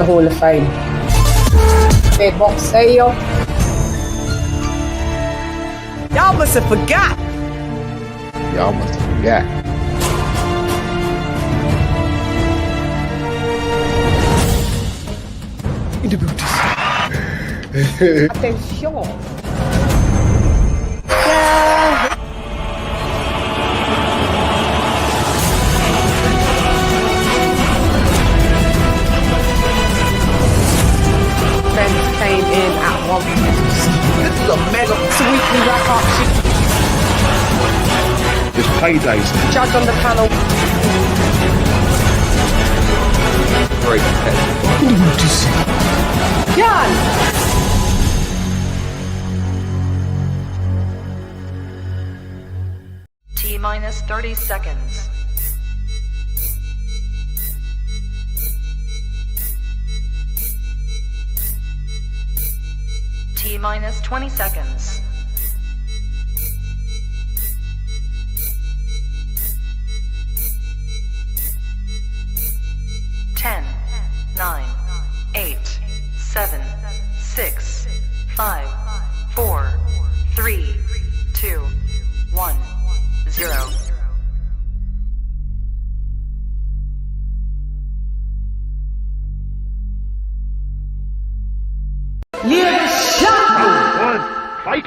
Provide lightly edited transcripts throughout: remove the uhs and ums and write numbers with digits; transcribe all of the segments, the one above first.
the Hall of Fame. Big box there, y'all. Y'all must have forgot. Y'all must have forgot. Attention. Friends came in at 1 p.m. This is a mega. It's a weekly wrap-up. It's paydays. Judge on the panel. Very competitive. John! T-minus 30 seconds. T-minus 20 seconds. Ten, 9, 8, 7, 6, 5, 4, 3, 2, 1, 0. Fight.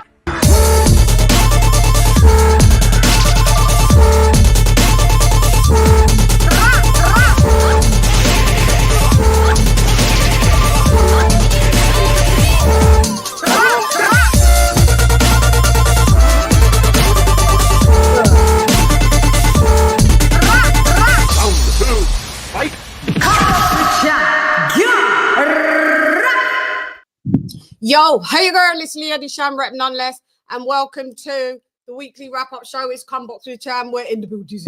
Yo, hey girl, it's Leah the Sham Rep nonetheless, and welcome to the weekly wrap-up show. It's Come Box with Cham. We're in the building.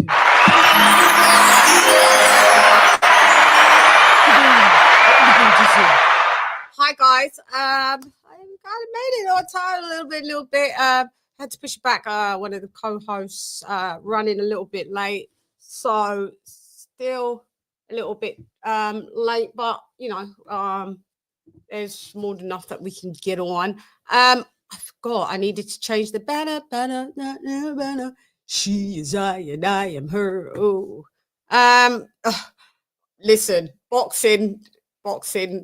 Hi guys. I kind of made it on time a little bit. Had to push it back. One of the co-hosts running a little bit late, so still a little bit late, but you know, there's more than enough that we can get on. I forgot I needed to change the banner. She is I and I am her. Oh, listen, boxing played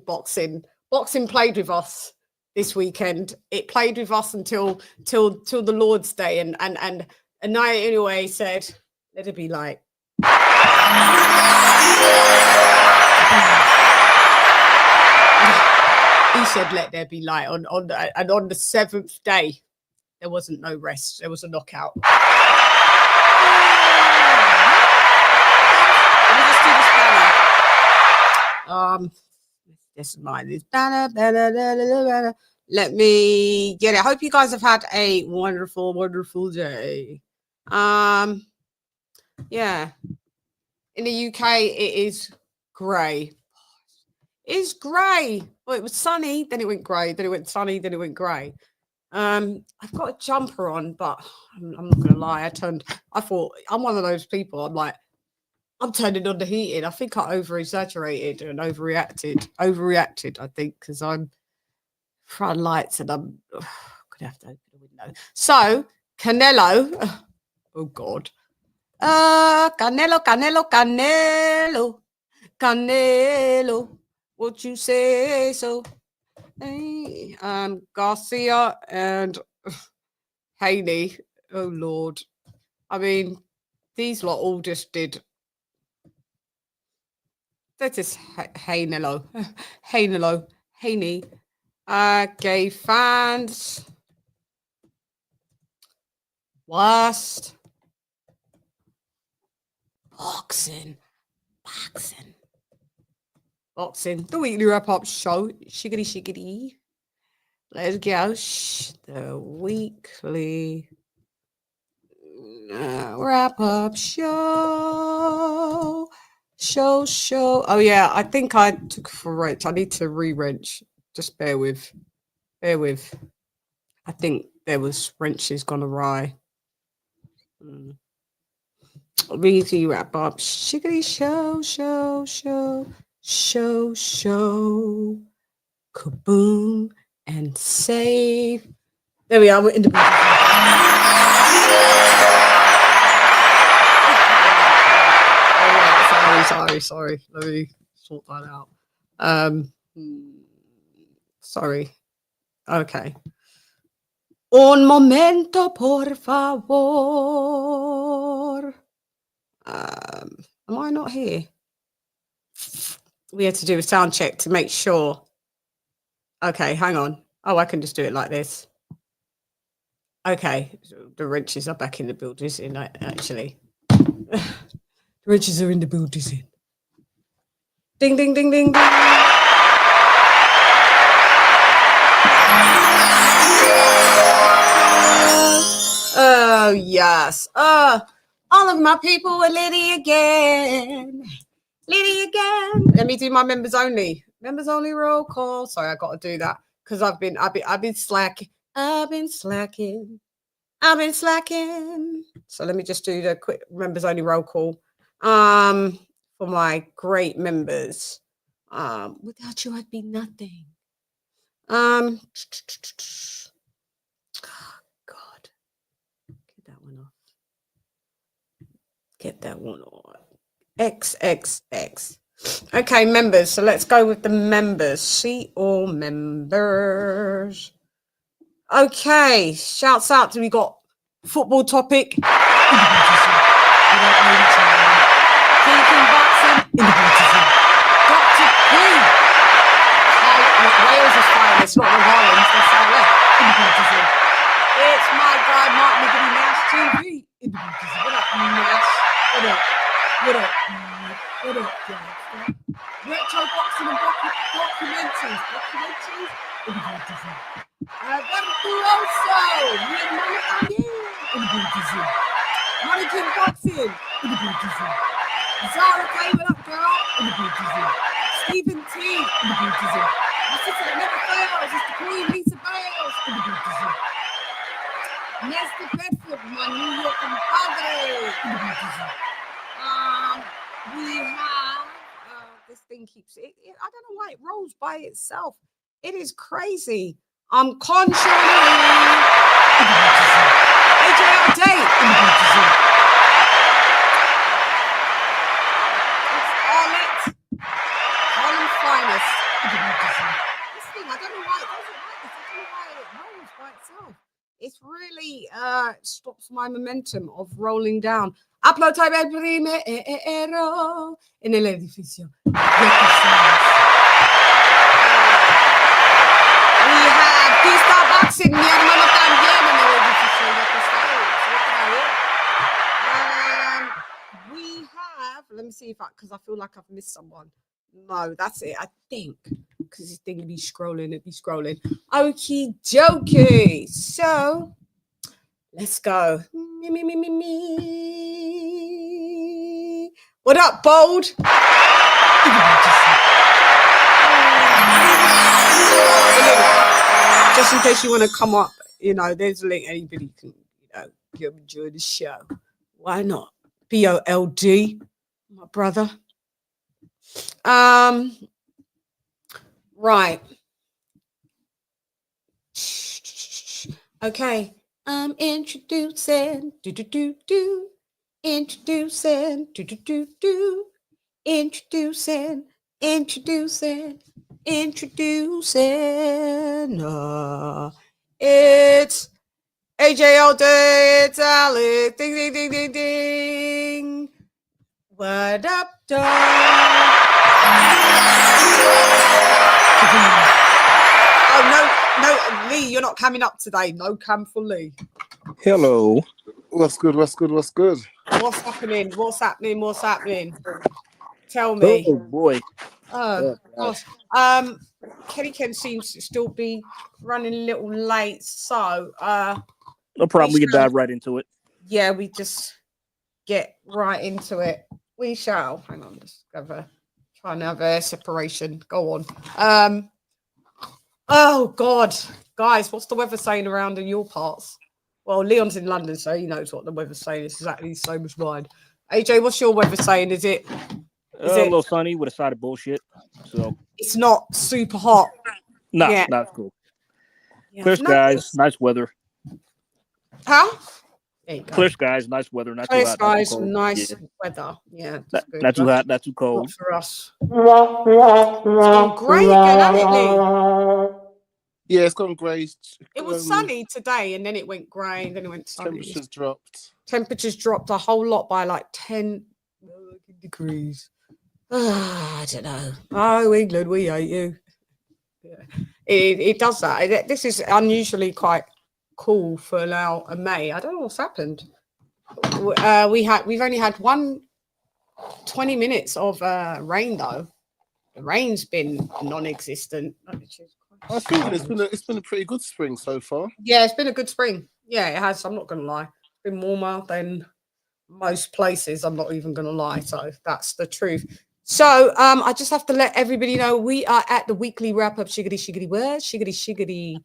with us this weekend. It played with us until the Lord's Day, and I anyway said, let it be light. He said, let there be light. And on the 7th day, there wasn't no rest. There was a knockout. This is mine. This banner. Let me get it. I hope you guys have had a wonderful day. Yeah. In the UK, it is grey. It's grey. Well, it was sunny, then it went grey, then it went sunny, then it went grey. I've got a jumper on, but I'm not gonna lie. I thought I'm one of those people. I'm turning on the heating. I think I over-exaggerated and overreacted. I think, because I'm front lights and I'm gonna have to open the window. So Canelo. Oh God. Canelo. What you say so? Hey, Garcia and Haney. Oh Lord. I mean, these lot all just did. That is Haney. Gave fans worst boxing. The weekly wrap-up show. Shiggity. Let's go. The weekly wrap-up show. Oh yeah, I think I took for wrench. I need to re-wrench. Just bear with. I think there was wrenches gone awry. Weekly wrap-up. Shiggity show. show, kaboom, and save. There we are. We're in the sorry. Let me sort that out. Sorry. Okay. Un momento, por favor. Am I not here? We had to do a sound check to make sure. Okay, hang on. Oh, I can just do it like this. Okay, so the wrenches are back in the building, actually. The wrenches are in the building. Ding, ding, ding, ding, ding. Oh, yes. All of my people are Liddy again. Liddy again. Let me do my members only. Members only roll call. Sorry, I got to do that because I've been slacking. I've been slacking. So let me just do the quick members only roll call. For my great members. Without you, I'd be nothing. God. Get that one off. XXX. Okay, members. So let's go with the members. See all members. Okay. Shouts out to we got football topic. Boxing. Dr. P. Wales is fine. It's not the Hollands. It's our left. It's my guy, Mark Niggity Nash TV. What up, Nash? What up? Retro boxing and documentaries. Virtuoso. Me and Mama también. Money King Boxing. Zara K, what up, girl? Stephen T. My sister that never fails is the Queen Lisa Bales. Nestor Bedford, my New York compadre. We have this thing keeps it. I don't know why it rolls by itself. It is crazy. I'm contrary. AJ update. It's ALOT. Holland's finest. This thing, I don't know why it doesn't like this. I don't know why it rolls by itself. It's really stops my momentum of rolling down. Upload time el primero en el edificio. We have Pista Boxing, mi hermano también en el edificio. We have, let me see if because I feel like I've missed someone. No, that's it, I think. Because this thing will be scrolling, Okie dokie. So let's go. Me. What up, Bold? Just in case you want to come up, there's a link. Anybody can, enjoy the show. Why not? BOLD, my brother. Right. Okay. I'm introducing. Introducing. It's AJ all day. It's Alex. Ding, ding, ding, ding, ding. What up, dog? Oh, no, Lee, you're not coming up today. No cam for Lee. Hello. What's good? What's happening? Tell me. Oh, boy. Oh, gosh. Kenny Ken seems to still be running a little late, so No problem. We can dive right into it. Yeah, we just get right into it. We shall. Hang on, just try and have a separation. Go on. Oh God, guys, what's the weather saying around in your parts? Well, Leon's in London, so he knows what the weather's saying. It's exactly the same as mine. AJ, what's your weather saying? Is it A little sunny with a side of bullshit. so it's not super hot. no, Yeah. not cool. Yeah. Clear skies, nice weather. Huh? There you go. Clear skies, nice weather, not Clear too hot, not too skies, cold. nice Yeah. weather. Yeah, Not too hot, not too not cold. for us. It's gone grey again, hasn't it, Lee? Yeah, it's gone grey. It was sunny today, and then it went grey, and then it went sunny. Temperatures dropped. Temperatures dropped a whole lot by like 10 degrees. I don't know. Oh, England, we hate you. Yeah. It does that. This is unusually quite cool for now May. I don't know what's happened. We've only had 20 minutes of rain though. The rain's been non-existent. I think it's been a pretty good spring so far. Yeah, it's been a good spring. Yeah, it has. I'm not gonna lie. It's been warmer than most places. I'm not even gonna lie. So that's the truth. So I just have to let everybody know we are at the weekly wrap-up shiggity shiggity word, shiggity shiggity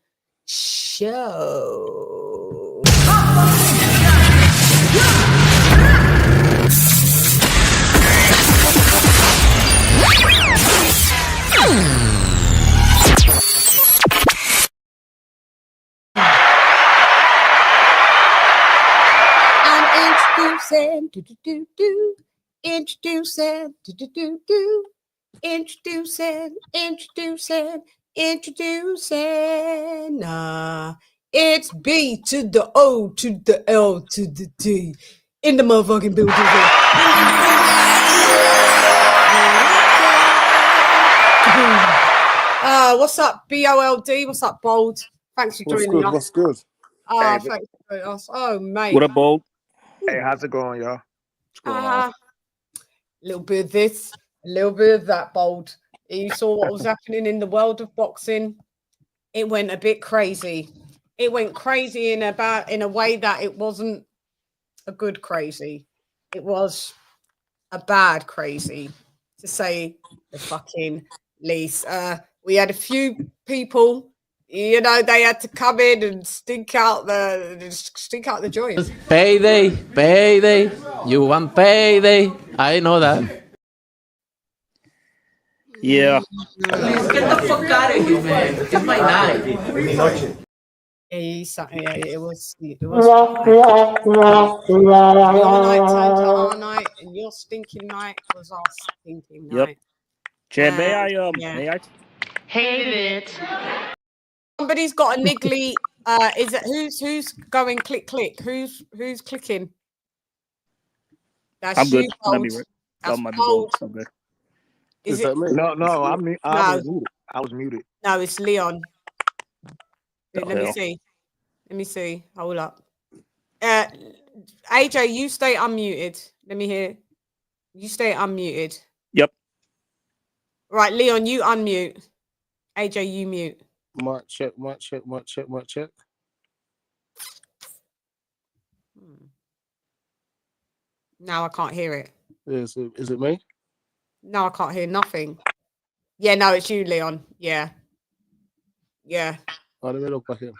show. Introducing, it's B to the O to the L to the D in the motherfucking building. What's up, BOLD? What's up, Bold? Thanks for joining us. What's good? Thanks for joining us. Oh, mate. What up, Bold? Hey, how's it going, y'all? What's going on? A little bit of this, a little bit of that, Bold. You saw what was happening in the world of boxing. It went a bit crazy. It went crazy in a way that it wasn't a good crazy. It was a bad crazy, to say the fucking least. We had a few people, you know, they had to come in and stink out the joint. Payday. You want payday? I know that. Yeah. Get the fuck out of here, man. It's my night. Yeah, it was your night turned to our night, and your stinking night was our stinking night. Yep. Chad, may I? Hate it. Somebody's got a niggly. Is it who's going click? Who's clicking? That's I'm good. you, Let me Bold. read. That's Might be Bold. Bold. I'm good. Is that it? me? No, I was muted. I was muted. No, it's Leon. The Let me hell? see. Let me see. Hold up. AJ, you stay unmuted. Let me hear. You stay unmuted. Yep. Right, Leon, you unmute. AJ, you mute. Mic check. Now I can't hear it. Is it me? No, I can't hear nothing. Yeah, no, it's you, Leon. Yeah. Oh, let me look back in.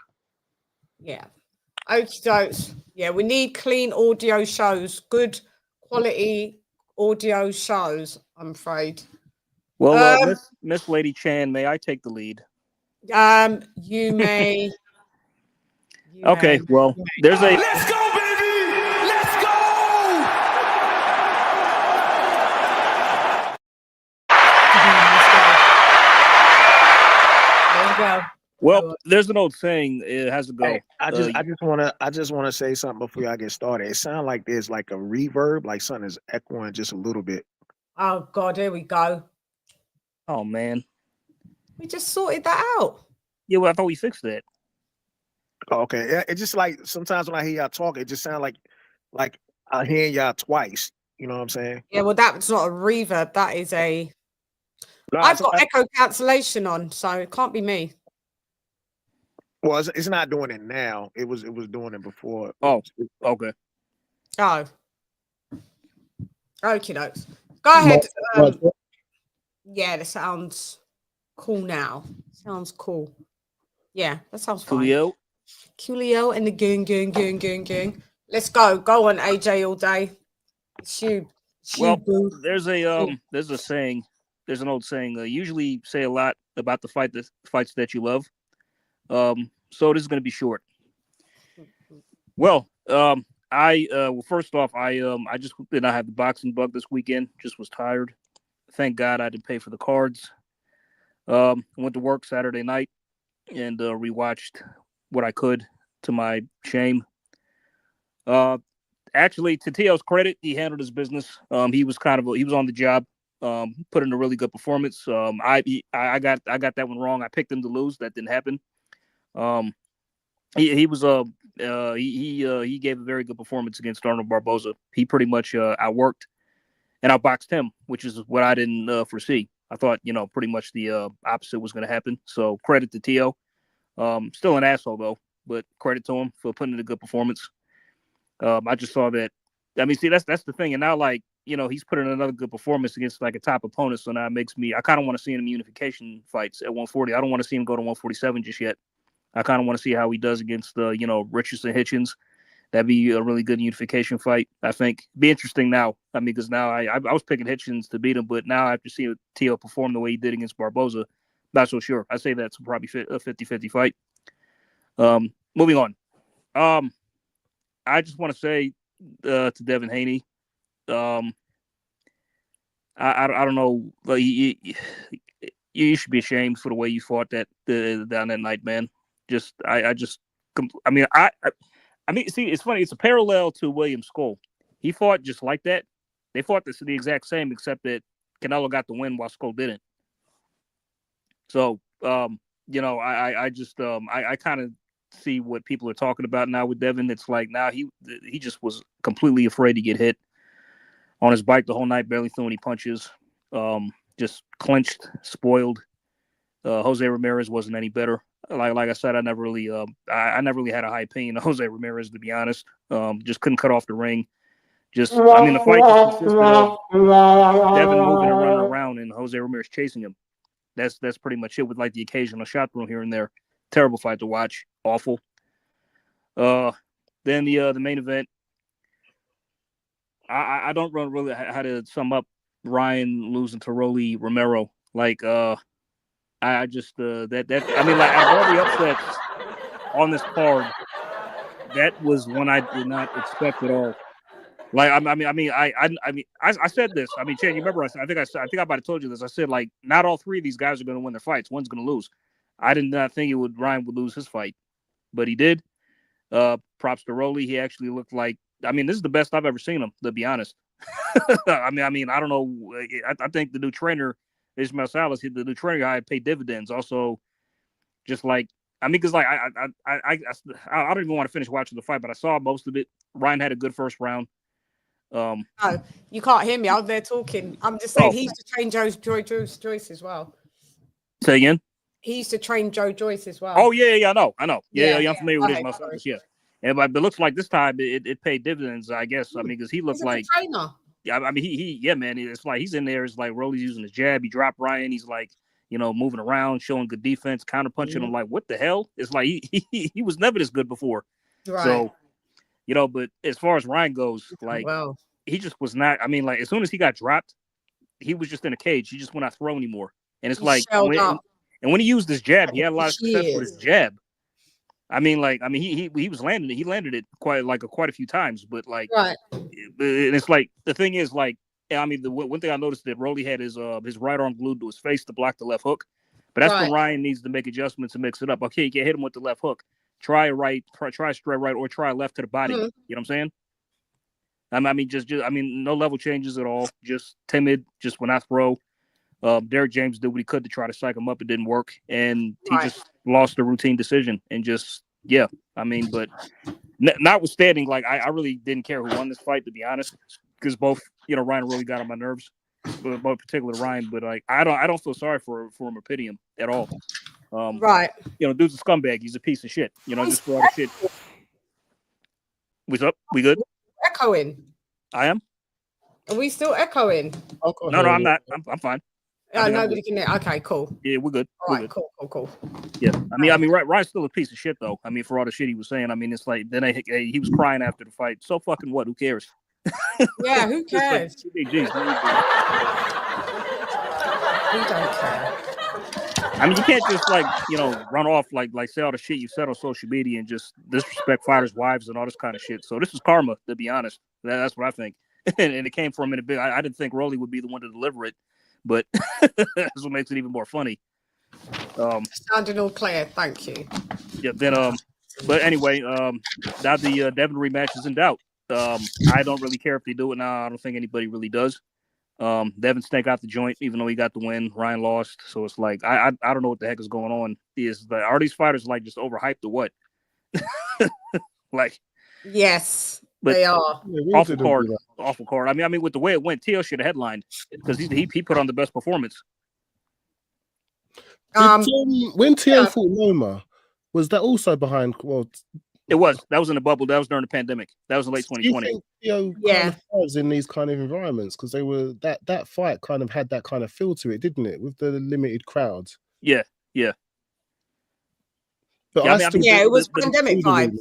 Yeah. Okie dokes. Yeah, we need clean audio shows, good quality audio shows, I'm afraid. Well, Miss Lady Chan, may I take the lead? You may. Okay, well, there's a. Let's go, baby! Let's go! There you go. Well, there's an old saying. It has to go. Hey, I just wanna say something before y'all get started. It sounds like there's like a reverb, like something is echoing just a little bit. Oh God, here we go. Oh man. We just sorted that out. Yeah, well, I thought we fixed that. Oh, okay. Yeah, it's just like sometimes when I hear y'all talk, it just sounds like I hear y'all twice. You know what I'm saying? Yeah, well, that's not a reverb. That is a. No, I've got echo cancellation on, so it can't be me. well, it's not doing it now. It was doing it before. Oh, okay. Oh. Okie dokes. Go ahead. Yeah, that sounds cool now. Sounds cool. Yeah, that sounds fine. Coolio and the gang. Let's go. Go on, AJ, all day. It's you. Well, there's a saying. there's an old saying. Usually say a lot about the fights that you love. So this is going to be short. Well, first off, I just did not have the boxing bug this weekend. Just was tired. Thank God I didn't pay for the cards. Went to work Saturday night and rewatched what I could, to my shame. Actually, to Tio's credit, he handled his business. He was on the job. Put in a really good performance. I got that one wrong. I picked him to lose. That didn't happen. He gave a very good performance against Arnold Barboza. He pretty much outworked and outboxed him, which is what I didn't foresee. I thought, pretty much the opposite was going to happen. So credit to Tio. Still an asshole though, but credit to him for putting in a good performance. I just saw that. I mean, see, that's the thing. And now, like, he's put in another good performance against like a top opponent. So now it makes me, I kind of want to see him in unification fights at 140. I don't want to see him go to 147 just yet. I kind of want to see how he does against Richardson Hitchens. That'd be a really good unification fight. I think be interesting now. I mean, because now I was picking Hitchens to beat him, but now after seeing Tio perform the way he did against Barboza, not so sure. I say that's probably a 50-50 fight. Moving on. I just want to say to Devin Haney, I don't know. You should be ashamed for the way you fought that down that night, man. See, it's funny. It's a parallel to William Skull. He fought just like that. They fought the exact same, except that Canelo got the win while Skull didn't. So, I kind of see what people are talking about now with Devin. It's like now he just was completely afraid to get hit on his bike the whole night, barely threw any punches, just clenched, spoiled. Jose Ramirez wasn't any better. Like I said, I never really had a high opinion of Jose Ramirez, to be honest. Just couldn't cut off the ring. The fight just consisted of Devin moving and running around and Jose Ramirez chasing him. That's pretty much it, with like the occasional shot thrown here and there. Terrible fight to watch. Awful. Then the main event. I don't really how to sum up Ryan losing to Rolly Romero. Like I just out of all the upsets on this card, that was one I did not expect at all. Like I said this. I mean, Chan, you remember? I think I might have told you this. I said, like, not all three of these guys are going to win their fights. One's going to lose. I did not think Ryan would lose his fight, but he did. Props to Rolly. He actually looked like. I mean, this is the best I've ever seen him, to be honest. I don't know. I think the new trainer, Ismail Salas, the new trainer guy, paid dividends. Also, just like, because like I don't even want to finish watching the fight, but I saw most of it. Ryan had a good first round. No, you can't hear me. I'm there talking. I'm just saying he used to train Joyce as well. Say again. He used to train Joe Joyce as well. Oh yeah, I know. Yeah, I'm familiar with Ismail Salas. Yeah. Yeah, but it looks like this time it paid dividends, I guess. I mean, because he looked like a trainer. Yeah, I mean, yeah, man. It's like he's in there. It's like Rolly's using his jab. He dropped Ryan. He's like, moving around, showing good defense, counter punching. I'm like, what the hell? It's like he was never this good before. Right. So, but as far as Ryan goes, like, he just was not. I mean, like, as soon as he got dropped, he was just in a cage. He just would not throw anymore. And it's like, when he used his jab, he had a lot of success with his jab. He was landing it. He landed it quite a few times, but like, right. And it's like the thing is, like, the one thing I noticed that Rolly had his right arm glued to his face to block the left hook, but that's when Ryan needs to make adjustments and mix it up. Okay, you can't hit him with the left hook. Try straight right, or try left to the body. You know what I'm saying? No level changes at all. Just timid. Just when I throw. Derek James did what he could to try to psych him up. It didn't work, and he just lost the routine decision. And but notwithstanding, like, I really didn't care who won this fight, to be honest, because both Ryan really got on my nerves, but particularly Ryan. But like, I don't feel sorry for him or pity him at all. Right? Dude's a scumbag. He's a piece of shit. Just for all the shit. What's up? We good? Echoing. I am. Are we still echoing? No, I'm not. I'm fine. Nobody can hear. Okay, cool. Yeah, we're good. All right, cool. Yeah, Ryan's still a piece of shit, though. I mean, for all the shit he was saying. I mean, it's like then he was crying after the fight. So fucking what? Who cares? Yeah, who cares? I mean, you can't just like run off like say all the shit you said on social media and just disrespect fighters' wives and all this kind of shit. So this is karma, to be honest. That's what I think, and it came from in a big. I didn't think Rolly would be the one to deliver it, but that's what makes it even more funny. Sounding all clear, thank you. Yeah. Then but anyway, now the Devin rematch is in doubt. I don't really care if they do it now. I don't think anybody really does. Devin Snake out the joint, even though he got the win. Ryan lost, so it's like I don't know what the heck is going on. Are these fighters like just overhyped or what? Like, yes, but they are. awful card. I mean, with the way it went, Tio should have headlined because he put on the best performance. When Tio fought Loma, was that also behind? Well, it was. That was in the bubble. That was during the pandemic. That was in late 2020. Do you think Tio kind of was in these kind of environments because they were that fight kind of had that kind of feel to it, didn't it, with the limited crowds? Yeah. But it was pandemic vibe.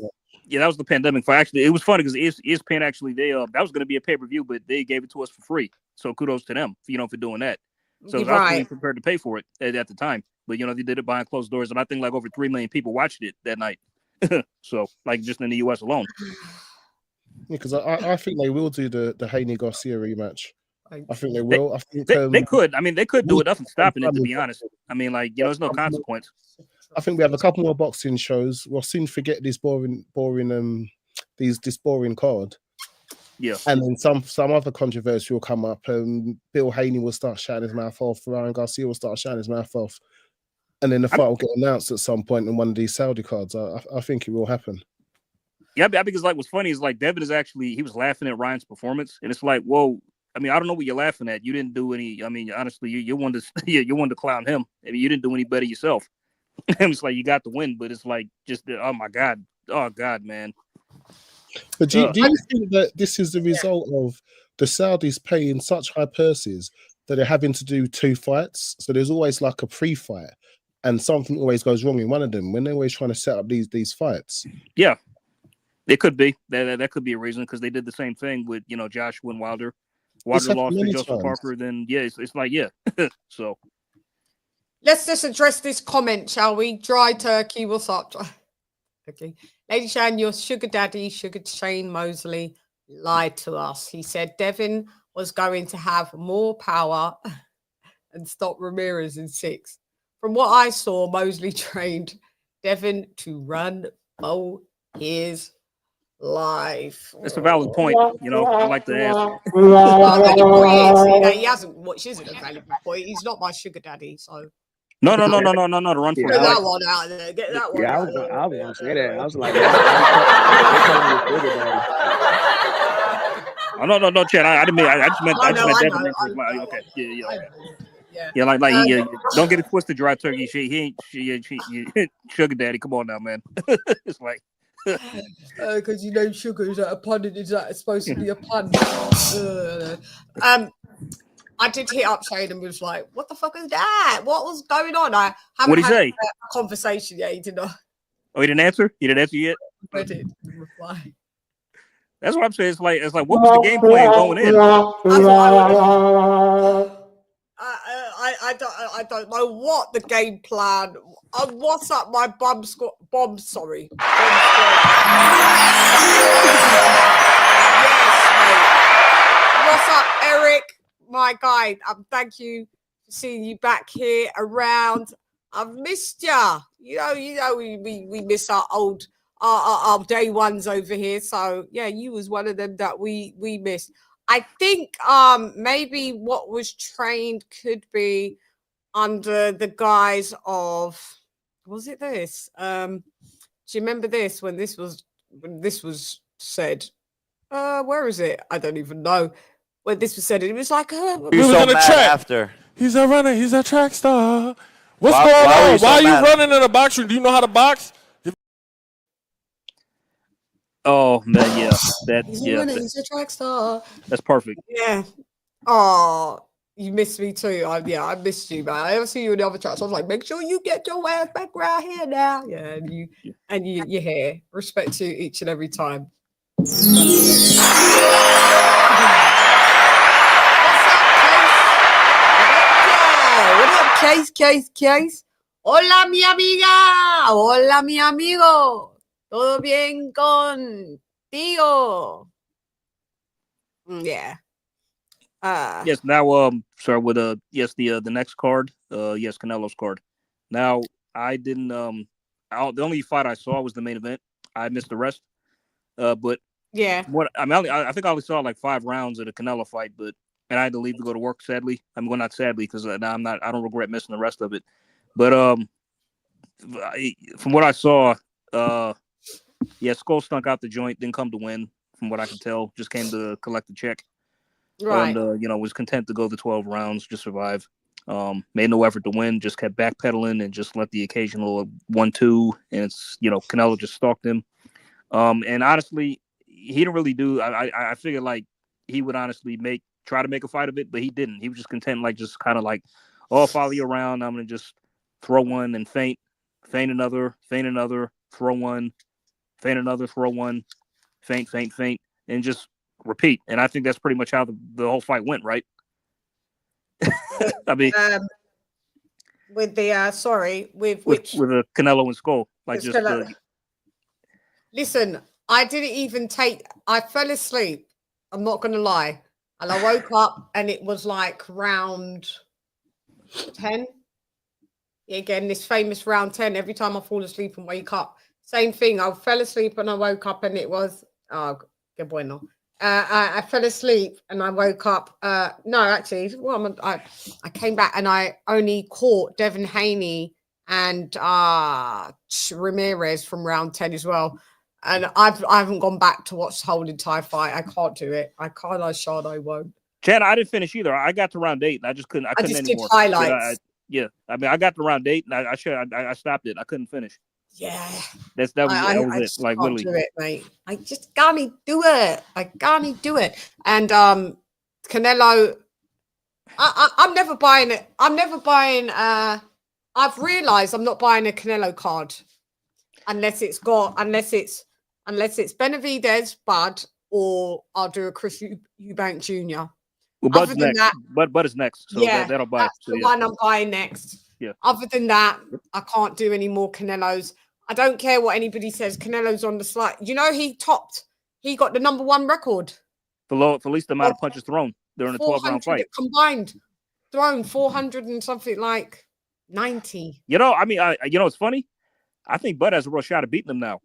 Yeah, that was the pandemic fight. Actually, it was funny because ESPN actually that was going to be a pay-per-view, but they gave it to us for free. So kudos to them, for doing that. So I was really prepared to pay for it at the time, but they did it behind closed doors, and I think like over 3 million people watched it that night. So like just in the US alone. Yeah, because I think they will do the Haney Garcia rematch. I think they will. I think they could. I mean, they could do it. Nothing stopping it, to be honest. I mean, like there's no consequence. I think we have a couple more boxing shows. We'll soon forget this boring card. Yeah. And then some other controversy will come up. Bill Haney will start shouting his mouth off. Ryan Garcia will start shouting his mouth off. And then the fight will get announced at some point in one of these Saudi cards. I think it will happen. Yeah, because like what's funny is like Devin he was laughing at Ryan's performance, and it's like, whoa. I mean, I don't know what you're laughing at. You didn't do any. I mean, honestly, you wanted to clown him. I mean, you didn't do any better yourself. It's like you got the win, but it's like just oh my god, man. But do you think that this is the result of the Saudis paying such high purses that they're having to do 2 fights? So there's always like a pre-fight, and something always goes wrong in one of them when they're always trying to set up these fights. Yeah, it could be that could be a reason because they did the same thing with Joshua and Wilder. Wilder lost to Joseph Parker. Then it's like so. Let's just address this comment, shall we? Dry turkey, what's up? Okay. Lady Shan, your sugar daddy, Sugar Shane Mosley, lied to us. He said Devin was going to have more power and stop Ramirez in 6. From what I saw, Mosley trained Devin to run for his life. It's a valid point. I like to ask. He hasn't, which isn't a valid point. He's not my sugar daddy, so. No. To run for Get that one out there. Get that one. I was going to say that. I was like, no, Chad. I didn't mean. I just meant Devin. Okay. Yeah. Like don't get it twisted, dry turkey. He ain't sugar daddy. Come on now, man. It's like. Because sugar, is that a pun? Is that supposed to be a pun? I did hit up Shane and was like, what the fuck is that? What was going on? I haven't had a conversation yet. He did not. Oh, he didn't answer? He didn't answer yet? I didn't reply. That's what I'm saying. It's like what was the game plan going in? I don't know what the game plan. What's up, my bomb squad? Sorry. What's up, Eric? My guy. Thank you for seeing you back here around. I've missed ya. We miss our old our day ones over here. So yeah, you was one of them that we missed. I think maybe what was trained could be under the guise of, was it this? Do you remember this when this was said? Where is it? I don't even know. When this was said, it was like You're so mad after. He's a runner, he's a track star. What's going on? Why are you running in a box? Do you know how to box? Oh man, yeah, he's a track star. That's perfect. Yeah. Oh, you missed me too. I missed you, man. I ever see you in the other tracks. I was like, make sure you get your ass back right here now. Yeah, and your hair. Respect to each and every time. What's up, ¿Qué es? Hola, mi amiga. Hola, mi amigo. ¿Todo bien contigo? Yeah. Yes. Now, sorry. With yes, the next card. Yes, Canelo's card. Now, I didn't. The only fight I saw was the main event. I missed the rest. But yeah. what I mean, I think I only saw like 5 rounds of the Canelo fight, and I had to leave to go to work. Sadly, well, not sadly, because now I'm not. I don't regret missing the rest of it. But from what I saw, yeah, Skull stunk out the joint. Didn't come to win, from what I can tell. Just came to collect the check. Right. And was content to go the 12 rounds, just survive. Made no effort to win, just kept backpedaling and just let the occasional 1-2, and it's Canelo just stalked him. And honestly, he didn't really do. I figured like he would honestly try to make a fight of it, but he didn't. He was just content, like just kind of like, oh, I'll follow you around. I'm gonna just throw one and feint another, throw one, feint another, throw one, feint, and just repeat. And I think that's pretty much how the whole fight went, right? I mean, with the with a Canelo and Skull, like just listen. I didn't even I fell asleep. I'm not gonna lie, and I woke up and it was like round 10. Again, this famous round 10. Every time I fall asleep and wake up, same thing. I fell asleep and I woke up and it was que bueno. I fell asleep and I woke up. No, actually, well, I came back and I only caught Devin Haney and Ramirez from round 10 as well. And I haven't gone back to watch the whole entire fight. I can't do it. I can't. I shan't. I won't. Chad, I didn't finish either. I got to round 8 and I just couldn't. I couldn't just anymore. did highlights. Yeah, I mean, I got to round 8 and I stopped it. I couldn't finish. Yeah, that was it. Just like can't literally, do it, mate. I just can't do it. I can't do it. And Canelo, I'm never buying it. I'm never buying. I've realized I'm not buying a Canelo card unless it's Benavidez, Bud, or I'll do a Chris Eubank Jr. Well, Bud's next. Bud is next, so yeah, that'll buy. That's the one I'm buying next. Yeah. Other than that, I can't do any more Canelos. I don't care what anybody says. Canelo's on the slide. He got the #1 record. For least amount of punches thrown during a 12-round fight. Combined, thrown 400 and something like 90. I mean, it's funny. I think Bud has a real shot at beating him now.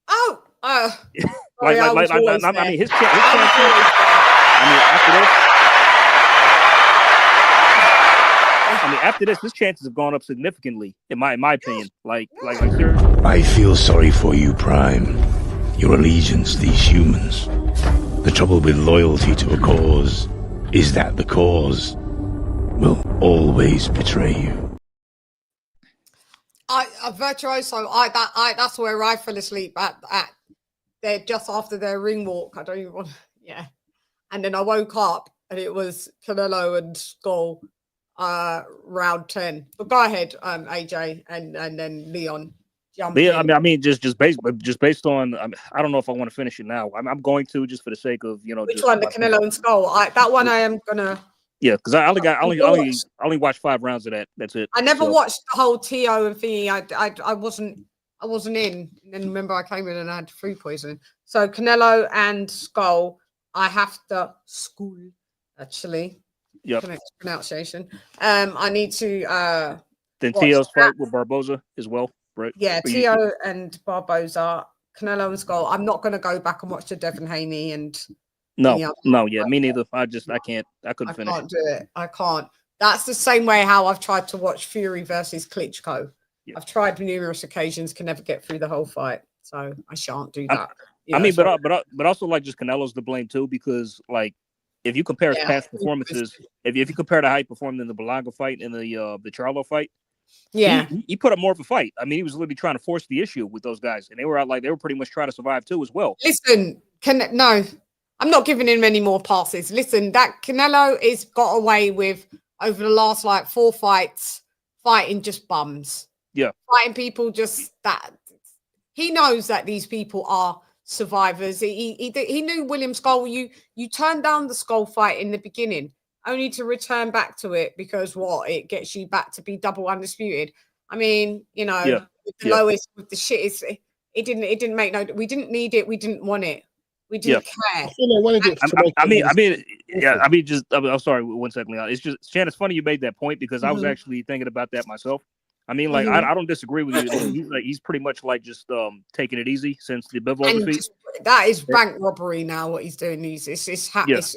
Oh, I mean, his chance. After this, his chances have gone up significantly, in my opinion. Like seriously. I feel sorry for you, Prime. Your allegiance, these humans. The trouble with loyalty to a cause is that the cause will always betray you. Virtuoso. That's where I fell asleep at just after their ring walk. I don't even want. Yeah, and then I woke up and it was Canelo and Skull. Round 10. But go ahead, AJ, and then Leon. I mean, just based on. I don't know if I want to finish it now. I'm going to, just for the sake of Which one, the Canelo and Skull? That one I am gonna. Yeah, because I only watched 5 rounds of that. That's it. I never watched the whole TO and thingy. I wasn't in. And then remember, I came in and I had food poisoning. So Canelo and Skull, I have to school actually. Yep. Pronunciation. I need to then Tio's fight with Barboza as well, right? Yeah, Tio and Barboza, Canelo and Skull. I'm not going to go back and watch the Devin Haney and me neither. I can't. I couldn't finish. I can't do it. I can't. That's the same way how I've tried to watch Fury versus Klitschko. Yeah. I've tried numerous occasions, can never get through the whole fight, so I shan't do that. But also like just Canelo's to blame too, because like. If you compare his past performances, if you compare to how he performed in the Belaga fight and the Charlo fight, he put up more of a fight. I mean, he was literally trying to force the issue with those guys, and they were pretty much trying to survive too as well. Listen, no, I'm not giving him any more passes. Listen, that Canelo is got away with over the last like 4 fights, fighting just bums. Yeah, fighting people just that he knows that these people are survivors. He knew William Skull. You turned down the Skull fight in the beginning. only to return back to it because what? It gets you back to be double undisputed. I mean, you know, with the lowest with the shit is it didn't make no. We didn't need it. We didn't want it. We didn't care. I feel they wanted it to make I'm sorry. 1 second, Leon. It's just, Chan, it's funny you made that point because I was actually thinking about that myself. I mean, like, I don't disagree with you. He's pretty much like just taking it easy since the Bivol defeat. That is bank robbery now. What he's doing is it's a heist.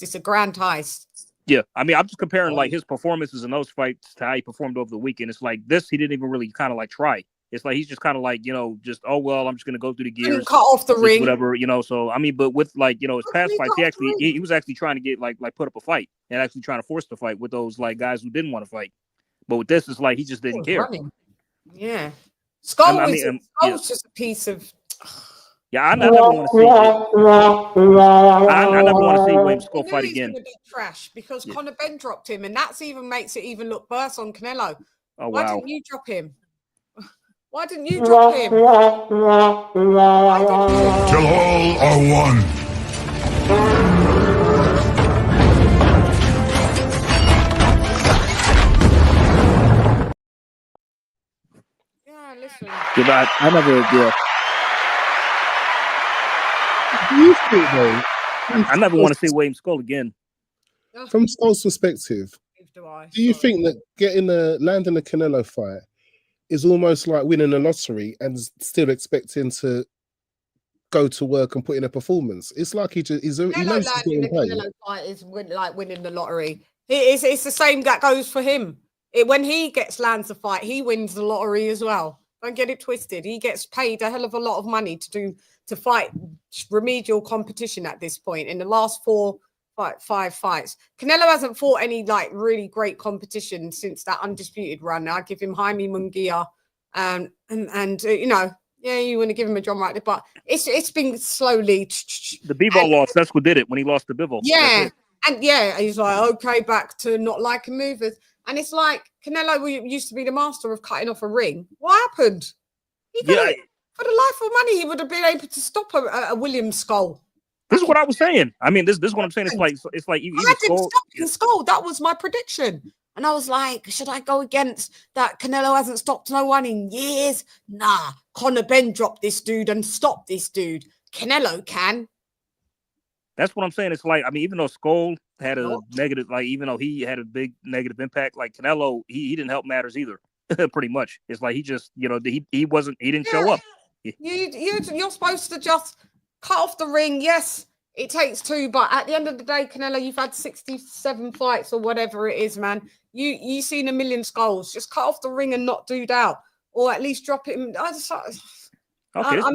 It's a grand heist. Yeah, I mean, I'm just comparing like his performances in those fights to how he performed over the weekend. It's like this, he didn't even really kind of like try. It's like he's just kind of like, you know, just I'm just gonna go through the gears, cut off the ring, whatever, you know. So I mean, but with like, you know, his past fights, he was actually trying to get like put up a fight and actually trying to force the fight with those like guys who didn't want to fight. But with this, it's like he just didn't care. Yeah, Skull was just a piece of. Yeah, I never want to see. I never want to see William Skull fight again. He's gonna be trash because Conor Ben dropped him, and that's even makes it even look worse on Canelo. Oh, Why didn't you drop him? Why didn't you drop him? Till all are one. Yeah, listen. I never. I never want to see William Skull again. From Skull's perspective, do you think that landing a Canelo fight is almost like winning a lottery and still expecting to go to work and put in a performance? It's like he knows he's getting paid. Canelo fight is like winning the lottery. It's the same that goes for him. When he lands a fight, he wins the lottery as well. Don't get it twisted. He gets paid a hell of a lot of money to fight remedial competition at this point. In the last five fights, Canelo hasn't fought any like really great competition since that undisputed run. I give him Jaime Munguia, and you know, yeah, you want to give him a drum right there, but it's been slowly. The Bivol loss. That's what did it when he lost to Bivol. Yeah, and yeah, he's like, okay, back to not liking movers, and it's like Canelo used to be the master of cutting off a ring. What happened? For the life of money, he would have been able to stop a Williams Skull. This is what I was saying. I mean, this is what I'm saying. It's like even Skull. That was my prediction, and I was like, should I go against that? Canelo hasn't stopped no one in years. Nah, Conor Ben dropped this dude and stopped this dude. Canelo can. That's what I'm saying. It's like, I mean, even though Skull had a negative, like even though he had a big negative impact, like Canelo, he didn't help matters either. Pretty much, it's like he just, you know, he didn't show up. You're supposed to just cut off the ring. Yes, it takes two, but at the end of the day, Canelo, you've had 67 fights or whatever it is, man. You've seen a million skulls. Just cut off the ring and not dude out, or at least drop it.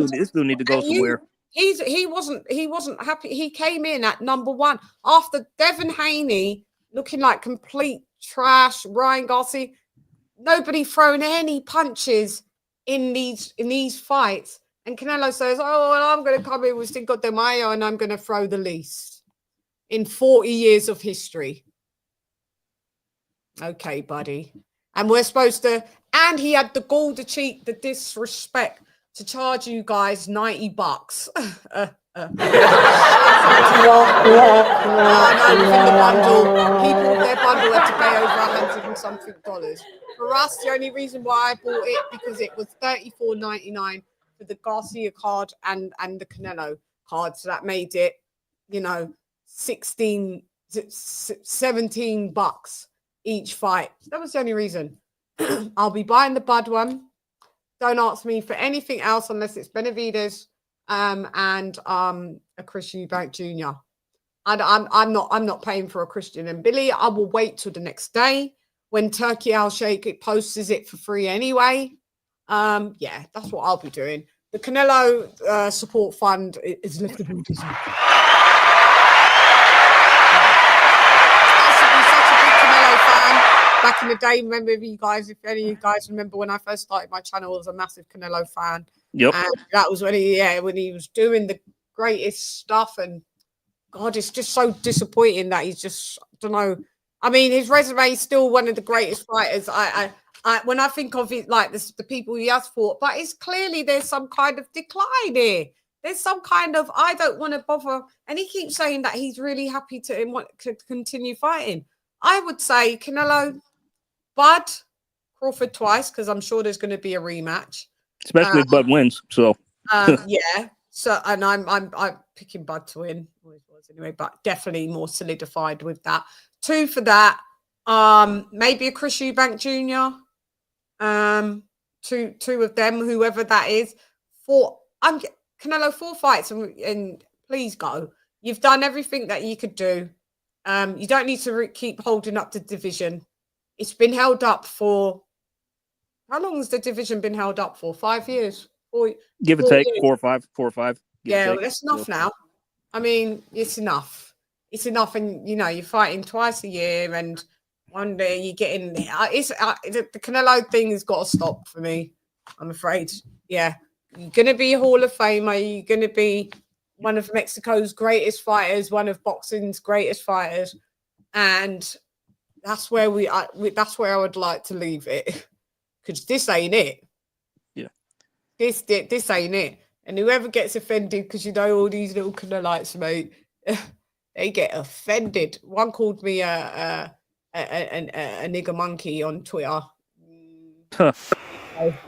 This dude need to go somewhere. He wasn't happy. He came in at number one after Devin Haney looking like complete trash. Ryan Garcia, nobody throwing any punches in these fights, and Canelo says, "Oh, well, I'm going to come in with Cinco de Mayo and I'm going to throw the least in 40 years of history." Okay, buddy. And we're supposed to, and he had the gall to cheat, the disrespect to charge you guys $90. Within the bundle, people, their bundle had to pay over $100 and something. For us, the only reason why I bought it because it was $34.99 for the Garcia card and the Canelo card, so that made it, you know, $17 each fight. That was the only reason. I'll be buying the Bud one. Don't ask me for anything else unless it's Benavides and a Chris Eubank Jr. I'm not paying for a Christian and Billy. I will wait till the next day when Turkey Al Sheikh posts it for free anyway. Yeah, that's what I'll be doing. The Canelo support fund is liftable. Back in the day, remember if any of you guys remember when I first started my channel, I was a massive Canelo fan. Yep. And that was when he was doing the greatest stuff. And God, it's just so disappointing that he's just, I don't know. I mean, his resume is still one of the greatest fighters. I when I think of it, like the people he has fought, but it's clearly there's some kind of decline here. There's some kind of I don't want to bother. And he keeps saying that he's really happy to continue fighting. I would say Canelo, Bud, Crawford twice, because I'm sure there's going to be a rematch. Especially if Bud wins. So yeah. So and I'm picking Bud to win. Always was anyway, but definitely more solidified with that. 2 for that. Maybe a Chris Eubank Jr. Two of them, whoever that is. 4. Canelo 4 fights and please go. You've done everything that you could do. You don't need to keep holding up the division. It's been held up for how long has the division been held up for? 5 years. Give or take 4 or 5. Yeah, well, that's enough now. I mean, it's enough. It's enough, and you're fighting twice a year, and one day you're getting. The Canelo thing has got to stop for me. I'm afraid. Yeah, you're gonna be a Hall of Famer. You're gonna be one of Mexico's greatest fighters, one of boxing's greatest fighters, and that's where that's where I would like to leave it, because this ain't it. Yeah, this ain't it. And whoever gets offended, because all these little Canelites, mate, they get offended. One called me a nigger monkey on Twitter.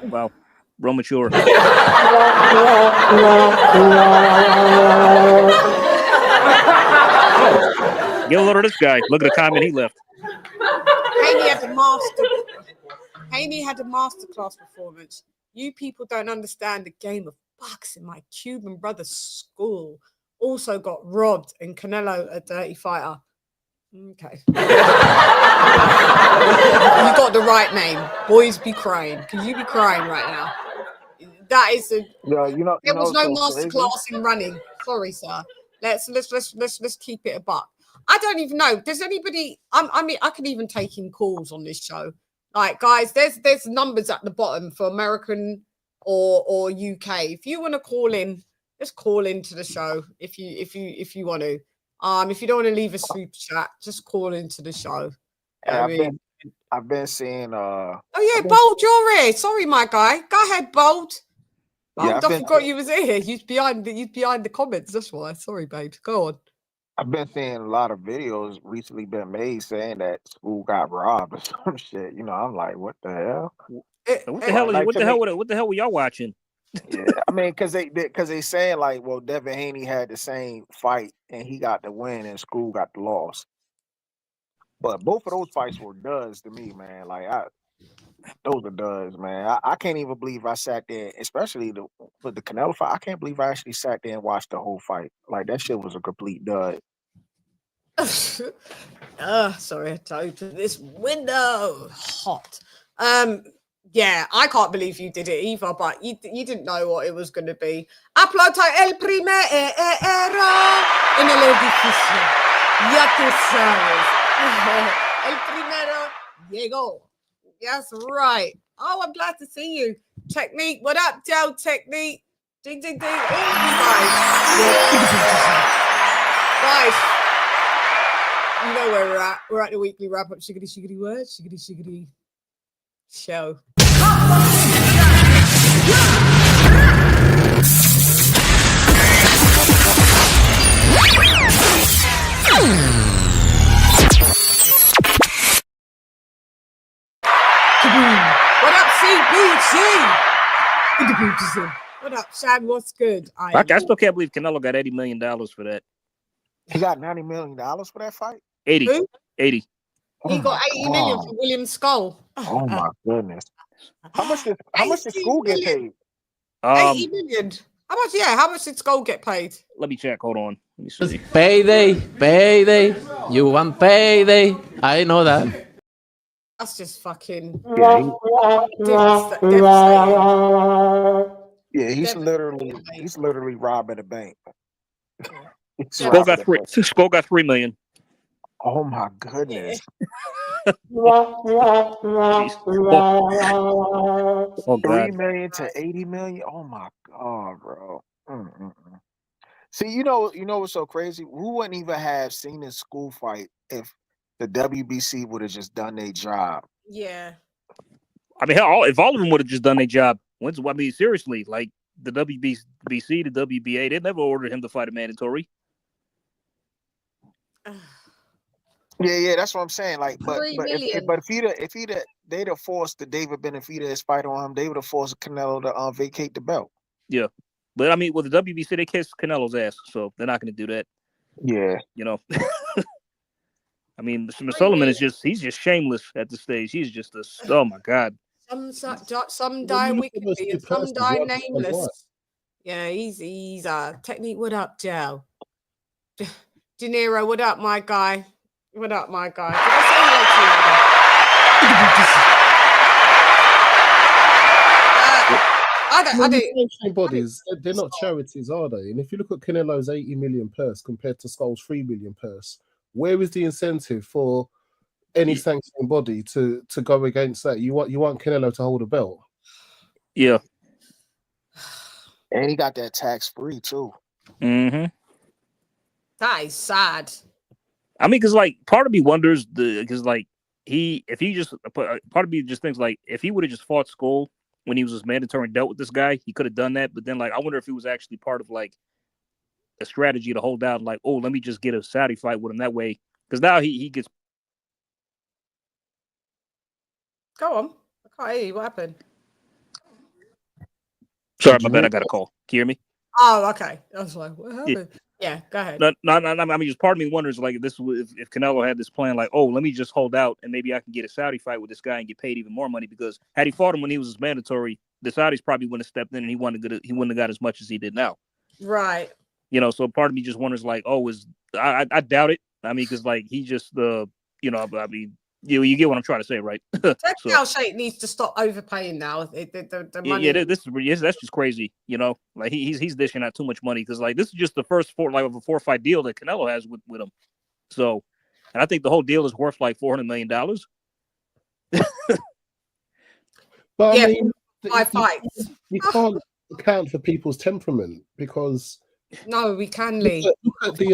Wow, real mature. Get a load of this guy. Look at the comment he left. Haney had a masterclass performance. You people don't understand the game of boxing. My Cuban brother's school also got robbed, and Canelo a dirty fighter. Okay. You got the right name. Boys be crying. Can you be crying right now? That is a there was no masterclass in running. Sorry, sir. Let's keep it a buck. I don't even know. Does anybody I mean I can even take in calls on this show. Like, guys, there's numbers at the bottom for American or UK. If you want to call in, just call into the show if you want to. If you don't want to leave a super chat, just call into the show. I've been seeing oh yeah, Bold, you're here. Sorry, my guy. Go ahead, Bold. I forgot you was here. You're behind the comments. That's why. Sorry, babes. Go on. I've been seeing a lot of videos recently been made saying that school got robbed or some shit. I'm like, what the hell? What the hell were y'all watching? Yeah, I mean, because they saying like, well, Devin Haney had the same fight and he got the win and school got the loss. But both of those fights were duds to me, man. Like those are duds, man. I can't even believe I sat there, especially with the Canelo fight. I can't believe I actually sat there and watched the whole fight. Like that shit was a complete dud. Sorry, I had to open this window. Hot. Yeah, I can't believe you did it either, but you didn't know what it was going to be. Aplaudo el primero en el edificio. Ya tú sabes. El primero llegó. That's right. Oh, I'm glad to see you. Technique, what up, Joe? Technique. Ding, ding, ding. All of you guys. Guys, you know where we're at. We're at the weekly wrap-up. Shiggity, shiggity, word. Shiggity, shiggity show. What up, CBC? What up, Shad? What's good? I still can't believe Canelo got $80 million for that. He got $90 million for that fight? 80. Who? 80. He got 80 million for William Skull. Oh my goodness. How much did school get paid? 80 million. How much did Skull get paid? Let me check. Hold on. Let me see. Payday. You want payday? I know that. That's just fucking devastating. Yeah, he's literally robbing a bank. Skull got $3 million. Oh my goodness. Oh, $3 million to $80 million. Oh my god, bro. See, you know what's so crazy? We wouldn't even have seen this school fight if the WBC would have just done their job. Yeah. I mean, hell, if all of them would have just done their job, seriously, like the WBC, the WBA, they never ordered him to fight a mandatory. Yeah, that's what I'm saying. Like, but 3 million. if they'd have forced the David Benavidez fight on him, they would have forced Canelo to vacate the belt. Yeah, but I mean, with the WBC, they kissed Canelo's ass, so they're not going to do that. Yeah, you know. I mean, Sullivan is he's just shameless at this stage. He's just oh my God. Some die wickedly and some die nameless. Yeah, he's technique. What up, Joe? De Niro, what up, my guy? What up, my guy? Did I say bodies, they're not charities, are they? And if you look at Canelo's 80 million purse compared to Skull's 3 million purse, where is the incentive for any sanctioning body to go against that? You want Canelo to hold a belt. Yeah. And he got that tax-free too. Mm-hmm. That is sad. I mean, because like part of me wonders because like part of me just thinks like if he would have just fought Skull when he was just mandatory and dealt with this guy, he could have done that. But then like I wonder if he was actually part of like a strategy to hold out, like, oh, let me just get a Saudi fight with him that way. Because now he gets. Go on. I can't hear you. What happened? Sorry, my bad. I got a call. Can you hear me? Oh, okay. I was like, what happened? Yeah, go ahead. No, I mean, just part of me wonders, like, if Canelo had this plan, like, oh, let me just hold out and maybe I can get a Saudi fight with this guy and get paid even more money. Because had he fought him when he was mandatory, the Saudis probably wouldn't have stepped in and he wouldn't have got as much as he did now. Right. So part of me just wonders, like, oh, I doubt it. I mean, because like he just I mean. You get what I'm trying to say, right? Textile Shake needs to stop overpaying now. The money. Yeah, that's just crazy. Like he's dishing out too much money because like this is just the first of a 4-fight deal that Canelo has with him. So, and I think the whole deal is worth like $400 million. But I mean, 5 fights. You can't account for people's temperament because no, we can leave. Look at the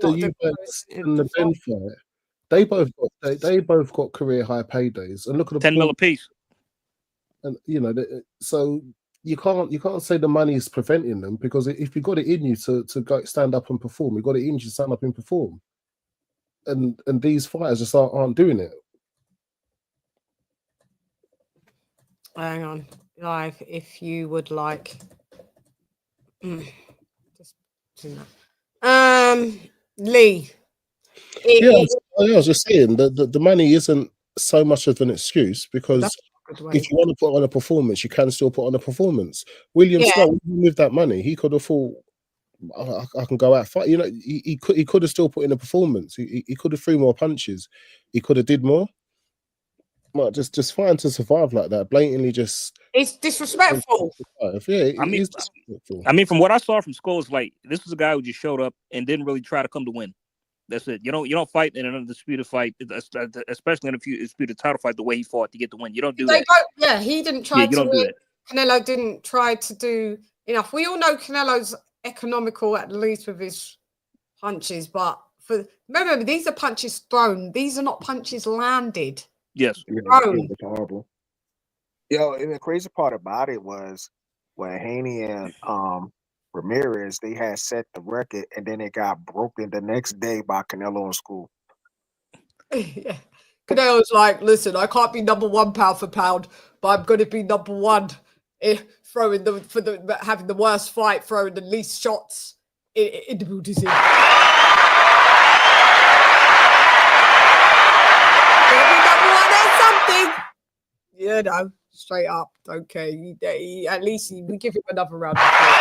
Eubanks and the Ben fight. They both got career high paydays, and look at the 10 mil a piece. And so you can't say the money is preventing them because if you got it in you to go stand up and perform, you got it in you to stand up and perform, and these fighters just aren't doing it. Hang on, live. If you would like, just do that. Lee. I was just saying that the money isn't so much of an excuse because if you want to put on a performance, you can still put on a performance. William Scott, with that money, he could have thought, I can go out fight. He could have still put in a performance. He could have threw more punches. He could have did more. Well, just fine to survive like that. Blatantly, it's disrespectful. Yeah, I mean, disrespectful. I mean, from what I saw from Skull, it's like this was a guy who just showed up and didn't really try to come to win. That's it. You don't fight in an undisputed fight, especially in a disputed title fight, the way he fought to get the win. You don't do that. He didn't try to win. Canelo didn't try to do enough. We all know Canelo's economical, at least with his punches, but remember, these are punches thrown. These are not punches landed. Yes. Thrown. Horrible. And the crazy part about it was when Haney and Ramirez, they had set the record and then it got broken the next day by Canelo in school. Yeah. Canelo's like, listen, I can't be number 1 pound for pound, but I'm going to be number 1 having the worst fight, throwing the least shots in the Bundesliga. Something, straight up. Okay, at least we give him another round of applause.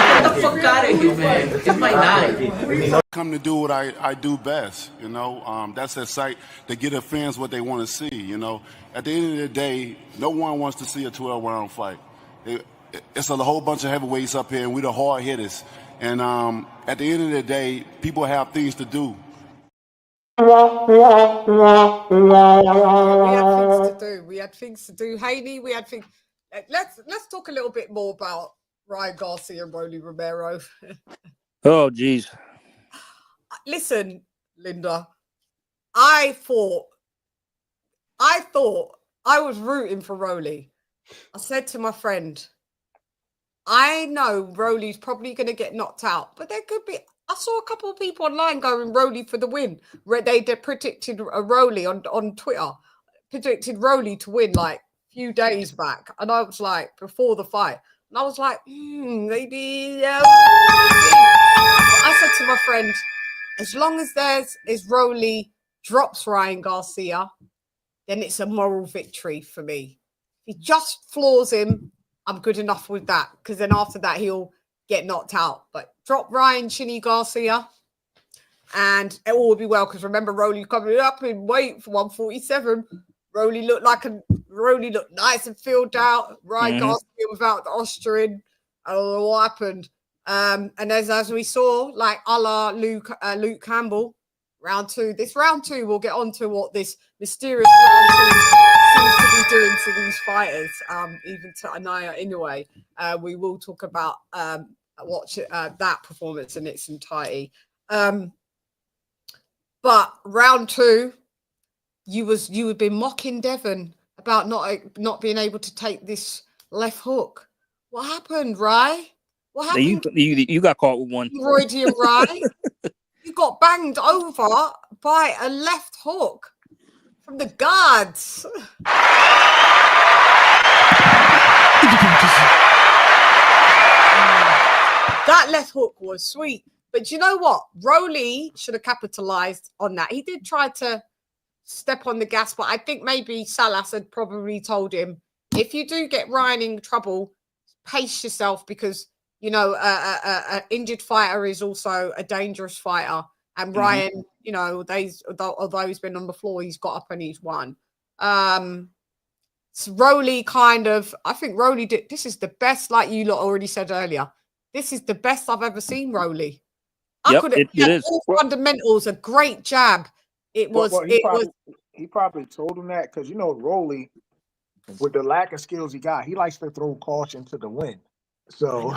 Get the fuck out of here, man. It's my night. Come to do what I do best, That's a sight to give the fans what they want to see, At the end of the day, no one wants to see a 12-round fight. It's a whole bunch of heavyweights up here, and we're the hard hitters. And at the end of the day, people have things to do. We had things to do. Haney, we had things. Let's talk a little bit more about Ryan Garcia and Rolly Romero. Oh, geez. Listen, Linda, I thought I was rooting for Rolly. I said to my friend, I know Rolly's probably going to get knocked out, but there could be. I saw a couple of people online going Rolly for the win. They predicted a Rolly on Twitter, predicted Rolly to win like a few days back, and I was like before the fight, and I was like, maybe. I said to my friend, as long as Rolly drops Ryan Garcia, then it's a moral victory for me. If he just floors him, I'm good enough with that, because then after that he'll get knocked out. But drop Ryan Chinny Garcia and it all will be well, because remember Rolly coming up in weight for 147. Rolly looked nice and filled out. Ryan Garcia without the Austrian. I don't know what happened. And as we saw, like a la Luke Campbell, round two. This round two, we'll get on to what this mysterious round two seems to be doing to these fighters, even to Anaya Inoue. We will talk about watch that performance in its entirety. But round two, you had been mocking Devon about not being able to take this left hook. What happened, Rye? What happened? You got caught with one. Freudian Rye. You got banged over by a left hook from the guards. That left hook was sweet. But you know what? Rolly should have capitalized on that. He did try to step on the gas, but I think maybe Salas had probably told him, if you do get Ryan in trouble, pace yourself, because, you know, an injured fighter is also a dangerous fighter. And Ryan, you know, although he's been on the floor, he's got up and he's won. So Rolly I think Rolly did. This is the best, like you lot already said earlier. This is the best I've ever seen Rolly. It is. All fundamentals, a great jab. It was. He probably told him that because, you know, Rolly, with the lack of skills he got, he likes to throw caution to the wind. So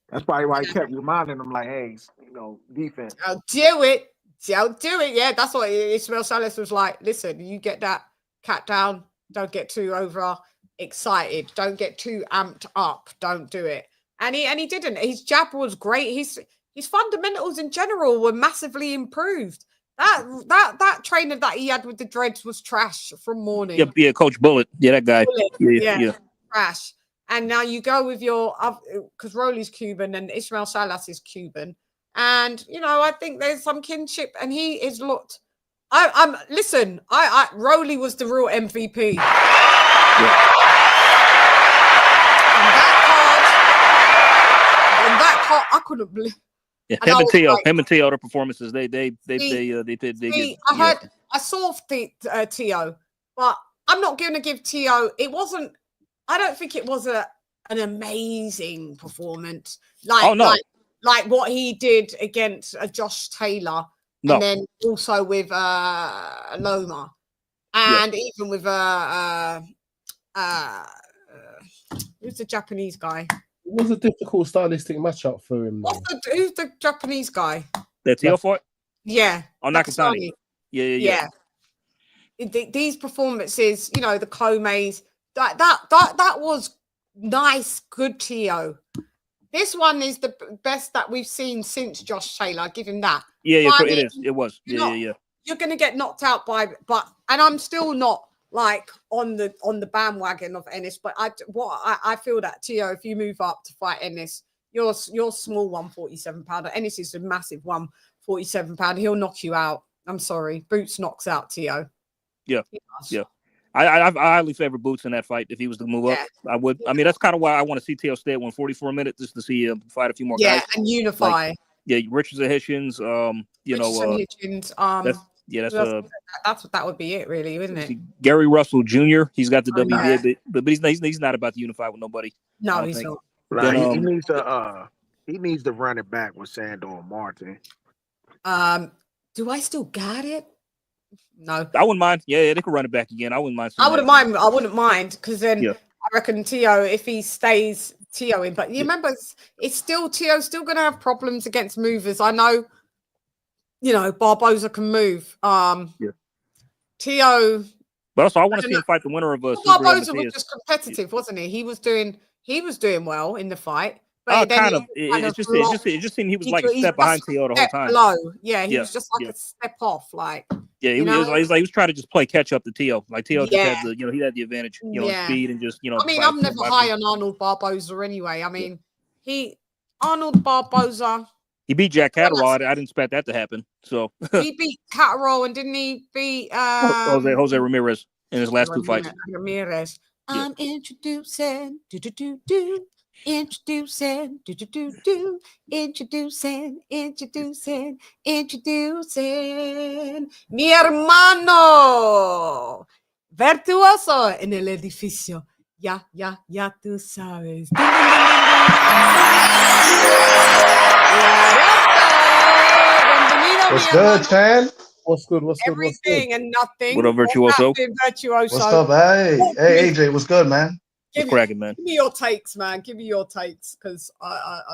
that's probably why he kept reminding him, like, hey, you know, defense. I'll do it. Yeah, that's what Ismael Salas was like. Listen, you get that cat down. Don't get too over excited. Don't get too amped up. Don't do it. And he didn't. His jab was great. His fundamentals in general were massively improved. That trainer that he had with the dreads was trash from morning. Yeah, Coach Bullet. Yeah, that guy. Yeah. Trash. And now you go with your, because Rolly's Cuban and Ismael Salas is Cuban. And, you know, I think there's some kinship, and he is looked. Listen, Rolly was the real MVP. Yeah. And that card, I couldn't believe. Yeah, him and Tio, their performances, they did. I saw Tio, but I'm not going to give Tio. It wasn't. I don't think it was an amazing performance. Like what he did against Josh Taylor, and then also with Loma, and even with who's the Japanese guy? It was a difficult stylistic matchup for him. Who's the Japanese guy? The Tio fought? Yeah. Nakatani. Yeah. These performances, you know, the Komeis, that was nice, good Tio. This one is the best that we've seen since Josh Taylor. I give him that. Yeah, it is. It was. Yeah. You're going to get knocked out by, and I'm still not like on the bandwagon of Ennis, but I feel that Tio, if you move up to fight Ennis, you're small 147 pounder. Ennis is a massive 147 pounder. He'll knock you out. I'm sorry, Boots knocks out Tio. Yeah. I highly favor Boots in that fight. If he was to move up, I would. I mean, that's kind of why I want to see Tio stay at 144 minutes, just to see him fight a few more guys. And unify. Richards and Hitchens. Hitchens. That's what that would be it, really, isn't it? Gary Russell Jr. He's got the WBA, but he's not about to unify with nobody. No, he's not. Right. He needs to run it back with Sandor and Martin. Do I still got it? No, I wouldn't mind. Yeah, they could run it back again. I wouldn't mind. I wouldn't mind because then I reckon Tio, if he stays Tio in, but you remember, it's still Tio's still going to have problems against movers. I know. You know, Barboza can move. Tio But also, I want to see him fight the winner of Barboza was just competitive, wasn't he? He was doing well in the fight. But then kind of. It just seemed he was like a step behind T.O. the whole time. Below. Yeah, he was just like a step off. Like, yeah, he was trying to just play catch up to T.O. Like T.O. just had the, he had the advantage, speed and just, I mean, I'm never high on Arnold Barboza anyway. I mean, Arnold Barboza. He beat Jack Catterall. I didn't expect that to happen. So he beat Catterall, and didn't he beat Jose Ramirez in his last two fights? Ramirez. I'm introducing introducing mi hermano virtuoso en el edificio. Ya tú sabes. What's good, Chan? What's good? Everything and nothing. What up, Virtuoso? Virtuoso. What's up? Hey, AJ, what's good, man? What's cracking, man? Give me your takes, man. Give me your takes, because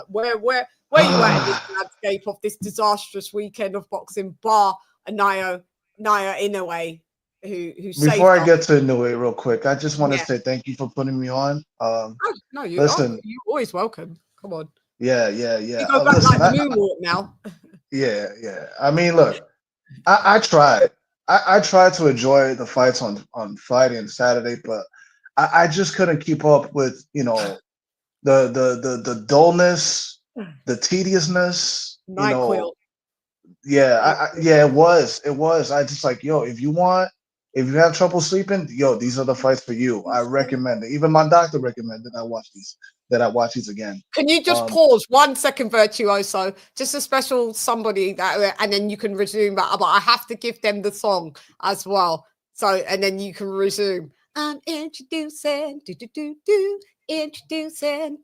where you at in this landscape of this disastrous weekend of boxing, bar Naya Inoue, who before I get to Inoue real quick, I just want to say thank you for putting me on. No, you're always welcome. Come on. Yeah. You go back like the moonwalk now. Yeah. I mean, look, I tried. I tried to enjoy the fights on Friday and Saturday, but I just couldn't keep up with, the dullness, the tediousness. NyQuil. It was. I just like, if you have trouble sleeping, these are the fights for you. I recommend it. Even my doctor recommended I watch these again. Can you just pause 1 second, Virtuoso? Just a special somebody that, and then you can resume that. But I have to give them the song as well. So, and then you can resume. I'm introducing, introducing, introducing.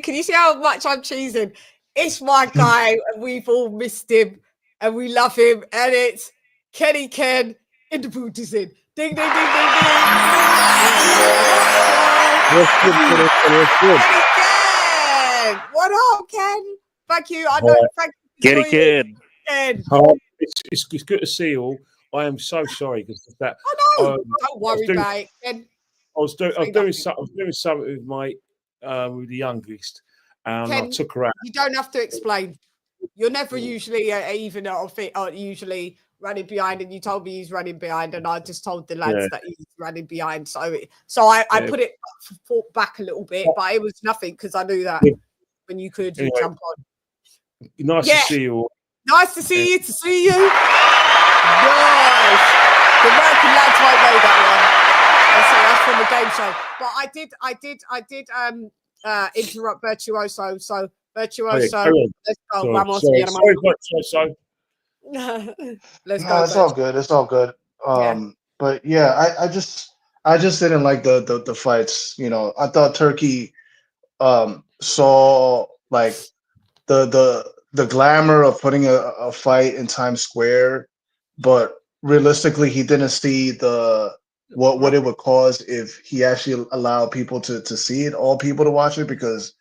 Can you see how much I'm cheesing? It's my guy, and we've all missed him, and we love him, and it's Kenny Ken in the boot is in. Ding, ding, ding, ding, ding. What's good? Kenny Ken! What up, Ken? Thank you. I know. Thank you. Kenny Ken. It's good to see you all. I am so sorry because that. Don't worry about it, Ken. I was doing something with my with the youngest, and Ken, I took her out. You don't have to explain. You're never usually even or fit or usually running behind, and you told me he's running behind, and I just told the lads that he's running behind. So I put it back a little bit, but it was nothing because I knew that when you could jump on. Nice to see you all. Nice to see you. Nice. The American lads won't know that one. That's from the game show. But I did interrupt Virtuoso. So Virtuoso, let's go. Vamos, sorry, Virtuoso. Let's go. It's all good. It's all good. But yeah, I just didn't like the fights. I thought Turkey saw like the glamour of putting a fight in Times Square, but realistically, he didn't see what it would cause if he actually allowed people to see it, all people to watch it, because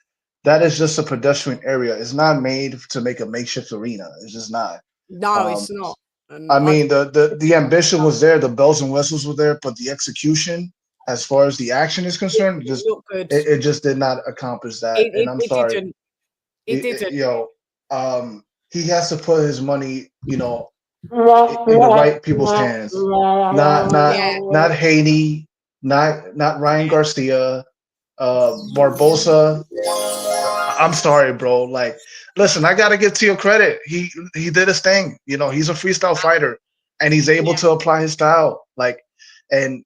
that is just a pedestrian area. It's not made to make a makeshift arena. It's just not. No, it's not. I mean, the ambition was there, the bells and whistles were there, but the execution, as far as the action is concerned, it just did not accomplish that. And I'm sorry. It didn't. He has to put his money, in the right people's hands. Not Haney, not Ryan Garcia, Barboza. I'm sorry, bro. Like, listen, I gotta give Tio credit. He did his thing. He's a freestyle fighter, and he's able to apply his style. Like, and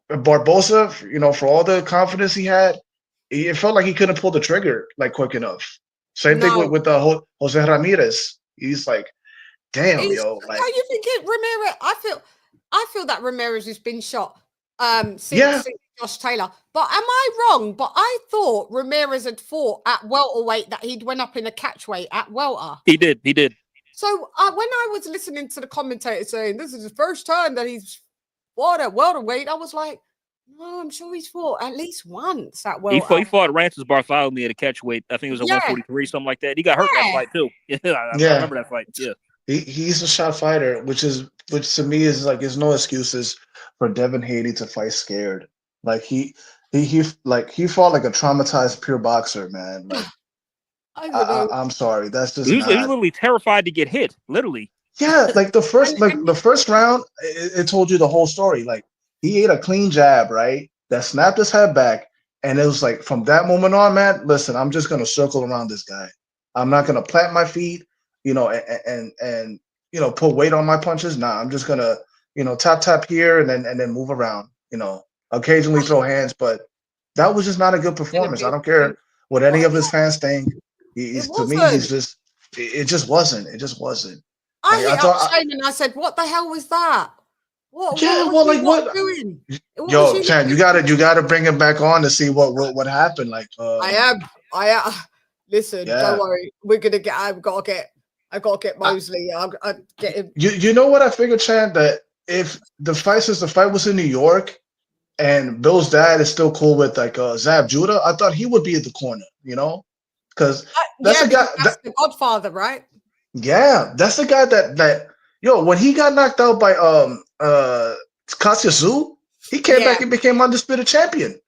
Barboza, for all the confidence he had, it felt like he couldn't pull the trigger like quick enough. Same thing with the Jose Ramirez. He's like, damn, yo. Like, you think Ramirez? I feel that Ramirez has been shot. Since Josh Taylor. But am I wrong? But I thought Ramirez had fought at welterweight, that he'd went up in a catchweight at welter. He did. So when I was listening to the commentator saying this is the first time that he's fought at welterweight, I was like, no, I'm sure he's fought at least once at welter. He fought Rancis Bartholomew at a catchweight. I think it was a 143, something like that. He got hurt that fight too. I remember that fight. Yeah. He's a shot fighter, which to me is like there's no excuses for Devin Haney to fight scared. Like he fought like a traumatized pure boxer, man. Like I don't know. I'm sorry, that's just He was not. literally terrified to get hit. Literally. Yeah, like the first round, it told you the whole story. Like he ate a clean jab, right? That snapped his head back, and it was like from that moment on, man. Listen, I'm just gonna circle around this guy. I'm not gonna plant my feet, and put weight on my punches. Nah, I'm just gonna tap here and then move around. Occasionally throw hands, but that was just not a good performance. I don't care what any of his fans think. To me, he's just it just wasn't. It just wasn't. I hit up Shane and I said, "What the hell was that? What? Yeah, what well, was like you what? doing? What Yo, was Chan, you gotta bring him back on to see what happened. Like, I am. Listen, Yeah. don't worry. We're gonna get. I gotta get Mosley. I'm getting. you know what I figured, Chan, that if since the fight was in New York, and Bill's dad is still cool with like Zab Judah, I thought he would be at the corner. Because that's the guy. That's the Godfather, right? Yeah, that's the guy that when he got knocked out by Katya Tszyu, he came back and became undisputed champion.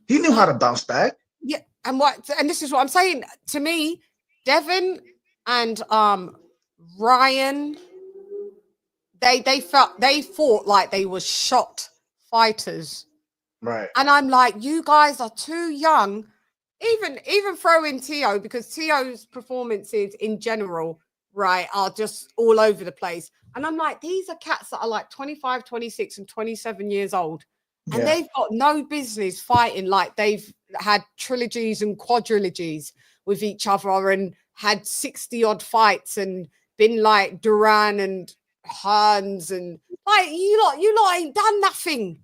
He knew how to bounce back. Yeah, and this is what I'm saying. To me, Devin and Ryan, they fought like they were shot fighters. Right. And I'm like, you guys are too young. Even throw in Tio, because Tio's performances in general, right, are just all over the place. And I'm like, these are cats that are like 25, 26, and 27 years old. And they've got no business fighting like they've had trilogies and quadrilogies with each other and had 60 odd fights and been like Duran and Hearns and like you lot ain't done nothing.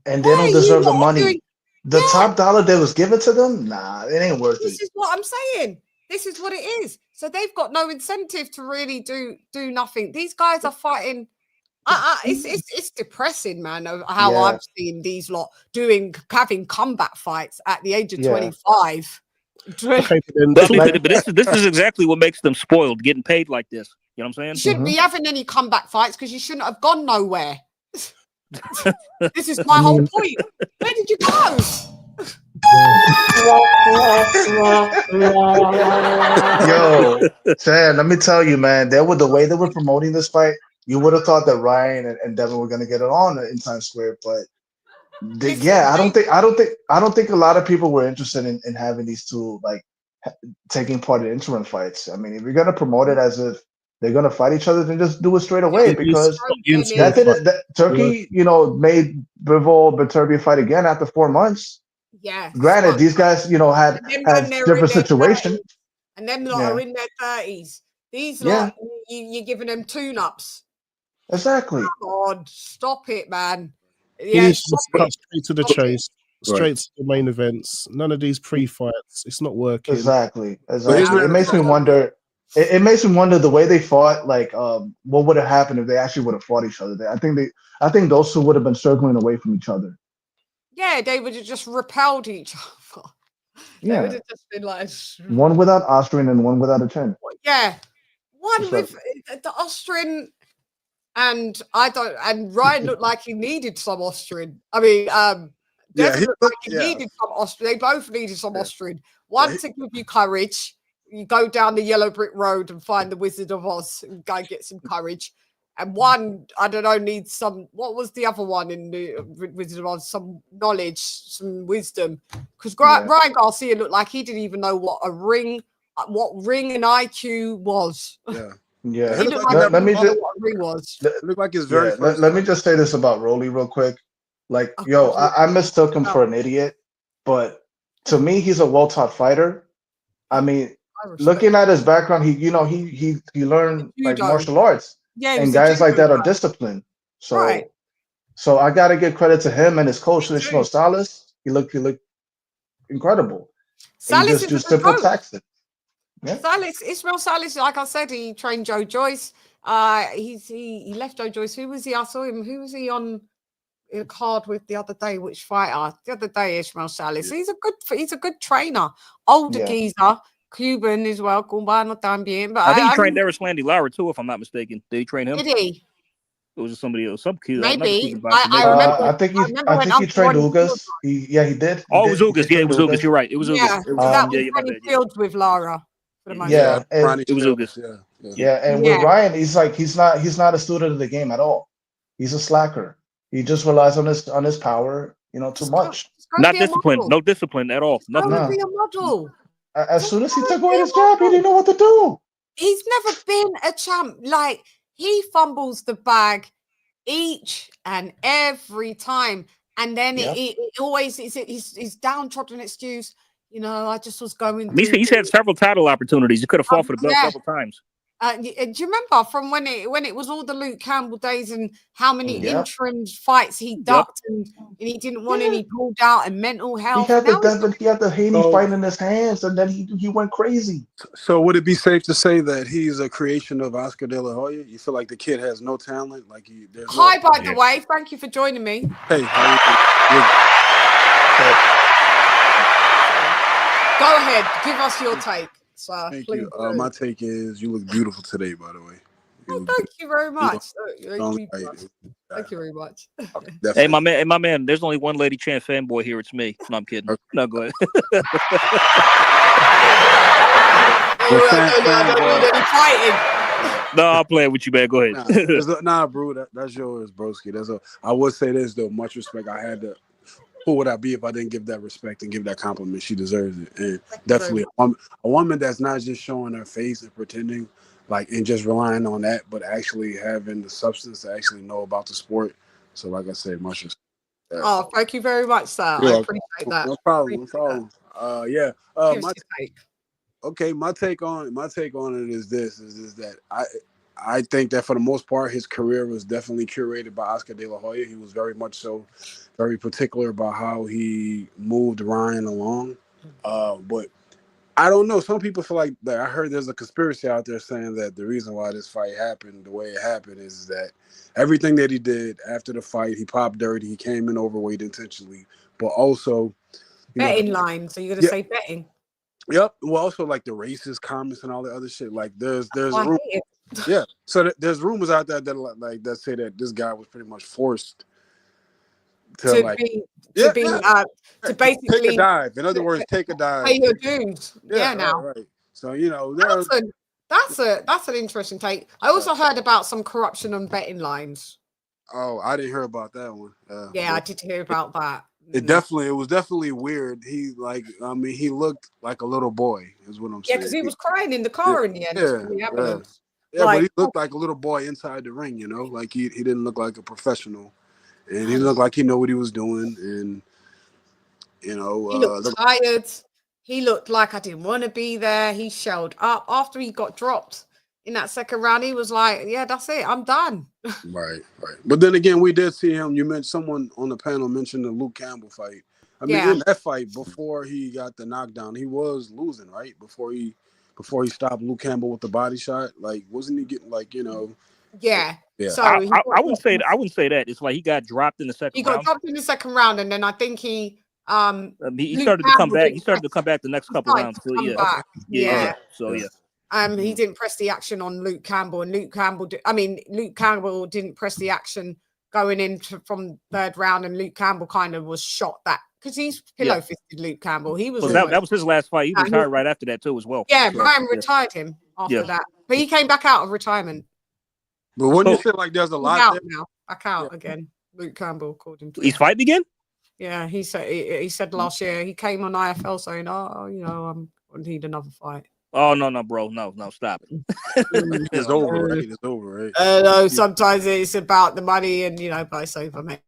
And they don't deserve the money. The top dollar that was given to them, nah, it ain't worth it. This is what I'm saying. This is what it is. So they've got no incentive to really do nothing. These guys are fighting. It's depressing, man, how I've seen these lot having comeback fights at the age of 25. Okay, but this is exactly what makes them spoiled, getting paid like this. You know what I'm saying? You shouldn't be having any comeback fights because you shouldn't have gone nowhere. This is my whole point. Where did you go? Yo, Chad, let me tell you, man, the way they were promoting this fight, you would have thought that Ryan and Devin were gonna get it on in Times Square, but I don't think a lot of people were interested in having these two like taking part in interim fights. I mean, if you're gonna promote it as if they're gonna fight each other, then just do it straight away, because Turkey, made Bivol Beterbiev fight again after 4 months. Yeah. Granted, these guys, had different situation. And them lot are in their 30s. These lot, you're giving them tune-ups. Exactly. Come on, stop it, man. You need to cut straight to the chase, straight to the main events. None of these pre-fights. It's not working. Exactly. It makes me wonder. It makes me wonder the way they fought. Like, what would have happened if they actually would have fought each other? I think those two would have been circling away from each other. Yeah, they would have just repelled each other. They would have just been like one without Austrian and one without a chin. Yeah, one with the Austrian, and Ryan looked like he needed some Austrian. I mean, Devin looked like he needed some Austrian. They both needed some Austrian. One to give you courage. You go down the yellow brick road and find the Wizard of Oz and go get some courage. And one, I don't know, needs some. What was the other one in the Wizard of Oz? Some knowledge, some wisdom. Because Ryan Garcia looked like he didn't even know what ring and IQ was. Yeah. Yeah. He looked like let me just what a ring was. Look like it's very. Let me just say this about Rolly real quick. Like, I mistook him for an idiot, but to me, he's a well-taught fighter. I mean, looking at his background, he learned like martial arts. Yeah, and guys like that are disciplined. So, so I got to give credit to him and his coach, Ishmael Salas. He looked incredible. Salas is simple tactics. Yeah. Ishmael Salas, like I said, he trained Joe Joyce. He left Joe Joyce. Who was he? I saw him. Who was he on a card with the other day? Which fighter? The other day, Ishmael Salas. He's a good trainer. Older geezer. Cuban as well, cubano también. But I think he I trained mean, Darius Landy Lara too, if I'm not mistaken. Did he train him? did he? It was somebody else, another Maybe. Cuban boxer. I Maybe. remember. I think I he when trained Uncle Ronnie Ugas. He did. Oh, it was He Ugas. did Yeah, it train was Ugas. You're right. It was Ugas. Yeah, It was, so that was yeah, my when he bad. Yeah. filled with Lara for the most Yeah, part. and Ronnie It was Shields, Ugas. yeah, and with Ryan, he's like he's not a student of the game at all. He's a slacker. He just relies on his power, too much. Not disciplined. No discipline at all. Go Nothing. and be a model. As soon as he took away his job, he didn't know what to do. He's never been a champ. Like, he fumbles the bag each and every time. And then it always is his downtrodden excuse. I just was going through. He's had several title opportunities. He could have fought for the belt several times. Do you remember from when it was all the Luke Campbell days and how many interim fights he ducked and he didn't want any pulled out and mental health? He had the Haney fight in his hands, and then he went crazy. So would it be safe to say that he's a creation of Oscar De La Hoya? You feel like the kid has no talent? Hi, by the way. Thank you for joining me. Hey, Go ahead. Give us your take, sir. Thank Please you. do. My take is you look beautiful today, by the way. Thank you very much. Thank you very much. Hey, my man. There's only one Lady Chan fanboy here. It's me. No, I'm kidding. No, go ahead. No, I'm playing with you, man. Go ahead. Nah, bro. That's yours, broski. I would say this though. Much respect. I had to. Who would I be if I didn't give that respect and give that compliment? She deserves it, and definitely a woman that's not just showing her face and pretending, and just relying on that, but actually having the substance to actually know about the sport. So, like I said, much respect. Oh, thank you very much, sir. I appreciate that. No problem. My take on it is that I think that for the most part, his career was definitely curated by Oscar De La Hoya. He was very much so, very particular about how he moved Ryan along. But I don't know. Some people feel like that. I heard there's a conspiracy out there saying that the reason why this fight happened the way it happened is that everything that he did after the fight, he popped dirty. He came in overweight intentionally, but also betting line. So you're gonna say betting? Yep. Well, also like the racist comments and all the other shit. Like there's room. Yeah, so there's rumors out there that say that this guy was pretty much forced to basically take a dive. In other words, take a dive. Pay your dues. Yeah, now. Right. So that's an interesting take. I also heard about some corruption on betting lines. Oh, I didn't hear about that one. Yeah, I did hear about that. It was definitely weird. He looked like a little boy, is what I'm saying. Yeah, because he was crying in the car in the end. Yeah, but he looked like a little boy inside the ring, like he didn't look like a professional, and he looked like he knew what he was doing, and he looked tired. He looked like I didn't want to be there. He shelled up after he got dropped in that second round. He was like, "Yeah, that's it. I'm done." Right. But then again, we did see him. You mentioned someone on the panel mentioned the Luke Campbell fight. I mean, in that fight before he got the knockdown, he was losing, right? Before he stopped Luke Campbell with the body shot, wasn't he getting Yeah. So I wouldn't say that. It's like he got dropped in the second. He got dropped in the second round, and then I think he started to come back. He started to come back the next couple rounds. So yeah. He didn't press the action on Luke Campbell, and Luke Campbell didn't press the action going into from third round, and Luke Campbell kind of was shot that. Because he's pillow fisted Luke Campbell. He was that was his last fight. He retired right after that too, as well. Yeah, Ryan retired him after that, but he came back out of retirement. But wouldn't you feel like there's a lot there? Now back out again? Luke Campbell called him. He's fighting again. Yeah, he said last year he came on IFL saying, I need another fight. Oh no, bro, no, stop it. It's over, right? It's over, right? No, sometimes it's about the money, and but it's over, mate.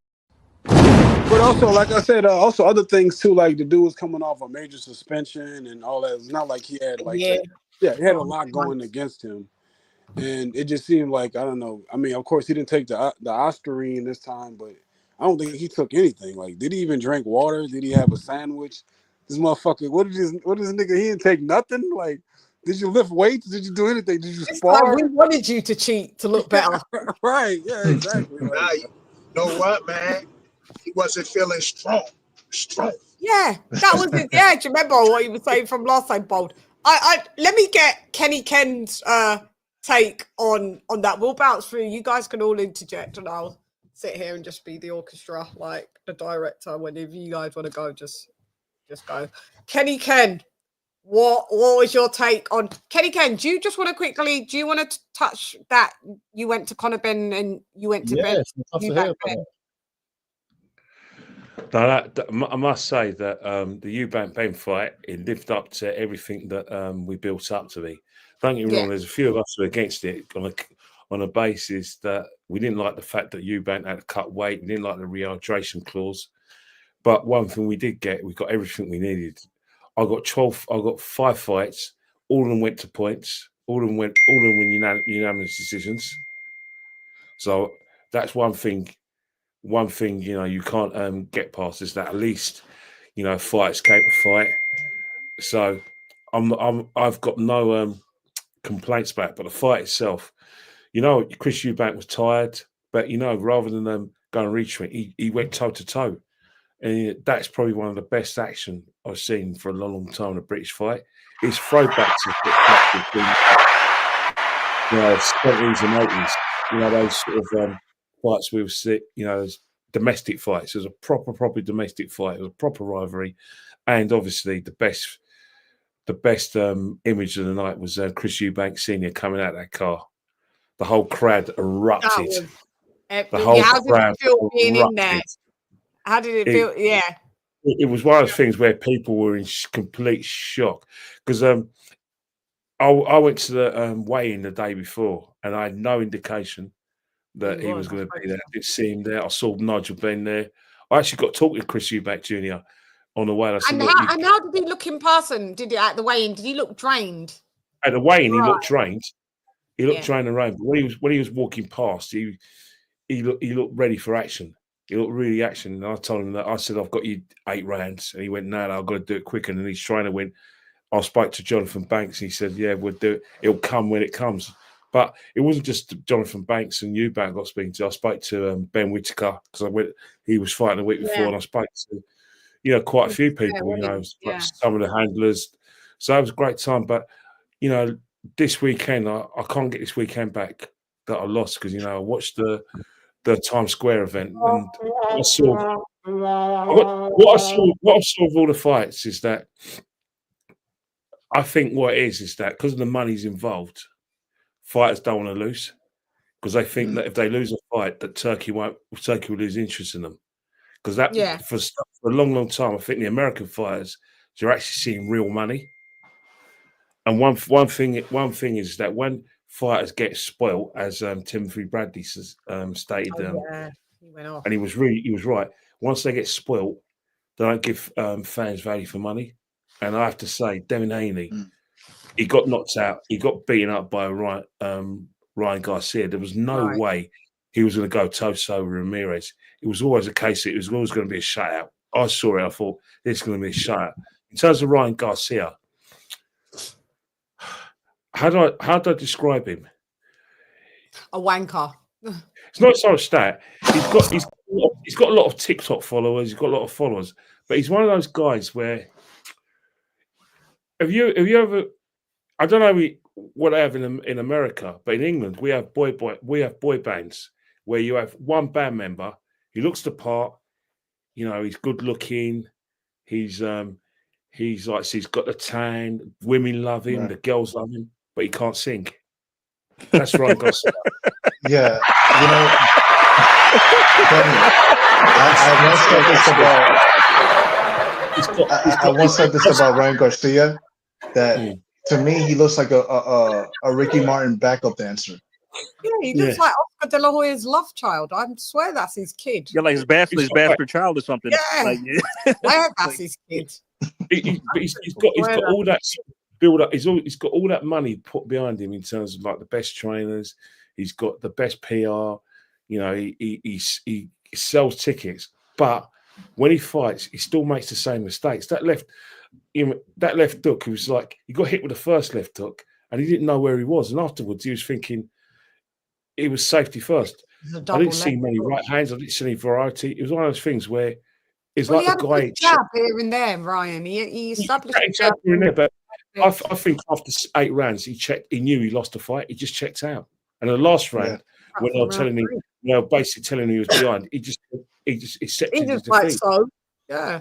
But also, like I said, also other things too. Like the dude was coming off a major suspension and all that. It's not like he had he had a lot going against him, and it just seemed like I don't know. I mean, of course, he didn't take the Oscarine this time, but I don't think he took anything. Like, did he even drink water? Did he have a sandwich? This motherfucker, what is this nigga? He didn't take nothing. Like, did you lift weights? Did you do anything? Did you spar? We wanted you to cheat to look better. Right? Yeah, exactly. You know what, man? He wasn't feeling strong. Yeah, that was it. Yeah, do you remember what he was saying from last time, Bold? Let me get Kenny Ken's take on that. We'll bounce through. You guys can all interject, and I'll sit here and just be the orchestra, like the director. Whenever you guys want to go, just go. Kenny Ken, what was your take on Kenny Ken? Do you just want to quickly? Do you want to touch that? You went to Conor Ben and you went to Ben. Now, I must say that the Eubank Ben fight, it lived up to everything that we built up to be. Don't get me wrong, there's a few of us who are against it on a basis that we didn't like the fact that Eubank had to cut weight. We didn't like the rehydration clause. But one thing we did get, we got everything we needed. I got 5 fights. All of them went to points. All of them were unanimous decisions. So that's one thing. One thing, you know, you can't get past is that at least, you know, fights came to fight. So I've got no complaints about it. But the fight itself, you know, Chris Eubank was tired, but you know, rather than going retreat, he went toe to toe, and that's probably one of the best action I've seen for a long time in a British fight. It's throwback to you know, 70s and 80s, you know, those sort of fights we were, you know, domestic fights. It was a proper domestic fight. It was a proper rivalry, and obviously the best image of the night was Chris Eubank Senior coming out of that car. The whole crowd erupted. How did it feel being in there? How did it feel? Yeah, it was one of those things where people were in complete shock because I went to the weigh-in the day before, and I had no indication that he was going to be there. I didn't see him there. I saw Nigel Benn there. I actually got talking to Chris Eubank Jr. on the way. I said, and how did he look in person? Did he at the weigh-in? Did he look drained? At the weigh-in, he looked drained. He looked drained and drained. But when he was walking past, he looked ready for action. He looked really action. And I told him that. I said, I've got you 8 rounds. And he went, no, I've got to do it quicker. And his trainer went, I spoke to Jonathan Banks. And he said, yeah, we'll do it. It'll come when it comes. But it wasn't just Jonathan Banks and Eubank I got speaking to. I spoke to Ben Whittaker because he was fighting the week before, and I spoke to, you know, quite a few people. You know, some of the handlers. So it was a great time. But you know, this weekend I can't get this weekend back that I lost because you know I watched the Times Square event and I saw what I saw of all the fights is that I think what it is that because of the money's involved. Fighters don't want to lose because they think that if they lose a fight, that Turkey will lose interest in them. Because for a long time, I think the American fighters you're actually seeing real money. And one thing is that when fighters get spoilt, as Timothy Bradley stated, he went off. and he was right. Once they get spoilt, they don't give fans value for money. And I have to say, Devin Haney. He got knocked out. He got beaten up by Ryan Garcia. There was no way he was going to go toe-to-toe with Ramirez. It was always a case that it was always going to be a shutout. I saw it. I thought, this is going to be a shutout. In terms of Ryan Garcia, how do I describe him? A wanker. It's not so much that. He's got a lot of TikTok followers. He's got a lot of followers. But he's one of those guys where have you ever... I don't know what they have in America, but in England we have boy bands where you have one band member. He looks the part, you know. He's good looking. He's got the tan. Women love him. The girls love him, but he can't sing. That's Ryan Garcia. Yeah, you know, I once said this about Ryan Garcia that. To me, he looks like a Ricky Martin backup dancer. Yeah, he looks like Oscar De La Hoya's love child. I swear that's his kid. Yeah, like his bastard child or something. Yeah, like, that's his kid. He's got all that build up. He's got all that money put behind him in terms of like the best trainers. He's got the best PR. You know, he sells tickets, but when he fights, he still makes the same mistakes. That left hook, he was like, he got hit with the first left hook and he didn't know where he was. And afterwards, he was thinking it was safety first. I didn't see many right hands. I didn't see any variety. It was one of those things where it's like the guy. Jab here and there, Ryan. He established a jab here and there, but I think after 8 rounds, he knew he lost the fight. He just checked out. And the last round, when they were telling him, basically telling him he was behind, he just accepted his defeat. Yeah.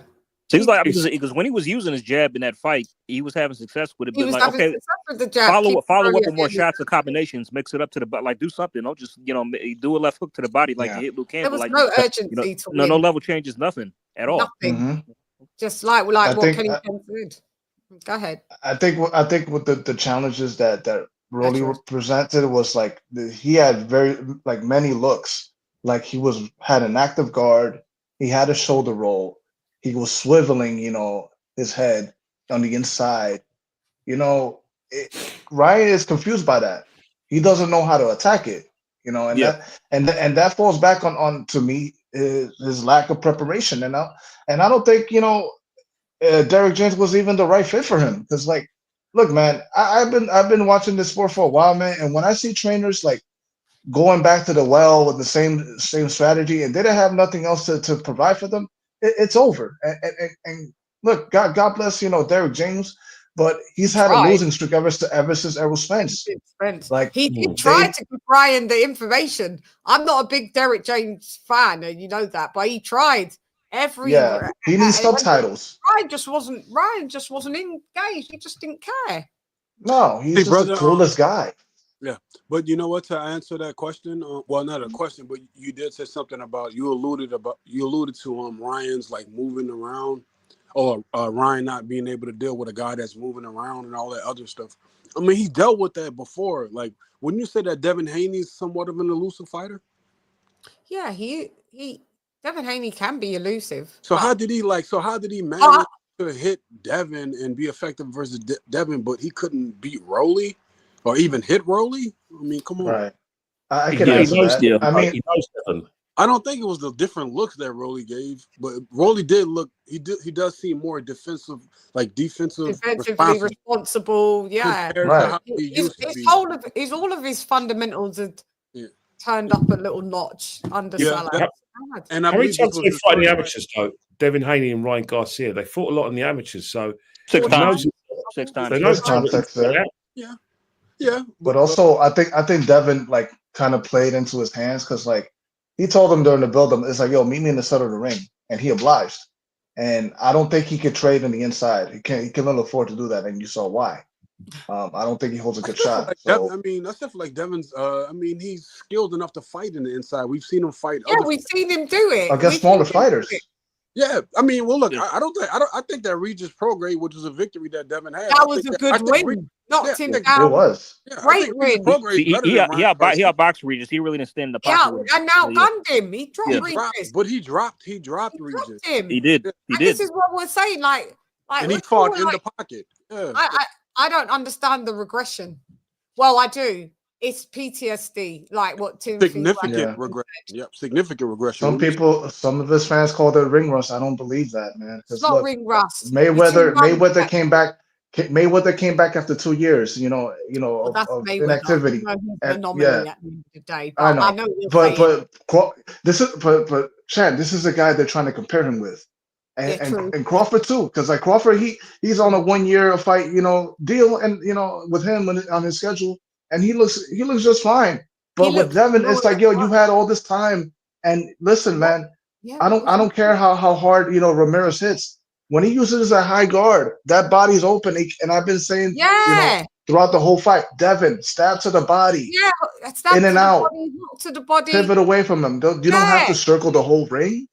Seems like because when he was using his jab in that fight, he was having success with it. He But was like, having okay, success with the jab. follow up with more Yeah. shots or combinations, mix it up to the butt, like do something. Don't just do a left hook to the body like you hit Luke Campbell. There was like no urgency to win. no level changes, nothing at all. Nothing. Just like what Kenny said. Go ahead. I think with the challenges that Rolly presented was like he had very like many looks. Like he had an active guard. He had a shoulder roll. He was swiveling, his head on the inside. Ryan is confused by that. He doesn't know how to attack it. And that falls back on to me his lack of preparation. And I don't think Derek James was even the right fit for him because, like, look, man, I've been watching this sport for a while, man, and when I see trainers like going back to the well with the same strategy and they don't have nothing else to provide for them, it's over. And look, God bless Derek James, but he's had a losing streak ever since Errol Spence. Like he did try to give Brian the information. I'm not a big Derek James fan, and you know that, but he tried. He needs subtitles. Ryan just wasn't engaged. He just didn't care. No, he's just the coolest guy. Yeah, but you know what? To answer that question, well, not a question, but you did say something about you alluded to Ryan's like moving around, or Ryan not being able to deal with a guy that's moving around and all that other stuff. I mean, he dealt with that before. Like, wouldn't you say that Devin Haney is somewhat of an elusive fighter? Yeah, Devin Haney can be elusive. So how did he manage to hit Devin and be effective versus Devin, but he couldn't beat Rolly or even hit Rolly? I mean, come on. Right. I can answer that. I mean, I don't think it was the different looks that Rolly gave, but Rolly did look. He does seem more defensively responsible. Yeah, right. All of his fundamentals had turned up a little notch under Salah. And how many times they fight in the amateurs though? Devin Haney and Ryan Garcia. They fought a lot in the amateurs, so 6 times. Yeah. But also, I think Devin like kind of played into his hands because like he told him during the build-up, it's like, yo, meet me in the center of the ring, and he obliged. And I don't think he could trade in the inside. He can only afford to do that, and you saw why. I don't think he holds a good shot. Like Devin, I mean, that's definitely like Devin's. I mean, he's skilled enough to fight in the inside. We've seen him fight. Yeah, we've seen him do it against smaller fighters. Yeah, I mean, well, look, I think that Regis Prograde, which was a victory that Devin had. That was a good win. Knocked him down. It was. Great win. He outboxed Regis. He really didn't stand in the pocket. Yeah, and outgunned him. He dropped Regis. But he dropped Regis. He did. This is what we're saying. Like and he fought in the pocket. Yeah. I don't understand the regression. Well, I do. It's PTSD, like what Tim. Significant regression. Yep, significant regression. Some of his fans call it ring rust. I don't believe that, man. It's not ring rust. Mayweather came back. Mayweather came back after 2 years. Of inactivity. He's an anomaly at the end of the day. I know. But Chad, this is a guy they're trying to compare him with. And Crawford too, because like Crawford, he's on a 1 year fight, deal, and with him on his schedule, and he looks just fine. But with Devin, it's like, yo, you had all this time, and listen, man, I don't care how hard Ramirez hits. When he uses a high guard, that body's open, and I've been saying, throughout the whole fight, Devin, stab to the body, in and out, to the body, pivot away from him. You don't have to circle the whole ring.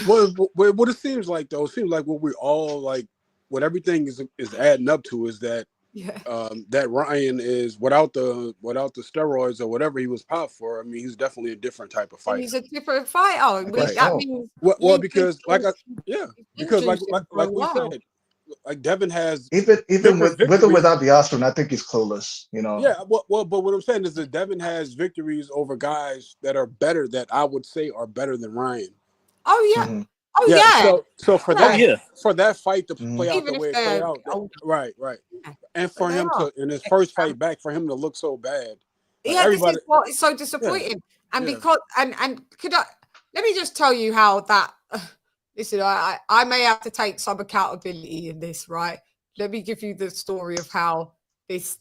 What it seems like though, it seems like what we all like, what everything is adding up to is that that Ryan is without the steroids or whatever he was popped for. I mean, he's definitely a different type of fighter. He's a different fighter. Right. That means because like we said, like Devin has even with or without the aspirin, I think he's clueless. Yeah. Well, but what I'm saying is that Devin has victories over guys that are better, that I would say are better than Ryan. Oh yeah. Mm-hmm. Oh yeah. So for that fight to play out Even the way it if played out, right, and for him to in his first fight back, for him to look so bad, this is what is so disappointing. And because and could I let me just tell you how that. Listen, I may have to take some accountability in this, right? let me give you the story of how this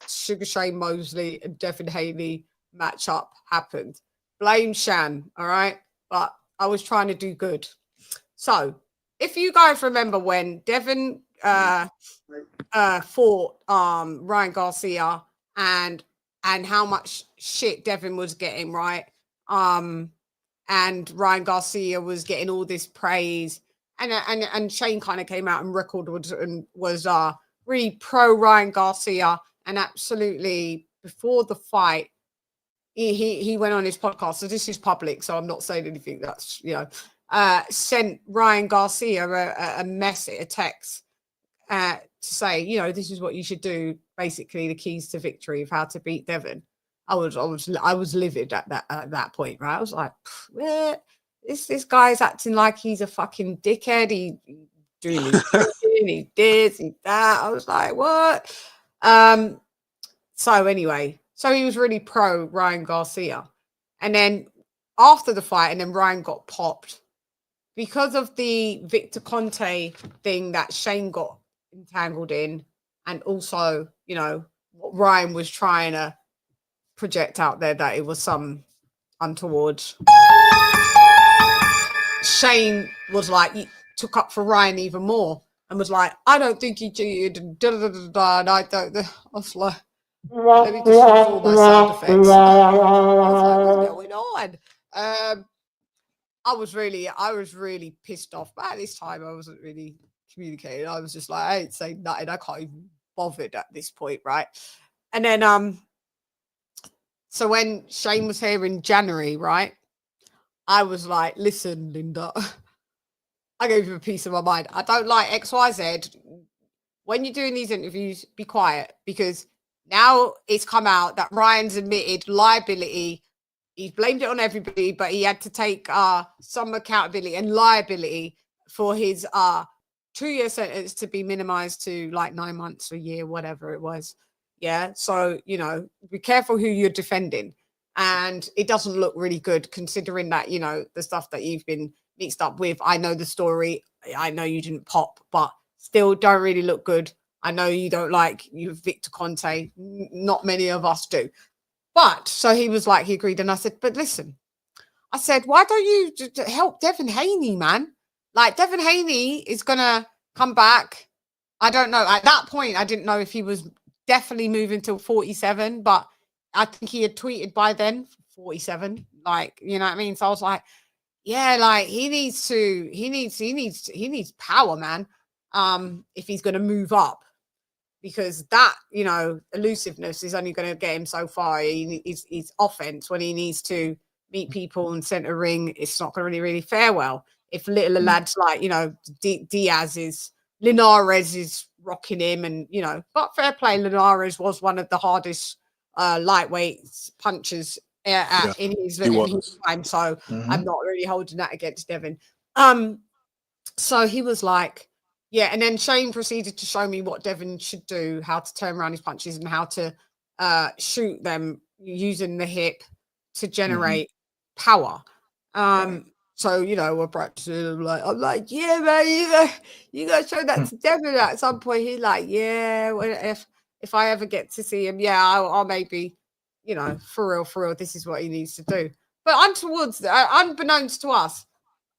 Sugar Shane Mosley and Devin Haney matchup happened. Blame Shan, all right? But I was trying to do good. So if you guys remember when Devin fought Ryan Garcia and how much shit Devin was getting, right? And Ryan Garcia was getting all this praise, and Shane kind of came out and was really pro Ryan Garcia, and absolutely before the fight, he went on his podcast. So this is public, so I'm not saying anything that's sent Ryan Garcia a text to say, this is what you should do. Basically, the keys to victory of how to beat Devin. I was livid at that point, right? I was like, this guy's acting like he's a fucking dickhead. He doing his he this, he that. I was like, what? So anyway, so he was really pro Ryan Garcia, and then after the fight, and then Ryan got popped because of the Victor Conte thing that Shane got entangled in, and also, what Ryan was trying to project out there that it was some untoward. Shane was like, he took up for Ryan even more and was like, I don't think he cheated, and and I don't. I was like, let me just use all my sound effects. I was like, what's going on? I was really pissed off, but at this time I wasn't really communicating. I was just like, I ain't saying nothing. I can't even bother at this point, right? And then so when Shane was here in January, right, I was like, listen, Linda, I gave him a piece of my mind. I don't like XYZ. When you're doing these interviews, be quiet, because now it's come out that Ryan's admitted liability. He's blamed it on everybody, but he had to take some accountability and liability for his 2-year sentence to be minimized to like 9 months, a year, whatever it was. Yeah. So, be careful who you're defending. And it doesn't look really good considering that, the stuff that you've been mixed up with. I know the story. I know you didn't pop, but still don't really look good. I know you don't like Victor Conte. Not many of us do. But so he was like, he agreed. And I said, but listen, I said, why don't you help Devin Haney, man? Like, Devin Haney is going to come back. I don't know. At that point, I didn't know if he was definitely moving to 47, but I think he had tweeted by then 47. Like, you know what I mean? So I was like, yeah, like he needs power, man. If he's going to move up, because that, elusiveness is only going to get him so far. He's offense when he needs to meet people and center ring. It's not going to really fare well. If little lads like, Diaz Linares is rocking him, and, but fair play, Linares was one of the hardest lightweight punchers in his time. So I'm not really holding that against Devin. So he was like, yeah, and then Shane proceeded to show me what Devin should do, how to turn around his punches and how to shoot them using the hip to generate power. So, we're practicing. I'm like, yeah, man, you gotta show that to Devin at some point. He's like, yeah, well, if I ever get to see him, yeah, I'll maybe, for real, this is what he needs to do. But unbeknownst to us,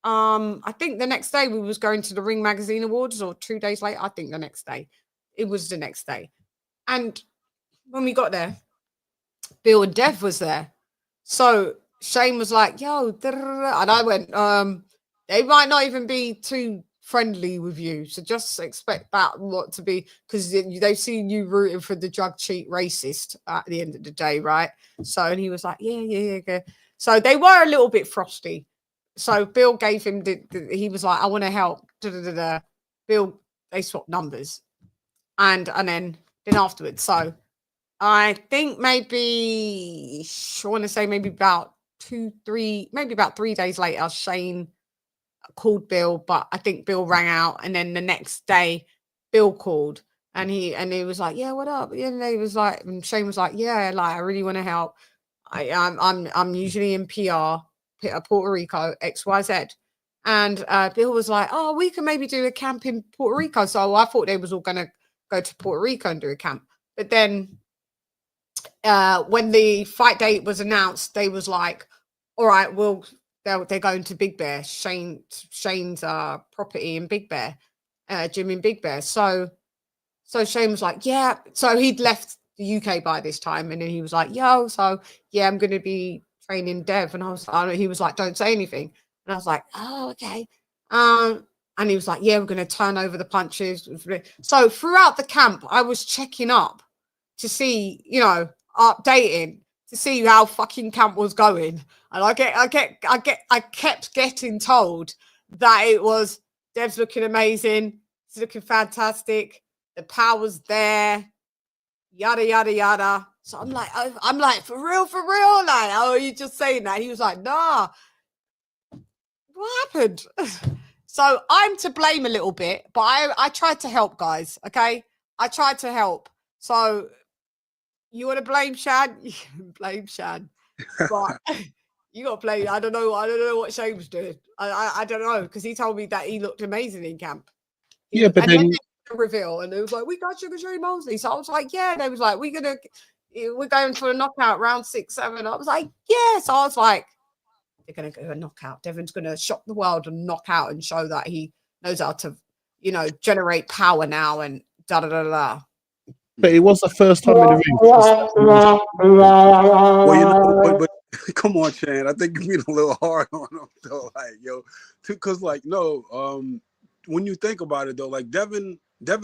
I think the next day we was going to the Ring Magazine Awards, or 2 days later. I think the next day. It was the next day. And when we got there, Bill and Dev was there. So Shane was like, yo, and I went, they might not even be too friendly with you. So just expect that not to be, because they've seen you rooting for the drug cheat racist at the end of the day, right? So, and he was like, yeah. So they were a little bit frosty. So Bill gave him he was like, I want to help. Bill, they swapped numbers. And then afterwards. So I think maybe, I want to say maybe about 3 days later, Shane called Bill, but I think Bill rang out. And then the next day, Bill called and he was like, yeah, what up? And he was like, and Shane was like, yeah, like, I really want to help. I'm usually in PR, Puerto Rico, XYZ. And Bill was like, "Oh, we can maybe do a camp in Puerto Rico." So I thought they was all going to go to Puerto Rico and do a camp. But then when the fight date was announced, they was like, "All right, they're going to Big Bear, Shane's property in Big Bear, gym in Big Bear." So Shane was like, "Yeah." So he'd left the UK by this time, and then he was like, "Yo, so yeah, I'm going to be training Dev." And he was like, "Don't say anything." And I was like, "Oh, okay." And he was like, "Yeah, we're going to turn over the punches." So throughout the camp, I was checking up to see, updating to see how fucking camp was going. And I kept getting told that it was Dev's looking amazing, he's looking fantastic, the power's there, yada yada yada. So I'm like, for real, like, oh, are you just saying that? He was like, nah. What happened? So I'm to blame a little bit, but I tried to help, guys. Okay, I tried to help. So you want to blame Shan? You can blame Shan, but you got to blame. I don't know what Shane was doing. I don't know, because he told me that he looked amazing in camp. But then reveal, and it was like, we got Sugar Ray Mosley. So I was like, yeah. And they was like, we're going for a knockout round 6, 7. I was like, yeah. So I was like, they're going to go a knockout. Devon's going to shock the world and knock out and show that he knows how to, generate power now and da da da da. But it was the first time in the ring. Well, but come on, Chan. I think you're being a little hard on him, though. Like, because, when you think about it, though, like Devon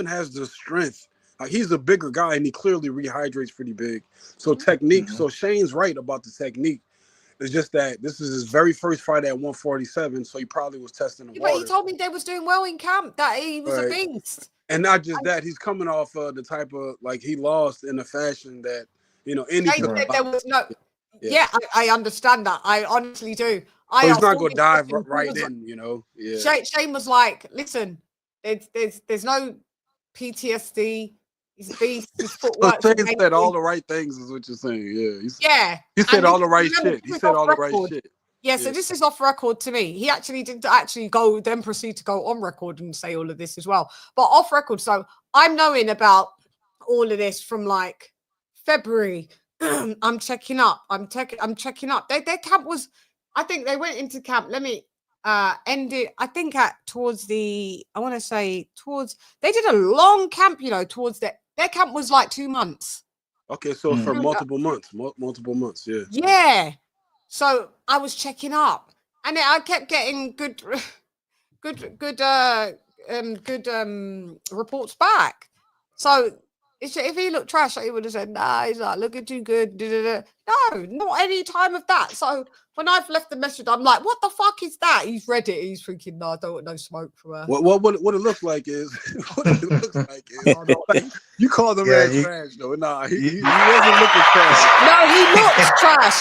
has the strength. Like, he's a bigger guy, and he clearly rehydrates pretty big. So technique. So Shane's right about the technique. It's just that this is his very first fight at 147, so he probably was testing the water. But he told me they was doing well in camp, that he was a beast. And not just that, he's coming off the type of, like, he lost in a fashion that, any... There was no... Yeah, I understand that. I honestly do. So he's not going to dive right in, Yeah. Shane was like, listen, there's no PTSD. He's a beast. His footwork. Shane said all the right things, is what you're saying. Yeah. He said all the right shit. He said all the right shit. Yeah, so this is off record to me. He actually didn't then proceed to go on record and say all of this as well. But off record, so I'm knowing about all of this from like February. I'm checking up. I'm checking up. Their camp was, I think they went into camp. Let me end it. I think they did a long camp, towards their camp was like 2 months. Okay, so for multiple months, yeah. Yeah. So I was checking up, and I kept getting good reports back. So if he looked trash, he would have said, "Nah, he's not looking too good." No, not any time of that. So when I've left the message, I'm like, "What the fuck is that?" He's read it. He's thinking, "No, I don't want no smoke from her." What it looks like is like, you call the man trash though. Nah, he wasn't looking trash. No, he looked trash.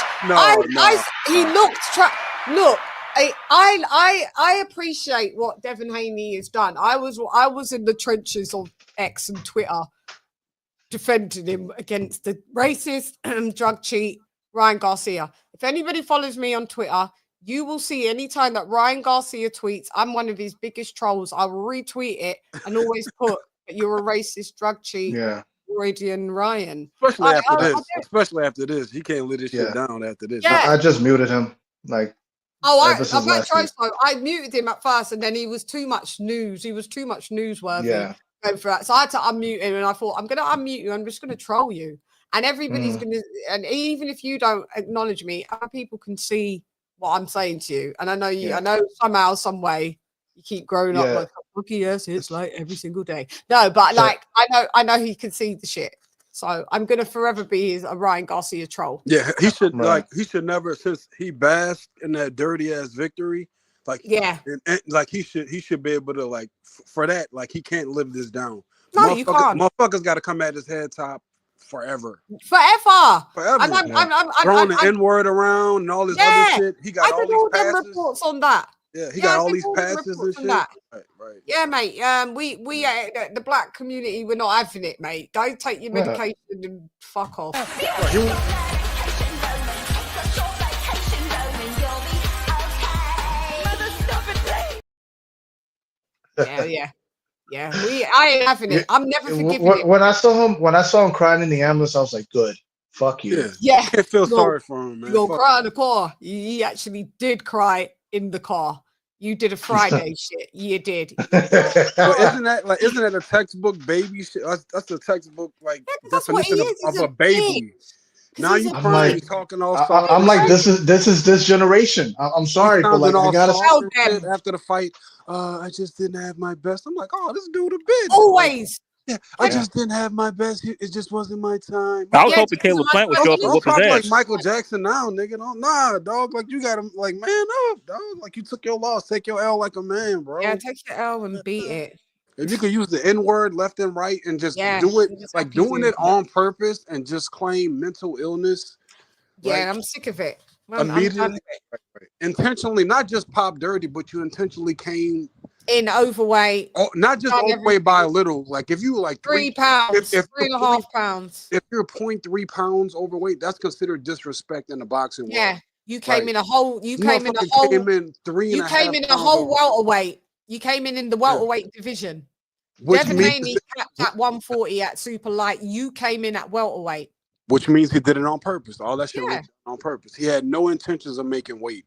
He looked trash. Look. I appreciate what Devin Haney has done. I was in the trenches of X and Twitter defending him against the racist drug cheat Ryan Garcia. If anybody follows me on Twitter, you will see anytime that Ryan Garcia tweets, I'm one of his biggest trolls. I will retweet it and always put that you're a racist drug cheat. Yeah. Radian Ryan. Especially after this. He can't let this shit down after this. Yeah. I just muted him. Like, I muted him at first, and then he was too much news. He was too much newsworthy. Yeah. For that. So I had to unmute him, and I thought, I'm going to unmute you. I'm just going to troll you. And everybody's going to, and even if you don't acknowledge me, other people can see what I'm saying to you. And I know you, I know somehow, some way, you keep growing up like, okay, yes, it's like every single day. No, but like, I know he can see the shit. So I'm going to forever be a Ryan Garcia troll. Yeah, he should he should never, since he basked in that dirty ass victory. Like, and like he should be able to, like, for that, like, he can't live this down. No, you can't. Motherfuckers got to come at his head top forever. Forever. And I'm throwing the N-word around and all this other shit. He got all these passes. Reports on that. Yeah, he got all these passes and shit. Right. Yeah, mate. We the black community, we're not having it, mate. Go take your medication and fuck off. Yeah. I ain't having it. I'm never forgiving him. When I saw him crying in the ambulance, I was like, good. Fuck you. Yeah. Can't feel sorry for him, man. You'll Fuck cry in the car. He actually did cry in the car. You did a Friday shit. You did. But isn't that a textbook baby shit? That's the textbook definition of a baby. Now you crying, you talking all soft. I'm like, this is this generation. I'm sorry, but like I gotta soft and shit after the fight. I just didn't have my best. I'm like, oh, this dude a bitch. Always. I just didn't have my best. It just wasn't my time. I was hoping Caleb Plant would show up and whoop his ass. Like Michael Jackson now, nigga. Nah, dog. Like you got him. Like man up, dog. Like you took your loss. Take your L like a man, bro. Yeah, take your L and beat it. If you could use the N word left and right and just do it, like doing it on purpose and just claim mental illness. Yeah, I'm sick of it. Immediately, intentionally, not just pop dirty, but you intentionally came in overweight. Oh, not just overweight by a little. Like if you were like 3 pounds, 3.5 pounds. If you're 0.3 pounds overweight, that's considered disrespect in the boxing world. Yeah, you came in a whole. You came in a whole. You came in a whole welterweight. You came in the welterweight division. Devin Haney capped at 140 at super light. You came in at welterweight. Which means he did it on purpose. All that shit was on purpose. He had no intentions of making weight.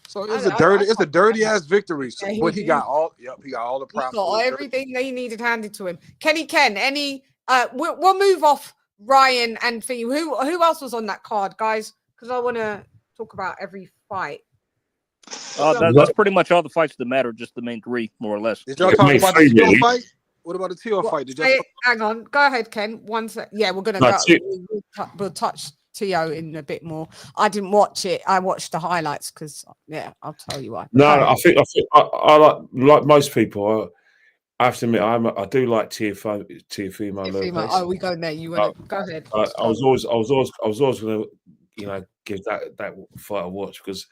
So it's a dirty ass victory. So, but he got all the props. He got everything that he needed handed to him. Kenny Ken, we'll move off Ryan and Fee. Who else was on that card, guys? Because I want to talk about every fight. That's pretty much all the fights that matter, just the main three, more or less. Did y'all talk about the Tio fight? What about the Tio fight? Did y'all hang on, go ahead, Ken. One sec. Yeah, we're gonna go. We'll touch Tio in a bit more. I didn't watch it. I watched the highlights because I'll tell you why. No, I think I like most people. I have to admit, I do like Teofimo Lopez. Oh, we go there. You want to go ahead? I was always going to, give that fight a watch because,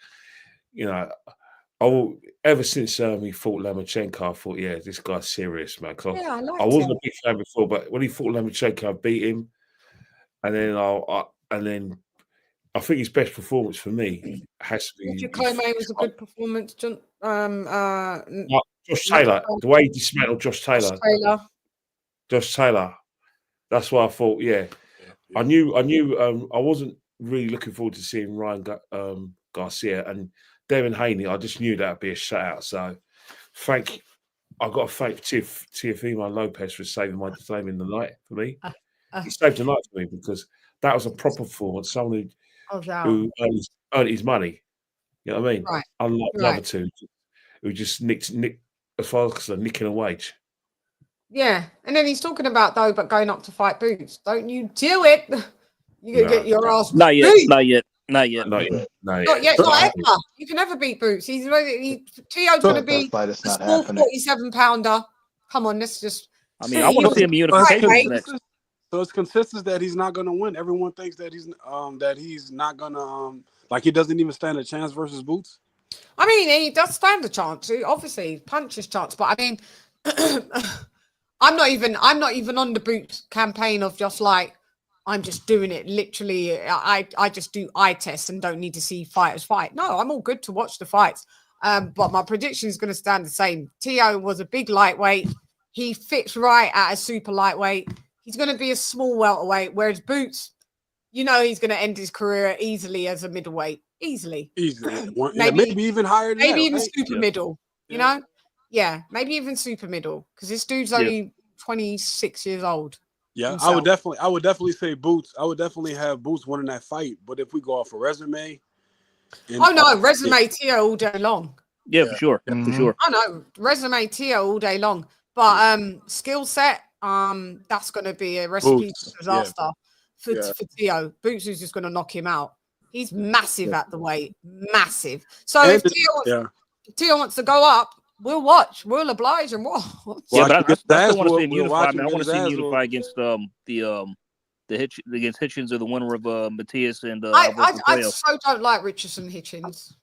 ever since he fought Lomachenko, I thought, this guy's serious, man. I wasn't a big fan before, but when he fought Lomachenko, I beat him, and then I think his best performance for me has to be. Jacome was a good performance. Josh Taylor, the way he dismantled Josh Taylor. Josh Taylor. That's why I thought, I knew. I wasn't really looking forward to seeing Ryan Garcia and Devin Haney. I just knew that'd be a shutout. So, I've got to thank Teofimo Lopez for saving the night for me. He saved the night for me because that was a proper performance. Someone who earned his money. You know what I mean? Right. Unlike the other two, who just nicked as far as nicking a wage. Yeah, and then he's talking about going up to fight Boots. Don't you do it? You gonna get your ass. Not yet. beat. Not yet. Not ever. You can never beat Boots. Tio's going to be a small 47-pounder. Come on, let's just. I mean, I want to see him unification next. So it's consistent that he's not going to win. Everyone thinks that he's not going to like he doesn't even stand a chance versus Boots. I mean, he does stand a chance. He obviously punches chance, but I mean, I'm not even on the Boots campaign of just like I'm just doing it literally. I just do eye tests and don't need to see fighters fight. No, I'm all good to watch the fights. But my prediction is going to stand the same. Tio was a big lightweight. He fits right at a super lightweight. He's going to be a small welterweight, whereas Boots, he's going to end his career easily as a middleweight. Easily. Maybe even higher than maybe that, even right? super middle, you know? Yeah, maybe even super middle, because this dude's only 26 years old. Yeah, himself. I would definitely say Boots. I would definitely have Boots winning that fight. But if we go off a resume. Resume Tio all day long. Yeah, for sure. Yeah, for sure. I know, resume Tio all day long. But skill set, that's going to be a recipe for disaster for Tio. Boots is just going to knock him out. He's massive at the weight. Massive. So if Tio wants to go up, we'll watch. We'll oblige and watch. Yeah, but I still want to see him unify. I want to see him unify against against Hitchens or the winner of Matias and I so don't like Richardson Hitchens.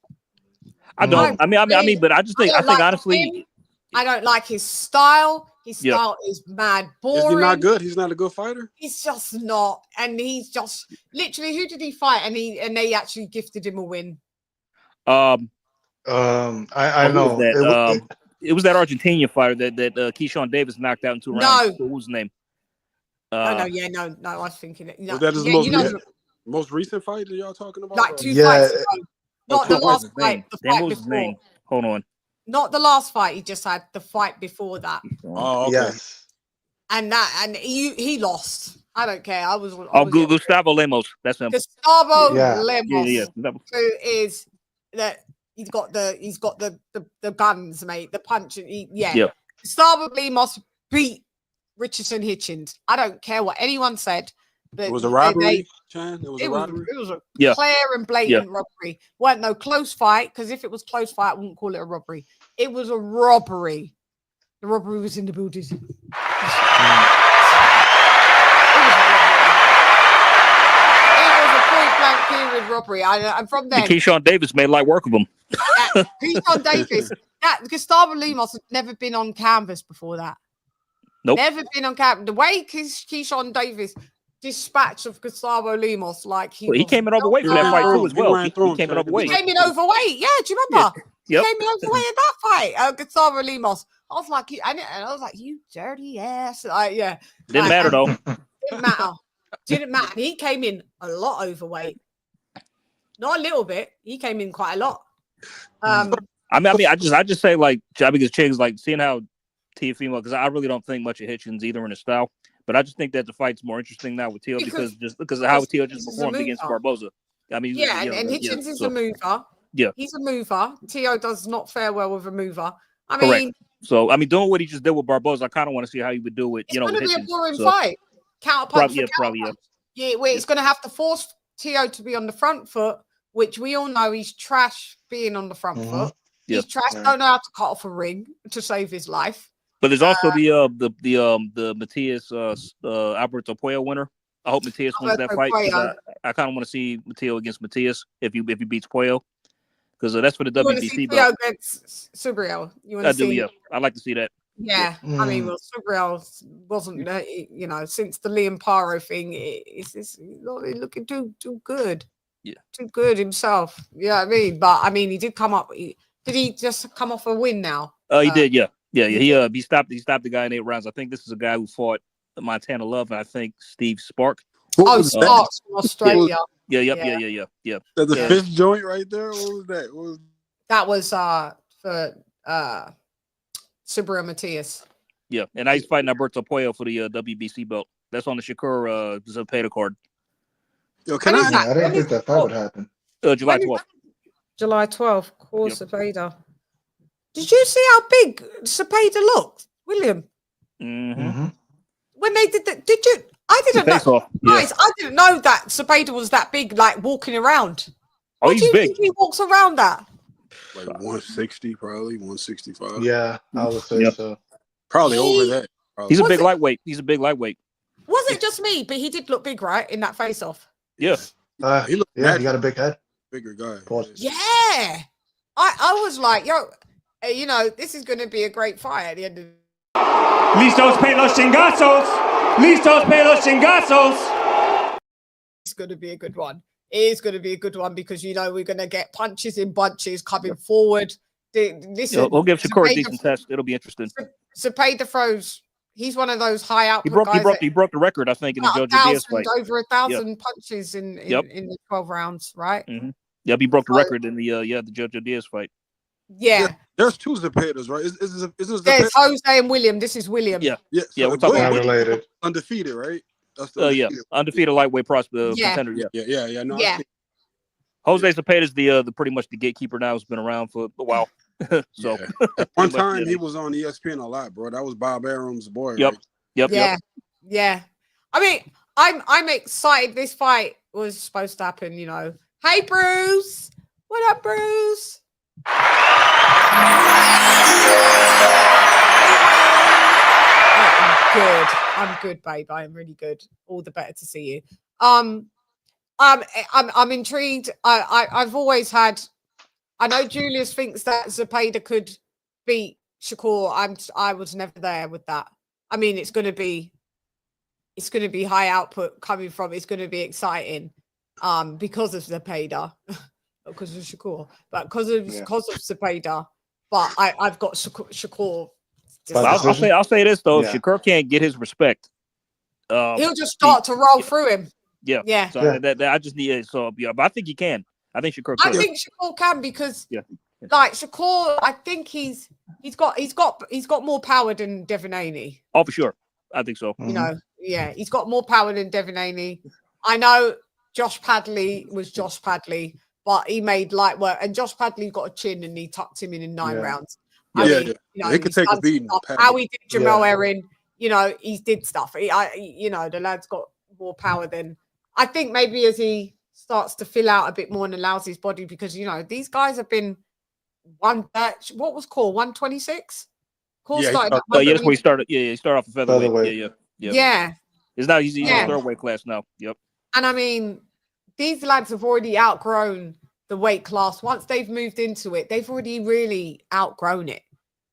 I don't. I mean, but I think honestly, I don't like his style. His style is mad boring. Is he not good? He's not a good fighter. He's just not, and he's just literally. Who did he fight? And they actually gifted him a win. I know. It was that Argentinian fighter that Keyshawn Davis knocked out in 2 rounds. What was his name? No. I was thinking it. No, Was that his most recent fight that y'all talking about? Like 2 fights ago. Not the last fight. The Damn, fight what was his before. name? Hold on. Not the last fight he just had. The fight before that. Oh, okay. Yes. And he lost. I don't care. I was Gustavo Lemos. That's him. Gustavo Yeah. Lemos, who is that he's got the guns, mate. The punch. Gustavo Lemos beat Richardson Hitchens. I don't care what anyone said. It was a robbery, Chan. It was a robbery. It was a clear and blatant robbery. Weren't no close fight, because if it was close fight, I wouldn't call it a robbery. It was a robbery. The robbery was in the building. It was a point-blank period robbery. And from then, Keyshawn Davis made light work of him. Keyshawn Davis. Gustavo Lemos had never been on canvas before that. Nope. Never been on canvas. The way Keyshawn Davis dispatch of Gustavo Lemos, like he came in overweight for that fight too as well. He came in overweight. He came in overweight. Yeah, do you remember? Yep. He came in overweight in that fight. Gustavo Lemos. I was like, and I was like, you dirty ass. Didn't matter though. Didn't matter. Didn't matter. He came in a lot overweight. Not a little bit. He came in quite a lot. I just say like because Chig's like seeing how Teofimo, because I really don't think much of Hitchens either in his style. But I just think that the fight's more interesting now with Teo because of how Teo just performed against Barboza. I mean, and Hitchens is a mover. Yeah, he's a mover. Teo does not fare well with a mover. Correct. So doing what he just did with Barboza, I kind of want to see how he would do it. It's going to be a boring fight. Counterpunch. Probably. Yeah, it's going to have to force Teo to be on the front foot, which we all know he's trash being on the front foot. He's trash. Don't know how to cut off a ring to save his life. But there's also the Matias Alberto Puello winner. I hope Matias wins that fight. I kind of want to see Mateo against Matias if he beats Puello, because that's for the WBC belt. Against Subriel. I do, yeah. I'd like to see that. Yeah, I mean, well, Subriel wasn't, since the Liam Paro thing, it's looking too good. Yeah, too good himself. Yeah, I mean, but I mean, he did come up. Did he just come off a win now? He did, yeah. He stopped the guy in 8 rounds. I think this is a guy who fought Montana Love, and I think Steve Spark. Spark from Australia. Yeah. That's the fifth joint right there. What was that? That was for Subriel Matias. Yeah, and now he's fighting Alberto Puello for the WBC belt. That's on the Shakur Zepeda card. Yo, I didn't think that fight would happen. July 12th. July 12th. Course Zepeda. Did you see how big Zepeda looked, William? Mm-hmm. When they did that, did you? I didn't know. Guys, I didn't know that Zepeda was that big, like walking around. Oh, he's big. He walks around that. Like 160, probably 165. Yeah, I would say so. Probably over that. Probably. He's a big lightweight. Was it just me? But he did look big, right, in that face-off. Yeah. He looked. Yeah, he got a big head. Bigger guy. Yeah. I was like, yo, this is going to be a great fight at the end of. Listos pe los chingazos. Listos pe los chingazos. It's going to be a good one. It is going to be a good one because we're going to get punches in bunches coming forward. Listen, we'll give Shakur a decent test. It'll be interesting. Zepeda throws. He's one of those high output guys. He broke the record, I think, in the Jojo Diaz fight. Over 1,000 punches in the 12 rounds, right? Mm-hmm. Yep, he broke the record in the Jojo Diaz fight. Yeah. There's 2 Zepedas, right? Is There's Jose and William. This is William. Yeah. So we're talking about related. Undefeated, right? That's undefeated lightweight contender. Yeah. No, yeah. Jose Zepeda is the pretty much the gatekeeper now. Who's been around for a while. So one time he was on ESPN a lot, bro. That was Bob Arum's boy. Yep. Right? Yeah. I mean, I'm excited. This fight was supposed to happen. Hey, Bruce. What up, Bruce? I'm good, babe. I'm really good. All the better to see you. I'm intrigued. I've always had. I know Julius thinks that Zepeda could beat Shakur. I was never there with that. I mean, it's going to be high output coming from. It's going to be exciting, because of Zepeda, not because of Shakur, but because of Zepeda. but I've got Shakur. Well, I'll say this though: Yeah. if Shakur can't get his respect, he'll just start to roll through him. Yeah, yeah. So that I just need so yeah, but I think he can. I think Shakur I could. think Shakur can because like Shakur, I think he's got more power than Devin Haney. Oh, for sure. I think so. You know, yeah, he's got more power than Devin Haney. I know Josh Padley was Josh Padley, but he made light work, and Josh Padley got a chin and he tucked him in 9 rounds. I mean, you know, he could take a beating. How he did Jamal Erin, you know, he did stuff. You know, the lad's got more power than I think. Maybe as he starts to fill out a bit more and allows his body, because you know these guys have been what was called 126. Yeah, that's where he started. Yeah, he started off a featherweight. Yeah. It's now he's in third weight class now. Yep. And I mean, these lads have already outgrown the weight class. Once they've moved into it, they've already really outgrown it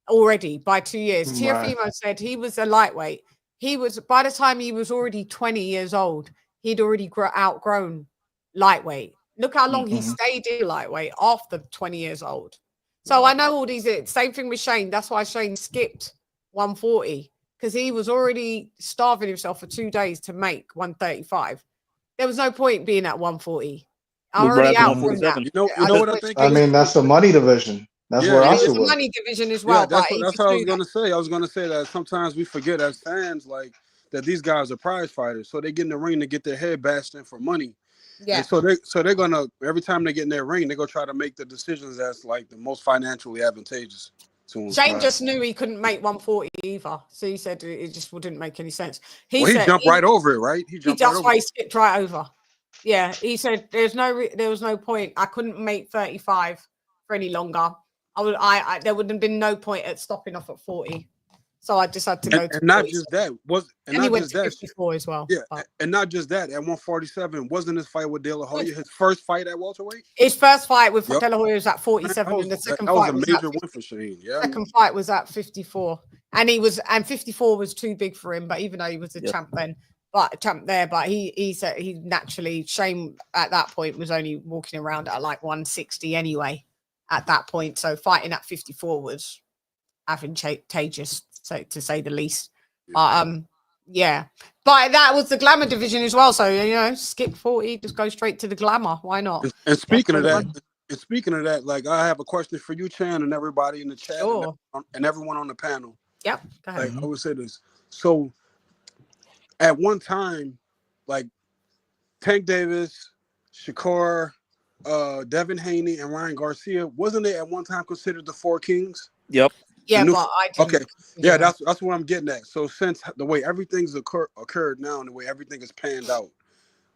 already by 2 years. Tiafimo said he was a lightweight. He was, by the time he was already 20 years old, he'd already outgrown lightweight. Look how long he stayed in lightweight after 20 years old. So I know all these, same thing with Shane. That's why Shane skipped 140, because he was already starving himself for 2 days to make 135. There was no point being at 140. I already outgrown that. You know what I think? I mean, that's the money division. That's where Oscar was. Money division as well. Yeah, that's what I was going to say. I was going to say that sometimes we forget as fans, like, that these guys are prize fighters. So they get in the ring to get their head bashed in for money. Yeah. And so they're gonna, every time they get in their ring, they're gonna try to make the decisions that's like the most financially advantageous to them. Shane just knew he couldn't make 140 either, so he said it just wouldn't make any sense. He jumped right over it, right? He skipped right over. Yeah, he said there was no point. I couldn't make 35 for any longer. There would have been no point at stopping off at 40. So I just had to go to. And not just that, and he went to 54 as well. Yeah, and not just that. At 147, wasn't his fight with De La Hoya his first fight at welterweight? His first fight with De La Hoya was at 47, and the second fight was a major win for Shane. Yeah, second fight was at 54, and 54 was too big for him. But even though he was a champ then, but he said he naturally, Shane at that point was only walking around at like 160 anyway. At that point, so fighting at 54 was advantageous, so to say the least. Yeah, but that was the glamour division as well. So you know, skip 40, just go straight to the glamour. Why not? And speaking of that, like I have a question for you, Chan, and everybody in the chat, and everyone on the panel. Yep. Go ahead. Like I would say this. So at one time, like Tank Davis, Shakur, Devin Haney, and Ryan Garcia, wasn't they at one time considered the Four Kings? Yep. Yeah, but I didn't. Okay. Yeah, that's what I'm getting at. So since the way everything's occurred now and the way everything is panned out,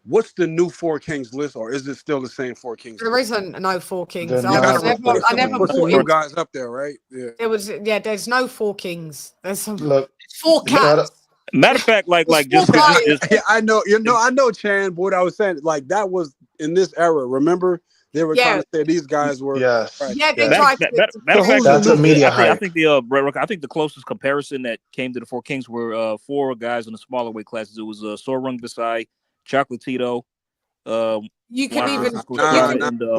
what's the new Four Kings list, or is it still the same Four Kings? There isn't no Four Kings. I never put some new guys up there, right? Yeah. There's no Four Kings. There's some Four cats. Matter of fact, like just yeah, I know, Chan. But what I was saying, like that was in this era. Remember, they were trying to say these guys were. Yes. Yeah, they tried to. Matter of fact, that's a media hype. I think the closest comparison that came to the Four Kings were 4 guys in the smaller weight classes. It was Sorung Desai, Chocolatito. You can even.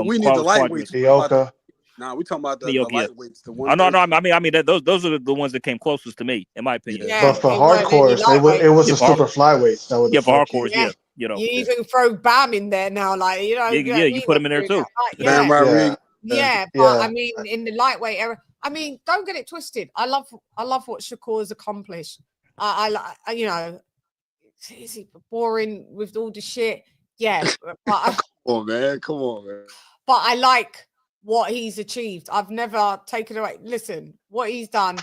We need the lightweights. Ioka. Nah, we talking about the lightweights. The ones I mean those are the ones that came closest to me, in my opinion. Yeah, but for hardcores, it was the super flyweights. That was for hardcores, yeah. You know, you even throw Bam in there now, like you know. You put him in there too. Yeah, but I mean, in the lightweight era, I mean, don't get it twisted. I love what Shakur's accomplished. I you know, is he boring with all the shit? Yeah, but come on, man. But I like what he's achieved. I've never taken away. Listen, what he's done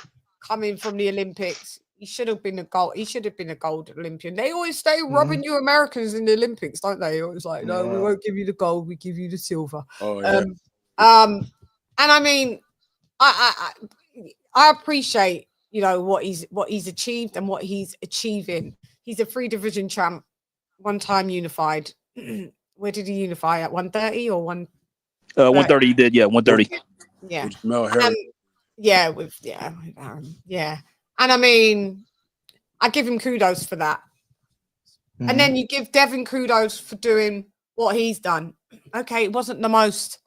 coming from the Olympics, he should have been a gold. He should have been a gold Olympian. They always stay robbing you Americans in the Olympics, don't they? It's like, no, we won't give you the gold. We give you the silver. Oh, yeah. And I mean, I appreciate, you know, what he's achieved and what he's achieving. He's a 3 division champ, 1 time unified. Where did he unify at 130 or 1? 130 he did, 130. Yeah. Yeah. And I mean, I give him kudos for that. And then you give Devin kudos for doing what he's done. Okay, it wasn't the most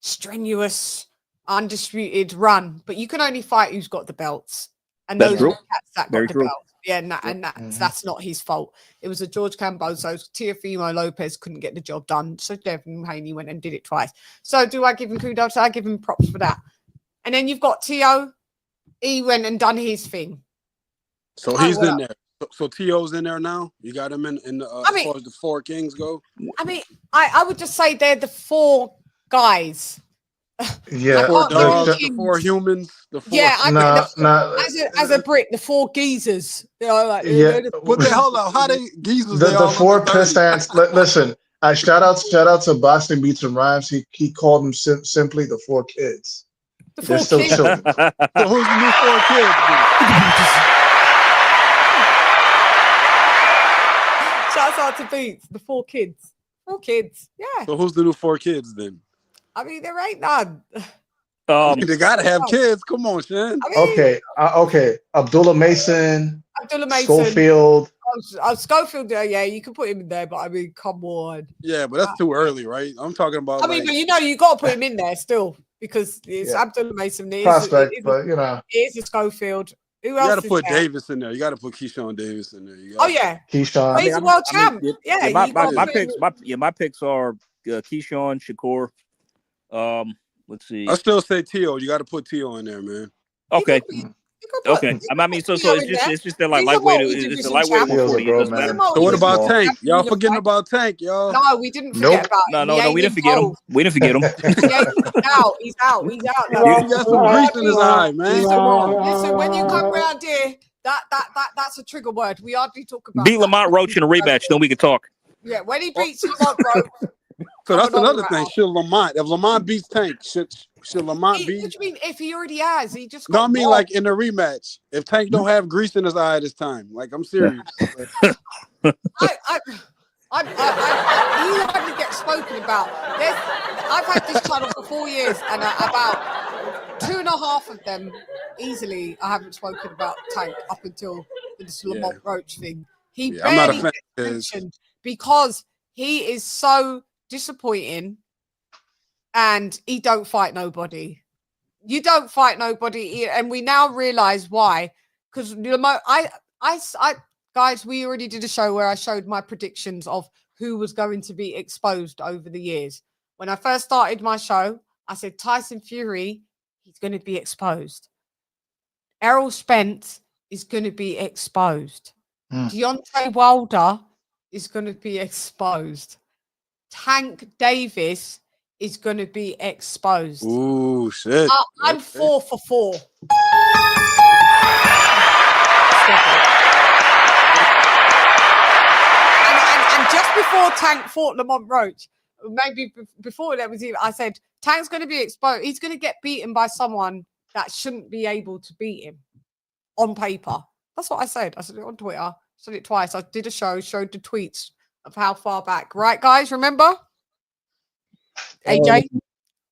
strenuous undisputed run, but you can only fight who's got the belts. And That's those true. are the cats that Very got the true. belts. Yeah, and that's not his fault. It was a George Cambosos. Teofimo Lopez couldn't get the job done, so Devin Haney went and did it twice. So do I give him kudos? I give him props for that. And then you've got Tio. He went and done his thing. So he's in there. So Tio's in there now. You got him in the as far as the 4 kings go. I mean, I would just say they're the 4 guys. Yeah, 4 dogs, the 4 humans, the 4. Yeah, as a Brit, the 4 geezers. You know, like, Yeah. What the hell? How they geezers? The 4 Pistons. Listen, shout out to Boston Beats and Rhymes. He called them simply the 4 kids. They're still kids. children. So who's the new 4 kids? Shouts out to Beats, the 4 kids. 4 kids, yeah. So who's the new 4 kids then? I mean, there ain't none. They gotta have kids. Come on, Shan. Okay. Abdullah Mason. Schofield. Schofield, yeah, you can put him in there, but I mean, come on. Yeah, but that's too early, right? I'm talking about. I mean, but you got to put him in there still because it's Abdullah Mason. Prospect, but you know, it is a Schofield. Who else? You got to put there? Davis in there. You got to put Keyshawn Davis in there. Oh yeah, Keyshawn. He's a world champ. My picks are Keyshawn, Shakur. Let's see. I still say Tio. You got to put Tio in there, man. Okay. Okay. I mean, so it's just that lightweight. It's a lightweight 140. So what about Tank? Y'all forgetting about Tank, y'all? No, we didn't forget about him. No, we didn't forget him. We didn't forget him. He's out. He got some grease in his eye, man. Listen, when you come around here, that's a trigger word. We hardly talk about. Beat Lamont Roach in a rematch, then we can talk. Yeah, when he beats Lamont Roach. So that's another thing. Should Lamont, if Lamont beats Tank, should Lamont beat? What do you mean? If he already has, he just. No, I mean like in the rematch. If Tank don't have grease in his eye this time, like I'm serious. He hardly gets spoken about. I've had this channel for 4 years, and about 2.5 of them easily I haven't spoken about Tank up until this Lamont Roach thing. He barely gets mentioned because he is so disappointing, and he don't fight nobody. You don't fight nobody, and we now realize why. Because guys, we already did a show where I showed my predictions of who was going to be exposed over the years. When I first started my show, I said Tyson Fury, he's going to be exposed. Errol Spence is going to be exposed. Deontay Wilder is going to be exposed. Tank Davis is going to be exposed. Ooh, shit. I'm 4 for 4. And just before Tank fought Lamont Roach, maybe before that was even, I said, Tank's going to be exposed. He's going to get beaten by someone that shouldn't be able to beat him on paper. That's what I said. I said it on Twitter. I said it twice. I did a show, showed the tweets of how far back. Right, guys, remember? AJ?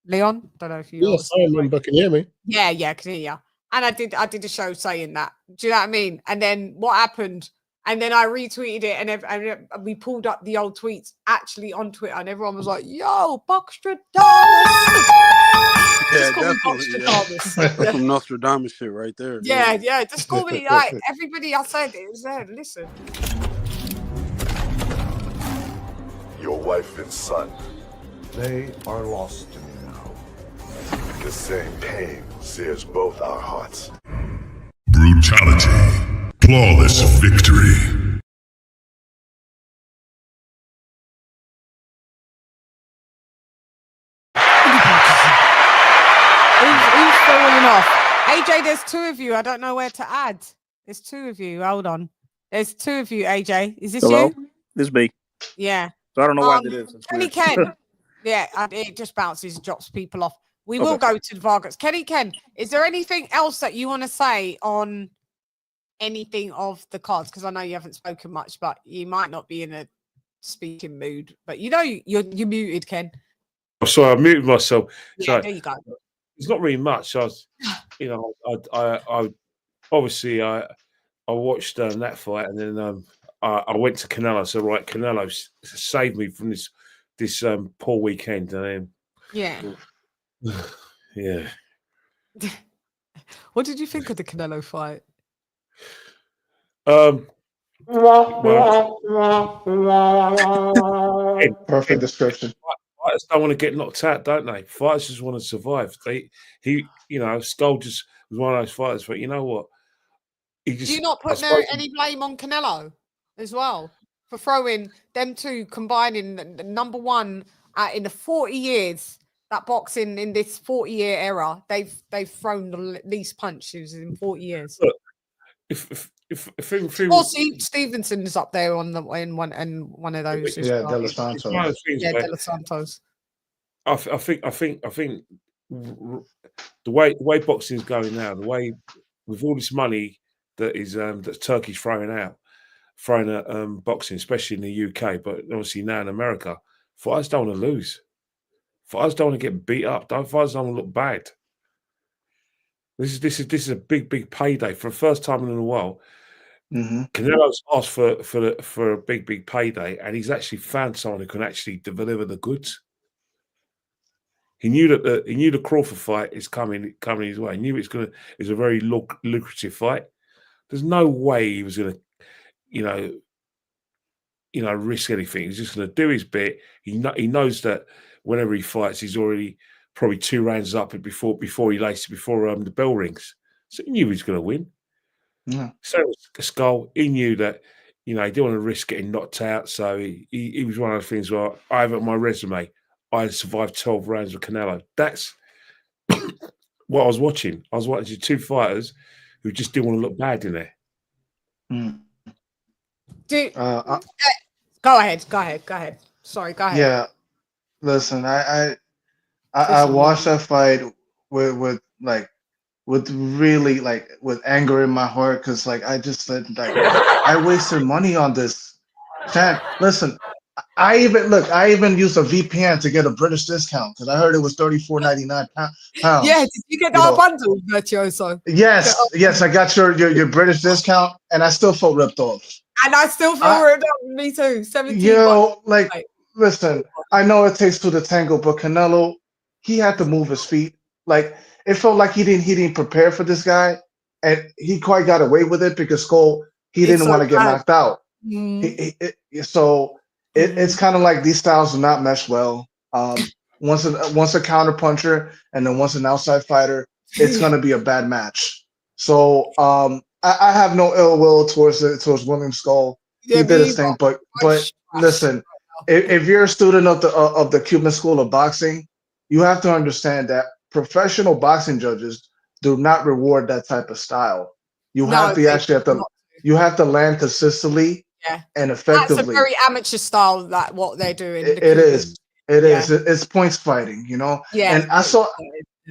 Leon? Don't know if you... Yes, I remember. Can you hear me? Yeah, I can hear you. And I did a show saying that. Do you know what I mean? And then what happened? And then I retweeted it, and we pulled up the old tweets actually on Twitter, and everyone was like, "Yo, Buckstradamus!" Yeah, definitely. That's some Nostradamus shit right there. Yeah. Just call me like everybody. I said it was there. Listen. Your wife and son, they are lost to me now. The same pain sears both our hearts. Brutality. Flawless victory. Who's falling off? AJ, there's 2 of you. I don't know where to add. There's 2 of you. Hold on. There's 2 of you, AJ. Is this Hello? you? This is me. Yeah. So I don't know why that is. Kenny Ken. Yeah, it just bounces, drops people off. We will go to the Vargas. Kenny Ken, is there anything else that you want to say on anything of the cards? Because I know you haven't spoken much, but you might not be in a speaking mood. But you know you're muted, Ken. I'm sorry, I muted myself. Yeah, So there you go. it's not really much. I was, I obviously I watched that fight, and then I went to Canelo. So right, Canelo saved me from this poor weekend, and then yeah, What did you think of the Canelo fight? Perfect description. Fighters don't want to get knocked out, don't they? Fighters just want to survive. Skull just was one of those fighters. But you know what? Do you not put any blame on Canelo as well for throwing them two combining the number one in the 40 years that boxing in this 40-year era? They've thrown the least punches in 40 years. Look, if Stevenson's up there in one of those. Yeah, De Los Santos. Yeah, De Los Santos. I think the way boxing is going now, the way with all this money that is that Turkey's throwing at boxing, especially in the UK, but obviously now in America, fighters don't want to lose. Fighters don't want to get beat up. Fighters don't want to look bad. This is a big payday for the first time in a while. Canelo's asked for a big payday, and he's actually found someone who can actually deliver the goods. He knew that the Crawford fight is coming his way. He knew it's a very lucrative fight. There's no way he was going to, risk anything. He's just going to do his bit. He knows that whenever he fights, he's already probably 2 rounds up before the bell rings. So he knew he was going to win. Yeah. So Skull, he knew that, he didn't want to risk getting knocked out. So he was one of those things where I have on my resume, I survived 12 rounds with Canelo. That's what I was watching. I was watching 2 fighters who just didn't want to look bad in there. Go ahead. Sorry, go ahead. Yeah, listen, I watched that fight with really with anger in my heart, because I just said I wasted money on this. Chan, listen, I even used a VPN to get a British discount because I heard it was $34.99 pounds. Yeah, did you get our bundle, Virtuoso? Yes, I got your British discount, and I still felt ripped off. And I still feel ripped off. Me too. 17. Listen, I know it takes 2 to tango, but Canelo, he had to move his feet. It felt like he didn't prepare for this guy, and he quite got away with it because Skull, he didn't want to get knocked out. It's kind of like these styles do not mesh well. Once a counter puncher and then once an outside fighter, it's gonna be a bad match. So I have no ill will towards William Skull. He did his thing, but listen, if you're a student of the Cuban School of Boxing, you have to understand that professional boxing judges do not reward that type of style. You have to land consistently and effectively. That's a very amateur style, that what they're doing. It is. It's points fighting, Yeah. And I saw,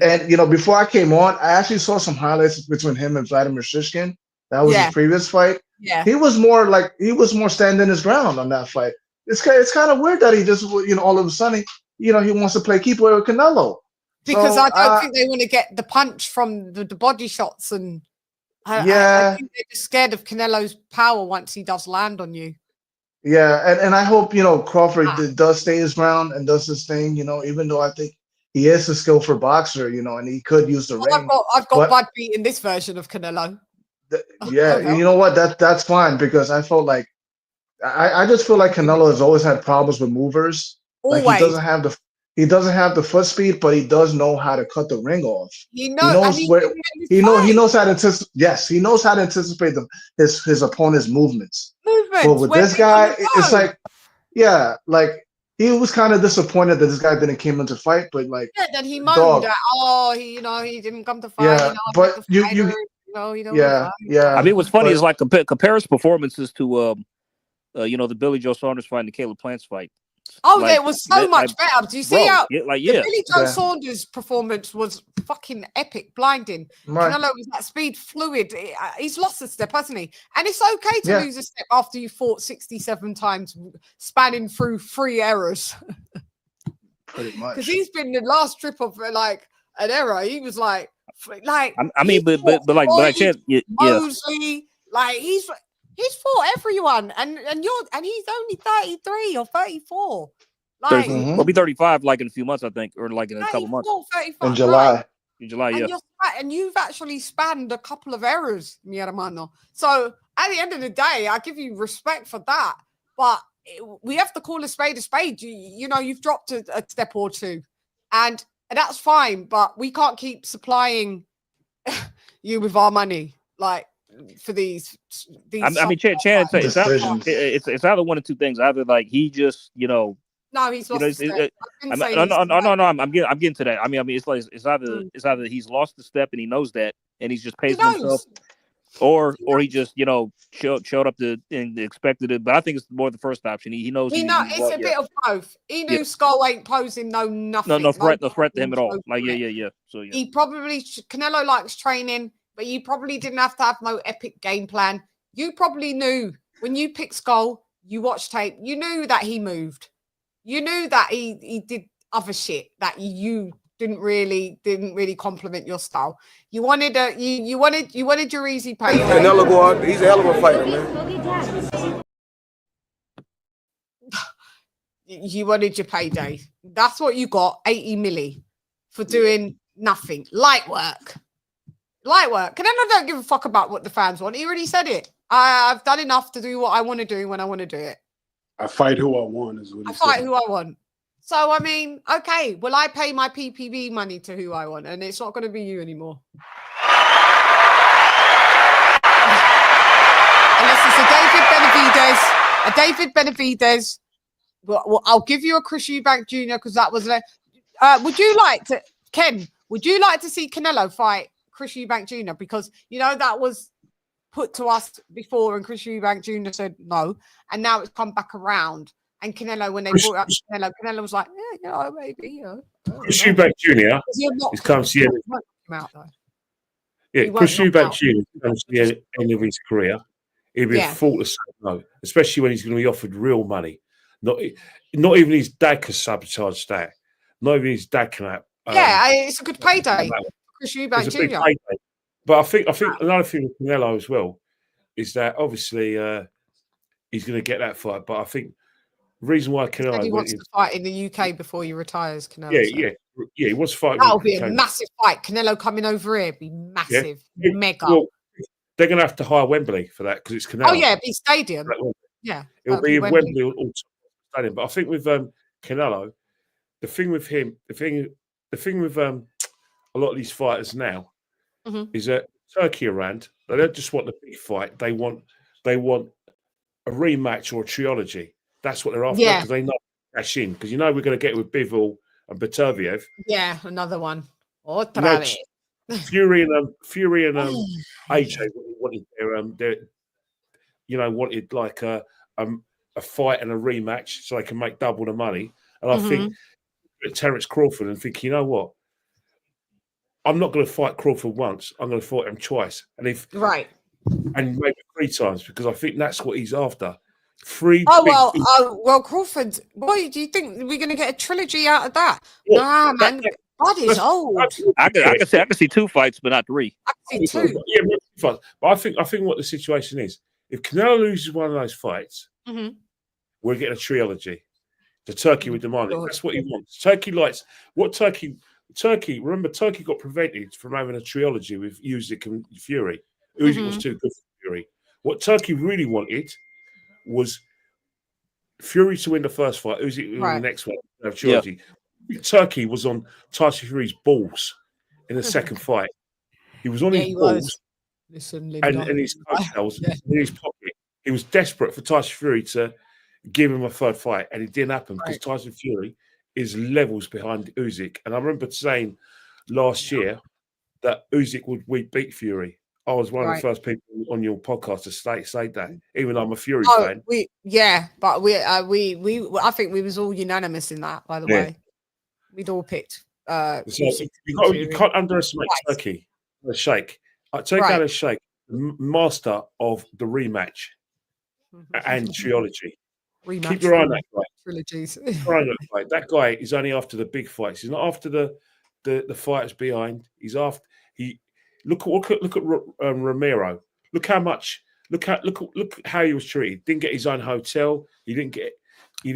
and before I came on, I actually saw some highlights between him and Vladimir Shishkin. That was his previous fight. Yeah. He was more standing his ground on that fight. It's kind of weird that he just all of a sudden he wants to play keeper with Canelo. Because So, I don't think they want to get the punch from the body shots, and I think they're just scared of Canelo's power once he does land on you. Yeah, and I hope Crawford does stay his ground and does his thing. Even though I think he is a skillful boxer, and he could use the ring. I've got Bud beating this version of Canelo. Yeah, you know what? That's fine, because I felt like I just feel like Canelo has always had problems with movers. Always. Like he doesn't have the foot speed, but he does know how to cut the ring off. He knows he knows how to anticipate. Yes, he knows how to anticipate his opponent's movements. But with this guy, it's he was kind of disappointed that this guy didn't come into fight, but then he moaned that he didn't come to fight. Yeah, but he yeah. I mean, what's funny is compares performances to the Billy Joe Saunders fight and the Caleb Plants fight. It was so much better. Do you see how Billy Joe Yeah. Saunders' performance was fucking epic, blinding? Right. Canelo was that speed, fluid. He's lost a step, hasn't he? And it's okay to lose a step after you fought 67 times, spanning through 3 errors. Pretty much. Because he's been the last trip of an error. He was like I mean, but Mosley, he's fought everyone, and he's only 33 or 34. He'll be 35 in a few months, I think, or in a couple months. 35, in July. In July, and and you've actually spanned a couple of errors, mi hermano. So at the end of the day, I give you respect for that. But we have to call a spade a spade. You know, you've dropped a step or two, and that's fine. But we can't keep supplying you with our money, like for these. I mean, Chan, it's either one of two things. Either like he just, you know. No, he's lost the step. No. I'm getting to that. I mean, it's either he's lost the step and he knows that, and he's just pacing himself, or he just, you know, showed up and expected it. But I think it's more the first option. He knows. It's a bit of both. He knew Skull ain't posing nothing. No threat to him at all. Like yeah. So yeah. He probably Canelo likes training, but you probably didn't have to have no epic game plan. You probably knew when you picked Skull, you watched tape, you knew that he moved. You knew that he did other shit that you didn't really compliment your style. You wanted you wanted your easy pay. Canelo go out, he's a hell of a fighter, man. You wanted your payday. That's what you got, 80 milli for doing nothing. Light work. Canelo don't give a fuck about what the fans want. He already said it. I've done enough to do what I want to do when I want to do it. I fight who I want is what he said. I fight who I want. So, I mean, okay, will I pay my PPV money to who I want? And it's not going to be you anymore. Unless it's a David Benavidez. Well, I'll give you a Chris Eubank Jr. because that was would you like to, Ken, would you like to see Canelo fight Chris Eubank Jr.? Because, you know, that was put to us before and Chris Eubank Jr. said no. And now it's come back around. And Canelo, when they brought up Canelo was like, yeah, maybe. Chris Eubank Jr. is come to the end. Chris Eubank Jr. comes to the end of his career. He'll be a fool to say no, especially when he's going to be offered real money. Not even his dad can sabotage that. Not even his dad can. It's a good payday. Chris Eubank Jr. But I think another thing with Canelo as well is that obviously he's going to get that fight. But I think the reason why Canelo he wants to fight in the UK before he retires. Canelo. He wants to fight. That'll be a massive fight. Canelo coming over here be massive, mega. Well, they're going to have to hire Wembley for that because it's Canelo. Oh yeah, it'll be stadium. Yeah, it'll be Wembley stadium. But I think with Canelo, the thing with him, the thing with a lot of these fighters now is that Turkey around. They don't just want the big fight. They want a rematch or a trilogy. That's what they're after because they know cash in. Because you know we're going to get with Bivol and Beterbiev. Yeah, another one. Fury and AJ wanted like a fight and a rematch so they can make double the money. And I think Terence Crawford and think, you know what? I'm not going to fight Crawford once. I'm going to fight him twice. And and maybe 3 times because I think that's what he's after. Well, Crawford. Boy, do you think we're going to get a trilogy out of that? Nah, man. God is old. I can see 2 fights, but not 3. I can see 2. Yeah, maybe 2 fights. But I think what the situation is, if Canelo loses one of those fights, we're getting a trilogy. The Turkey with the money. That's what he wants. Turkey likes what Turkey. Remember, Turkey got prevented from having a trilogy with Usyk and Fury. Usyk was too good for Fury. What Turkey really wanted was Fury to win the first fight, Usyk to win the next one. Trilogy. Yeah. Turkey was on Tyson Fury's balls in the second fight. He was on his balls and his coattails in his pocket. He was desperate for Tyson Fury to give him a third fight, and it didn't happen because Tyson Fury is levels behind Usyk. And I remember saying last year that Usyk would beat Fury. I was one of the first people on your podcast to say that, even though I'm a Fury fan. But I think we was all unanimous in that. By the way, we'd all picked. You can't underestimate Turkey. The Sheikh, Turkey and Sheikh, master of the rematch and trilogy. Keep your eye on that guy. Trilogies. That guy is only after the big fights. He's not after the fighters behind. He's after Look at Romero. Look how he was treated. Didn't get his own hotel. He didn't get. I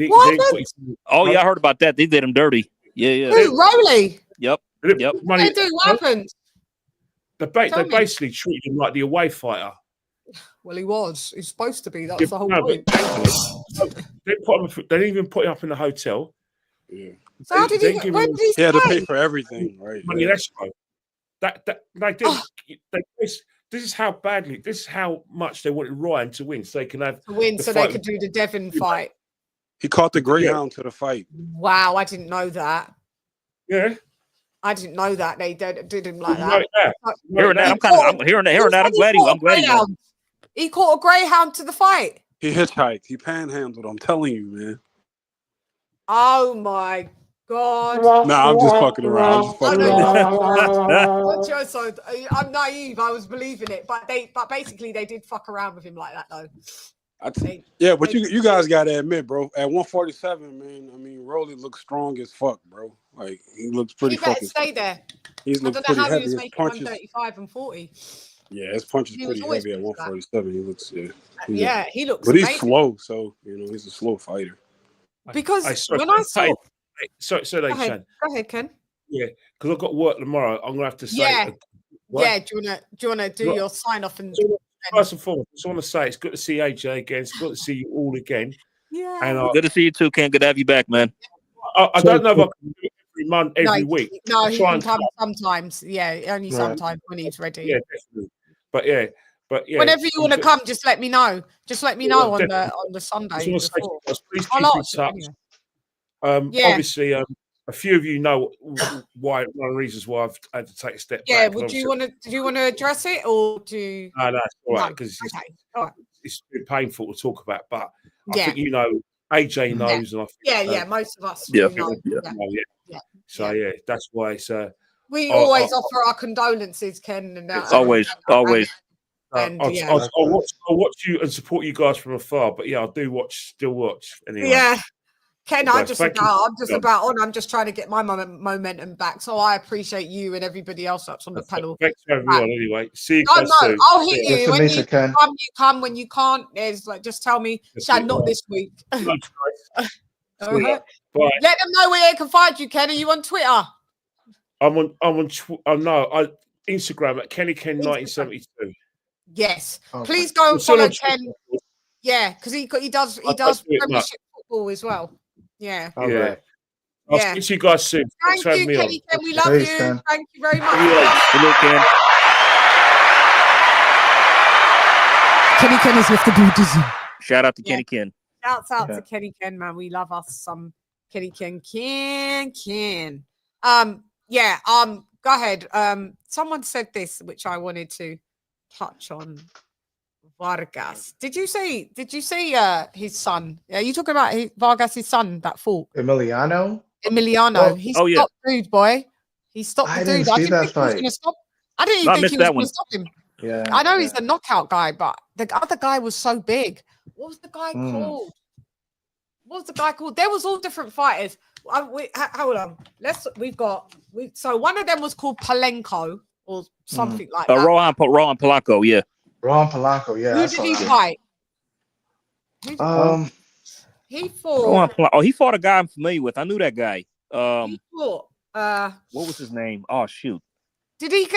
heard about that. They did him dirty. Yeah. Who, Rowley? Yep. Yep. What they do? What happened? They basically treated him like the away fighter. Well, he was. He's supposed to be. That's Yeah, the whole no, point. they didn't even put him up in the hotel. Yeah. So how did he? Where did he He had to pay stay? for everything, right? Money escrow. That they did. This is how badly. This is how much they wanted Ryan to win, so they can have To win, the so they fight could do the Devon fight. He caught the Greyhound to the fight. Wow, I didn't know that. Yeah. I didn't know that they did him like You that. know that. Hearing that, I'm hearing that. I'm glad he won. He caught a Greyhound to the fight. He hitchhiked. He panhandled. I'm telling you, man. Oh my God. Nah, I'm just fucking around. I'm naive. I was believing it, but basically they did fuck around with him like that though. Yeah, but you guys gotta admit, bro. At 147, man. I mean, Rolly looks strong as fuck, bro. Like he looks pretty He better fucking. stay there. He I looks don't know pretty how he heavy. was His making punches. 135 and 40. Yeah, his punch is He was pretty always heavy at pretty flat. 147. He looks. Yeah, he looks. But he's amazing. slow, so he's a slow fighter. Because when I saw. So Go ahead, Ken. Yeah, because I've got work tomorrow. I'm gonna have to say. Yeah. What? Yeah. Do you wanna do your sign off and? First and foremost, I just want to say it's good to see AJ again. It's good to see you all again. Yeah. And good to see you too, Ken. Good to have you back, man. I don't know if I can do it every month, every week. No, he can come sometimes. Yeah, only sometimes when he's ready. Yeah, definitely. But yeah. Whenever you want to come, just let me know. Just let me know on the Sunday. I just want to say, please keep I'll in ask touch. Yeah. Obviously, a few of you know why. One of the reasons why I've had to take a step Yeah. back. Do you want to address it or do? No, it's all right because all right. it's been painful to talk about. But I Yeah. think AJ knows, and I think, Yeah. Most of us. Yeah. Know. Yeah. So that's why it's. We always offer our condolences, Ken. And always. I'll watch you and support you guys from afar, but I do still watch anyway. Yeah, Ken, I'm just thank I'm just trying to get my momentum back. So I appreciate you and everybody else that's on the panel. Thanks for everyone anyway. See you guys soon. I'll hit you when you come. You come when you can't. It's like just tell me, Shan, not this week. All right. Bye. Let them know where they can find you, Ken. Are you on Twitter? I'm on Instagram at KennyKen1972. Yes. Okay. Please go and follow Ken. Yeah, because he does Premiership football as well. Yeah. Yeah. I'll speak to you guys soon. Thank you, Kenny Ken. We love you. Ken. Thank you very much. Hello, Ken. Kenny Ken is with the Buddhism. Shout out to Kenny Ken. Shouts out to Kenny Ken, man. We love us some Kenny Ken. Ken. Go ahead. Someone said this, which I wanted to touch on. Vargas. Did you say his son? Are you talking about Vargas' son that fought? Emiliano. Oh, he stopped dude, boy. He stopped the dude. I didn't see that fight. I didn't even think he was going to stop him. Yeah. I know he's a knockout guy, but the other guy was so big. What was the guy called? There was all different fighters. Hold on. So one of them was called Palenko or something like that. Rohan Polanco, yeah. Rohan Polanco, yeah. Who did he fight? He fought. He fought a guy I'm familiar with. I knew that guy. He fought. What was his name? Oh shoot. Didn't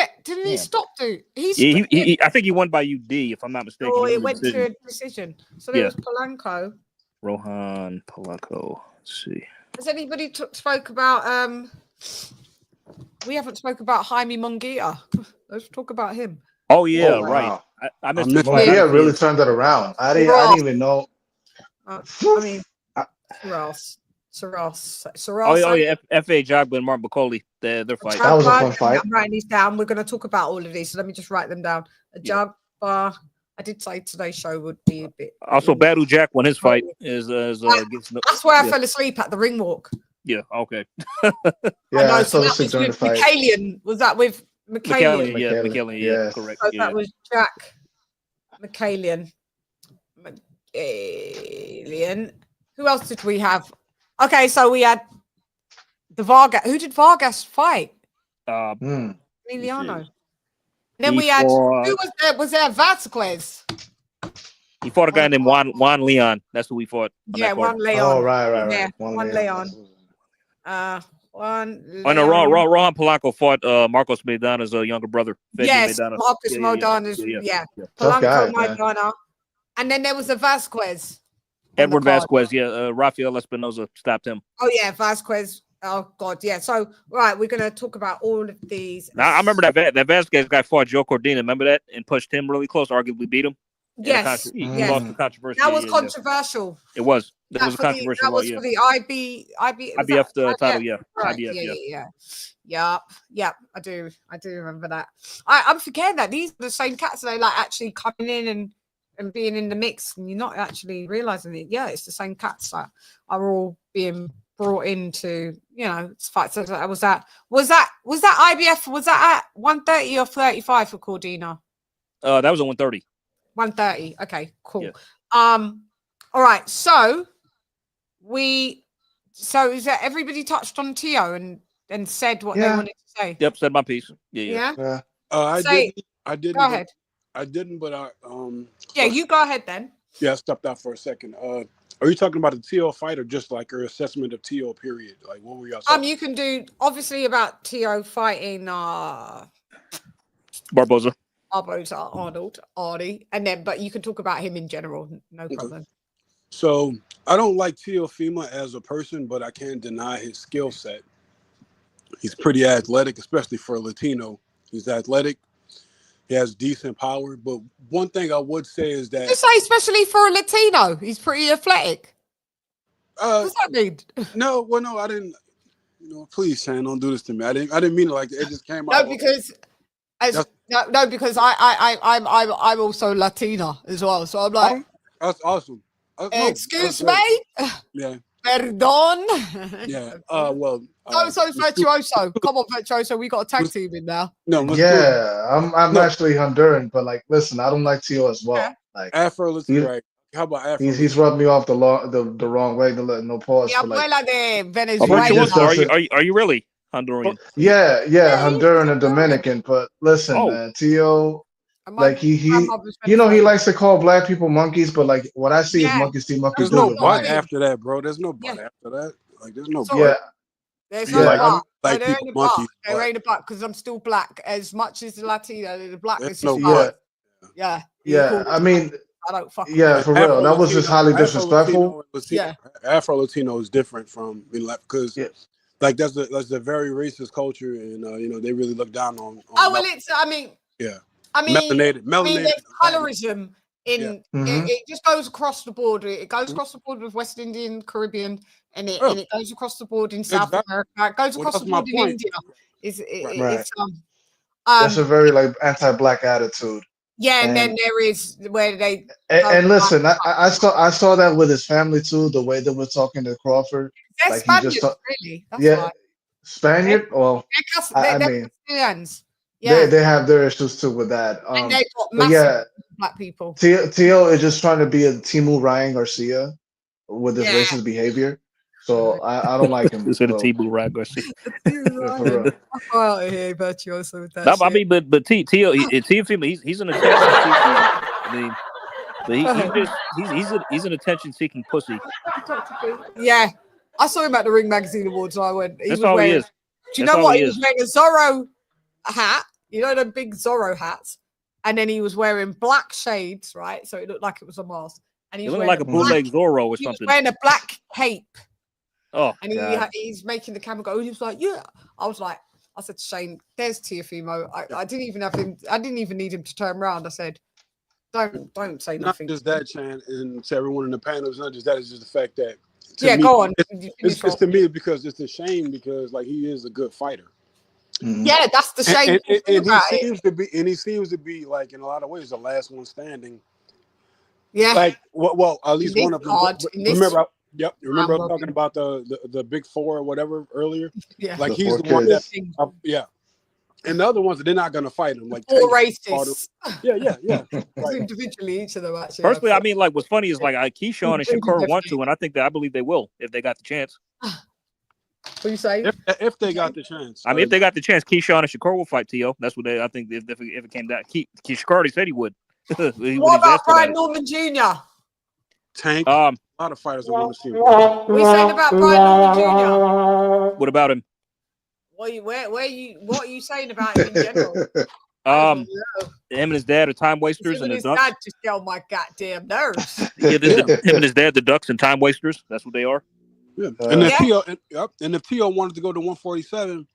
he stop, dude? I think he won by UD, if I'm not mistaken. Oh, it went to a decision. So there was Polanco. Rohan Polanco. Let's see. Has anybody spoke about we haven't spoke about Jaime Munguia. Let's talk about him. Oh yeah, wow. right. I missed Munguia really turned it around. I didn't even know. I mean, Saras. Oh yeah, F.A. Jagba and Martin Bacoli. Their fight. That was a fun fight. I'm writing these down. We're going to talk about all of these. So let me just write them down. Jagba. I did say today's show would be a bit. Also, Badu Jack won his fight. That's where I fell asleep at the ring walk. Yeah. Okay. I saw this during the fight. McCallion. Was that with McCallion? McCallion. Yeah, correct. So that was Jack McCallion. Who else did we have? Okay, so we had the Vargas. Who did Vargas fight? Emiliano. Then we had who was there? Was there Vasquez? He fought a guy named Juan Leon. That's who we fought. Yeah, Juan Leon. Oh, right. Yeah, Juan Leon. Oh no, Ron Polanco fought Marcos Maidana's younger brother. Yes, Maidana. Marcus Yeah. Maidana's. Yeah. Tough guy, Polanco man. Maidana, and then there was a Vasquez. Edward Vasquez. Yeah, Rafael Espinoza stopped him. Oh yeah, Vasquez. Oh God, yeah. So right, we're gonna talk about all of these. Now, I remember that Vasquez guy fought Joe Cordina. Remember that, and pushed him really close. Arguably beat him. Yes, He lost the controversy. That was controversial. It was. That was a controversial. That was for the IBF title. Yeah. Right. IBF. Yeah. I do remember that. I'm forgetting that these are the same cats that are like actually coming in and being in the mix, and you're not actually realizing it. Yeah, it's the same cats that are all being brought into, fights. So was that IBF? Was that at 130 or 35 for Cordina? That was a 130. 130. Okay, cool. Yeah. All right. So is that everybody touched on Tio and said what they wanted to say? Yep, said my piece. Yeah. I didn't. Go ahead. I didn't, but Yeah, you go ahead then. Yeah, I stepped out for a second. Are you talking about the Tio fight or just like your assessment of Tio period? Like what were y'all saying? You can do obviously about Tio fighting Barboza, Arnold, Arnie, and then but you can talk about him in general, no problem. So I don't like Teofimo as a person, but I can't deny his skill set. He's pretty athletic, especially for a Latino. He's athletic. He has decent power. But one thing I would say is that you say especially for a Latino, he's pretty athletic. What does that mean? No, I didn't. Please, Chan, don't do this to me. I didn't mean it like that. It just came out. Because because I'm also Latina as well. So I'm like, that's awesome. Excuse me. Yeah. Perdón. Yeah. So Virtuoso. Come on, Virtuoso. We got a tag team in now. I'm actually Honduran, but like, listen, I don't like Tio as well. Like Afro-Latino, right? How about Afro? He's rubbed me off the wrong way. No pause. Yeah, like, de Venezuela. Are you really Honduran? Yeah, Honduran and Dominican. But listen, man, Tio, like he likes to call black people monkeys, but like what I see is monkeys see monkeys. There's no but after that, bro. There's no but after that. Like there's no but. There's no but. There ain't a but because I'm still black. As much as the Latino, the blackness is but. Yeah. I mean. I don't fucking for real. That was just highly disrespectful. Afro Latino is different from because like that's a very racist culture, and they really look down on melanated. There's colorism in it just goes across the board. It goes across the board with West Indian, Caribbean, and it goes across the board in South America. It goes across the board in India. That's a very like anti-black attitude. Yeah, and then there is where they and listen, I saw that with his family too. The way they were talking to Crawford, they're like Spaniards, really. That's Spaniard. Well, I mean, they have their issues too with that. And they've got massive black people. Tio is just trying to be a Timu Ryan Garcia with his racist behavior. So I don't like him. Instead of Timu Ryan Garcia. Well, hey, Virtuoso with that. No, I mean, but Tio, he's an attention seeking. I mean, he's an attention seeking pussy. Yeah, I saw him at the Ring Magazine Awards. And I went. That's all he is. Do you know what? He was wearing a Zorro hat. You know the big Zorro hats, and then he was wearing black shades, right? So it looked like it was a mask. And he was looked like a bootleg Zorro or something. He was wearing a black cape. Oh, and he's making the camera go. He was like, "Yeah." I said, "Shane, there's Teofimo." I didn't even need him to turn around. I said, "Don't say nothing." Not just that, Chan, and to everyone in the panel. It's not just that. It's just the fact that. Go on. It's to me because it's a shame because like he is a good fighter. Mm-hmm. Yeah, that's the shame. And he seems to be like in a lot of ways the last one standing. Yeah. Like well, at least one of them. Remember. Yep. Remember I was talking about the big four or whatever earlier? Yeah. Like he's the one that and the other ones they're not gonna fight him. Like four racists. Yeah. Right. Individually, each of them actually. Personally, I mean, like what's funny is like Keyshawn and Shakur want to, and I believe they will if they got the chance. What do you say? If they got the chance. I mean, if they got the chance, Keyshawn and Shakur will fight Tio. That's what I think if it came down. Shakur already said he would. What about Brian Norman Jr.? Tank. A lot of fighters I want to see him. What are you saying about Brian Norman Jr.? What about him? What are you saying about him in general? Him and his dad are time wasters, Him and and the his Ducks. dad just get on my goddamn nerves. Yeah, him and his dad, the Ducks, and time wasters. That's what they are. Yeah. And if Tio wanted to go to 147,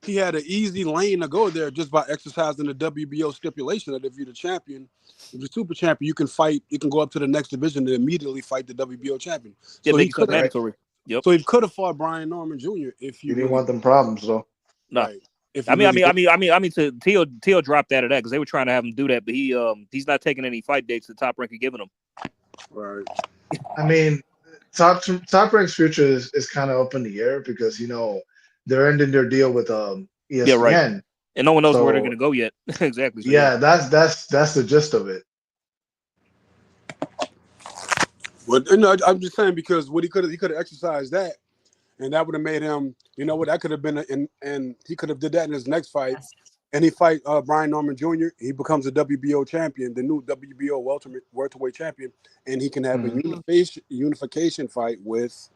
he had an easy lane to go there just by exercising the WBO stipulation that if you're the champion, if you're super champion, you can fight. You can go up to the next division and immediately fight the WBO champion. Yeah, So make he yourself could mandatory. Yep. So he could have fought Brian Norman Jr. if He didn't want them problems though. No. Right. I mean, Tio dropped out of that because they were trying to have him do that, but he's not taking any fight dates the Top Rank are giving him. Right. I mean, Top Rank's future is kind of up in the air because they're ending their deal with ESPN. Yeah, right. And no one knows where they're going to go yet. Exactly. So, yeah, that's the gist of it. But I'm just saying because what he could have exercised that, and that would have made him. You know what? That could have been, and he could have did that in his next fight, and he fight Brian Norman Jr. He becomes a WBO champion, the new WBO welterweight champion, and he can have a unification fight with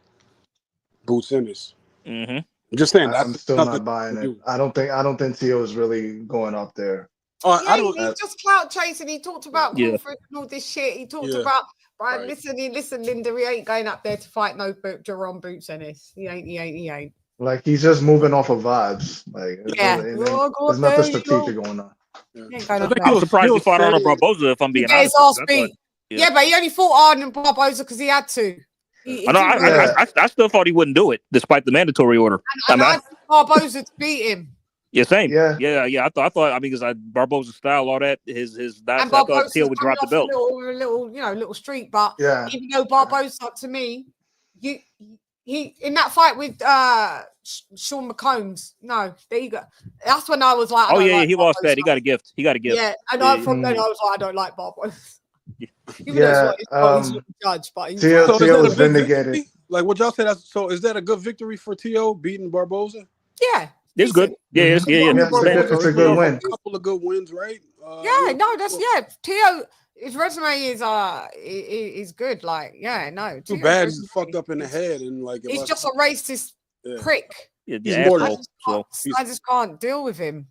Boots Ennis. Mm-hmm. I'm just saying. I'm still not buying it. I don't think Tio is really going up there. He's just clout chasing. He talked about Crawford and all this shit. He talked about Brian. Right. Listen, Linda. He ain't going up there to fight no Jerome Boots Ennis. He ain't. Like he's just moving off of vibes. Like there's nothing strategic going on. I'm surprised he fought Arnold Barboza. If I'm being honest, yeah, but he only fought Arnold Barboza because he had to. I still thought he wouldn't do it despite the mandatory order. And I Barboza to beat him. Yeah, same. Yeah. I thought. I mean, because Barboza's style, all that, his. I thought Tio would drop the belt. Little streak, but even though Barboza to me, he in that fight with Sean McCombs. No, there you go. That's when I was like, he lost that. He got a gift. Yeah, and from then I was like, I don't like Barboza. Even though he's not a judge, but Tio was vindicated. Like what y'all said. So is that a good victory for Tio beating Barboza? Yeah. It's good. Yeah. It's a good win. A couple of good wins, right? Tio. His resume is good. Like, too bad he's fucked up in the head and like he's just a racist prick. Yeah, I just can't deal with him.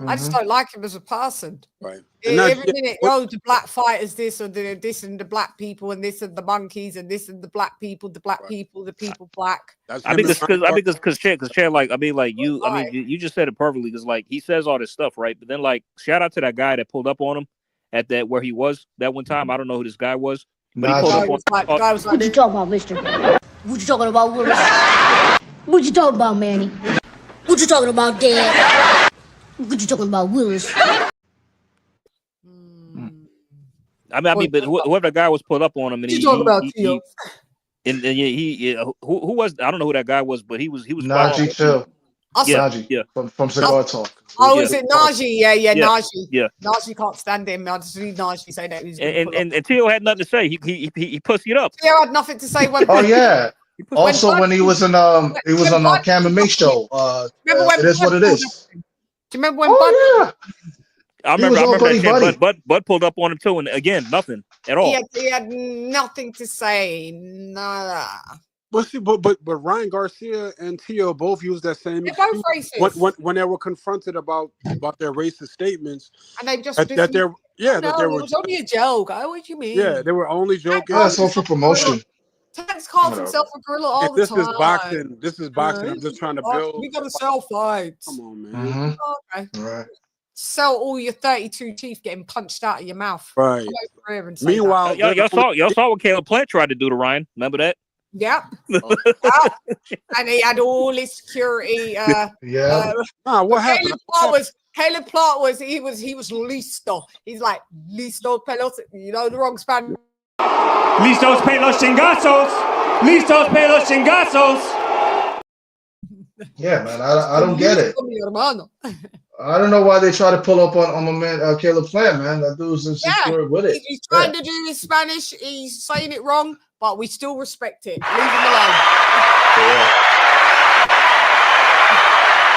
I just don't like him as a person. Right. Every minute, the black fighters, this or this, and the black people, and this and the monkeys, and this and the black people, the black people, the people black. I think because Chad, like, you just said it perfectly because like he says all this stuff, right? But then like shout out to that guy that pulled up on him at that where he was that one time. I don't know who this guy was, but he pulled up on. What you talking about, Mister? What you talking about, Willis? What you talking about, Manny? What you talking about, Dad? What you talking about, Willis? But whoever the guy was pulled up on him, and talking about Tio. Who was? I don't know who that guy was, but he was Najee too. Najee from Cigar Talk. Oh, is it Najee? Yeah. Najee. Yeah. Najee can't stand him. I just need Najee say that he's and Tio had nothing to say. He pussied up. Tio had nothing to say when. Oh yeah. Also, when he was on Cam and May show. It is what it is. Do you remember when? I remember that Bud pulled up on him too, and again, nothing at all. He had nothing to say. Nada. But Ryan Garcia and Tio both used that same. They're both racist. When they were confronted about their racist statements, and they just it was only a joke. What do you mean? Yeah, they were only joking. It's all for promotion. Tex calls himself a gorilla all the time. This is boxing. I'm just trying to build. We gotta sell fights. Come on, man. Okay. Right. Sell all your 32 teeth getting punched out of your mouth. Right. Meanwhile, y'all saw what Caleb Plant tried to do to Ryan. Remember that? Yep. And he had all his security. What happened? Caleb Plant was listo. He's like listo pelos. You know the wrong Spanish. Listos pelos chingazos. Listos pelos chingazos. Yeah, man, I don't get it. I don't know why they try to pull up on my man Caleb Plant, man. That dude's insecure with it. He's trying to do his Spanish. He's saying it wrong, but we still respect it. Leave him alone.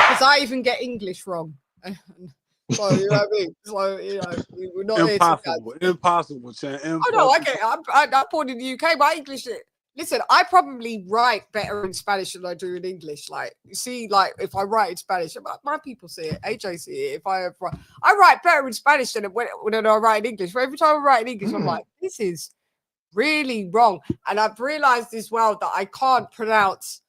Because I even get English wrong. So you know what I mean. So you know, we're not Impossible, impossible, Chan. Impossible. Oh no, I get it. I'm born in the UK. My English. Listen, I probably write better in Spanish than I do in English. Like you see, like if I write in Spanish, my people see it. AJ see it. If I write better in Spanish than when I write in English. But every time I write in English, I'm like, this is really wrong. And I've realized as well that I can't pronounce.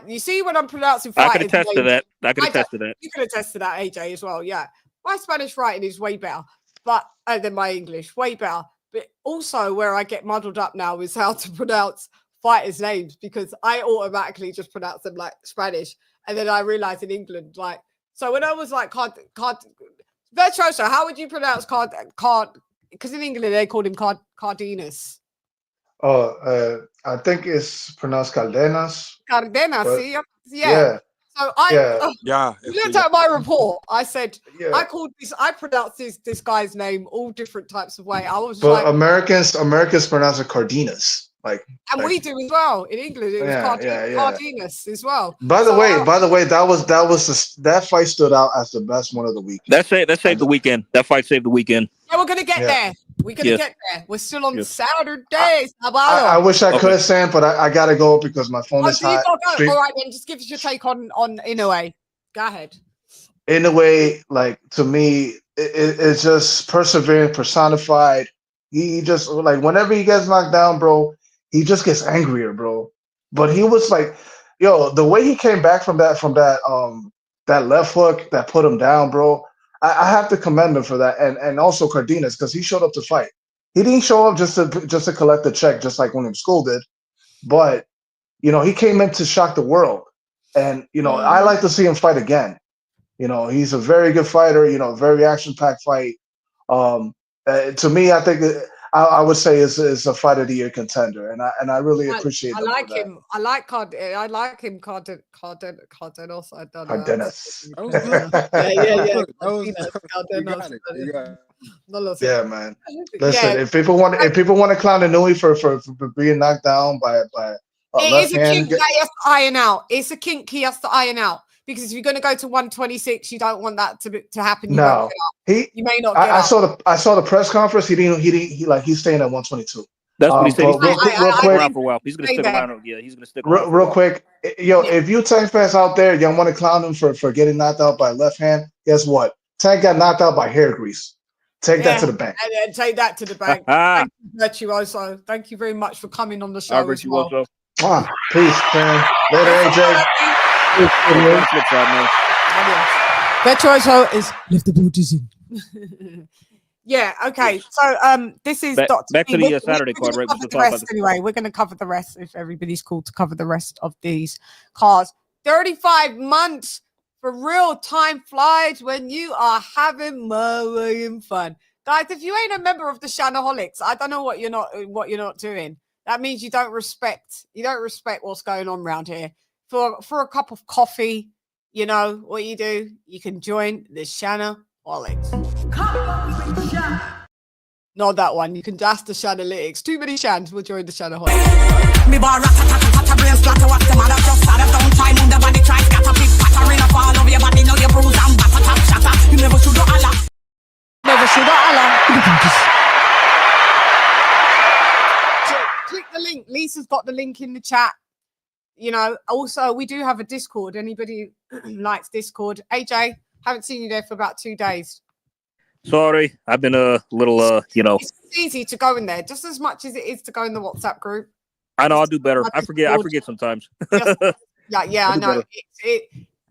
You see when I'm pronouncing. I can attest to that. I can attest to that. You can attest to that, AJ, as well. Yeah, my Spanish writing is way better, but than my English, way better. But also, where I get muddled up now is how to pronounce fighters' names, because I automatically just pronounce them like Spanish, and then I realize in England, like, so when I was like, Virtuoso, how would you pronounce card? Because in England they called him Cardenas. Oh, I think it's pronounced Cardenas. Cardenas, but, see? Yeah. So I looked at my report. I said I pronounced this guy's name all different types of way. I was but like, Americans pronounce it Cardenas, and we do as well in England. It was Cardenas as well. By the way, that fight stood out as the best one of the week. That saved the weekend. That fight saved the weekend. Yeah, we're gonna get there. We're gonna get there. We're still on Saturday. I wish I could, Sam, but I gotta go because my phone is hot. All right, then just give us your take on Inoue. Go ahead. Inoue, like, to me, it's just perseverance personified. He just, like, whenever he gets knocked down, bro, he just gets angrier, bro. But he was like, yo, the way he came back from that left hook that put him down, bro. I have to commend him for that, and also Cardenas, because he showed up to fight. He didn't show up just to collect the check, just like William School did. But he came in to shock the world, and I like to see him fight again. He's a very good fighter. Very action-packed fight. To me, I think I would say is a fight of the year contender, and I really appreciate. I like him. I like Cardenas. I like him. Cardenas. I don't know. Cardenas. Yeah, man. Listen, if people want to clown Inoue for being knocked down by it is a kink that he has to iron out. It's a kink he has to iron out. Because if you're going to go to 126, you don't want that to happen. No, you may not. Get I saw the press conference. He's staying at 122. That's what he said. He's real quick, for a while. He's going to stick around. Yeah, he's going to stick around. Real quick, if you Tank fans out there, y'all want to clown him for getting knocked out by left hand, guess what? Tank got knocked out by hair grease. Take that to the bank. And then take that to the bank. Thank you, Virtuoso. Thank you very much for coming on the show. Virtuoso. Peace, man. Later, AJ. Virtuoso is lift the booties in. Yeah, okay. So this is back to the Saturday card, right? Anyway, we're going to cover the rest if everybody's cool to cover the rest of these cards. 35 months for real. Time flies when you are having fun, guys. If you ain't a member of the Channaholics, I don't know what you're not doing. That means you don't respect what's going on around here. For a cup of coffee, what you do? You can join the Channaholics. Not that one. You can just the Channaholics. Too many Chans will join the Channaholics. Never should click the link. Lisa's got the link in the chat. Also we do have a Discord. Anybody likes Discord? AJ, haven't seen you there for about 2 days. Sorry, I've been a little It's easy to go in there just as much as it is to go in the WhatsApp group. I know, I'll do better. I forget sometimes. I know.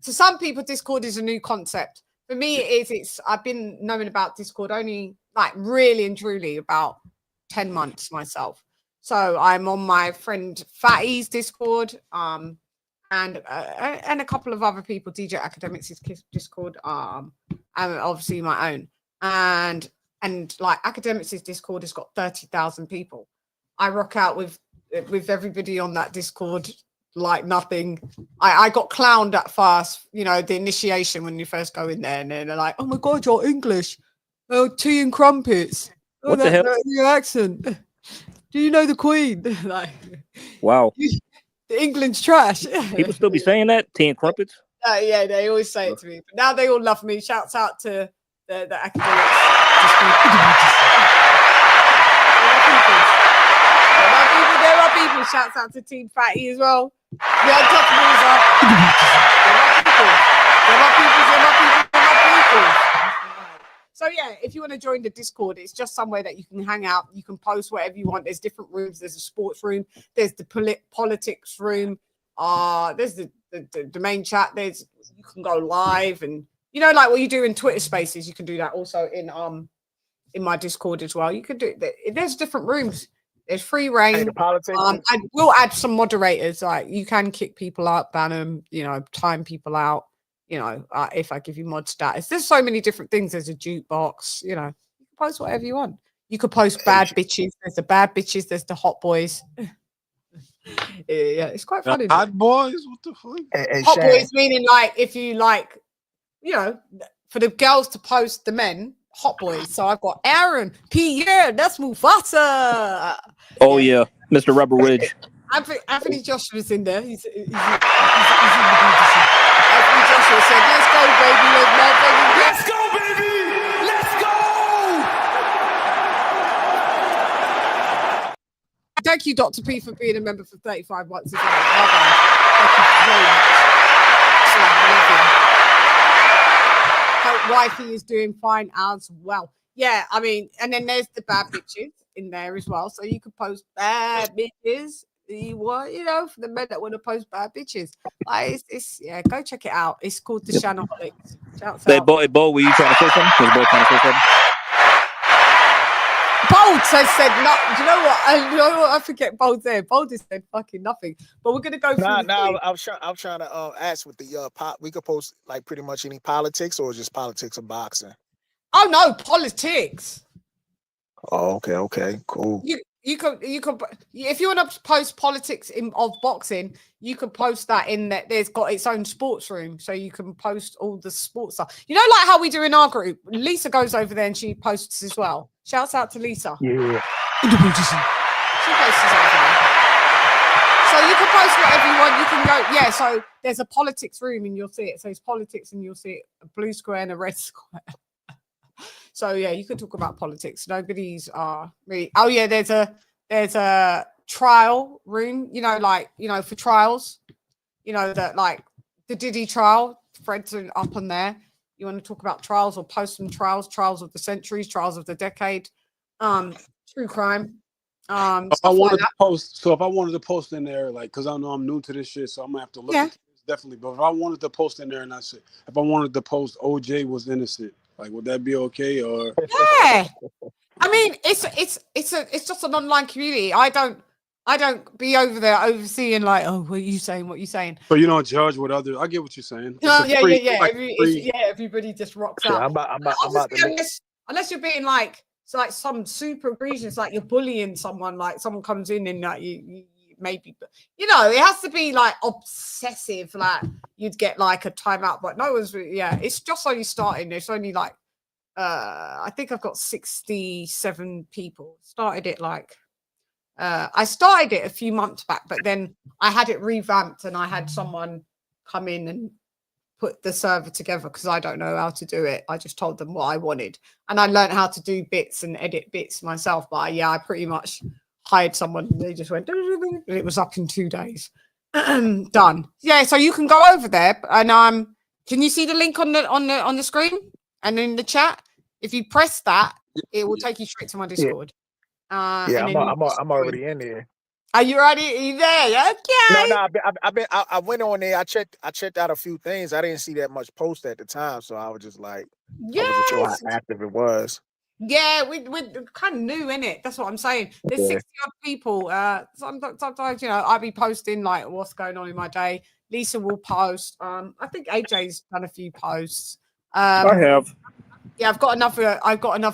To some people, Discord is a new concept. For me, I've been knowing about Discord only really and truly about 10 months myself. So I'm on my friend Fatty's Discord, and a couple of other people, DJ Academics' Discord, and obviously my own. And Academics' Discord has got 30,000 people. I rock out with everybody on that Discord like nothing. I got clowned at first, the initiation when you first go in there, and then they're like, "Oh my God, you're English. Oh, tea and crumpets. Oh, what the hell? Your accent. Do you know the Queen?" Wow. The England's trash. People still be saying that? Tea and crumpets? Yeah, they always say it to me. But now they all love me. Shouts out to the academics. There are people. Shouts out to Team Fatty as well. The Untouchables are. There are people. So yeah, if you want to join the Discord, it's just somewhere that you can hang out. You can post whatever you want. There's different rooms. There's a sports room. There's the politics room. There's the main chat. There's you can go live, and you know, like what you do in Twitter Spaces, you can do that also in my Discord as well. You can do. There's different rooms. There's free reign. I will add some moderators. Like you can kick people out, ban them. You know, time people out. You know, if I give you mod status, there's so many different things. There's a jukebox. You know, you can post whatever you want. You could post bad bitches. There's the bad bitches. There's the hot boys. Yeah, it's quite funny. Hot boys? What the fuck? Hot boys meaning like if you like, you know, for the girls to post the men. Hot boys. So I've got Aaron, Pierre, that's Mufasa. Oh yeah, Mr. Rubber Ridge. Anthony Joshua's in there. He's in the Anthony Joshua said, "Let's go, baby. Let's go, baby. Let's go." Thank you, Dr. P, for being a member for 35 months as well. Thank you very much. Hope wifey is doing fine as well. Yeah, I mean, and then there's the bad bitches in there as well. So you could post bad bitches. You know, for the men that want to post bad bitches. Like, it's yeah, go check it out. It's called the CHANNAHOLICS. Shouts out. Bo, were you trying to say something? Was Bo trying to say something? Bold has said no. Do you know what? I forget Bold there. Bold has said fucking nothing. But we're gonna go through. I'm trying to ask with the we could post like pretty much any politics or just politics of boxing. Oh no, politics. Oh, okay, cool. You could if you want to post politics of boxing, you could post that in that. There's got its own sports room, so you can post all the sports stuff. You know, like how we do in our group. Lisa goes over there and she posts as well. Shouts out to Lisa. Yeah. She posts over there. So you can post whatever you want. You can go, yeah. So there's a politics room and you'll see it. So it's politics and you'll see it, a blue square and a red square. So yeah, you can talk about politics. Nobody's really. Oh yeah, there's a trial room. You know, like for trials. You know that like the Diddy trial. Fred's up on there. You want to talk about trials or post some trials of the centuries, trials of the decade, true crime. If I wanted to post in there, like, because I know I'm new to this shit, so I'm gonna have to look at this definitely. But if I wanted to post in there and if I wanted to post OJ was innocent, like, would that be okay? Or yeah, I mean, it's just an online community. I don't be over there overseeing like, oh, what are you saying? So you don't judge what others. I get what you're saying. No, yeah. Everybody just rocks out. Unless you're being like some super egregious, like you're bullying someone, like someone comes in and like you maybe, you know, it has to be like obsessive, like you'd get like a timeout. But no one's it's just only starting. There's only like I think I've got 67 people. Started it like I started it a few months back, but then I had it revamped and I had someone come in and put the server together because I don't know how to do it. I just told them what I wanted and I learned how to do bits and edit bits myself. But I pretty much hired someone. They just went and it was up in 2 days. Done. Yeah, so you can go over there and can you see the link on the screen and in the chat? If you press that, it will take you straight to my Discord. I'm already in there. Are you already there? Okay. No, I went on there. I checked out a few things. I didn't see that much post at the time, so I was just like, I wasn't sure how active it was. Yeah, we're kind of new in it. That's what I'm saying. There's 60 odd people. Sometimes, you know, I'll be posting like what's going on in my day. Lisa will post. I think AJ's done a few posts. I have. Yeah, I've got another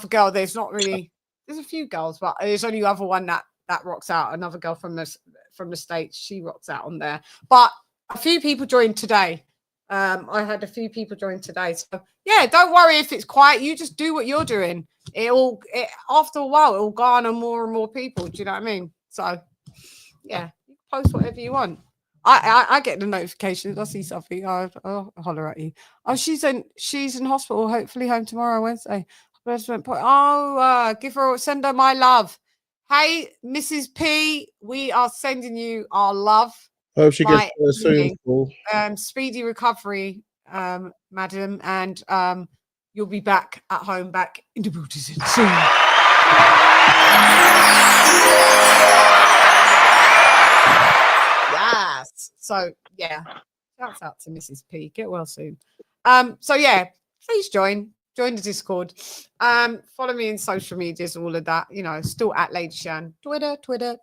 girl. There's a few girls, but there's only other one that rocks out. Another girl from the States. She rocks out on there. But a few people joined today. I had a few people join today. So yeah, don't worry if it's quiet. You just do what you're doing. After a while, it'll garner more and more people. Do you know what I mean? So yeah, you can post whatever you want. I get the notifications. I see something. I'll holler at you. Oh, she's in hospital. Hopefully home tomorrow, Wednesday. Send her my love. Hey, Mrs. P, we are sending you our love. I hope she gets better soon. Paul. Speedy recovery, madam, and you'll be back at home, back in the booty soon. Yes. So yeah, shouts out to Mrs. P. Get well soon. So yeah, please join the Discord. Follow me in social medias, all of that. You know, still at Lady Shan. Twitter,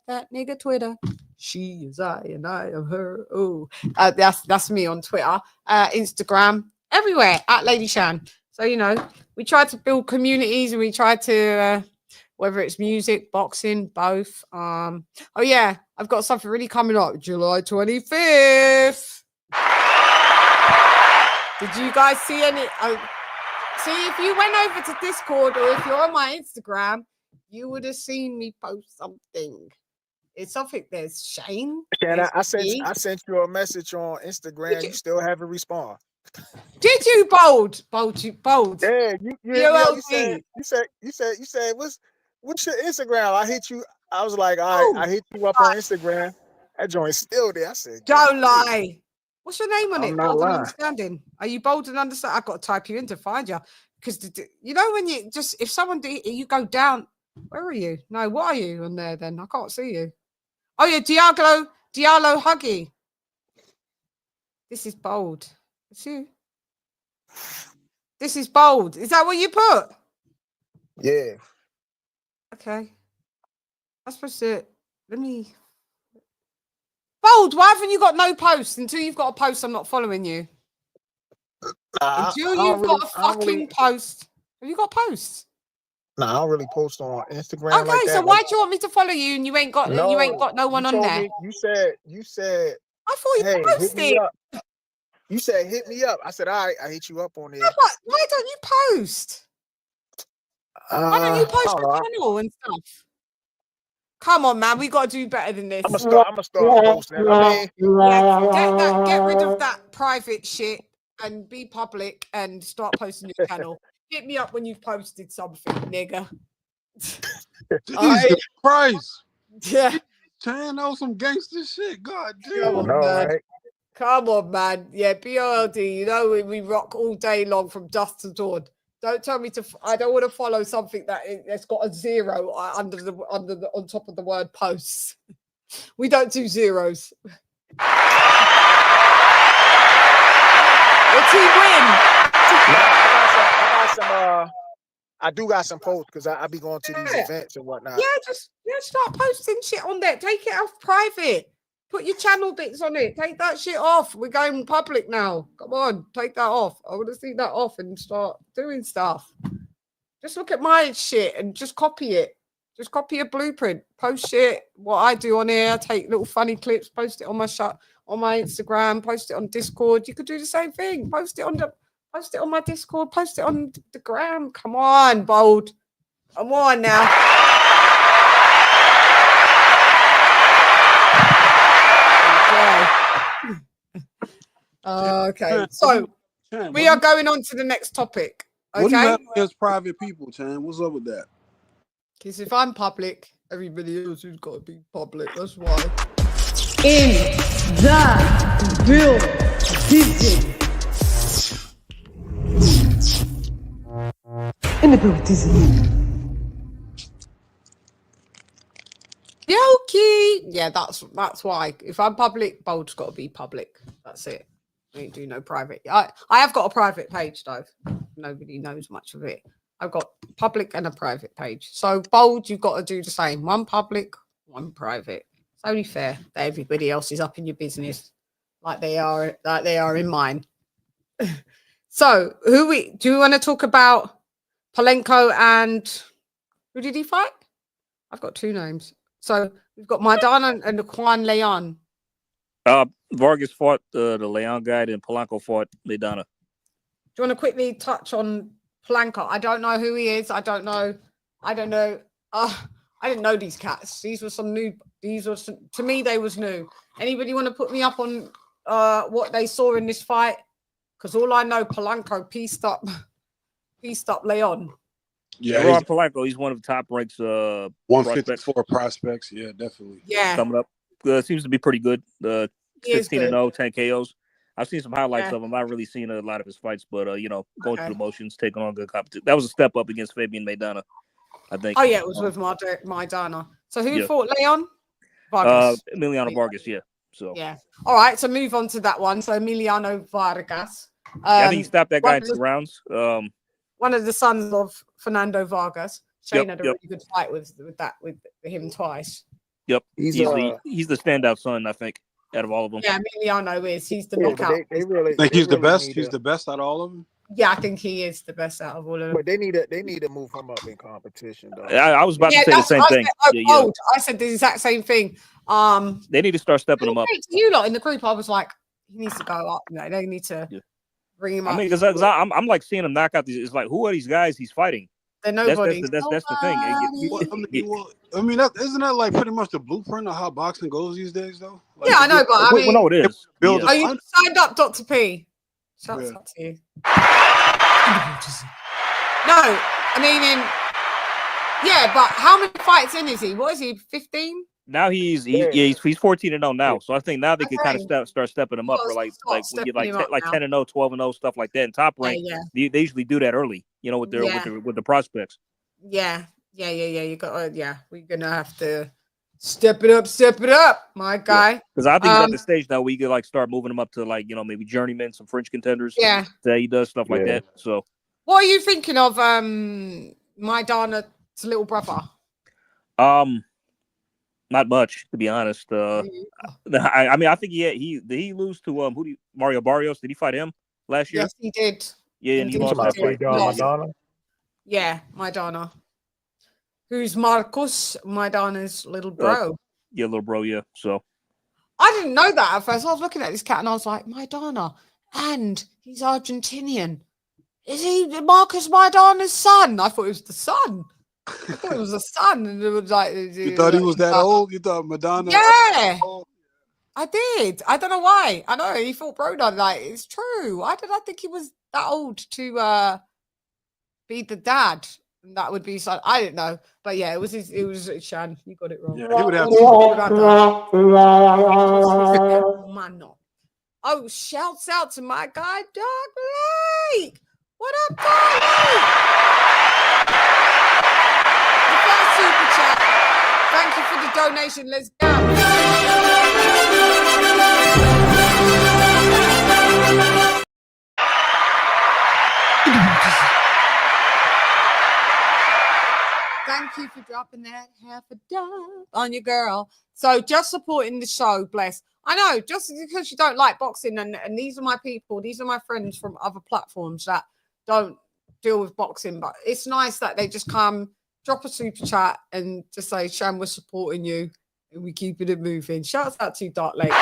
that nigga Twitter. She is I and I am her. Oh, that's me on Twitter, Instagram, everywhere at Lady Shan. So you know, we try to build communities and we try to whether it's music, boxing, both. Oh yeah, I've got something really coming up, July 25th. Did you guys see any? See, if you went over to Discord or if you're on my Instagram, you would have seen me post something. It's something. There's Shane. Shannon, I sent you a message on Instagram. You still haven't responded. Did you bold? Yeah, you said what's your Instagram? I hit you. I was like, I hit you up on Instagram. That joint's still there. I said, don't lie. What's your name on it? I'm not Bold and lying. Understanding. Are you bold and understand? I've got to type you in to find you. Because you know when you just if someone you go down, where are you? No, what are you on there then? I can't see you. Oh yeah, Diallo Huggy. This is bold. It's you. This is bold. Is that what you put? Yeah. Okay. I'm supposed to let me. Bold, why haven't you got no posts? Until you've got a post, I'm not following you. Until you've got a fucking post. Have you got posts? Nah, I don't really post on Instagram. Okay, like that. So why do you want me to follow you and you ain't got no one on there? You said I thought you posted. Hit me up. You said hit me up. I said, all right, I hit you up on there. Why don't you post? Why don't you post your channel and stuff? Come on, man. We got to do better than this. I'm gonna start posting. I mean, get rid of that private shit and be public and start posting your channel. Hit me up when you've posted something, nigga. Jesus Christ. Yeah. Chan, that was some gangster shit. God damn. Come on, man. Yeah, BOLD. You know we rock all day long from dusk to dawn. Don't tell me to. I don't want to follow something that's got a zero on top of the word posts. We don't do zeros. Will team win? I do got some posts because I be going to these events and whatnot. Yeah, just start posting shit on there. Take it off private. Put your channel bits on it. Take that shit off. We're going public now. Come on, take that off. I want to see that off and start doing stuff. Just look at my shit and just copy it. Just copy a blueprint. Post shit. What I do on here. Take little funny clips. Post it on my Instagram. Post it on Discord. You could do the same thing. Post it on my Discord. Post it on the gram. Come on, bold. Come on now. Okay, so we are going on to the next topic. Okay, what do you have against private people, Chan? What's up with that? Because if I'm public, everybody else has got to be public. That's why. In the building. In the building. Yoki. Yeah, that's why. If I'm public, bold's got to be public. That's it. I ain't do no private. I have got a private page though. Nobody knows much of it. I've got public and a private page. So bold, you've got to do the same. One public, one private. It's only fair that everybody else is up in your business like they are in mine. So do we want to talk about Polenko and who did he fight? I've got two names. So we've got Maidana and Juan Leon. Vargas fought the Leon guy, and Polanco fought Maidana. Do you want to quickly touch on Polanco? I don't know who he is. I don't know. I I didn't know these cats. These were some new. To me, they was new. Anybody want to put me up on what they saw in this fight? Because all I know, Polanco pieced up Leon. Yeah, Ron Polanco, he's one of the top ranked 154 prospects. Yeah, definitely. Yeah, coming up. Seems to be pretty good. 16-0, 10 KOs. I've seen some highlights of him. I've really seen a lot of his fights, but going through the motions, taking on good competition. That was a step up against Fabian Maidana, I think. Oh yeah, it was with Maidana. So who fought Leon? Vargas. Emiliano Vargas, yeah. So yeah. All right, so move on to that one. So Emiliano Vargas. I think he stopped that guy in 2 rounds. One of the sons of Fernando Vargas. Shane had a really good fight with him twice. Yep, he's the standout son, I think, out of all of them. Yeah, Emiliano is. He's the knockout. They really think he's the really best. He's the best out of all of them. Yeah, I think he is the best out of all of them. But they need to move him up in competition, though. I was about to say the same thing. I said the exact same thing. They need to start stepping him up. You lot in the group, I was like, he needs to go up. They need to bring him up. I mean, because I'm like seeing him knock out these. It's like, who are these guys he's fighting? They're nobody. That's the thing. I mean, isn't that like pretty much the blueprint of how boxing goes these days, though? Like, yeah, I know, but I mean, no, it is. Are you signed up, Dr. P? Shouts out to you. No, I mean, yeah, but how many fights in is he? What is he? 15? Now he's 14-0 now. So I think now they can kind of start stepping him up, or like when you like 10-0, 12-0, stuff like that. In top rank, they usually do that early, with the prospects. Yeah. You got we're gonna have to step it up, my guy. Because I think he's at the stage now where you could like start moving him up to maybe journeyman, some French contenders. Yeah, that he does stuff like that. So what are you thinking of Maidana's little brother? Not much, to be honest. I mean, I think did he lose to Mario Barrios? Did he fight him last year? Yes, he did. Yeah, and he lost that fight. Maidana? Yeah, Maidana. Who's Marcos Maidana's little bro? Little bro. Yeah. So I didn't know that at first. I was looking at this cat and I was like, Maidana, and he's Argentinian. Is he Marcos Maidana's son? I thought it was the son. I thought it was the son, and it was like you thought he was that old. You thought Madonna? Yeah, I did. I don't know why. I know he fought Broda. Like it's true. Why did I think he was that old to be the dad? And that would be son. I didn't know, but yeah, it was Chan. You got it wrong. Yeah, he would have to. Oh, shouts out to my guy, Doug Lake. What up, Doug Lake? Super chat. Thank you for the donation. Let's go. Thank you for dropping that $50 on your girl. So just supporting the show, bless. I know, just because you don't like boxing, and these are my people, these are my friends from other platforms that don't deal with boxing, but it's nice that they just come, drop a super chat and just say, Shan, we're supporting you and we keeping it moving. Shouts out to Dark Lake.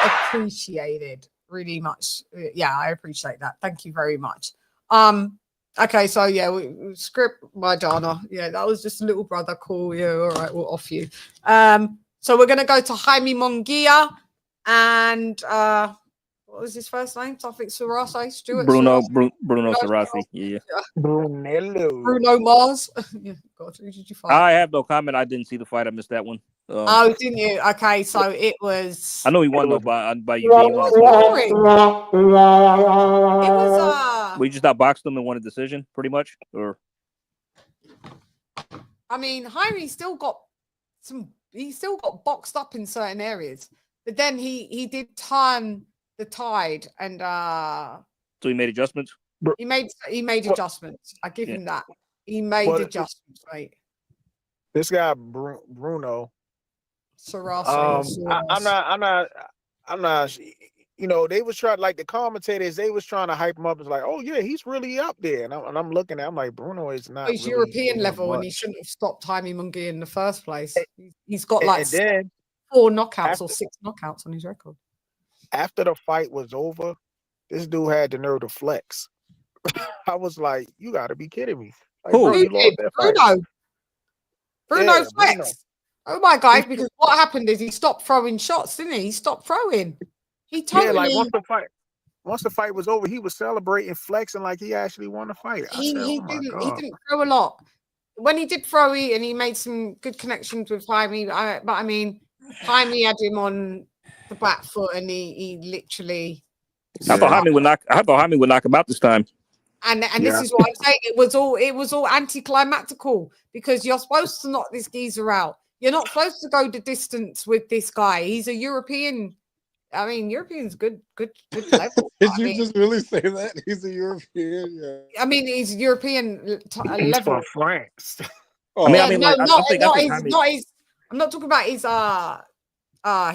Appreciated really much. Yeah, I appreciate that. Thank you very much. Okay, so yeah, we script Maidana. Yeah, that was just a little brother call. Yeah, all right, we'll off you. So we're gonna go to Jaime Munguia and what was his first name? Something Sarasi, Stuart. Bruno Sarasi. Yeah. Bruno Mars. Yeah, God, who did you fight? I have no comment. I didn't see the fight. I missed that one. Oh, didn't you? Okay, so it was. I know he won though by you. It was we just outboxed him and won a decision, pretty much. Or I mean, Jaime still got some. He still got boxed up in certain areas, but then he did turn the tide and so he made adjustments. He made adjustments. I give him that. He made adjustments, right? This guy Bruno Sarasi. I'm not. You know, they was trying, like the commentators, they was trying to hype him up. It's like, oh yeah, he's really up there. And I'm looking at, I'm like, Bruno is not. He's really European level, and he shouldn't have stopped Jaime Munguia in the first place. He's got like then, 4 knockouts or 6 knockouts on his record. After the fight was over, this dude had the nerve to flex. I was like, you got to be kidding me. Like, Who? bro, Who you lost did? that fight. Bruno Yeah, Bruno. flexed. Oh my God! Because what happened is he stopped throwing shots, didn't he? He stopped throwing. He Yeah, like totally. once the fight was over, he was celebrating, flexing like he actually won the fight. I said, oh my He God. didn't throw a lot. When he did throw it, and he made some good connections with Jaime. But I mean, Jaime had him on the back foot, and he literally. I thought Jaime would knock him out this time. And this is what I'm saying. It was all anticlimactical because you're supposed to knock this geezer out. You're not supposed to go the distance with this guy. He's a European. I mean, European's good level. Did you just really say that? He's a European. Yeah. I mean, he's European He's level. from France. I mean, like, I think Jaime. I'm not talking about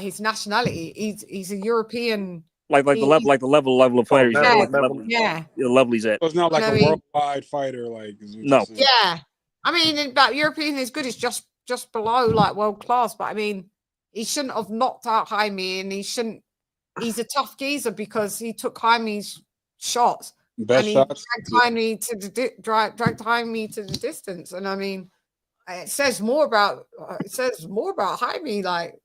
his nationality. He's a European. Like the level of fighter. Yeah. The level he's at. So it's not like a worldwide fighter, like no. Yeah, I mean, but European is good. It's just below like world class. But I mean, he shouldn't have knocked out Jaime, and he shouldn't. He's a tough geezer because he took Jaime's shots and he dragged Jaime to the distance. And I mean, it says more about Jaime like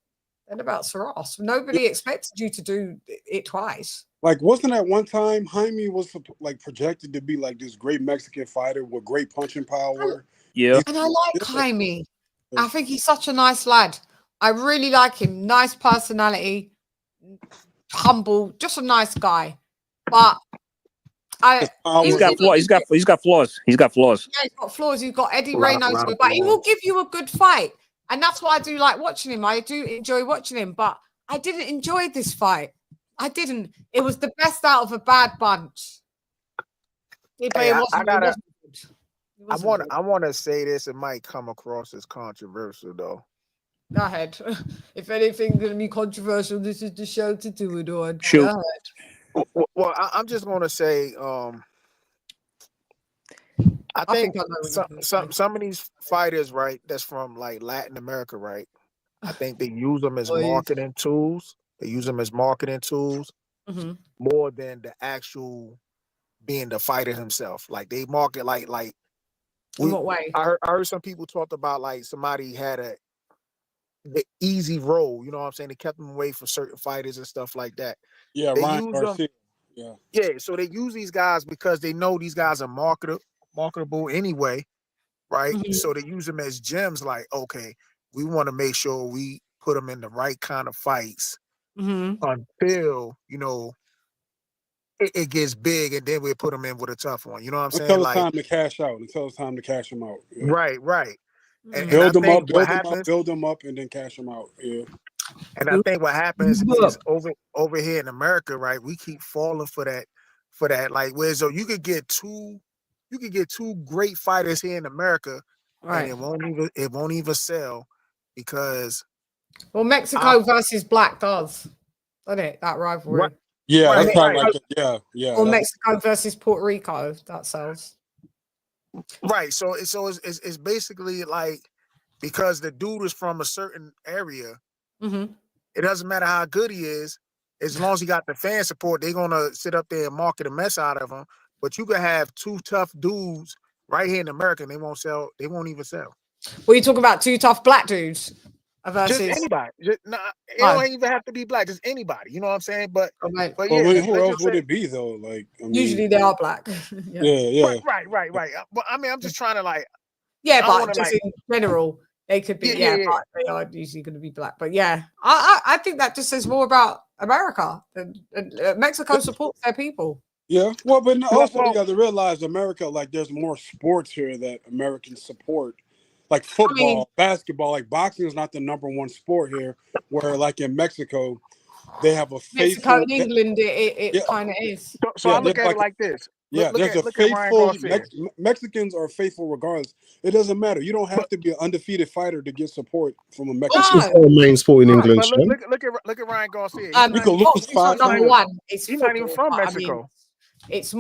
than about Saras. Nobody expected you to do it twice. Like, wasn't that one time Jaime was like projected to be like this great Mexican fighter with great punching power? Yeah. And I like Jaime. I think he's such a nice lad. I really like him. Nice personality, humble, just a nice guy. But he's got flaws. He's got flaws. Yeah, he's got flaws. He's got Eddie Reynoso, but he will give you a good fight. And that's why I do like watching him. I do enjoy watching him, but I didn't enjoy this fight. I didn't. It was the best out of a bad bunch. I want to say this. It might come across as controversial, though. Go ahead. If anything's going to be controversial, this is the show to do it on. Shoot. Go ahead. Well, I'm just going to say, I think some of these fighters, right, that's from like Latin America, right? I think they use them as marketing tools. They use them as marketing tools more than the actual being the fighter himself. Like they market like. In what way? I heard some people talked about like somebody had the easy role. You know what I'm saying? They kept them away from certain fighters and stuff like that. Yeah, Ryan Garcia. Yeah, so they use these guys because they know these guys are marketable anyway, right? So they use them as gems. Like, okay, we want to make sure we put them in the right kind of fights until it gets big, and then we put them in with a tough one. You know what I'm saying? Until it's time to cash out. Until it's time to cash them out. Yeah. Right. And build them up, and then cash them out. Yeah. And I think what happens is over here in America, right? We keep falling for that. Like, where so you could get two great fighters here in America, and it won't even sell because Mexico versus Black does, doesn't it? That rivalry. Right. Yeah, Right, that's how right. like yeah. Or Mexico versus Puerto Rico, that sells. Right. So it's basically like because the dude is from a certain area, it doesn't matter how good he is, as long as he got the fan support, they're gonna sit up there and market a mess out of him. But you could have two tough dudes right here in America, and they won't sell. They won't even sell. Well, you talk about two tough black dudes versus Just anybody. It don't even have to be black. Just anybody. You know what I'm saying? But yeah, who else would it be though? Like, I mean, usually they are black. Yeah. Right. But I mean, I'm just trying to like. Yeah, but just in general, they could be. Yeah, but they are usually going to be black. But yeah, I think that just says more about America. Mexico supports their people. Yeah, well, but also you got to realize America, like, there's more sports here that Americans support, like football, basketball. Like boxing is not the #1 sport here. Where like in Mexico, they have a faithful. Mexico and England, it kind of is. So I look at it like this. Yeah, there's a faithful. Mexicans are faithful regardless. It doesn't matter. You don't have to be an undefeated fighter to get support from a Mexican. That's the main sport in England. Look at Ryan Garcia. You can lose 5 #1. He's not even from Mexico. It's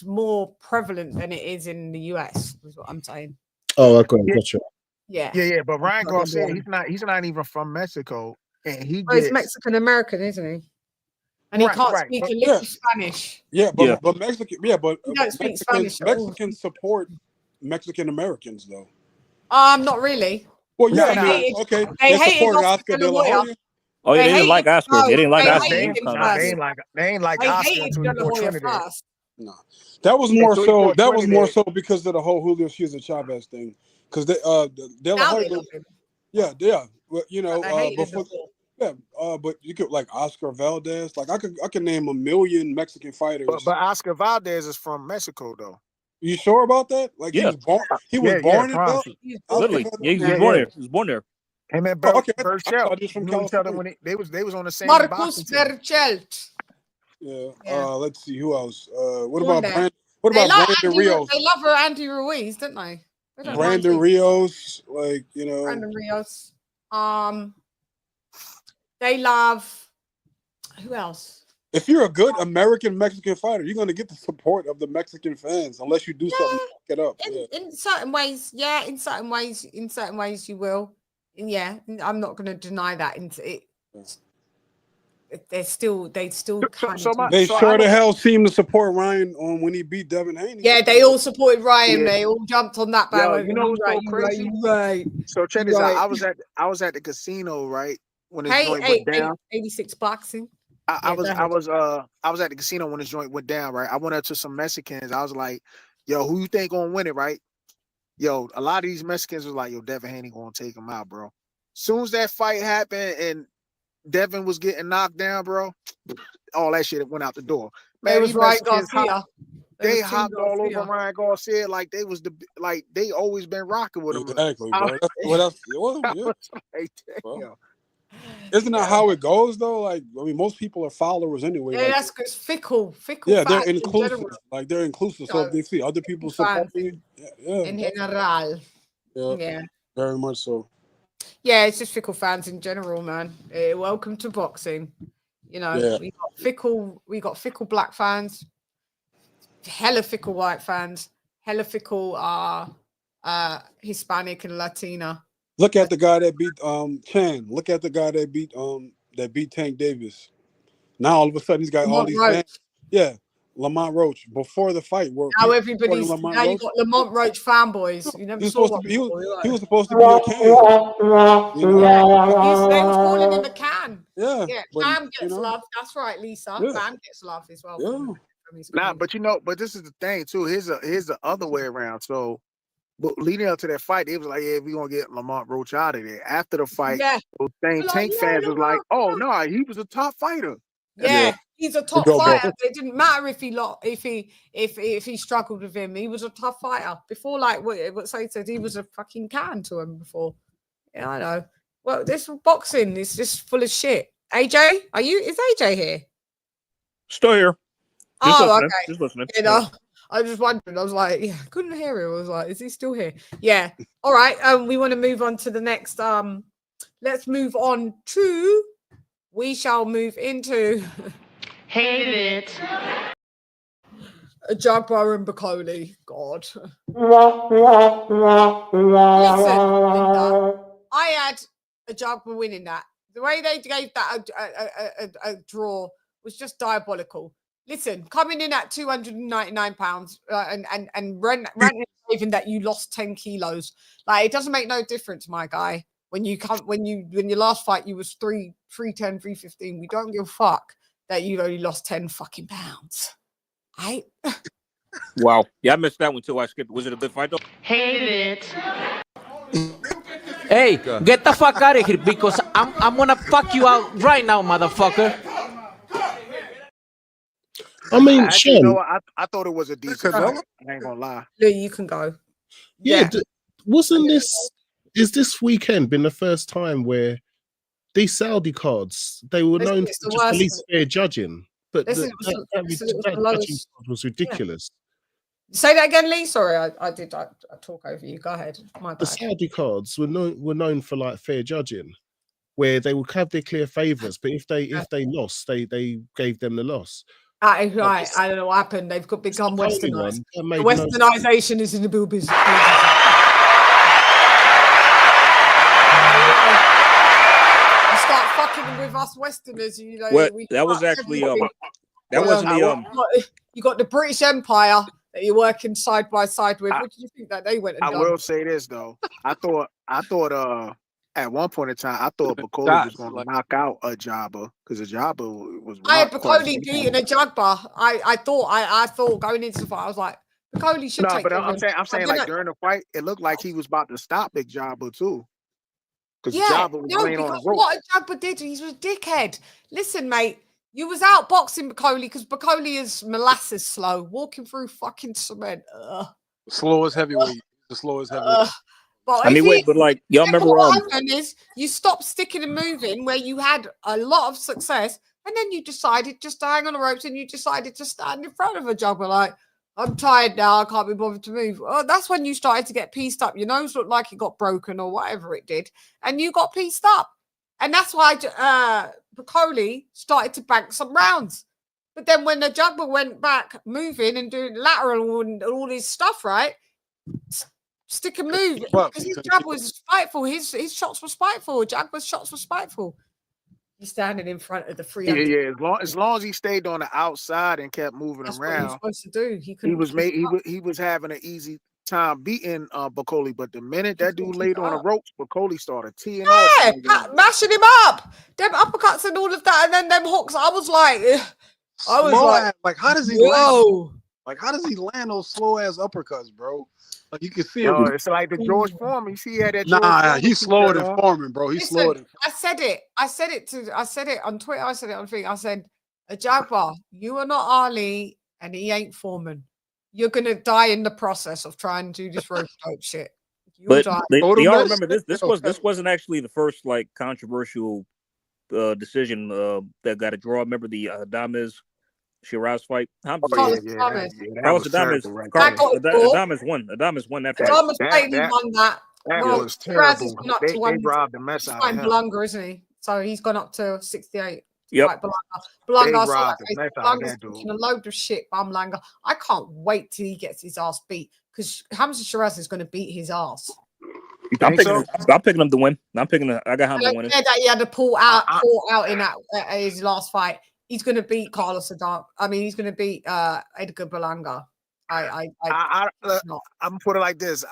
more prevalent than it is in the US, is what I'm saying. Oh, okay, gotcha. Yeah. But Ryan Garcia, he's not even from Mexico, and he's Mexican American, isn't he? And he Right, can't right. speak But a lick of Spanish. Yeah, but Mexican, He don't speak Spanish at all. Mexicans support Mexican Americans though. Not really. Well, yeah, They I mean, hated, okay, they they hated supported Oscar Oscar De De La Hoya. Hoya. Oh yeah, they didn't hated, like Oscar. They didn't like they Oscar. hated him first. They ain't like They Oscar hated until De he La fought Hoya Trinidad. first. No, that was Yeah, more so he so. fought That was more Trinidad. so because of the whole Julio Cesar Chavez thing. Because De La Now Hoya, they love him. yeah. Well, you know, But they hated him before, before. yeah, but you could like Oscar Valdez. Like I could name a million Mexican fighters. But Oscar Valdez is from Mexico though. You sure about that? Like Yeah. he was born in promise Bel. you. Literally, yeah, he was born there. He was born there. Him and Oh, okay. I Burchell thought he was from knew each other California. when they was on the same Marcus boxing team. Berchelt. Yeah. Let's see who else. What Born about there. Brandon? What They about like Brandon Andy, Rios? they love her Andy Ruiz, don't they? They don't mind Brandon him. Rios, like you know. Brandon Rios. They love who else? If you're a good American Mexican fighter, you're gonna get the support of the Mexican fans, unless you do something to fuck it up. In certain ways, yeah. In certain ways, you will. And yeah, I'm not going to deny that. They still kind of. They sure the hell seem to support Ryan on when he beat Devin Haney. Yeah, they all supported Ryan. Yeah. They all jumped on that Yo, bandwagon. you know what's so crazy? Right. So check this Right. out. I was at the casino, right? When this Hey, joint went down. 86 boxing. I was at the casino when this joint went down, right? I went up to some Mexicans. I was like, yo, who you think gonna win it, right? Yo, a lot of these Mexicans was like, yo, Devin Haney gonna take him out, bro. Soon as that fight happened and Devin was getting knocked down, bro, all that shit went out the door. Man, It was these Ryan Mexicans Garcia. they hopped all over Ryan Garcia like they was they always been rocking with him. Exactly, bro. Damn. Isn't that how it goes though? Like, I mean, most people are followers anyway. Yeah, like, that's because fickle. yeah, they're fans in inclusive. general. Like they're inclusive. So if they see other people fans supporting, in general. Yeah. Very much so. Yeah, it's just fickle fans in general, man. Welcome to boxing. You know, Yeah. we got fickle black fans, hella fickle white fans, hella fickle Hispanic and Latina. Look at the guy that beat Chan. Look at the guy that beat Tank Davis. Now all of a sudden he's got all these fans. Yeah, Lamont Roach. Before the fight, now everybody's Lamont now Roach. you got Lamont Roach fanboys. You never saw one. He was supposed to be a Can. You know? They was calling him a Can. Yeah, Cam gets love. That's right, Lisa. Yeah. Cam gets love as well. Nah, but but this is the thing too. Here's the other way around. So, but leading up to that fight, it was like, yeah, we're gonna get Lamont Roach out of there. After the fight, those same Tank fans was like, oh no, he was a top fighter. Yeah, he's a top fighter. It didn't matter if he struggled with him. He was a tough fighter before. Like what Said said, he was a fucking can to him before. Yeah, I know. Well, this boxing is just full of shit. AJ, is AJ here? Still here. Just listening. Okay. Just listening. You know, I was just wondering. I was like, yeah, couldn't hear him. I was like, is he still here? Yeah. All right. We want to move on to the next. Let's move on to. We shall move into. Hate it. A Jaguar and Bacoli. God. Listen, Linda, I had a Jaguar winning that. The way they gave that a draw was just diabolical. Listen, coming in at £299 and ranting even that you lost 10 kilos, like it doesn't make no difference, my guy. When your last fight you was 310, 315, we don't give a fuck that you only lost 10 fucking pounds. Right? Wow. Yeah, I missed that one too. I skipped. Was it a good fight though? Hate it. Hey, get the fuck out of here because I'm gonna fuck you out right now, motherfucker. I mean, actually, Sean, I thought it was a decent fight. I ain't gonna lie. Lee, you can go. Yeah, wasn't this? Is this weekend been the first time where these Saudi cards they were known for just the least fair judging, but that judging was ridiculous. Say that again, Lee. Sorry, I talk over you. Go ahead. My bad. The Saudi cards were known for like fair judging, where they would have their clear favourites, but if they lost, they gave them the loss. Right. I don't know what happened. They've become westernized. The westernization is in the bill business. You start fucking with us Westerners. You know, Well, we that was fuck actually everybody. that wasn't the You got the British Empire that you're working side by side with. What did you think that they went and I done? will say this though. I thought at one point in time I thought Bacoli was going to knock out a Jabba because a Jabba was. I had quite Bacoli beating a Jagba. I thought going into the fight, I was like, Bacoli should take. But I'm saying like during the fight, it looked like he was about to stop Big Jabba too. Because Yeah, Jabba was no, laying on because the rope. what a Jagba did, he was a dickhead. Listen, mate, you was outboxing Bacoli because Bacoli is molasses slow, walking through fucking cement. Slow as heavyweight. The slowest heavyweight. But I mean, wait, but like y'all remember what happened is you stopped sticking and moving where you had a lot of success, and then you decided just to hang on the ropes, and you decided to stand in front of a Jagba like, I'm tired now, I can't be bothered to move. Oh, that's when you started to get pieced up. Your nose looked like it got broken or whatever it did, and you got pieced up. And that's why Bacoli started to bank some rounds. But then when the Jagba went back moving and doing lateral and all his stuff, right? Stick and move. Because his jab was spiteful. His shots were spiteful. Jagba's shots were spiteful. He's standing in front of the 300. Yeah. As long as he stayed on the outside and kept moving That's around, what he was supposed to do. He was having an easy time beating Bacoli. But the minute that dude laid on the ropes, Bacoli started teeing off. Mashing him up. Them uppercuts and all of that, and then them hooks. I was like, how does he land? Like, how does he land those slow ass uppercuts, bro? Like you can see him. It's like the George Foreman. You see, he had that. Nah, he's slower than Foreman, bro. He's slower than. I said it on Twitter. I said it on Facebook. I said, a Jaguar, you are not Ali, and he ain't Foreman. You're gonna die in the process of trying to do this rope dope shit. But they all remember this. This wasn't actually the first like controversial decision that got a draw. Remember the Adames Shiraz fight? Adames won. Adames won that fight. Adames won that. That was terrible. They robbed the mess out of him. Belanga, isn't he? So he's gone up to 68. Yep. Belanga's a load of shit, Bumlanger. I can't wait till he gets his ass beat because Hamza Shiraz is going to beat his ass. I'm picking him to win. I got Hamza winning. That he had to pull out in his last fight. He's going to beat Carlos Adama. I mean, he's going to beat Edgar Berlanga. I'm put it like this.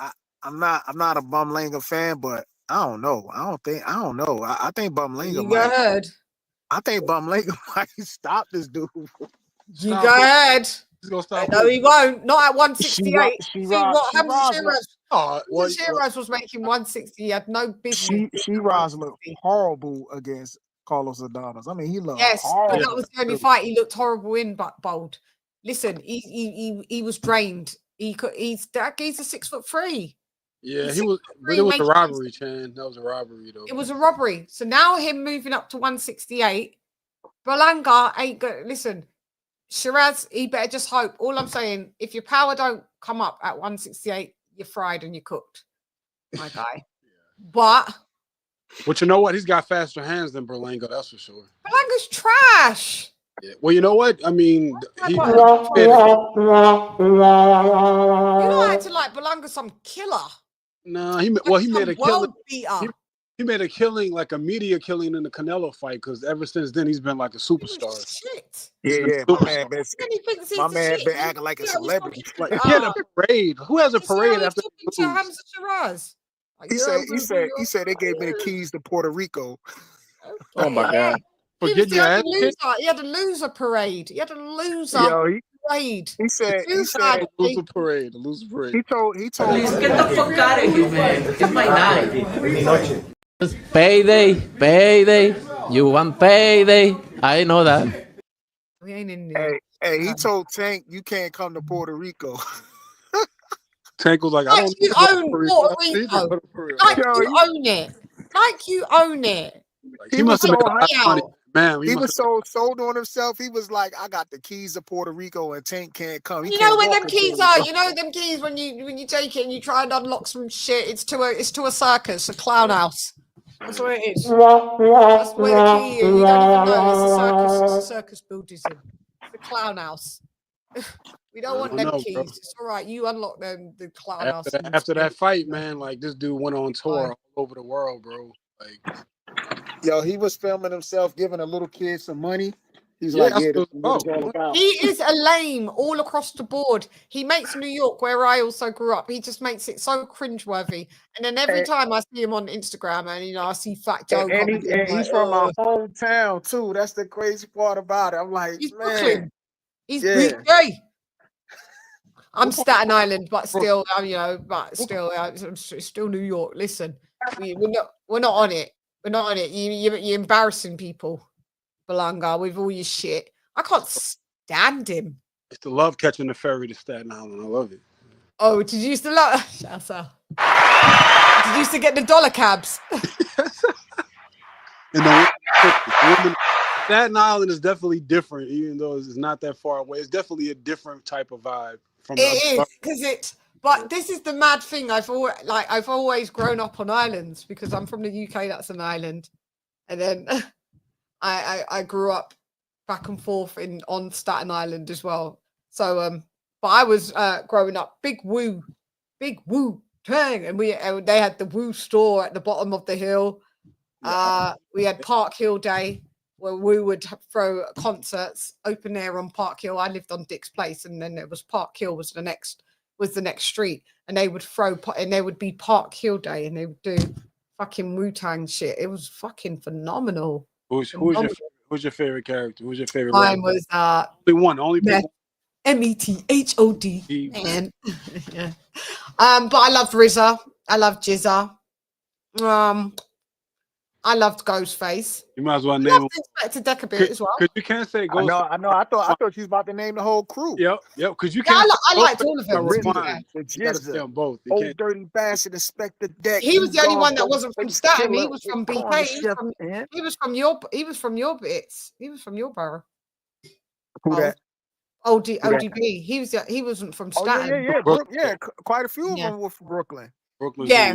I'm not a Bumlanger fan, but I don't know. I think Bumlanger I think Bumlanger might stop this dude. You go ahead. He's gonna stop. No, he won't. Not at 168. See what Hamza Shiraz was making 160. He had no business. Shiraz looked horrible against Carlos Adames. I mean, he looked horrible. But that was the only fight he looked horrible in. But bold. Listen, he was drained. He's a 6'3". Yeah, he was. But it was a robbery, Chan. That was a robbery, though. It was a robbery. So now him moving up to 168, Berlanga ain't good. Listen, Shiraz, he better just hope. All I'm saying, if your power don't come up at 168, you're fried and you're cooked, my guy. But you know what? He's got faster hands than Berlanga. That's for sure. Berlanga's trash. Yeah. Well, you know what? I mean, you know, I had to like Berlanga some killer. Nah, he made a killing. He made a killing, like a media killing in the Canelo fight, because ever since then he's been like a superstar. Shit. Yeah. My man been acting like a celebrity. Like, he had a parade. Who has a parade after Hamza Shiraz? He said they gave me the keys to Puerto Rico. Oh my God. He had a loser parade. He had a loser parade. He said a loser parade. He told Please get the fuck out of here, man. It's my night. Payday. You want payday. I know that. We ain't in there. Hey, he told Tank you can't come to Puerto Rico. Tank was like, I don't own Puerto Rico. Like you own it. Like you own it. He must have made a lot of money. Man, he was so sold on himself. He was like, I got the keys to Puerto Rico and Tank can't come. You know where them keys are? You know them keys when you take it and you try and unlock some shit. It's to a circus, a clown house. That's what it is. That's where the key is. You don't even know. It's a circus. It's a circus Buddhism. It's a clown house. We don't want them keys. Bro. It's all right. You unlock them, the clown house. After that fight, man, like this dude went on tour all over the world, bro. Like, Yo, he was filming himself giving a little kid some money. He's yeah, like, that's yeah, what this is what it's all about. He is a lame all across the board. He makes New York, where I also grew up, he just makes it so cringeworthy. And then every time I see him on Instagram and I see Fat Joe coming in, And he's from my hometown too. That's the crazy part about it. I'm like, he's man, Brooklyn. He's yeah. BK. I'm Staten Island, but still, I'm still New York. Listen, we're not on it. We're not on it. You're embarrassing people, Belanga, with all your shit. I can't stand him. It's the love catching the ferry to Staten Island. I love it. Oh, did you used to love? Shut up. Did you used to get the dollar cabs? And the women, Staten Island is definitely different, even though it's not that far away. It's definitely a different type of vibe from. It is because it's. But this is the mad thing. I've always grown up on islands because I'm from the UK. That's an island, and then I grew up back and forth on Staten Island as well. So but I was growing up big woo tang, and they had the Woo store at the bottom of the hill. We had Park Hill Day where we would throw concerts open air on Park Hill. I lived on Dick's Place, and then there was Park Hill was the next street, and they would and there would be Park Hill Day, and they would do fucking Wu-Tang shit. It was fucking phenomenal. Who's your favorite character? Who's your favorite? Mine was only people. METHOD, man. Yeah. But I loved RZA. I loved Jizza. I loved Ghostface. You might as well name him. Inspector Deck a bit as well. Because you can't say Ghost. I know. I thought you was about to name the whole crew. Yep. Because you can't. I liked all of them. The both. Old dirty bastard, Inspector Deck. He was the only one that wasn't from Staten. He was from BK. He was from your bits. He was from your borough. Who that? ODB. He wasn't from Staten. Yeah. Quite a few of them were from Brooklyn. Yeah,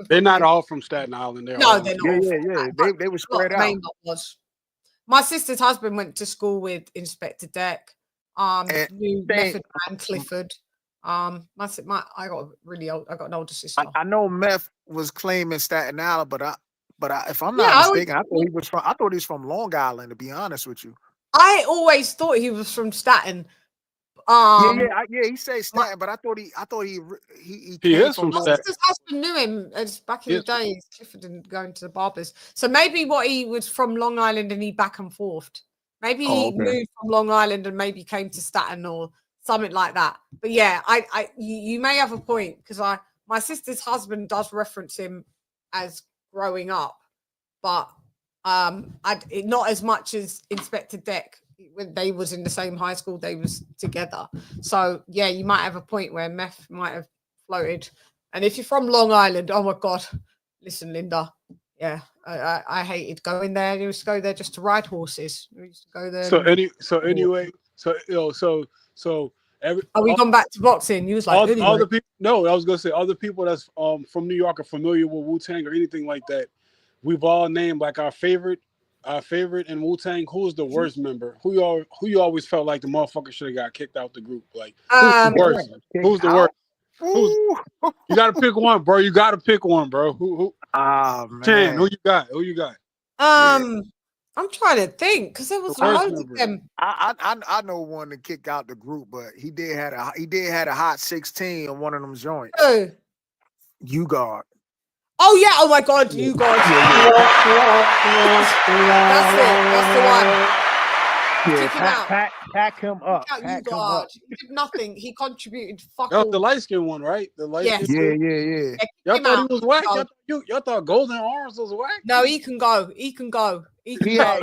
they're not all from Staten Island. They're all they're not. Yeah. They were spread out. My sister's husband went to school with Inspector Deck. Knew Method Man Clifford. I got really old. I got an older sister. I know Meth was claiming Staten Island, but if I'm not mistaken, I thought he was from Long Island. To be honest with you, I always thought he was from Staten. He said Staten, but I thought he is from Staten. His husband knew him as back in the days. Clifford didn't go into the barbers, so maybe he was from Long Island and he back and forthed. Maybe he moved from Long Island and maybe came to Staten or something like that. But yeah, you may have a point because my sister's husband does reference him as growing up, but not as much as Inspector Deck. When they was in the same high school, they was together. So yeah, you might have a point where Meth might have floated. And if you're from Long Island, oh my God, listen, Linda. Yeah, I hated going there. I used to go there just to ride horses. We used to go there. Are we gone back to boxing? You was like all the people. No, I was gonna say all the people that's from New York are familiar with Wu-Tang or anything like that. We've all named like our favorite in Wu-Tang. Who's the worst member? Who you always felt like the motherfucker should have got kicked out the group? Like who's the worst? Who's the worst? You gotta pick one, bro. You gotta pick one, bro. Who? Man. Chan, who you got? Who you got? I'm trying to think because there was loads of them. I know one to kick out the group, but he did had a hot 16 on one of them joints. Who? U-Guard. Oh yeah! Oh my God, U-Guard. That's it. That's the one. Yeah, pack him up. U-Guard. He did nothing. He contributed. Fuck That was all. the light skin one, right? The light skin. Yeah. Y'all thought he was whack. Y'all thought Golden Arms was whack. No, he can go. He can go. He had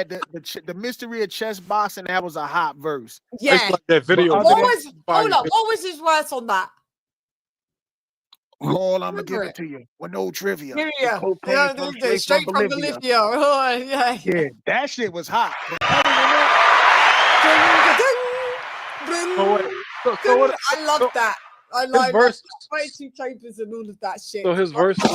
the mystery of chess boxing. That was a hot verse. Yeah. Like that video. What was his words on that? Lord, I'm gonna give it to you with no trivia. Straight from Bolivia. Oh, yeah. Yeah, that shit was hot. I love that. I like Two Chambers and all of that shit. So his verse was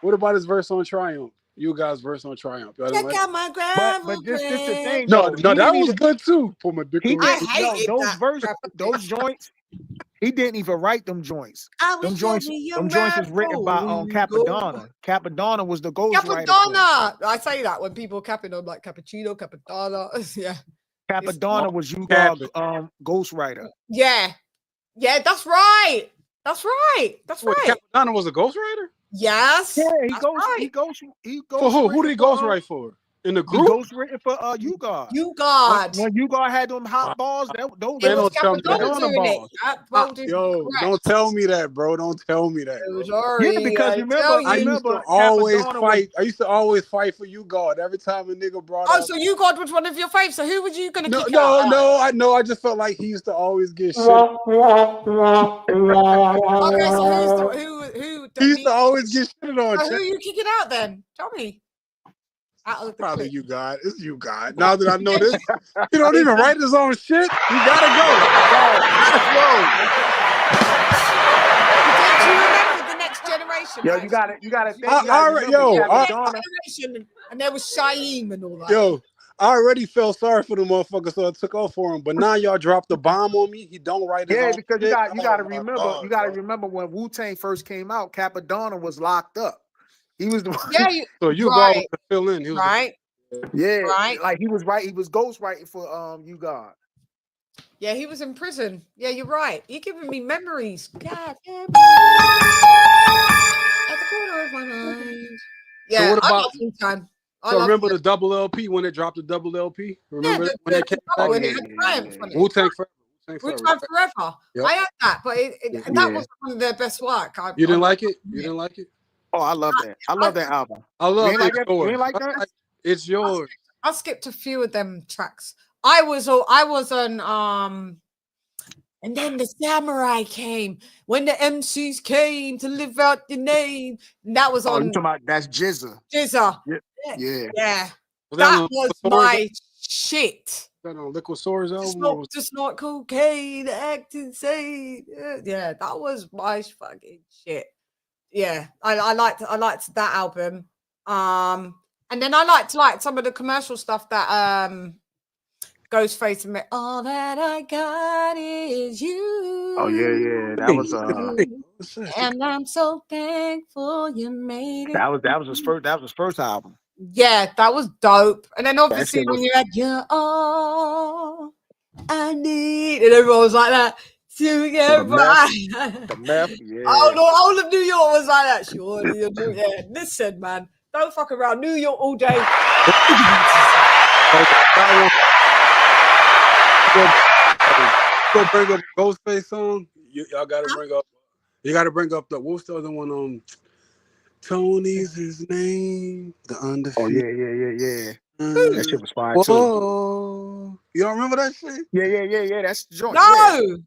What about his verse on Triumph? You guys' verse on Triumph. Check out my but this is the thing. No, that was good too. For my dick. I hated those joints. He didn't even write them joints. I Them was joints, them joints was written by Capadonna. Capadonna was the ghostwriter. Capadonna. I say that when people capping on like cappuccino, Capadonna. Yeah. Capadonna was Ugard ghostwriter. Yeah. Yeah, that's right. That's right. That's right. Capadonna was a ghostwriter? Yes. Yeah, he that's goes. right. He goes. For who? Who did he ghostwrite for? In the group? He ghostwritten for Ugard. Ugard. When Ugard had them hot balls, those Man, were don't tell me that. Capadonna balls. Yo, don't tell me that, bro. Don't tell me that. Bro. Yeah, because I used to always fight. I used to always fight for Ugard every time a nigga brought up. So Ugard was one of your faves. So who were you gonna kick No, out? I know. I just felt like he used to always get shit. Okay, so who? He used to always get shit on. So who are you kicking out then? Tell me. Out of the Probably Ugard. It's Ugard. Now that I know this, he don't even write his own shit. He gotta go. Do you remember the next generation? Yo, you got it. You got to think. Generation, and there was Shaim and all that. Yo, I already felt sorry for the motherfucker, so I took off for him. But now y'all dropped the bomb on me. He don't write his own because shit. you got to remember. You got to remember when Wu-Tang first came out. Capadonna was locked up. He was the one. Yeah, so you got to fill in. He was right. Like he was right. He was ghostwriting for Ugard. Yeah, he was in prison. Yeah, you're right. You're giving me memories. God damn. At the corner of my mind. Yeah, so what about I love Wu-Tang. So remember the double LP when it dropped the double LP? Remember when it came back? Wu-Tang Forever. Wu-Tang Forever. Yep. I had that, but that was one of their best work. You didn't like it? You didn't like it? Oh, I love that. I love that album. I love it. You ain't like that? It's yours. I skipped a few of them tracks. I was on and then the samurai came when the MCs came to live out the name. And that was on. You talking about that's Jizza. Jizza. Yeah. That was my shit. That on Liquid Swords album? To snort cocaine, act insane. Yeah, that was my fucking shit. Yeah, I liked that album. And then I liked some of the commercial stuff that Ghostface and all that I got is you. Oh yeah, that was and I'm so thankful you made it. That was his first album. Yeah, that was dope. And then obviously when you had you're all I need, and everyone was like that. To get by. The meth, yeah. All of New York was like that. Sure, yeah. Listen, man, don't fuck around. New York all day. Go bring up a Ghostface song. Y'all gotta bring up. You gotta bring up the what's the other one? Tony's his name. The Undefeated. Oh yeah. That shit was fire too. You don't remember that shit? Yeah. That's the joint. No.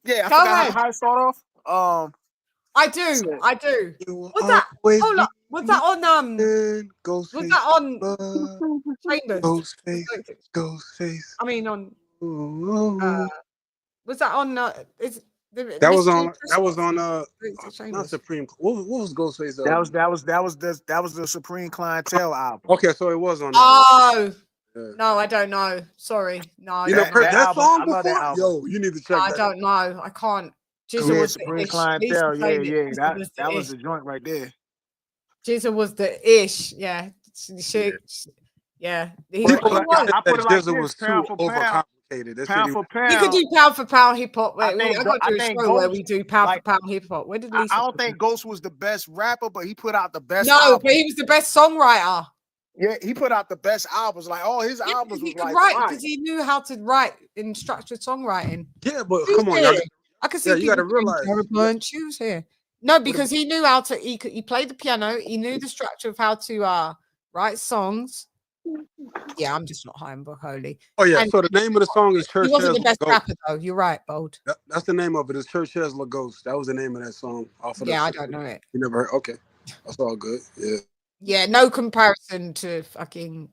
Yeah, I forgot how it start off. I do. What's that? Hold up. Was that on Ghostface? Was that on Chambers? Ghostface. I mean on. Was that on? That was on not Supreme. What was Ghostface? That was the Supreme Clientele album. Okay, so it was on. Oh. No, I don't know. Sorry. No, I don't know. That song before? Yo, you need to check I don't know. I can't. Jizza was Supreme the Clientele. ish. That was the joint right there. Jizza was the ish. Yeah. Yeah. I put it like Jizza this, was too overcomplicated. Pound for pound. You could do pound for pound hip hop. I think got to do a show where we do pound for pound hip hop. Where did Lisa? I don't think Ghost was the best rapper, but he put out the best. No, but he was the best songwriter. Yeah, he put out the best albums. Like all his albums was like right because he knew how to write in structured songwriting. Yeah, but come on, I can see you got to realize. Choose here. No, because he knew how to. He played the piano. He knew the structure of how to write songs. Yeah, I'm just not high and book holy. Oh yeah. So the name of the song is Church. He wasn't the best rapper though. You're right, Bold. That's the name of it. It's Church Has La Ghost. That was the name of that song. Yeah, I don't know it. You never heard? Okay, that's all good. Yeah. Yeah, no comparison to fucking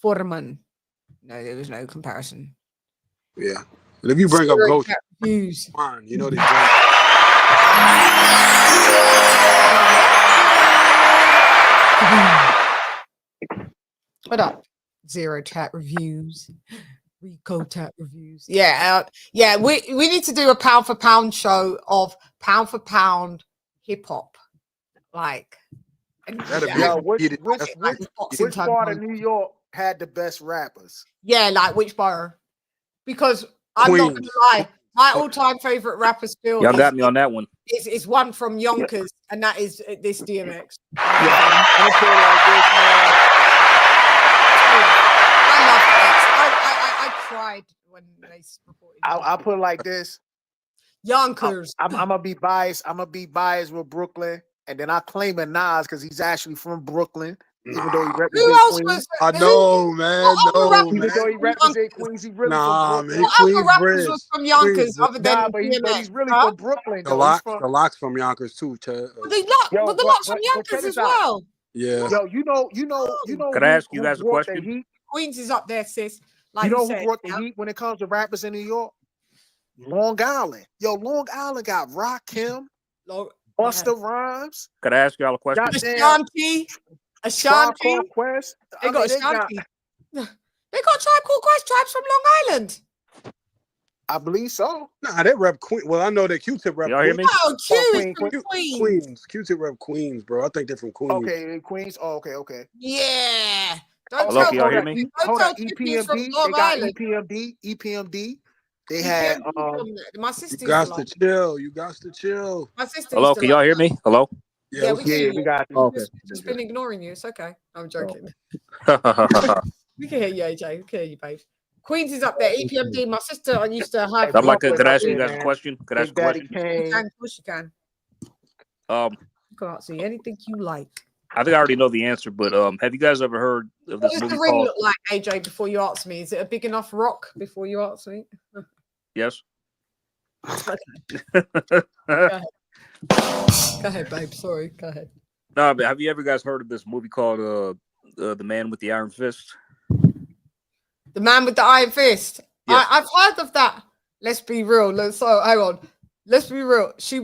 Foreman. No, there was no comparison. Yeah, but if you bring up Ghost, fine. You know they. What up? Zero chat reviews. Rico Tat reviews. Yeah, yeah. We need to do a pound for pound show of pound for pound hip hop, like. Yo, which part of New York had the best rappers? Yeah, like which borough? Because I'm not gonna lie, my all-time favorite rapper still Y'all got me on that one. is one from Yonkers, and that is this DMX. I'm gonna put it like this, man. I love X. I cried when they reported. I'll put it like this. Yonkers. I'm gonna be biased. I'm gonna be biased with Brooklyn, and then I claim a Nas because he's actually from Brooklyn, even though he represents Queens. I know, man. No, Even though he represents Queens, he really from Brooklyn. man. Queens bridge. From Yonkers, other than Nah, but he's really from Brooklyn. The Locks from Yonkers too, Chad. But the Locks from Yonkers as well. Yeah. Yo, you know. Could I ask you guys a question? Queens is up there, sis. Like you know said, who brought the heat when it comes to rappers in New York? Long Island. Yo, Long Island got Rakim, Busta Rhymes. Could I ask y'all a question? Ashanti. Quest. They got Ashanti. They got Tribe Called Quest. Tribes from Long Island. I believe so. Nah, they rep Queens. Well, I know that Q-Tip rep. Y'all hear me? Oh, Queens. Q-Tip rep Queens, bro. I think they're from Queens. Okay, Queens. Oh, okay. Yeah. Hello, can y'all hear me? Hold on, EPMD. They got EPMD. They had my sister. You got to chill. You got to chill. My sister. Hello, can y'all hear me? Hello. Yeah, we got you. Okay. Just been ignoring you. It's okay. I'm joking. We can hear you, AJ. We can hear you, babe. Queens is up there. EPMD. My sister, I used to have. Could I ask you guys a question? Could I ask a question? Of course you can. You can't see anything you like. I think I already know the answer, but have you guys ever heard of this What does movie the ring called? look like, AJ? Before you ask me, is it a big enough rock? Before you ask me. Yes. Go ahead, babe. Sorry. Go ahead. No, but have you ever guys heard of this movie called The Man with the Iron Fist? The Man with the Iron Fist. Yes. I've heard of that. Let's be real. Hang on. Let's be real. She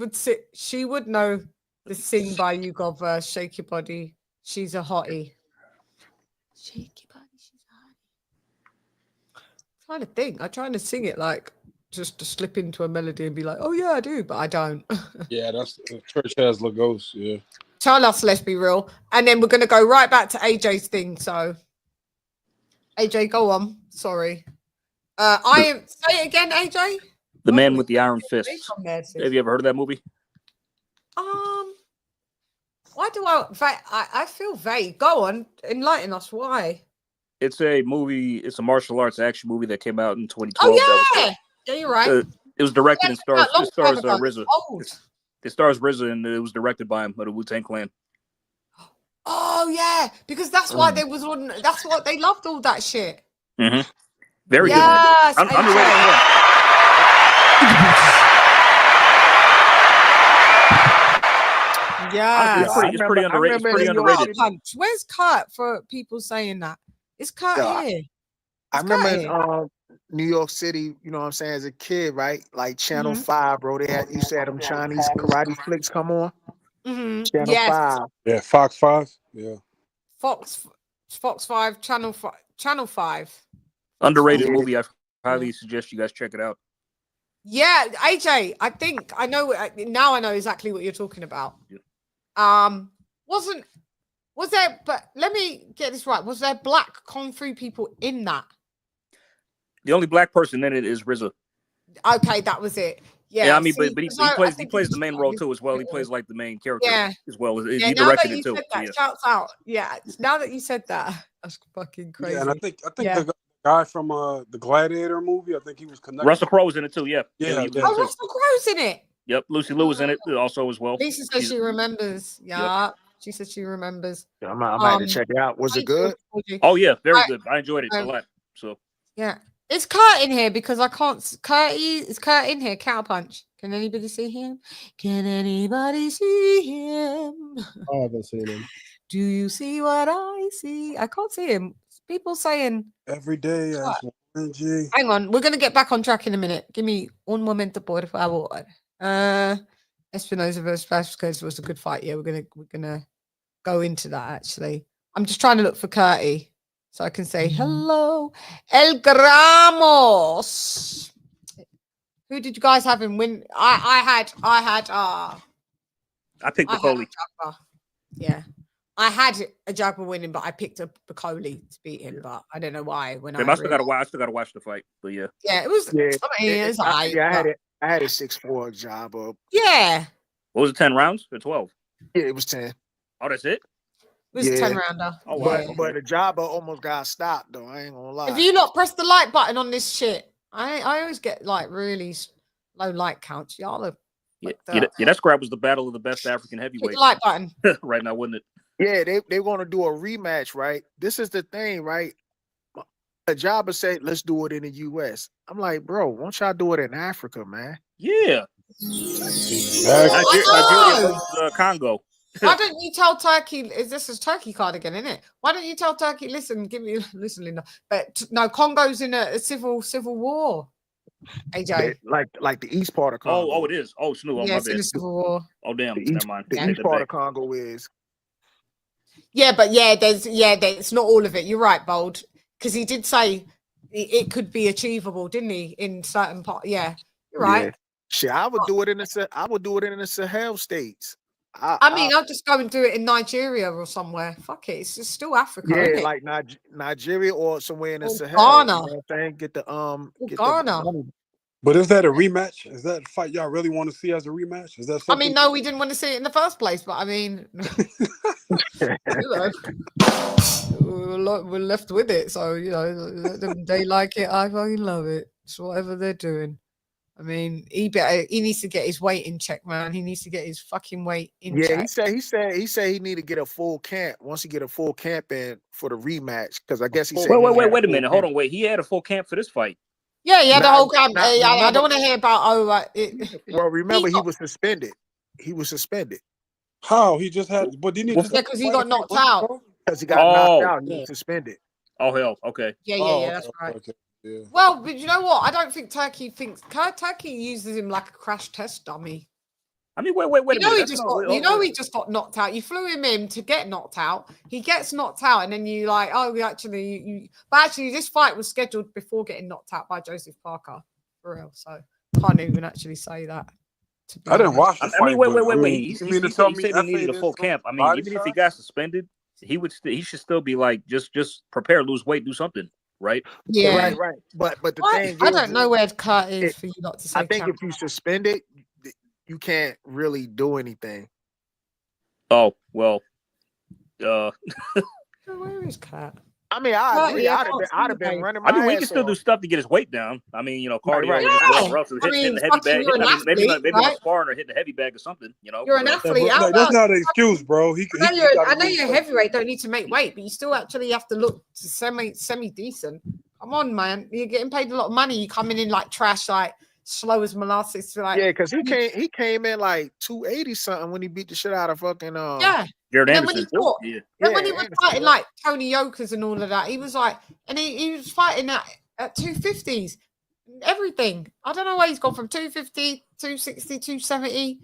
would know the Sing by You God verse. Shake your body. She's a hottie. Shake your body. She's a hottie. I'm trying to think. I'm trying to sing it like just to slip into a melody and be like, oh yeah, I do, but I don't. Yeah, that's Church has Lagos. Yeah. Tell us, let's be real. And then we're gonna go right back to AJ's thing. So AJ, go on. Sorry. Say it again, AJ. The Man with the Iron Fist. Have you ever heard of that movie? Why do I feel vague? Go on, enlighten us. Why? It's a movie. It's a martial arts action movie that came out in 2012. Oh yeah, yeah, you're right. It was directed and stars RZA. It stars RZA, and it was directed by him, by the Wu-Tang Clan. Oh yeah, because that's why they was on. That's what they loved all that shit. Mm-hmm. Very good. Yes, yeah, it's pretty underrated. It's pretty underrated. Where's Kurt for people saying that? Is Kurt here? I remember in New York City, you know what I'm saying, as a kid, right? Like Channel 5, bro. They used to have them Chinese karate flicks come on. Channel 5. Yeah, Fox 5. Yeah. Fox 5, Channel 5. Underrated movie. I highly suggest you guys check it out. Yeah, AJ, I think I know now. I know exactly what you're talking about. Was there? But let me get this right. Was there black Kung Fu people in that? The only black person in it is RZA. Okay, that was it. Yeah, I mean, but he plays the main role too as well. He plays like the main character as well. He directed it too. Shouts out. Yeah, now that you said that, that's fucking crazy. Yeah, and I think the guy from the Gladiator movie, I think he was connected. Russell Crowe's in it too. Yeah. Russell Crowe's in it. Yep, Lucy Liu was in it also as well. Lisa says she remembers. Yeah, she said she remembers. I might have to check it out. Was it good? Oh yeah, very good. I enjoyed it a lot. So yeah. Is Kurt in here? Because I can't. Is Kurt in here? Counterpunch. Can anybody see him? Can anybody see him? I haven't seen him. Do you see what I see? I can't see him. People saying every day. Hang on, we're gonna get back on track in a minute. Give me un momento, por favor. Espinosa versus Vasquez was a good fight. Yeah, we're gonna go into that actually. I'm just trying to look for Curty. so I can say hello, El Gramos. Who did you guys have him win? I picked Bacoli. Yeah. I had a Jaguar winning, but I picked up Bacoli to beat him. But I don't know why. When I still gotta watch the fight. But yeah, it was. Yeah, I mean, it's I had it. I had a 6-4 Jabba. Yeah. What was it? 10 rounds or 12? Yeah, it was 10. Oh, that's it. It was 10 rounder. Oh wow. But the Jabba almost got stopped though. I ain't gonna lie. If you not press the like button on this shit, I always get like really low like counts. Y'all are. That scrap was the battle of the best African heavyweight. Like button right now, wouldn't it? Yeah, they're gonna do a rematch, right? This is the thing, right? A Jabba said, "Let's do it in the U.S." I'm like, bro, why don't y'all do it in Africa, man? Yeah. Nigeria, Congo. Why don't you tell Turkey? Is this a Turkey card again, isn't it? Why don't you tell Turkey? Listen, Linda. But no, Congo's in a civil war. AJ, like the east part of Congo. Oh, it is. Oh, Snoo. Yeah, it's in a civil war. Oh, damn. Never mind. The east part of Congo is. Yeah, but there's not all of it. You're right, Bold, because he did say it could be achievable, didn't he? In certain part, yeah, you're right. Yeah. Shit, I would do it in the Sahel states. I mean, I'll just go and do it in Nigeria or somewhere. Fuck it, it's still Africa. Yeah, isn't it? like Nigeria or somewhere in the Sahel. Ghana. You know what I'm saying? Get the Ghana. But is that a rematch? Is that a fight y'all really want to see as a rematch? Is that something? I mean, no, we didn't want to see it in the first place, but I mean, we're left with it. So, they like it. I fucking love it. It's whatever they're doing. I mean, he needs to get his weight in check, man. He needs to get his fucking weight in check. He said he need to get a full camp. Once he get a full camp in for the rematch, because I guess he said. Wait a minute. Hold on. Wait, he had a full camp for this fight. Yeah, the whole camp. I don't want to hear about Well, remember he was suspended. He was suspended. How he just had? But didn't he? Because he got knocked out. Because he got knocked out. He was suspended. Oh hell. Okay. Yeah, that's right. Okay. Yeah. Well, but you know what? I don't think Turkey uses him like a crash test dummy. I mean, wait a minute. He just got knocked out. You flew him in to get knocked out. He gets knocked out, and then you like, oh, but actually, this fight was scheduled before getting knocked out by Joseph Parker, for real. So can't even actually say that. I didn't watch the fight. I mean, wait. He said he needed a full camp. I mean, even if he got suspended, he should still be like just prepare, lose weight, do something. Right. Yeah. Right. But the thing I don't know where the cut is for you not to say. I think if you suspend it, you can't really do anything. Oh well. Where is Cat? I mean, I agree. I'd have been running. I mean, we can still do stuff to get his weight down. I mean, cardio, hitting the heavy bag. Maybe not sparring or hitting the heavy bag or something. You're an athlete. That's not an excuse, bro. I know you're heavyweight. Don't need to make weight, but you still actually have to look semi decent. Come on, man. You're getting paid a lot of money. You coming in like trash, like slow as molasses. Like because he came in like 280 something when he beat the shit out of fucking Jared Anderson. When he was fighting like Tony Yokers and all of that, he was like, and he was fighting at 250s, everything. I don't know why he's gone from 250, 260, 270,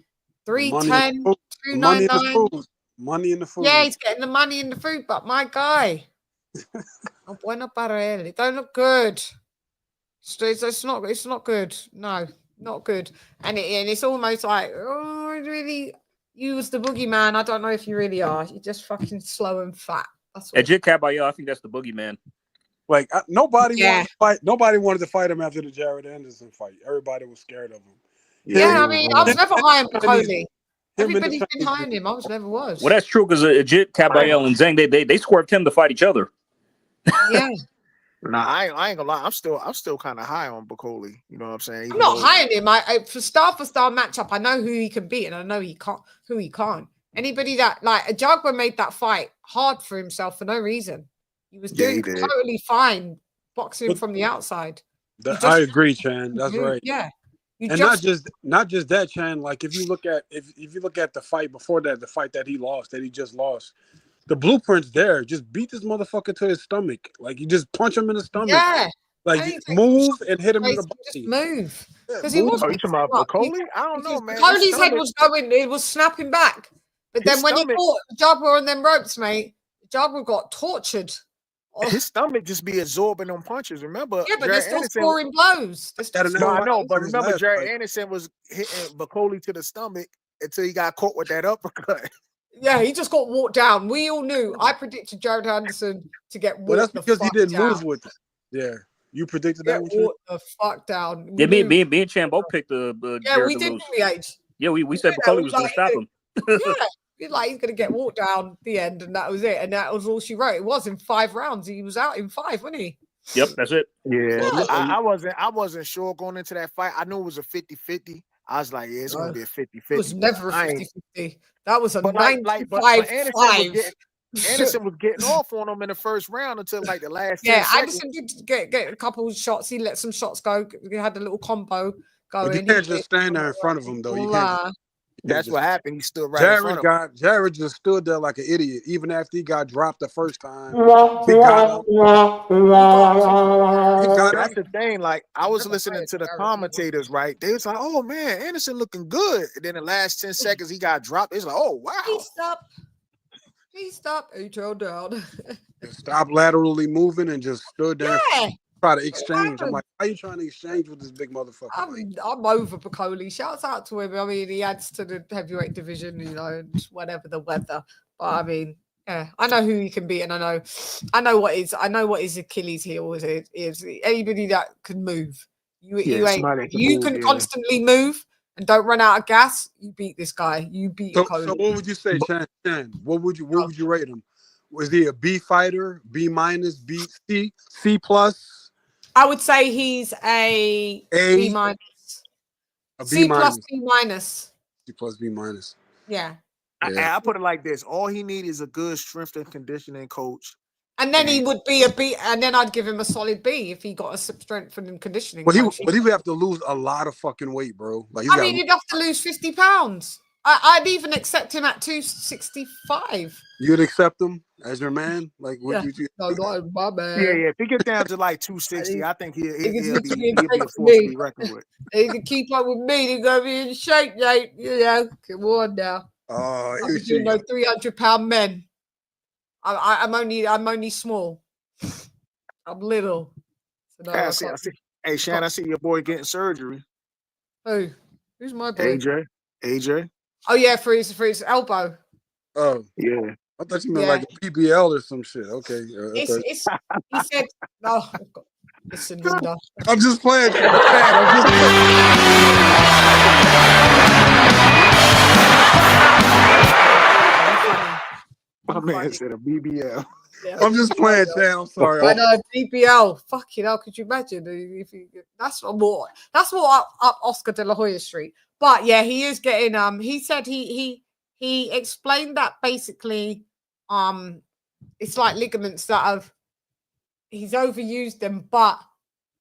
310, 299. Money in the food. Yeah, he's getting the money in the food, but my guy, bueno para él. It don't look good. It's not good. No, not good. And it's almost like, really. You was the boogeyman. I don't know if you really are. You're just fucking slow and fat. That's what. Jit Caballero, I think that's the boogeyman. Like nobody wanted to fight. Nobody wanted to fight him after the Jared Anderson fight. Everybody was scared of him. Yeah, I mean, I was never high on Bacoli. Everybody's been high on him. I never was. Well, that's true because Jit Caballero and Zhang they swerved him to fight each other. Yeah. Nah, I ain't gonna lie. I'm still kind of high on Bacoli. You know what I'm saying? I'm not high on him. For star matchup, I know who he can beat, and I know who he can't. Anybody that like a Jaguar made that fight hard for himself for no reason. He was doing totally fine boxing from the outside. I agree, Chan. That's right. Yeah. And not just that, Chan. Like if you look at the fight before that, the fight that he just lost. The blueprint's there. Just beat this motherfucker to his stomach. Like you just punch him in the stomach. Yeah. Like move and hit him in the body. Just move. Because he was. Are you talking about Bacoli? I don't know, man. Bacoli's head was going. It was snapping back. But then when he fought Jaguar on them ropes, mate, Jaguar got tortured his stomach just be absorbing them punches. Remember, Yeah, but they're Jared still Anderson. scoring blows. No, I know, but remember, Jared Anderson was hitting Bacoli to the stomach until he got caught with that uppercut. Yeah, he just got walked down. We all knew. I predicted Jared Anderson to get walked. Well, that's because he didn't down. move with it. Yeah, you predicted Get that one. walked the fuck down. Yeah, me and Chan both picked the Yeah, Jared we to did lose. the age. Yeah, we said Bacoli was going to stop him. Yeah, he's like he's going to get walked down at the end, and that was it. And that was all she wrote. It was in 5 rounds. He was out in 5, wasn't he? Yep, that's it. Yeah, I wasn't sure going into that fight. I knew it was a 50-50. I was like, yeah, it's going to be a 50-50. It was never a 50-50. That was a but 95-5. Anderson was getting off on him in the first round until like the last 10 Yeah, seconds. Anderson did get a couple of shots. He let some shots go. He had a little combo going. But you can't just stand there in front of him, though. You can't. That's what happened. He stood right in front of him. Jared just stood there like an idiot, even after he got dropped the first time. He got up. That's the thing. Like, I was listening to the commentators, right? They was like, "Oh man, Anderson looking good." And then the last 10 seconds, he got dropped. It's like, "Oh wow." He stopped. He fell down. Stop laterally moving and just stood there. Yeah. Try to exchange. I'm like, how are you trying to exchange with this big motherfucker? I'm over Bacoli. Shouts out to him. I mean, he adds to the heavyweight division, you know, and whatever the weather. But I mean, yeah, I know who he can beat, and I know what his Achilles heel is. Anybody that can move. You can constantly move and don't run out of gas. You beat this guy. You beat Bacoli. So what would you say, Chan? What would you rate him? Was he a B fighter, B minus, B, C plus? I would say he's a B minus. A B C minus. plus B minus. C plus B minus. Yeah. I put it like this: all he needs is a good strength and conditioning coach, and then he would be a B. And then I'd give him a solid B if he got a strength and conditioning. But he would have to lose a lot of fucking weight, bro. Like he'd have to lose 50 pounds. I'd even accept him at 265. You'd accept him as your man? Like, would you? No, not my man. Yeah. If he gets down to like 260, I think he'll be a force to be reckoned with. He can keep up with me. He's gonna be in shape, Nate. You know, come on now. Oh, I'm doing no 300-pound men. I'm only small. I'm little. So no, hey, Shan, I see your boy getting surgery. Who? Who's my boy? AJ. Oh yeah, for his elbow. Oh yeah. I thought you meant like a PBL or some shit. Okay. He said no. Listen, Linda. I'm just playing. My man said a BBL. Yeah. I'm just playing, Chan. I'm sorry. I know BBL. Fucking hell, could you imagine? If that's what up Oscar De La Hoya Street. But yeah, he is getting. He said he explained that basically, it's like ligaments that he's overused them, but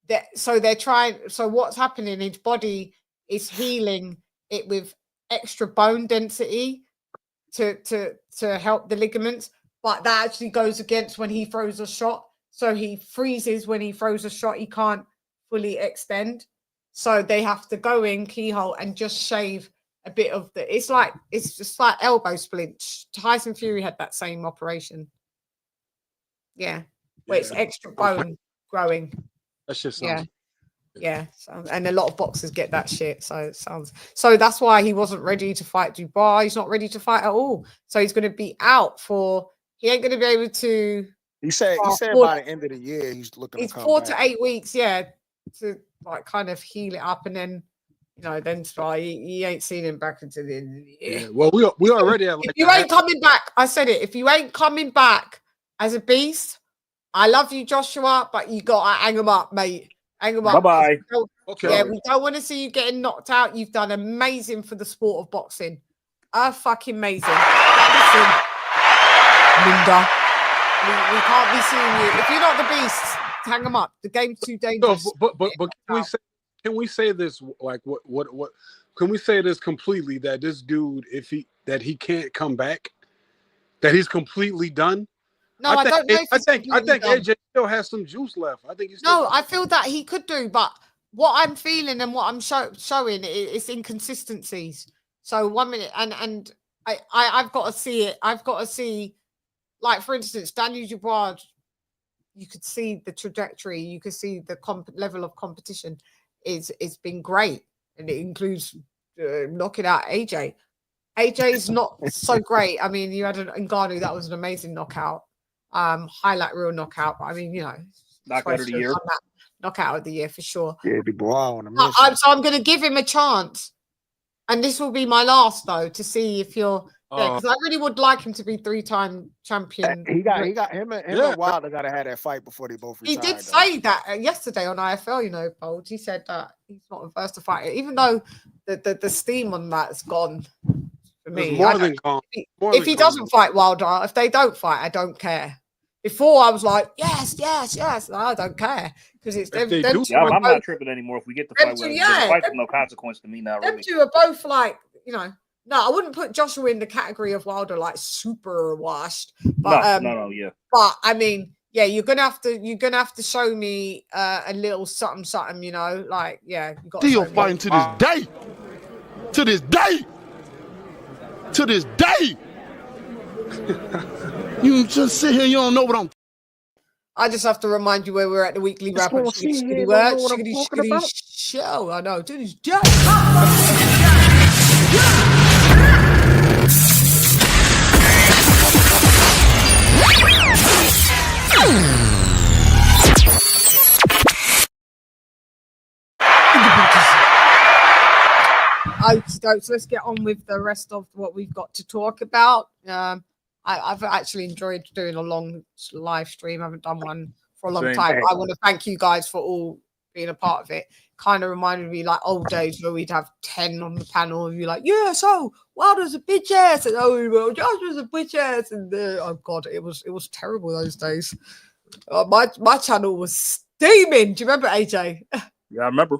they're trying. So what's happening in his body is healing it with extra bone density to help the ligaments. But that actually goes against when he throws a shot. So he freezes when he throws a shot. He can't fully extend. So they have to go in keyhole and just shave a bit of it's just like elbow splints. Tyson Fury had that same operation. Yeah. Where it's extra bone growing. That shit sounds Yeah. So, and a lot of boxers get that shit. So that's why he wasn't ready to fight Dubai. He's not ready to fight at all. So he's gonna be out he ain't gonna be able to. He said by the end of the year he's looking. It's 4 to 8 weeks, to like kind of heal it up, and then then try. He ain't seen him back into the end of the year. Yeah, well, we already have. If you ain't coming back, I said it. If you ain't coming back as a beast, I love you, Joshua, but you gotta hang him up, mate. Hang him up. Bye-bye. Okay. Yeah, we don't want to see you getting knocked out. You've done amazing for the sport of boxing. Fucking amazing. Listen, Linda, we can't be seeing you. If you're not the beast, hang them up. The game's too dangerous. No, but can we say this? Like what? Can we say this completely? That this dude, that he can't come back, that he's completely done. No, I don't know. I think AJ still has some juice left. I think he's still. No, I feel that he could do, but what I'm feeling and what I'm showing is inconsistencies. So 1 minute, and I've got to see it. I've got to see, like for instance, Daniel Dubois. you could see the trajectory. You could see the level of competition is been great, and it includes knocking out AJ. AJ's not so great. I mean, you had an Ngannou, that was an amazing knockout, highlight reel knockout. But I mean, you know, knockout of the year, knockout of the year for sure. Yeah, Dubois on a mission. So I'm going to give him a chance, and this will be my last though, to see if you're there, because I really would like him to be 3-time champion. He got him and Wilder got to have that fight before they both retired. He did say that yesterday on IFL. You know, Bold. He said that he's not averse to fight it, even though the steam on that's gone. For me, more than gone. If he doesn't fight Wilder, if they don't fight, I don't care. Before I was like, yes. No, I don't care because it's them. I'm not tripping anymore. If we get the fight, the fight's no consequence to me now. Them two are both like, you know. No, I wouldn't put Joshua in the category of Wilder like super washed. But, no, But I mean, yeah, you're gonna have to show me a little something, you know, like you got still fighting to this day. To this day. To this day. You just sit here, you don't know what I'm. I just have to remind you where we're at the weekly wrap up. Shiggity show. I know. To this day. So let's get on with the rest of what we've got to talk about. I've actually enjoyed doing a long live stream. I haven't done one for a long time. I want to thank you guys for all being a part of it. Kind of reminded me like old days where we'd have 10 on the panel and you're like, yeah, so Wilder's a bitch ass, and well, Josh was a bitch ass, and oh god, it was terrible those days. My channel was steaming. Do you remember, AJ? Yeah, I remember.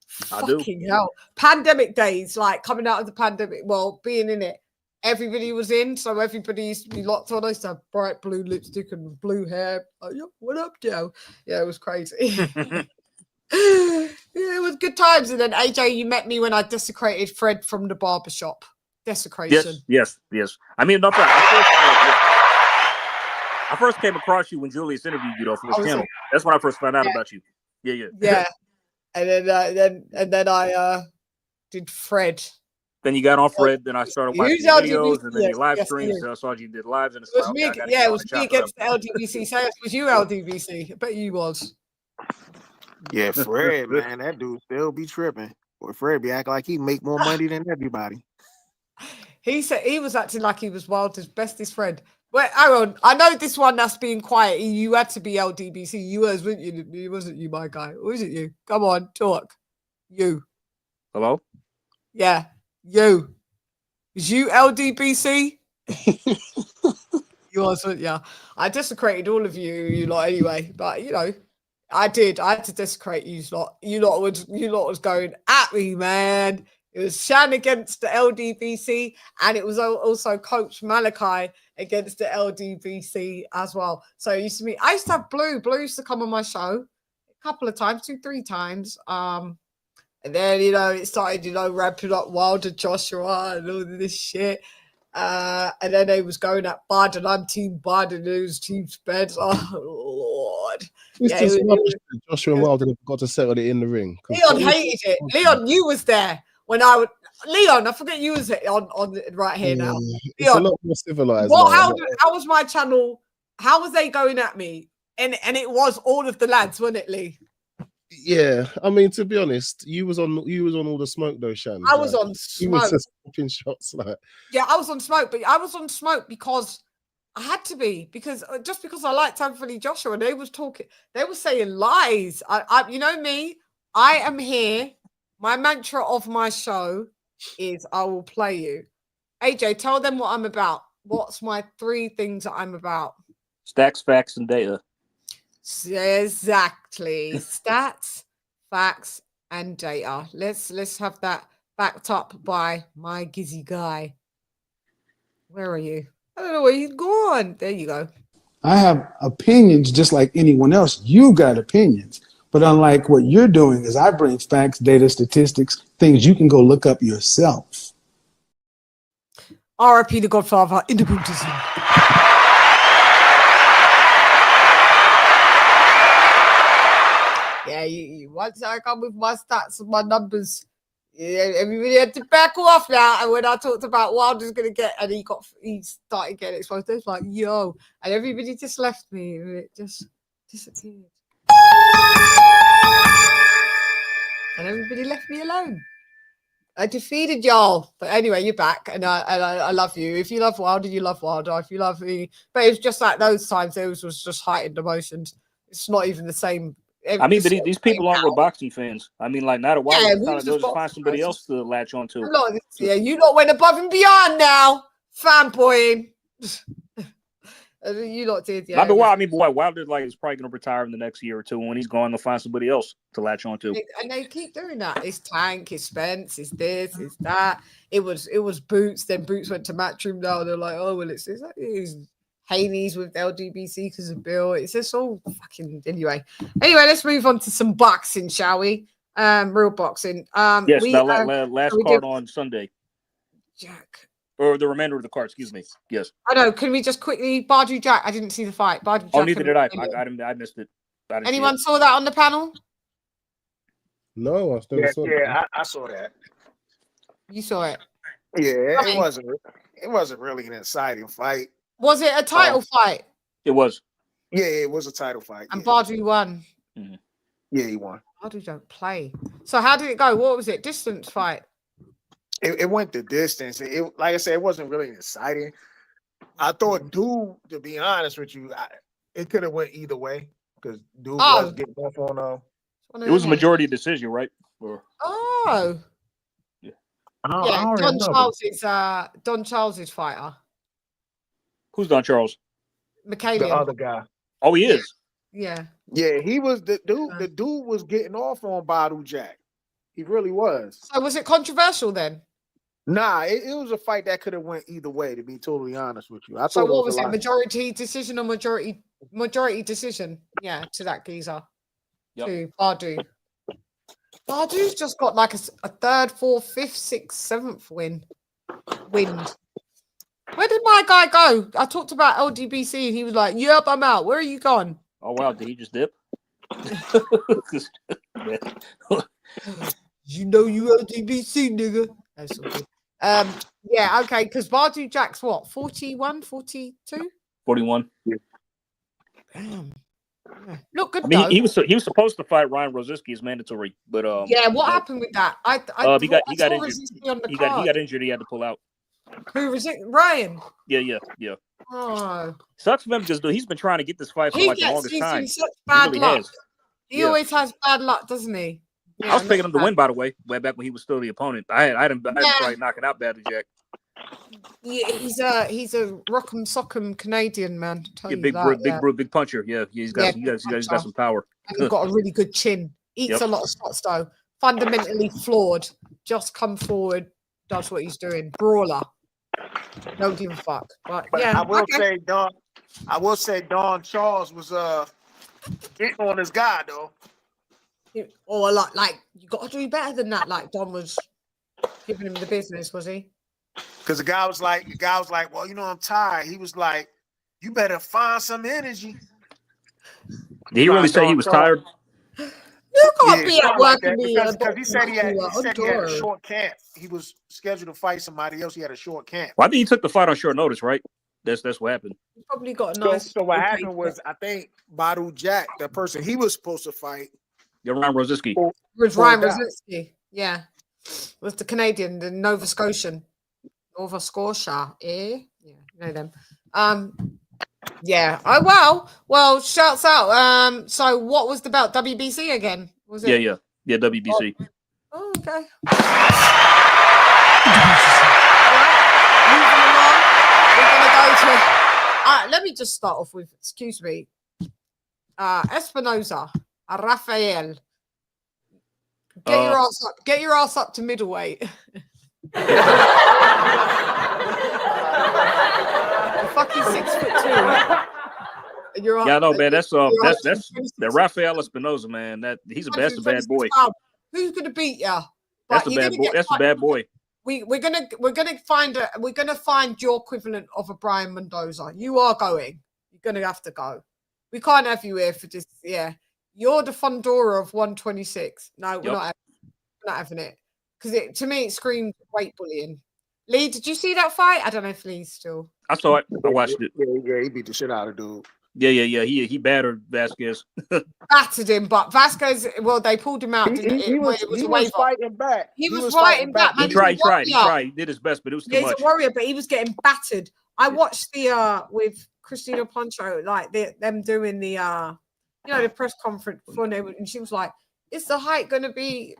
Fucking hell. Pandemic days, like coming out of the pandemic, well, being in it, everybody was in, so everybody used to be locked on. I used to have bright blue lipstick and blue hair. Oh, yeah, what up, Joe? Yeah, it was crazy. Yeah, it was good times. And then AJ, you met me when I desecrated Fred from the barbershop. Desecration. Yes. I mean, not that. I first came across you when Julius interviewed you though for this channel. That's when I first found out about you. Yeah. And then I did Fred. Then you got on Fred. Then I started watching videos, and then you live streams. So I saw you did lives, and it was me. It was me against the LDBC. So it was you, LDBC. I bet you was. Yeah, Fred, man, that dude still be tripping. Boy, Fred be acting like he make more money than everybody. He said he was acting like he was Wilder's bestest friend. Wait, Aaron, I know this one that's being quiet. You had to be LDBC. You was, weren't you? It wasn't you, my guy. Or was it you? Come on, talk. You. Hello? Yeah, you. Was you LDBC? You was, weren't you? I desecrated all of you lot anyway. But, you know, I did. I had to desecrate you lot. You lot was going at me, man. It was Shan against the LDBC, and it was also Coach Malachi against the LDBC as well. So it used to be, I used to have Blue. Blue used to come on my show a couple of times, 2-3 times. And then, you know, it started, you know, ramping up Wilder, Joshua, and all this shit. And then they was going at Bud, and I'm Team Bud, and it was Team Spence. Oh, Lord. Joshua and Wilder got to settle it in the ring. Leon hated it. Leon, you was there. When I would, Leon, I forget you was on right here now. It's a lot more civilized. Well, how was my channel? How was they going at me? And it was all of the lads, wasn't it, Lee? Yeah, I mean, to be honest, you was on all the smoke though, Shan. I was on smoke. You was just popping shots, like. Yeah, I was on smoke, but I was on smoke because I had to be, because I liked Anthony Joshua, and they was saying lies. I you know me, I am here. My mantra of my show is I will play you. AJ, tell them what I'm about. What's my 3 things that I'm about? Stats, facts, and data. Exactly. Stats, facts, and data. Let's have that backed up by my Gizzy guy. Where are you? I don't know where he's gone. There you go. I have opinions just like anyone else. You got opinions. But unlike what you're doing is I bring facts, data, statistics, things you can go look up yourself. R.I.P. the Godfather in the Bundesliga. once I come with my stats and my numbers, yeah, everybody had to back off now. And when I talked about Wilder's going to get, and he started getting exposed, it's like, yo, and everybody just left me, and it just disappeared. And everybody left me alone. I defeated y'all. But anyway, you're back, and I love you. If you love Wilder, you love Wilder. If you love me, but it's just like those times, those was just heightened emotions. It's not even the same. I mean, but these people aren't real boxing fans. I mean, like, not a while they'll just find somebody else to latch on to. Yeah, you lot went above and beyond now, fanboying. You lot did, yeah. I mean, Wilder is probably going to retire in the next year or two. When he's gone, they'll find somebody else to latch on to. And they keep doing that. It's Tank, it's Spence, it's this, it's that. It was Boots. Then Boots went to Matchroom. Now they're like, oh well, it's Haney's with LDBC because of Bill. It's just all fucking anyway. Anyway, let's move on to some boxing, shall we? Real boxing. Yes, last card on Sunday. Jack. Or the remainder of the card, excuse me. Yes. I know. Can we just quickly, Badu Jack? I didn't see the fight. Badu Jack. Oh, neither did I. I missed it. Anyone saw that on the panel? No, I still saw it. Yeah, I saw that. You saw it. Yeah, it wasn't really an exciting fight. Was it a title fight? It was. Yeah, it was a title fight. And Badu won. Mm-hmm. Yeah, he won. Badu don't play. So how did it go? What was it? Distance fight? It went the distance. Like I said, it wasn't really exciting. I thought Dude, to be honest with you, it could have went either way because Dude was getting off on it was a majority decision, right? Oh. Yeah. Don Charles's fighter. Who's Don Charles? McCallion. The other guy. Oh, he is. Yeah. Yeah, he was the dude. The dude was getting off on Badu Jack. He really was. So was it controversial then? Nah, it was a fight that could have went either way, to be totally honest with you. So what was it? Majority decision or majority decision? Yeah, to that geezer. Yep. To Badu. Badu's just got like a third, fourth, fifth, sixth, seventh win. Where did my guy go? I talked about LDBC and he was like, yep, I'm out. Where are you gone? Oh, wow. Did he just dip? You know you LDBC, nigga. That's okay. Yeah, okay, because Badu Jack's what, 41, 42? 41. Damn. Look good. I mean, he was supposed to fight Ryan Rosiski as mandatory, but yeah, what happened with that? He got injured. He got injured. He had to pull out. Who was it? Ryan. Yeah. Oh, sucks for him because he's been trying to get this fight for like the longest time. Such bad luck. He always has bad luck, doesn't he? Yeah, I was picking him to win, by the way, way back when he was still the opponent. I had him probably knocking out Badu Jack. Yeah, he's a rock'em sock'em Canadian man. Big puncher. Yeah, he's got some power. And he's got a really good chin. Eats a lot of shots though. Fundamentally flawed. Just come forward, does what he's doing. Brawler. Don't give a fuck. But yeah, I will say Don Charles was hitting on his guy though. Or like you got to do better than that. Like Don was giving him the business, was he? Because the guy was like, well, I'm tired. He was like, you better find some energy. Did he really say he was tired? You can't be at work because he said he had a short camp. He was scheduled to fight somebody else. He had a short camp. Well, I think he took the fight on short notice, right? That's what happened. He probably got a nice. So what happened was, I think Badu Jack, the person he was supposed to fight, Ryan Rosiski. It was Ryan Rosiski. Yeah, was the Canadian, the Nova Scotia. Yeah, you know them. Yeah. Oh well. Shouts out. So what was the belt? WBC again? Was it? Yeah. WBC. Oh, okay. Let me just start off with, excuse me, Espinosa, Rafael. Get your ass up to middleweight. Fucking 6'2". Yeah, no, man. That's the Rafael Espinosa, man. That's a bad boy. Who's gonna beat you? That's a bad boy. That's a bad boy. We're gonna find your equivalent of a Brian Mendoza. You are going. You're gonna have to go. We can't have you here for just you're the Fundora of 126. No, we're not having it. Because to me, it screamed weight bullying. Lee, did you see that fight? I don't know if Lee's still. I saw it. I watched it. Yeah, he beat the shit out of dude. Yeah. He battered Vasquez. Battered him, but Vasquez, well, they pulled him out. He was fighting back. He was fighting back, man. He tried. He did his best, but it was too much. He's a warrior, but he was getting battered. I watched the with Christina Poncho, like them doing the the press conference before, and she was like, "Is the height going to be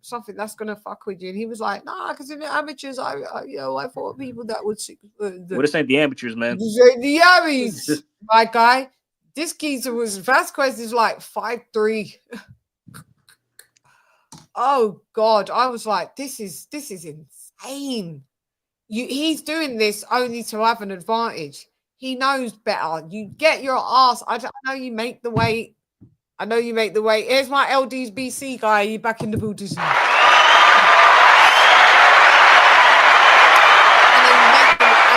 something that's going to fuck with you?" And he was like, "Nah, because in the amateurs, I fought people that would." Well, this ain't the amateurs, man. The amateurs, my guy. This geezer was Vasquez is like 5'3". Oh God, I was like, this is insane. He's doing this only to have an advantage. He knows better. You get your ass. I know you make the weight. Here's my LD's BC guy. You back in the Buddhism. I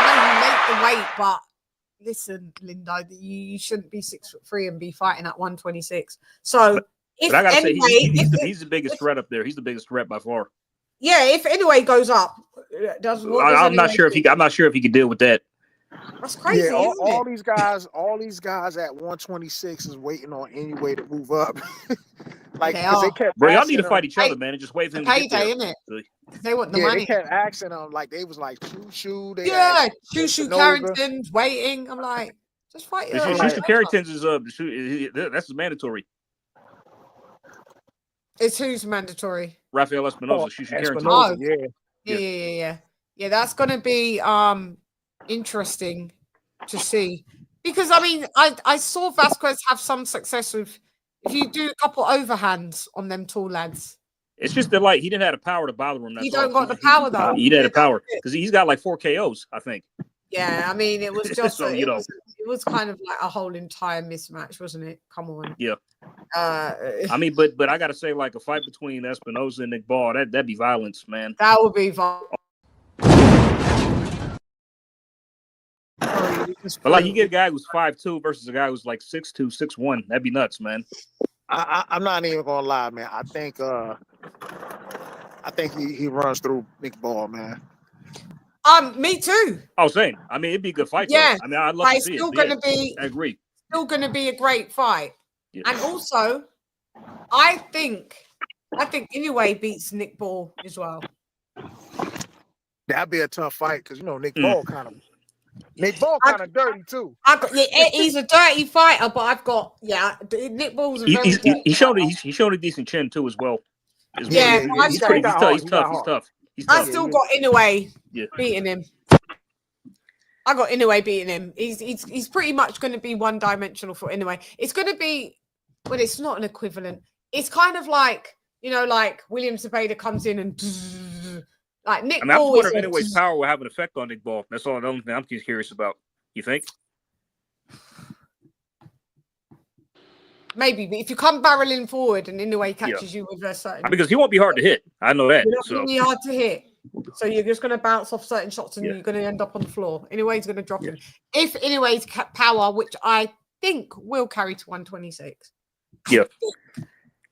know you make the weight, but listen, Linda, you shouldn't be 6'3" and be fighting at 126. So, but I gotta say, he's the biggest threat up there. He's the biggest threat by far. Yeah, if anyway goes up, I'm not sure if he could deal with that. That's crazy. Yeah, all these guys at 126 is waiting on any way to move up. Because they kept. Bro, y'all need to fight each other, man, and just wait for him to get there. Isn't it? They want the money. They kept asking them, like they was like Shoo. Shoo Carrington's waiting. I'm like, just fight. Shoo Carrington's is that's mandatory. It's who's mandatory? Rafael Espinosa, Shoo Carrington. Oh, yeah. That's gonna be interesting to see, because I mean, I saw Vasquez have some success with. If you do a couple overhands on them tall lads. It's just that, like, he didn't have the power to bother him. He don't got the power, though. He didn't have the power because he's got like 4 KOs, I think. Yeah, I mean, it was just so, it was kind of like a whole entire mismatch, wasn't it? Come on. Yeah. I mean, but I gotta say, like, a fight between Espinosa and Nick Ball, that'd be violence, man. That would be violence. But like, you get a guy who's 5'2" versus a guy who's like 6'2", 6'1". That'd be nuts, man. I'm not even gonna lie, man. I think he runs through Nick Ball, man. Me too. I was saying. I mean, it'd be a good fight. Yeah. Though. I mean, I'd love to see it. I agree. Still gonna be a great fight. Yeah. And also, I think anyway beats Nick Ball as well. That'd be a tough fight because Nick Ball kind of dirty too. He's a dirty fighter, but I've got Nick Ball's he showed a decent chin too as well. He's tough. I still got Inoue beating him. I got Inoue beating him. He's pretty much going to be one-dimensional for Inoue. It's going to be, well, it's not an equivalent. It's kind of like, like William Zepeda comes in and like Nick Ball. I wonder if Inoue's power will have an effect on Nick Ball. That's all. The only thing I'm curious about. You think? Maybe, but if you come barreling forward and Inoue catches you with a certain, because he won't be hard to hit. I know that. You're not going to be hard to hit. So you're just going to bounce off certain shots and you're going to end up on the floor. Inoue's going to drop him. If Inoue's power, which I think will carry to 126. Yeah.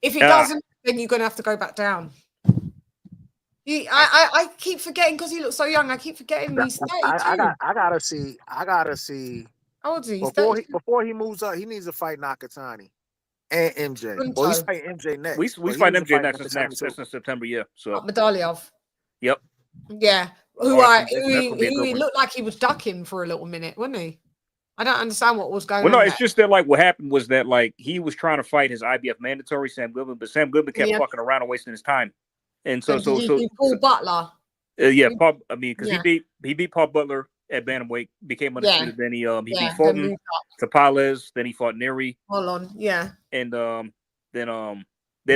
If it doesn't, then you're going to have to go back down. I keep forgetting because he looks so young. I keep forgetting he's 32. I gotta see. How old is he? Before he moves up, he needs to fight Nakatani and MJ. Well, he's fighting MJ next. We fight MJ next. That's in September. Yeah. So Medalliov. Yep. Yeah. Who looked like he was ducking for a little minute, wasn't he? I don't understand what was going on. Well, no, it's just that, like, what happened was that, like, he was trying to fight his IBF mandatory, Sam Goodman, but Sam Goodman kept fucking around and wasting his time. And so Paul Butler. Paul. I mean, because he beat Paul Butler at bantamweight, became undisputed. Then he beat Fulton, Tapales. Then he fought Neri. Hold on, and then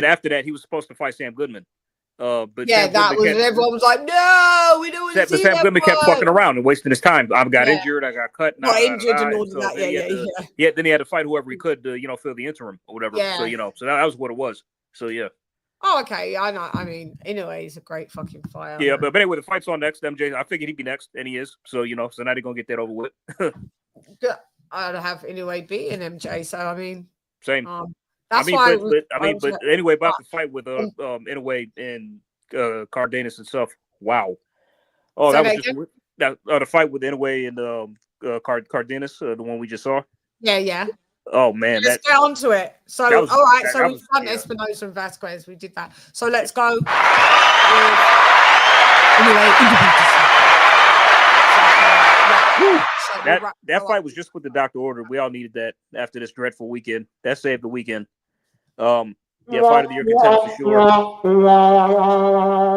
after that, he was supposed to fight Sam Goodman. But everyone was like, no, we don't want to see Sam Goodman kept fucking around and wasting his time. I got injured, I got cut, got injured and all that. Yeah, then he had to fight whoever he could to fill the interim or whatever. So so that was what it was. So yeah. Oh, okay. I know. I mean, anyway, he's a great fucking fighter. Yeah, but anyway, the fight's on next. MJ, I figured he'd be next, and he is. So so now they're gonna get that over with. I'd have anyway beaten MJ. So I mean, same. That's I why. but anyway, about the fight with Inoue and Cardenas and stuff. Wow. Oh, that was just the fight with Inoue and Cardenas, the one we just saw. Yeah. Oh man, let's get on to it. So, all right. So we've done Espinosa and Vasquez. We did that. So let's go. That fight was just what the doctor ordered. We all needed that after this dreadful weekend. That saved the weekend. Fight of the year contender for sure.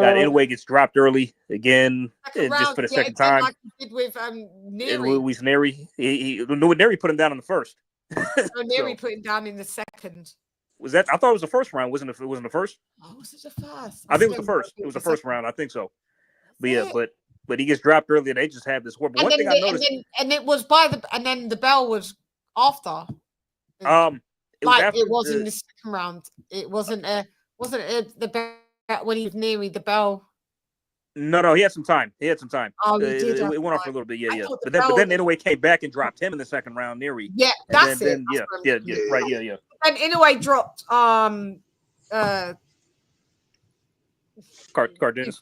Got Inoue gets dropped early again, just for the second time. Like he did with Neri. Luis Neri. Neri put him down in the first. Neri put him down in the second. Was that? I thought it was the first round. Wasn't it the first? Oh, was it the first? I think it was the first. It was the first round. I think so. But but he gets dropped early, and they just have this horrible. One thing I noticed, and it was and then the bell was after. It was in the second round. It wasn't the bell when he was Neri. The bell. No, he had some time. Oh, he did. It went off for a little bit. Yeah. But then Inoue came back and dropped him in the second round, Neri. Yeah, that's it. Yeah. And Inoue dropped Cardenas.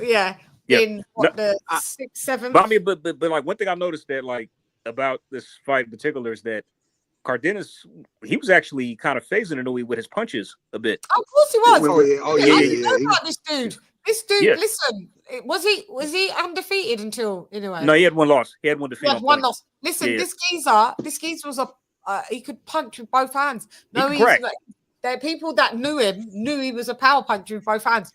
Yeah. In the 6, 7. But I mean, but like one thing I noticed that like about this fight in particular is that Cardenas, he was actually kind of phasing Inoue with his punches a bit. Of course he was. Oh yeah. Know about this dude. This dude, listen, was he undefeated until Inoue? No, he had one loss. He had one defeat. He had one loss. Listen, this geezer was he could punch with both hands. No, there are people that knew him, knew he was a power puncher with both hands.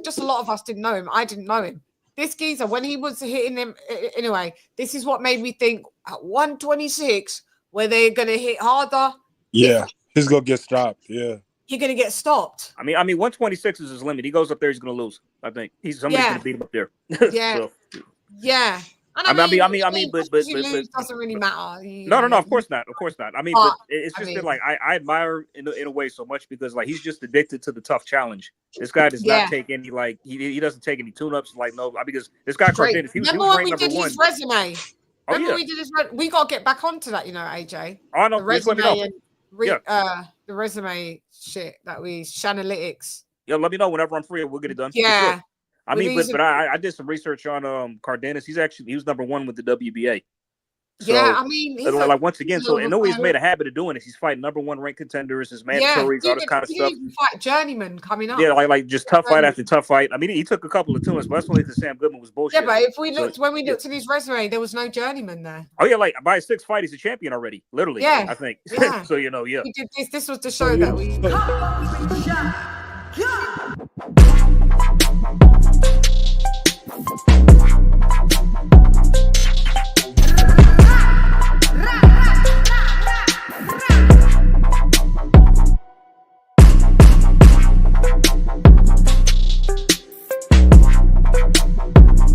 Just a lot of us didn't know him. I didn't know him. This geezer, when he was hitting him, anyway, this is what made me think at 126, where they're going to hit harder. Yeah, he's going to get stopped. Yeah. You're going to get stopped. I mean, 126 is his limit. He goes up there, he's going to lose. I think somebody's going to beat him up there. Yeah. Yeah. And I mean, but doesn't really matter. No, of course not. I mean, but it's just that, like, I admire in a way so much because like he's just addicted to the tough challenge. This guy does not take any like he doesn't take any tune-ups. Like because this guy Cardenas, he was ranked number one. His resume. Remember we did his we got to get back onto that, AJ. Oh no, the resume and the resume shit that we Channaholics. Yeah, let me know whenever I'm free. We'll get it done. Yeah. Sure. I mean, but I did some research on Cardenas. He was number one with the WBA. So, yeah, I mean, he's once again, so I know he's made a habit of doing this. He's fighting number one ranked contenders, his mandatories, all this kind of stuff. Even fight journeyman coming up. Yeah, like just tough fight after tough fight. I mean, he took a couple of tune-ups, but that's only because Sam Goodman was bullshit. Yeah, but if we looked when we looked at his resume, there was no journeyman there. Oh yeah, like by his 6th fight, he's a champion already. Literally, yeah, I think. Yeah. So yeah. We did this. This was the show that we.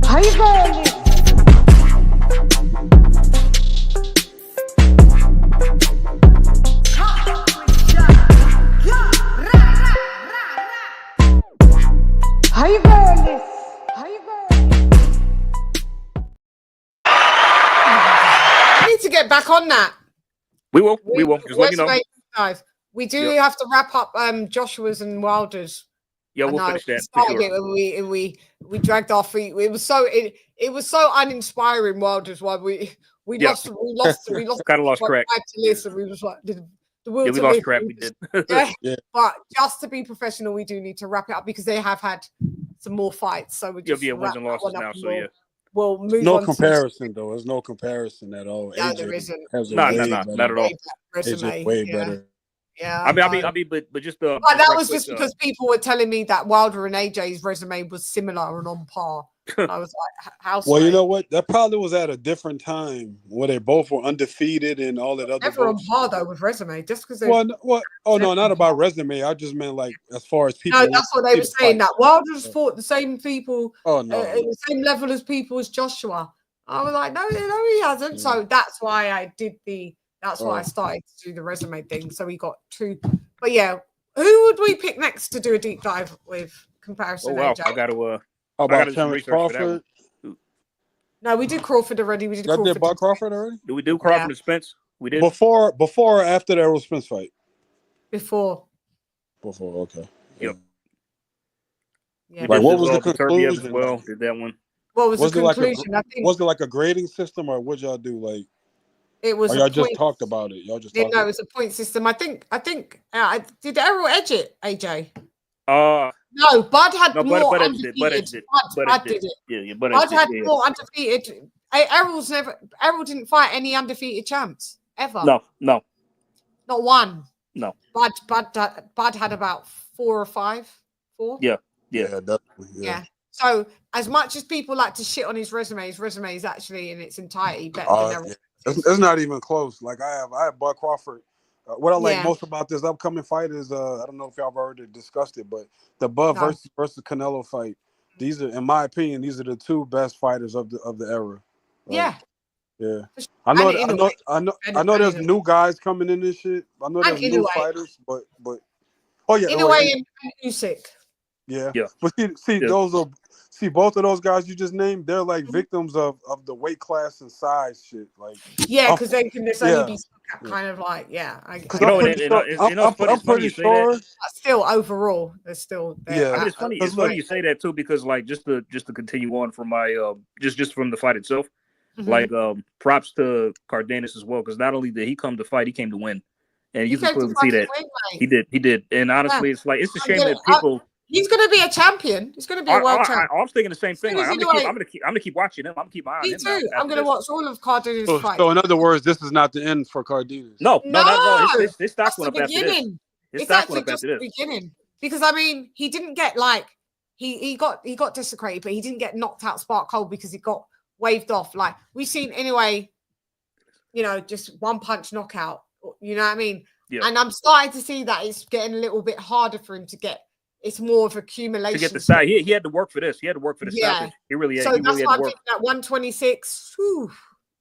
How you going? How you going? How you going? I need to get back on that. We will. Just let me know. Guys, we do have to wrap up Joshua's and Wilder's. Yeah, we'll finish that. We dragged our feet. It was so uninspiring. Wilder's why we lost kind of lost track. To listen, we was like we lost track. We did. Yeah. But just to be professional, we do need to wrap it up because they have had some more fights. So we just wins and losses now. So yeah. We'll move no on comparison though. There's no comparison at all. No, AJ there isn't. Not at all. AJ way better. Yeah, I mean, but just that was just because people were telling me that Wilder and AJ's resume was similar and on par. I was like, how? Well, you know what? That probably was at a different time where they both were undefeated and all that other. Never on par though with resume, just because. Oh no, not about resume. I just meant like as far as people. No, that's what they were saying. That Wilder's fought the same people. Oh no, the same level as people as Joshua. I was like, no, he hasn't. So that's why I did That's why I started to do the resume thing. So we got 2. But yeah, who would we pick next to do a deep dive with comparison? Oh wow, AJ? I got to. How about Terence Crawford? No, we did Crawford already. We did Crawford. Crawford already? Did we do Crawford and Spence? We did before or after the Errol Spence fight. Before. Okay. Yep. Yeah. Like, what was the Turbiev as conclusion? well. Did that one? What was the Was it like conclusion? I think was it like a grading system, or what y'all do? Like, it was or a y'all just point. talked about it? Y'all just Yeah, talked no, it about was a point system. I think did Errol edge it, AJ? No, Bud had more Bud undefeated. edged it. Bud did it. Yeah, Bud Bud edged it. had Yeah. more undefeated. Errol didn't fight any undefeated champs ever. No. Not one. No. Bud had about 4 or 5. 4. Yeah. definitely. Yeah. So as much as people like to shit on his resume is actually in its entirety better than Errol. It's not even close. Like, I have Bud Crawford. What I like Yeah. most about this upcoming fight is I don't know if y'all have already discussed it, but the Bud versus Canelo fight. These are, in my opinion, these are the 2 best fighters of the era. Like, yeah. I know there's new guys coming in this shit. I know there's new fighters, but oh yeah, Inoue and Usyk. Yeah. But see both of those guys you just named, they're like victims of the weight class and size shit. Like, because they can only be kind of like I'm pretty sure. Still overall, they're still there. I mean, it's funny. It's funny you say that too, because like just to continue on from my just from the fight itself, like props to Cardenas as well, because not only did he come to fight, he came to win, and you can clearly see that he did. And honestly, it's like it's a shame that people. He's going to be a champion. He's going to be a world champion. I was thinking the same thing. Like, I'm gonna keep watching him. I'm gonna keep my eye on him. Me too. I'm going to watch all of Cardenas' fights. So in other words, this is not the end for Cardenas. No, not at all. His stock went up after this. It's actually just the beginning, because I mean, he didn't get like he got desecrated, but he didn't get knocked out spark cold because he got waved off. Like we've seen anyway, just one punch knockout. You know what I mean? Yeah. And I'm starting to see that it's getting a little bit harder for him to get. It's more of accumulation. To get the side, he had to work for this. He had to work for the stoppage. He really had. So he that's really why had to I'm work. thinking that 126. Whew,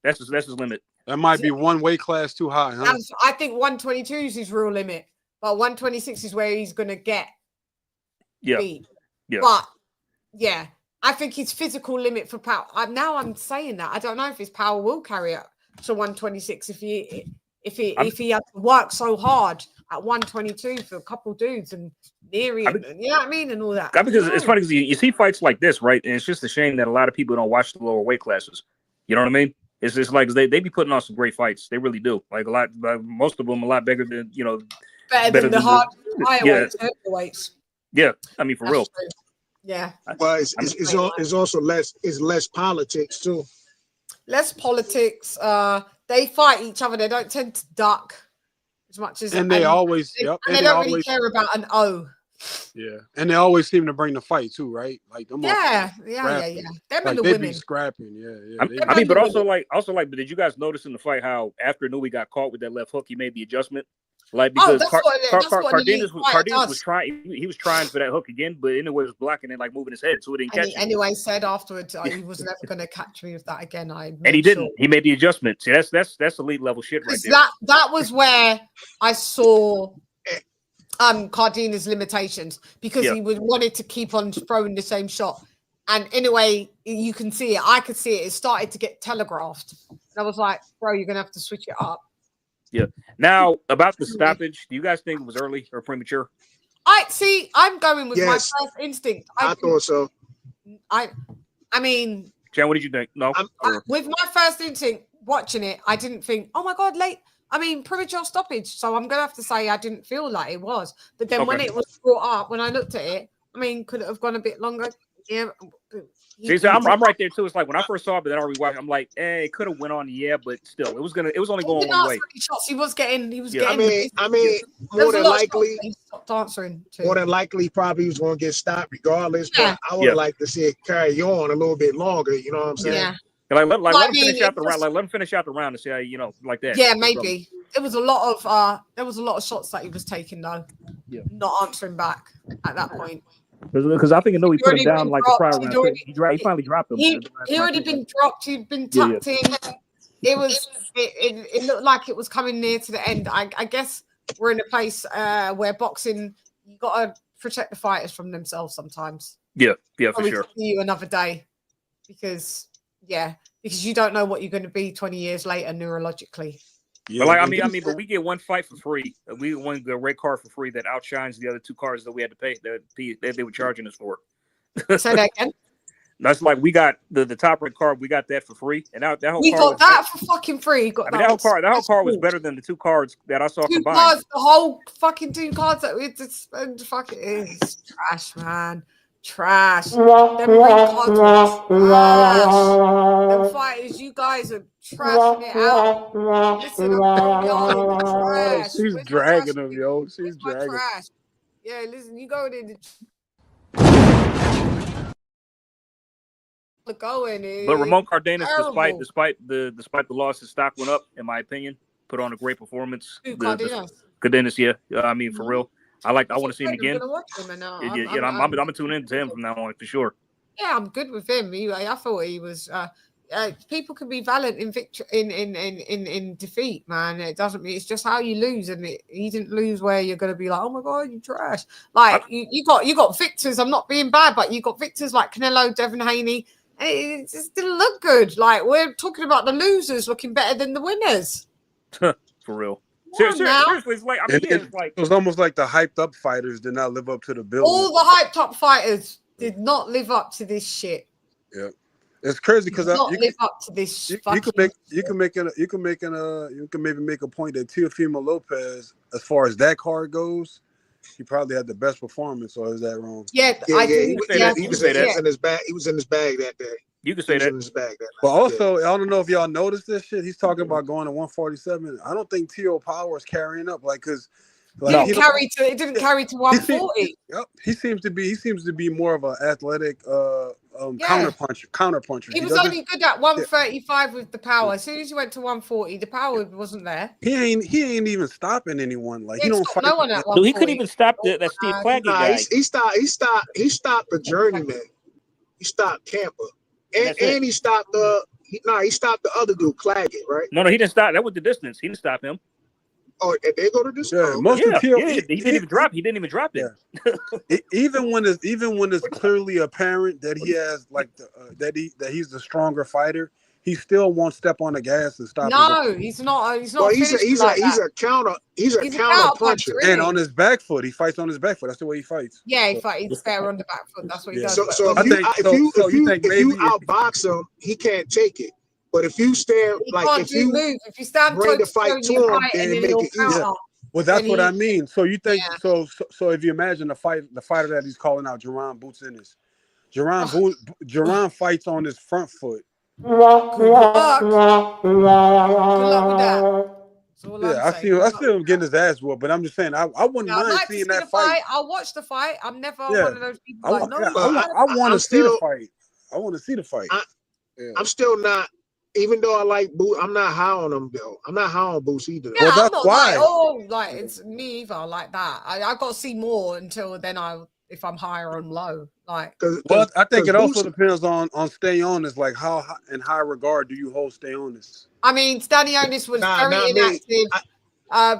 that's his limit. That might be one weight class too high, huh? I think 122 is his real limit, but 126 is where he's gonna get beat. Yeah. But I think his physical limit for power. Now I'm saying that I don't know if his power will carry up to 126 if he had to work so hard at 122 for a couple dudes and Neary, you know what I mean, and all that. Because it's funny because you see fights like this, right? And it's just a shame that a lot of people don't watch the lower weight classes. You know what I mean? It's just like they be putting on some great fights. They really do. Like most of them a lot bigger than better than the higher weights. Yeah, I mean for real. True. Yeah. But it's also less politics too. Less politics. They fight each other. They don't tend to duck as much as. And they always. They don't really care about an O. Yeah, and they always seem to bring the fight too, right? Like them. Yeah. Them and the women be scrapping. Yeah. I mean, but also like, but did you guys notice in the fight how after Nui got caught with that left hook, he made the adjustment? Like because Cardenas was trying, he was trying for that hook again, but anyway, was blocking it, like moving his head, so it didn't catch him. Anyway, said afterwards he was never going to catch me with that again. And he didn't. He made the adjustment. See, that's elite level shit right there. That was where I saw Cardenas' limitations, because he wanted to keep on throwing the same shot. And anyway, you can see it. I could see it. It started to get telegraphed. And I was like, bro, you're going to have to switch it up. Yeah. Now, about the stoppage, do you guys think it was early or premature? I'm going with my first instinct. I thought so. I mean, Jan, what did you think? No. With my first instinct watching it, I didn't think, oh my God, premature stoppage. So I'm going to have to say I didn't feel like it was. But then when it was brought up, when I looked at it, I mean, could it have gone a bit longer? Yeah. See, I'm right there too. It's like when I first saw it, but then I rewatched. I'm like, it could have went on, but still, it was only going one way. Shots he was getting. I mean, more than likely, he stopped answering. More than likely, probably he was going to get stopped regardless. But I would like to see it carry on a little bit longer. You know what I'm saying? Yeah. Like let him finish out the round. Like let him finish out the round and see how like that. Yeah, maybe. There was a lot of shots that he was taking though. Yeah. Not answering back at that point. Because I think I know he put him down like the prior round. He finally dropped him. He already been dropped. He'd been tucked in. It looked like it was coming near to the end. I guess we're in a place where boxing, you got to protect the fighters from themselves sometimes. Yeah, for sure. See you another day, because you don't know what you're going to be 20 years later neurologically. But like, I mean, but we get one fight for free. We get one red card for free that outshines the other 2 cards that we had to pay that they were charging us for. Say that again. That's like we got the top red card. We got that for free, and that whole We card got that for fucking free. I mean, that whole card was better than the 2 cards that I saw 2 combined. cards, the whole fucking 2 cards that we had to spend. Fucking it's trash, man. Trash. Them ring cards are trash. Them fighters, you guys are trashing it out. Listen, I'm going on trash. She's dragging him, yo. She's my dragging. trash. Yeah, listen, you go in the going. But Ramon Cardenas, despite the loss, his stock went up, in my opinion. Put on a great performance. Cardenas, yeah. I mean, for real. I want to see him again. I'm gonna tune in to him from now on for sure. Yeah, I'm good with him. I thought he was. People can be valiant in victory, in defeat, man. It doesn't mean it's just how you lose, and he didn't lose where you're going to be like, oh my god, you trash. Like you got victors. I'm not being bad, but you got victors like Canelo, Devin Haney. It just didn't look good. Like we're talking about the losers looking better than the winners. For real. Seriously, it's like it was almost like the hyped up fighters did not live up to the bill. All the hyped up fighters did not live up to this shit. Yeah, it's crazy because you live up to this. You can maybe make a point that Teofimo Lopez, as far as that card goes, he probably had the best performance. Or is that wrong? He was in his bag. He was in his bag that day. You can say that. In his bag that but also, I don't know if y'all noticed this shit. He's talking about going to 147. I don't think T.O. Power is carrying up, because it didn't carry to 140. Yep, he seems to be more of an athletic counter puncher. He was only good at 135 with the power. As soon as he went to 140, the power wasn't there. He ain't even stopping anyone. Like he don't fight no one at 140. He couldn't even stop that Steve Claggett guy. He stopped the journeyman. He stopped Camper. And he stopped he stopped the other dude, Claggett, right? No, he didn't stop. That was the distance. He didn't stop him. Oh, they go to this. He didn't even drop. He didn't even drop it. Yeah. even when it's clearly apparent that he has that he's the stronger fighter, he still won't step on the gas and stop. No, he's not. He's not. Well, he's a counter puncher. And on his back foot, he fights on his back foot. That's the way he fights. Yeah, he's better on the back foot. That's what he does. So if you outbox him, he can't take it. But if you stand if you stand bring the fight to him, then make it easier. Well, that's what I mean. So you think so if you imagine the fighter that he's calling out, Jerron Boots Ennis. Jerron fights on his front foot. Good luck with that. Yeah, I see him getting his ass whooped, but I'm just saying I wouldn't mind seeing that fight. I'll watch the fight. I'm never one of those people I want to see the fight. I want to see the fight. I'm still not. Even though I like Boots, I'm not high on him though. I'm not high on Boots either. Yeah, well, that's why. It's me either. Like that. I got to see more until then. If I'm higher on low, I think it also depends on stay on this. Like how in high regard do you hold stay on this? I mean, Stanionis was very inactive.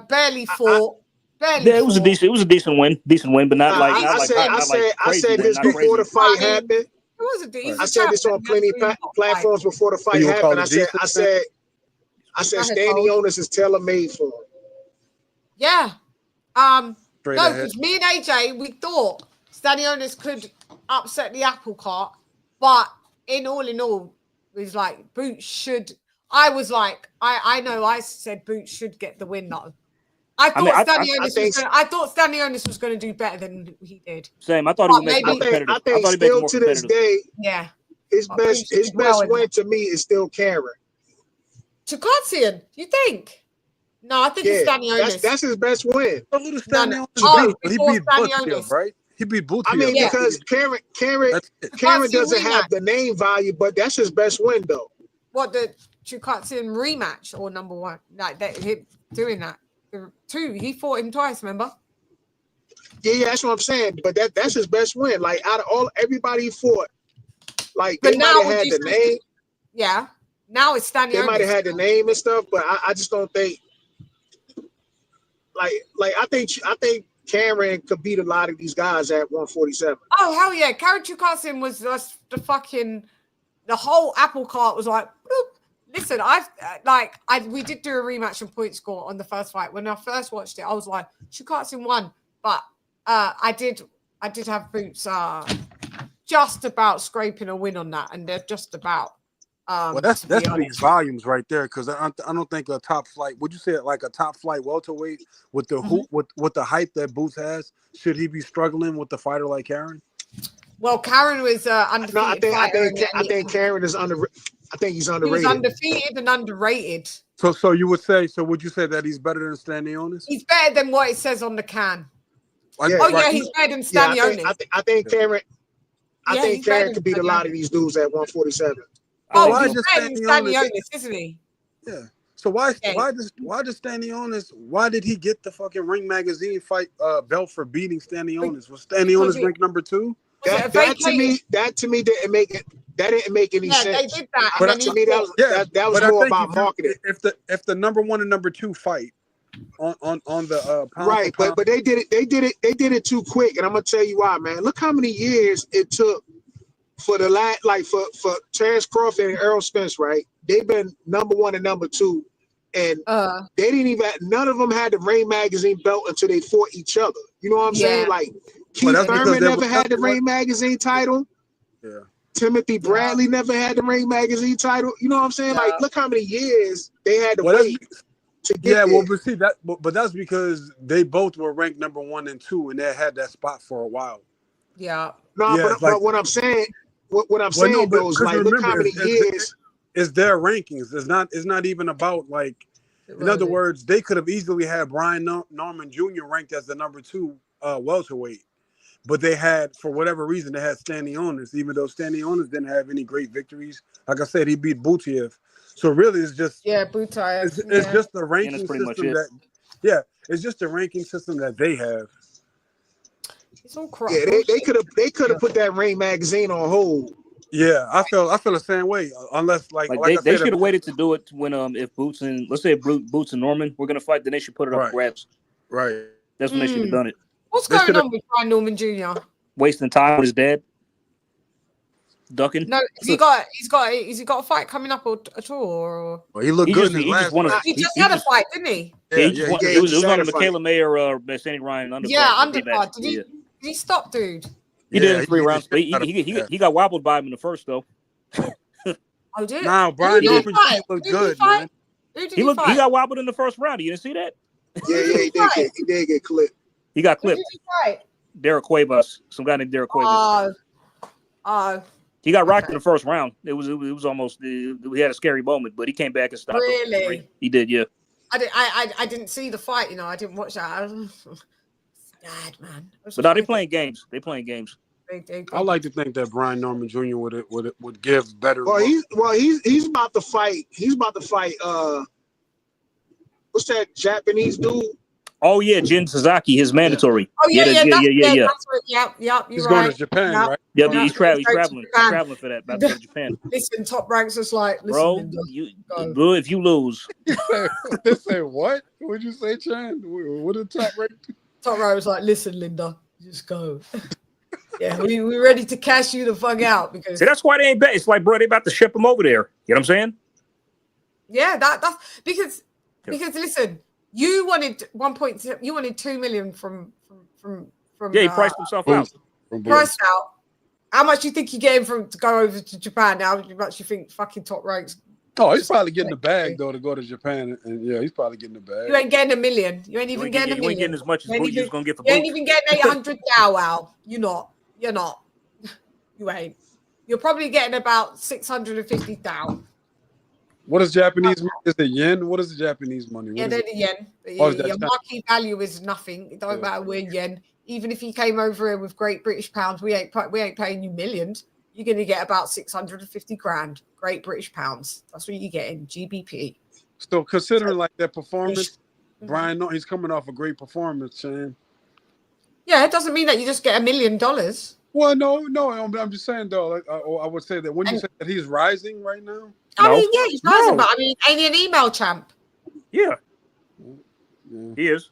Barely fought. Yeah, it was a decent win, but not like. I said this before the fight happened. I said this on plenty platforms before the fight happened. I said Stanionis is tailor-made for him. Yeah. No, because me and AJ, we thought Stanionis could upset the apple cart, but in all, it was like Boots should. I was like, I know I said Boots should get the win though. I thought Stanionis was going to do better than he did. Same. I thought he would make it more competitive. I think still to this day, his best win to me is still Karen. Chukatsian, you think? No, I think it's Stanionis. That's his best win. He beat Buttigieg, right? He beat Buttigieg. I mean, because Karen doesn't have the name value, but that's his best win though. What, the Chukatsian rematch or number one? Like him doing that. 2, he fought him twice, remember? Yeah, that's what I'm saying. But that's his best win. Like out of everybody he fought, like but they might have had the name. Yeah. Now it's Stanionis. They might have had the name and stuff, but I just don't think like I think Karen could beat a lot of these guys at 147. Oh hell yeah. Karen Chukatsian was just the whole apple cart was like bloop. listen, we did do a rematch and point score on the first fight. When I first watched it, I was like, Shikatsu won, but I did have Boots just about scraping a win on that, and they're just about. Well, that speaks volumes right there, because I don't think a top flight. Would you say like a top flight welterweight with the with the hype that Boots has? Should he be struggling with a fighter like Karen? Well, Karen was undefeated. No, I think Karen is under. I think he's underrated. He was undefeated and underrated. So you would say? So would you say that he's better than Stanionis? He's better than what it says on the can. Yeah, he's better than Stanionis. I think Karen. I think Karen could beat a lot of these dudes at 147. He's better than Stanionis, isn't he? Yeah. So why does Stanionis? Why did he get the fucking Ring Magazine fight belt for beating Stanionis? Was Stanionis ranked number 2? That to me didn't make it. That didn't make any sense. They did that. But to me, that was more about marketing. If the number 1 and number 2 fight on the right, but they did it too quick, and I'm gonna tell you why, man. Look how many years it took for for Terrence Crawford and Errol Spence, right? They've been number 1 and number 2, and they didn't even. None of them had the Ring Magazine belt until they fought each other. You know what I'm saying? Like Keith Thurman never had the Ring Magazine title. Yeah. Timothy Bradley never had the Ring Magazine title. You know what I'm saying? Like, look how many years they had to wait to get there. But see that, but that's because they both were ranked number 1 and 2, and they had that spot for a while. Yeah. No, but what I'm saying, though, is like, look how many years. It's their rankings. It's not even about like. In other words, they could have easily had Brian Norman Jr. ranked as the number 2 welterweight. But they had, for whatever reason, they had Stanionis, even though Stanionis didn't have any great victories. Like I said, he beat Butiev. So really, it's just Butiev. It's just the ranking system that. Yeah, it's just the ranking system that they have. It's all crap. Yeah, they could have put that Ring Magazine on hold. Yeah, I feel the same way. Unless like they should have waited to do it when if Boots and let's say Boots and Norman were gonna fight, then they should put it up for grabs. Right. That's when they should have done it. What's going on with Brian Norman Jr.? Wasting time with his dad. Ducking. No, has he got a fight coming up at all? Or... Well, he looked good in his last fight. He just had a fight, didn't he? It was on the Michaela Mayer Sandy Ryan undercard. Yeah, undercard. Did he stop, dude? He did in 3 rounds. He got wobbled by him in the first though. Oh, did? No, Brian Norman looked good, man. He got wobbled in the first round. You didn't see that? Yeah, he did get clipped. He got clipped. Who did he fight? Derek Cuevas, some guy named Derek Cuevas. He got rocked in the first round. It was almost we had a scary moment, but he came back and stopped. Really? He did, yeah. I didn't see the fight. You know, I didn't watch that. I was sad, man. But no, they're playing games. They're playing games. I like to think that Brian Norman Jr. would give better. Well, he's about to fight. He's about to fight. What's that Japanese dude? Oh yeah, Jin Sasaki, his mandatory. Oh yeah. Yep. He's going to Japan, right? Yep, he's traveling for that. About to go to Japan. Listen, Top Ranks was like, bro, if you lose. They say what? What'd you say, Chan? What did Top Rank? Top Rank was like, listen, Linda, just go. Yeah, we're ready to cash you the fuck out because. See, that's why they ain't bet. It's like, bro, they about to ship him over there. You know what I'm saying? Yeah, that's because listen. You wanted 1.2. You wanted 2 million from. Yeah, he priced himself out. Priced out. How much do you think you get him to go over to Japan? How much you think fucking Top Ranks? Oh, he's probably getting the bag though to go to Japan, and yeah, he's probably getting the bag. You ain't getting $1 million. You ain't even getting $1 million. You ain't getting as much as Boots is gonna get for Boots. You Boots. ain't even getting 800 wow. You're not. You ain't. You're probably getting about 650,000. What is Japanese money? Is it yen? What is the Japanese money? Yeah, they're the yen. Your market value is nothing. It don't matter we're yen. Even if you came over here with Great British pounds, we ain't paying you millions. You're going to get about 650 grand. Great British pounds. That's what you get in GBP. So considering like that performance, Brian, he's coming off a great performance, Chan. Yeah, it doesn't mean that you just get $1 million. Well, no, I'm just saying though. Like, I would say that when you say that he's rising right now. I mean, yeah, he's rising, but I mean, ain't he an email champ? Yeah, he is.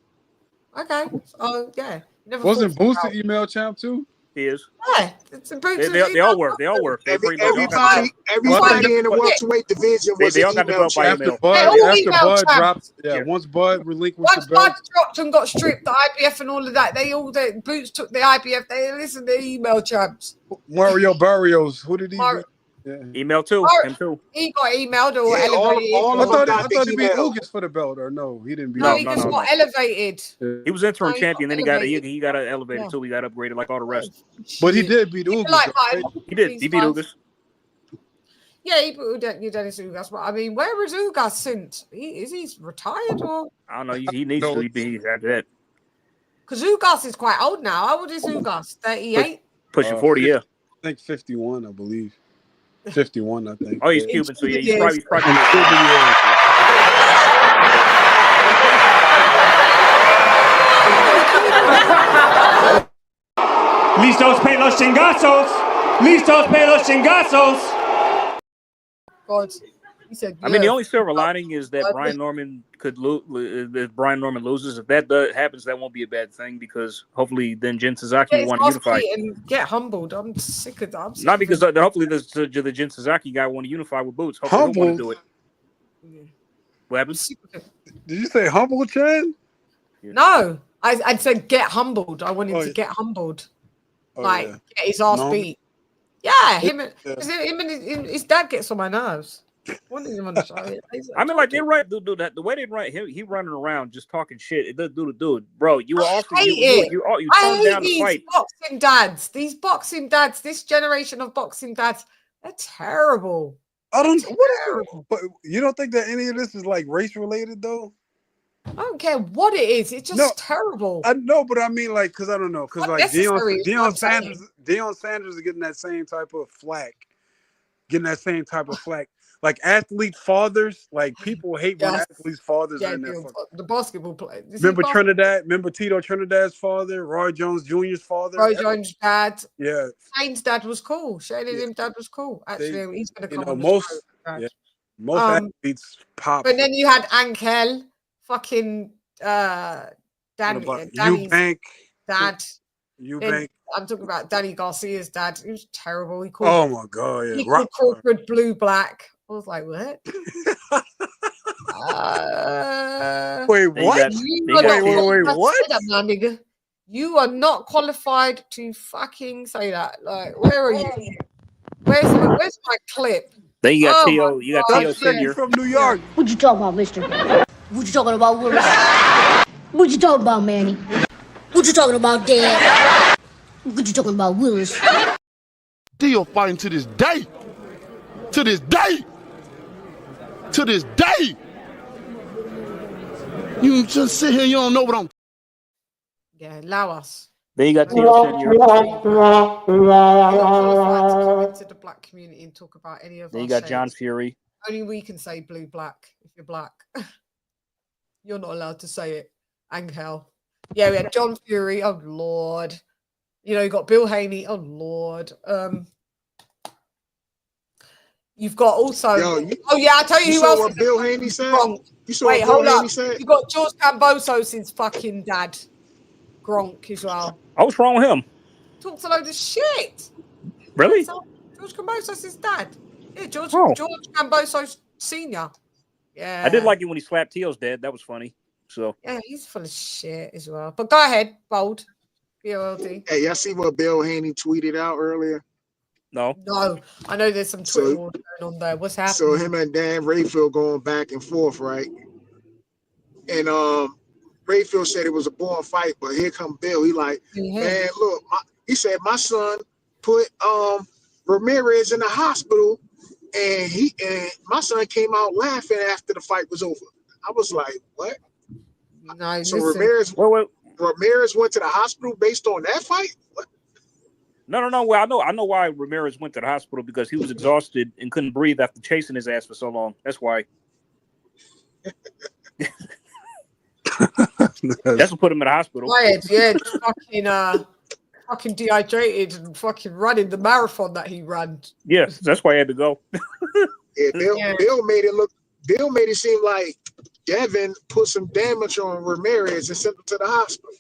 Okay. Oh, yeah. Wasn't Boots the email champ too? He is. Yeah, it's a Boots. They all work. They all work. They pretty much all got the belt. Everybody in the welterweight division was They an all got the email belt by champ. email. After email Bud champs. dropped, once Bud relinquished Once the belt, Bud dropped and got stripped, the IBF and all of that, Boots took the IBF. They listen to email champs. Mario Barrios, who did he beat? Yeah. Email too. Him too. He got emailed or Yeah, elevated. all I of them thought got he the beat email. Ugas for the belt, or no, he didn't beat. No, he just got elevated. He was interim No, he champion. got Then he got elevated. elevated Yeah. too. He got upgraded like all the rest. But he did beat Ugas. Like right? He did. He beat Ugas. Yeah, he beat Dennis Ugas. But I mean, where is Ugas since? Is he retired or? I don't know. He needs to be after that. Because Ugas is quite old now. How old is Ugas? 38? Pushing 40, yeah. I think 51, I believe. 51, I think. Oh, he's Cuban, so yeah, he's probably Listos pe los chingazos. Listos pe los chingazos. God. He said, I mean, the only silver lining is that Brian Norman could lose. If Brian Norman loses, if that happens, that won't be a bad thing because hopefully then Jin Sasaki will want to unify. And get humbled. I'm sick of that. Not because hopefully the Jin Sasaki guy want to unify with Boots. Hopefully he'll want to do it. What happens? Did you say humble, Chan? No, I said get humbled. I want him to get humbled. Get his ass beat. Yeah, him and his dad gets on my nerves. I mean, like they're right, dude. The way they run, he running around just talking shit. It does do, bro. You were also you turned down the fight. Boxing dads, these boxing dads, this generation of boxing dads, they're terrible. I don't. But you don't think that any of this is like race related though? I don't care what it is. It's just terrible. I know, but I mean, like, because I don't know, because like Deion Sanders is getting that same type of flack, Like athlete fathers, like people hate when athletes' fathers are in there. The basketball player. Remember Trinidad? Remember Tito Trinidad's father, Roy Jones Jr.'s father? Roy Jones' dad. Yeah. Shane's dad was cool. Shane's dad was cool. Actually, he's going to come on most athletes pop. But then you had Ankel, fucking Danny Eubank, dad. Eubank. I'm talking about Danny Garcia's dad. He was terrible. He called. Oh my god! Yeah. He called Crawford blue black. I was like, what? Wait, what? Wait, what? That, my nigga. You are not qualified to fucking say that. Like, where are you? Where's my clip? Then you got Theo. You got Theo Senior from New York. What you talking about, mister? What you talking about, Willis? What you talking about, Manny? What you talking about, Dad? What you talking about, Willis? Still fighting to this day. To this day. To this day. You just sit here, you don't know what I'm. Yeah, allow us. Then you got Theo Senior. To the black community and talk about any of. Then you got John Fury. Only we can say blue black if you're black. You're not allowed to say it. Angel. Yeah, we had John Fury. Oh Lord. You know, you got Bill Haney. Oh Lord. You've got also. I'll tell you who else. What Bill Haney said? You saw Wait, what hold Bill up. Haney said? You got George Cambosos' fucking dad, Gronk as well. What's wrong with him? Talks a load of shit. Really? George Cambosos' dad. Yeah, George Cambosos Senior. Yeah. I did like it when he slapped Teal's dad. That was funny. So yeah, he's full of shit as well. But go ahead, bold. BOLD. Hey, y'all see what Bill Haney tweeted out earlier? No. I know there's some Twitter war going on there. What's happening? So him and Dan Rayfield going back and forth, right? And Rayfield said it was a boring fight, but here come Bill. He like, man, look, he said my son put Ramirez in the hospital, and my son came out laughing after the fight was over. I was like, what? No, so Ramirez went to the hospital based on that fight? What? No. Well, I know why Ramirez went to the hospital, because he was exhausted and couldn't breathe after chasing his ass for so long. That's why. That's what put him in the hospital. Yeah, fucking dehydrated and fucking running the marathon that he ran. Yes, that's why he had to go. Bill made it seem like Devin put some damage on Ramirez and sent him to the hospital.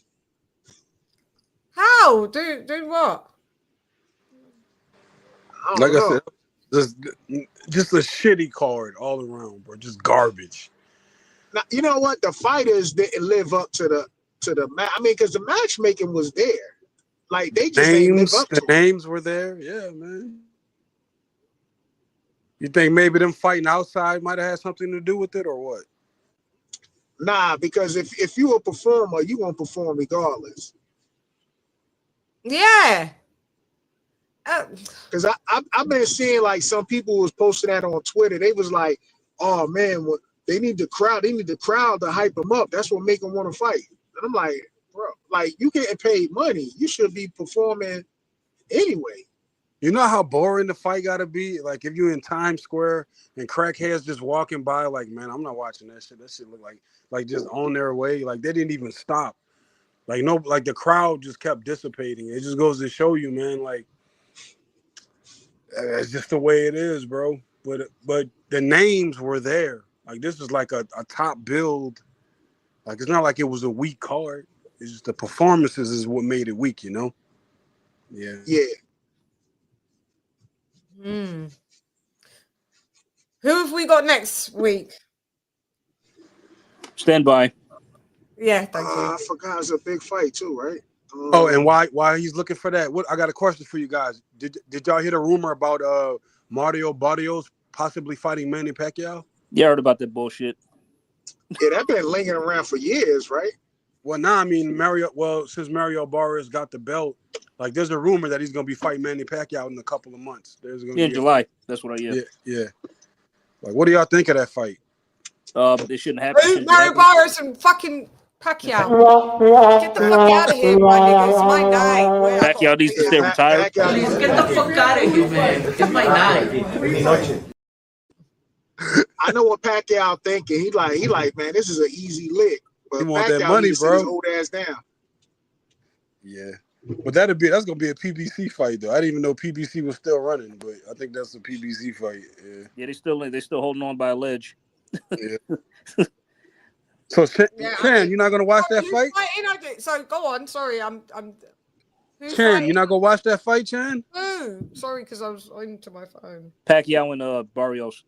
How? Do what? I Like don't I know. said, just a shitty card all around, bro. Just garbage. Now, you know what? The fighters didn't live up to the match. I mean, because the matchmaking was there. Like they just ain't live up The to it. names were there. Yeah, man. You think maybe them fighting outside might have had something to do with it, or what? Nah, because if you a performer, you gonna perform regardless. Yeah. Because I've been seeing like some people was posting that on Twitter. They was like, "Oh man, what they need the crowd. They need the crowd to hype them up. That's what make them want to fight." And I'm like, bro, like you getting paid money. You should be performing anyway. You know how boring the fight gotta be? Like if you're in Times Square and crackheads just walking by, like, man, I'm not watching that shit. That shit look like just on their way. Like they didn't even stop. Like no, like the crowd just kept dissipating. It just goes to show you, man, like that's just the way it is, bro. But the names were there. Like this was like a top build. Like it's not like it was a weak card. It's just the performances is what made it weak, you know? Yeah. Yeah. Who have we got next week? Stand by. Yeah, thank you. I forgot it's a big fight too, right? Oh, and why he's looking for that? What I got a question for you guys. Did y'all hear the rumor about Mario Barrios possibly fighting Manny Pacquiao? Yeah, I heard about that bullshit. Yeah, that been lingering around for years, right? Well, now I mean since Mario Barrios got the belt, like there's a rumor that he's gonna be fighting Manny Pacquiao in a couple of months. There's gonna be in July. That's what I hear. Yeah. Like, what do y'all think of that fight? It shouldn't happen. Mario Barrios and fucking Pacquiao. Get the fuck out of here, my nigga. It's my night. Pacquiao needs to stay retired. Please get the fuck out of here, man. It's my night. I know what Pacquiao thinking. He like, man, this is an easy lick. But He want Pacquiao that money, needs to sit bro. his old ass down. Yeah. But that's gonna be a PBC fight though. I didn't even know PBC was still running, but I think that's a PBC they still holding on by a ledge. Yeah. So Chan, you're not gonna watch that fight? So go on. Sorry, I'm. Chan, you're not gonna watch that fight, Chan? No, sorry, because I was into my phone. Pacquiao and Barrios.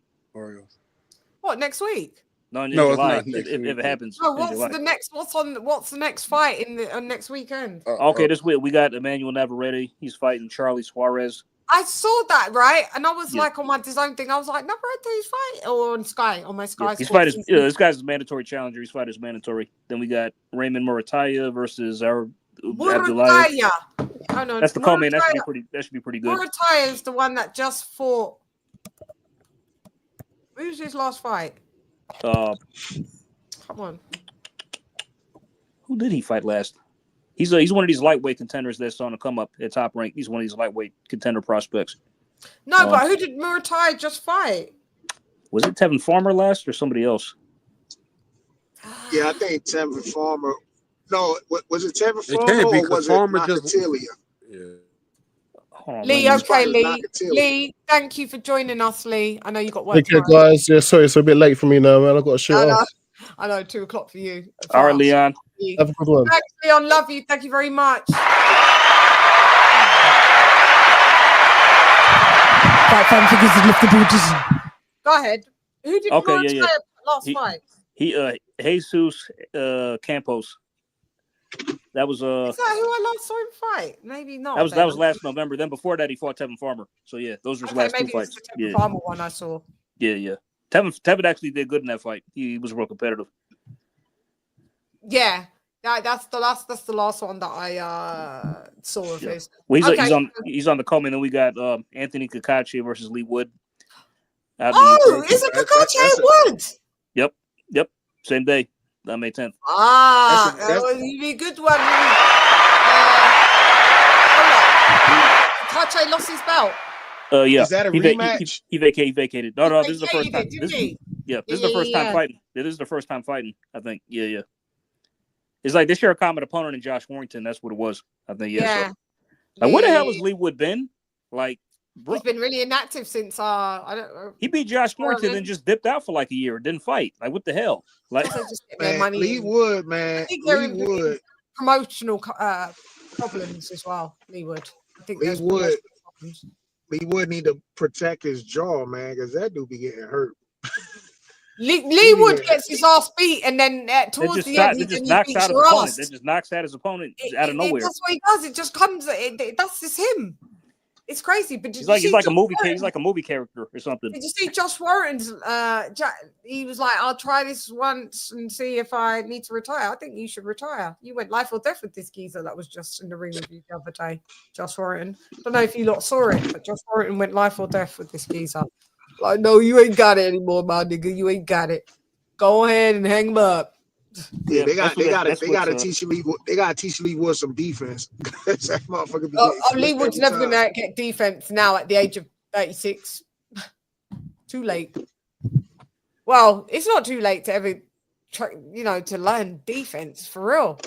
What, next week? No, in No, it's July. not next If week. it happens. Oh, in what's July. the next? What's the next fight in the next weekend? Okay, this week we got Emmanuel Navarrete. He's fighting Charlie Suarez. I saw that, right, and I was like on my design thing. I was like, Navarrete's fight, or on Sky, on my Sky. His fight is this guy's a mandatory challenger. His fight is mandatory. Then we got Raymond Murataya versus Abdullah. Murataya. Oh no, that's the co-main. That should be pretty good. Murataya is the one that just fought. Who's his last fight? Come on. Who did he fight last? He's one of these lightweight contenders that's on the come up at Top Rank. He's one of these lightweight contender prospects. No, but who did Murataya just fight? Was it Tevin Farmer last or somebody else? Yeah, I think Tevin Farmer. No, was it Tevin Farmer or was Farmer it Nocatilia? Yeah. Lee, okay, Lee, thank you for joining us, Lee. I know you got work. Okay, guys. Yeah, sorry, it's a bit late for me now, man. I've got to shoot off. I know, 2 o'clock for you. All right, Leon. Have a good one. Thanks, Leon. Love you. Thank you very much. Go ahead. Who did last fight? Jesus Campos. That was Is that who I last saw him fight? Maybe not. That was last November. Then before that, he fought Tevin Farmer. So yeah, those were his last 2 fights. It's the Tevin Farmer one I saw. Yeah. Tevin actually did good in that fight. He was real competitive. Yeah, that's the last one that I saw of his. Well, he's on the coming. Then we got Anthony Kakache versus Lee Wood. Is it Kakache Wood? Yep. Same day, May 10th. That would be a good one. Kakache lost his belt. Yeah. Is that a rematch? He vacated. No, this is the first time. This is the first time fighting. This is the first time fighting, I think. Yeah. It's like they share a common opponent in Josh Warrington. That's what it was, I think. Yeah. So, where the hell has Lee Wood been? Like, he's been really inactive since I don't know. He beat Josh Warrington and just dipped out for like a year. Didn't fight. Like, what the hell? Like, Lee Wood, man. I think they're in promotional problems as well. Lee Wood. I think Lee Wood. Lee Wood need to protect his jaw, man, because that dude be getting hurt. Lee Wood gets his ass beat, and then towards the end, it just he knocks beats out his your opponent. ass. It just knocks out his opponent out of nowhere. That's what he does. It just comes. That's just him. It's crazy. But He's like a movie. He's like a movie character or something. Did you see Josh Warren's? He was like, "I'll try this once and see if I need to retire." I think you should retire. You went life or death with this geezer that was just in the ring with you the other day, Josh Warren. Don't know if you lot saw it, but Josh Warren went life or death with this geezer. Like, no, you ain't got it anymore, my nigga. You ain't got it. Go ahead and hang him up. Yeah, they got to teach Lee Wood some defense. That motherfucker be Lee Wood's never gonna get defense now at the age of 36. Too late. Well, it's not too late to ever try, to learn defense for real.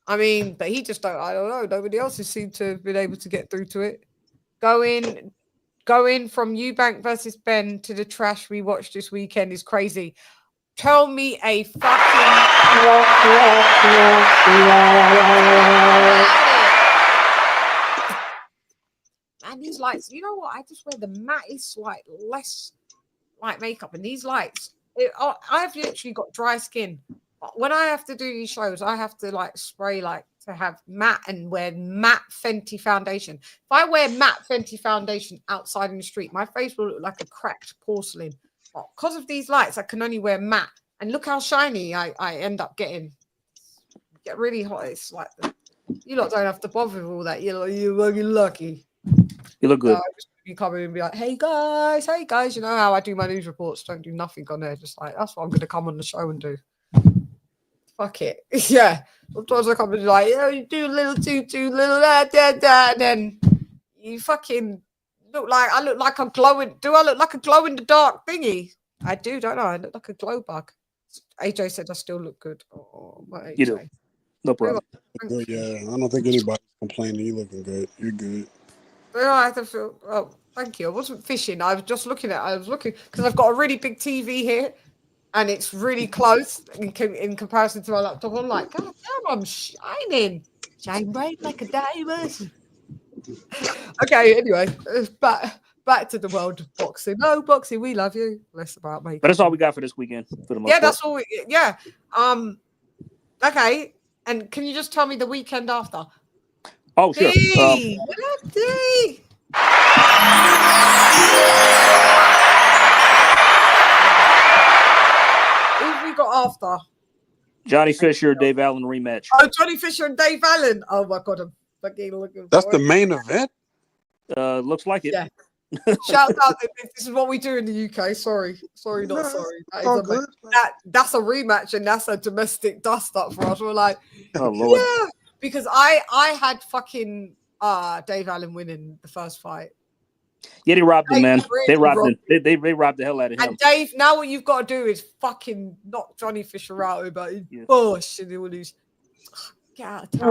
I mean, but he just don't. I don't know. Nobody else has seemed to have been able to get through to it. Going from Eubank versus Ben to the trash we watched this weekend is crazy. Tell me a fucking. And these lights, you know what? I just wear the mattest, like less like makeup, and these lights. I've literally got dry skin. When I have to do these shows, I have to like spray to have matte and wear matte Fenty foundation. If I wear matte Fenty foundation outside in the street, my face will look like a cracked porcelain. Because of these lights, I can only wear matte. And look how shiny I end up getting. Get really hot. It's like you lot don't have to bother with all that. You're fucking lucky. You look good. You come in and be like, hey guys. You know how I do my news reports? Don't do nothing on there. Just like, that's what I'm going to come on the show and do. Fuck it. Yeah. Sometimes I come and be like, you do a little little da, and then you fucking I look like I'm glowing. Do I look like a glow in the dark thingy? I do, don't I? I look like a glow bug. AJ said I still look good. Oh, my AJ. You do. No problem. Good, yeah. I don't think anybody's complaining. You looking good. You're good. I have to feel. Oh, thank you. I wasn't fishing. I was just looking because I've got a really big TV here, and it's really close in comparison to my laptop. I'm like, God damn, I'm shining, shine bright like a diamond. Okay, anyway, back to the world of boxing. No, boxing, we love you. Less about me. But that's all we got for this weekend, for the most part. That's all. Yeah. Okay. And can you just tell me the weekend after? Oh, sure. D. Who've we got after? Johnny Fisher, Dave Allen rematch. Oh, Johnny Fisher and Dave Allen. Oh my God, I'm fucking looking. That's the main event. Looks like it. Yeah. Shout out! This is what we do in the UK. Sorry, not sorry. That's a rematch, and that's a domestic dust up for us. We're like, oh Lord, yeah, because I had fucking Dave Allen winning the first fight. Yeah, they robbed him, man. Really they robbed him. They robbed the hell out of him. And Dave, now what you've got to do is fucking knock Johnny Fisher out about his bush, and he will lose. Get out of town.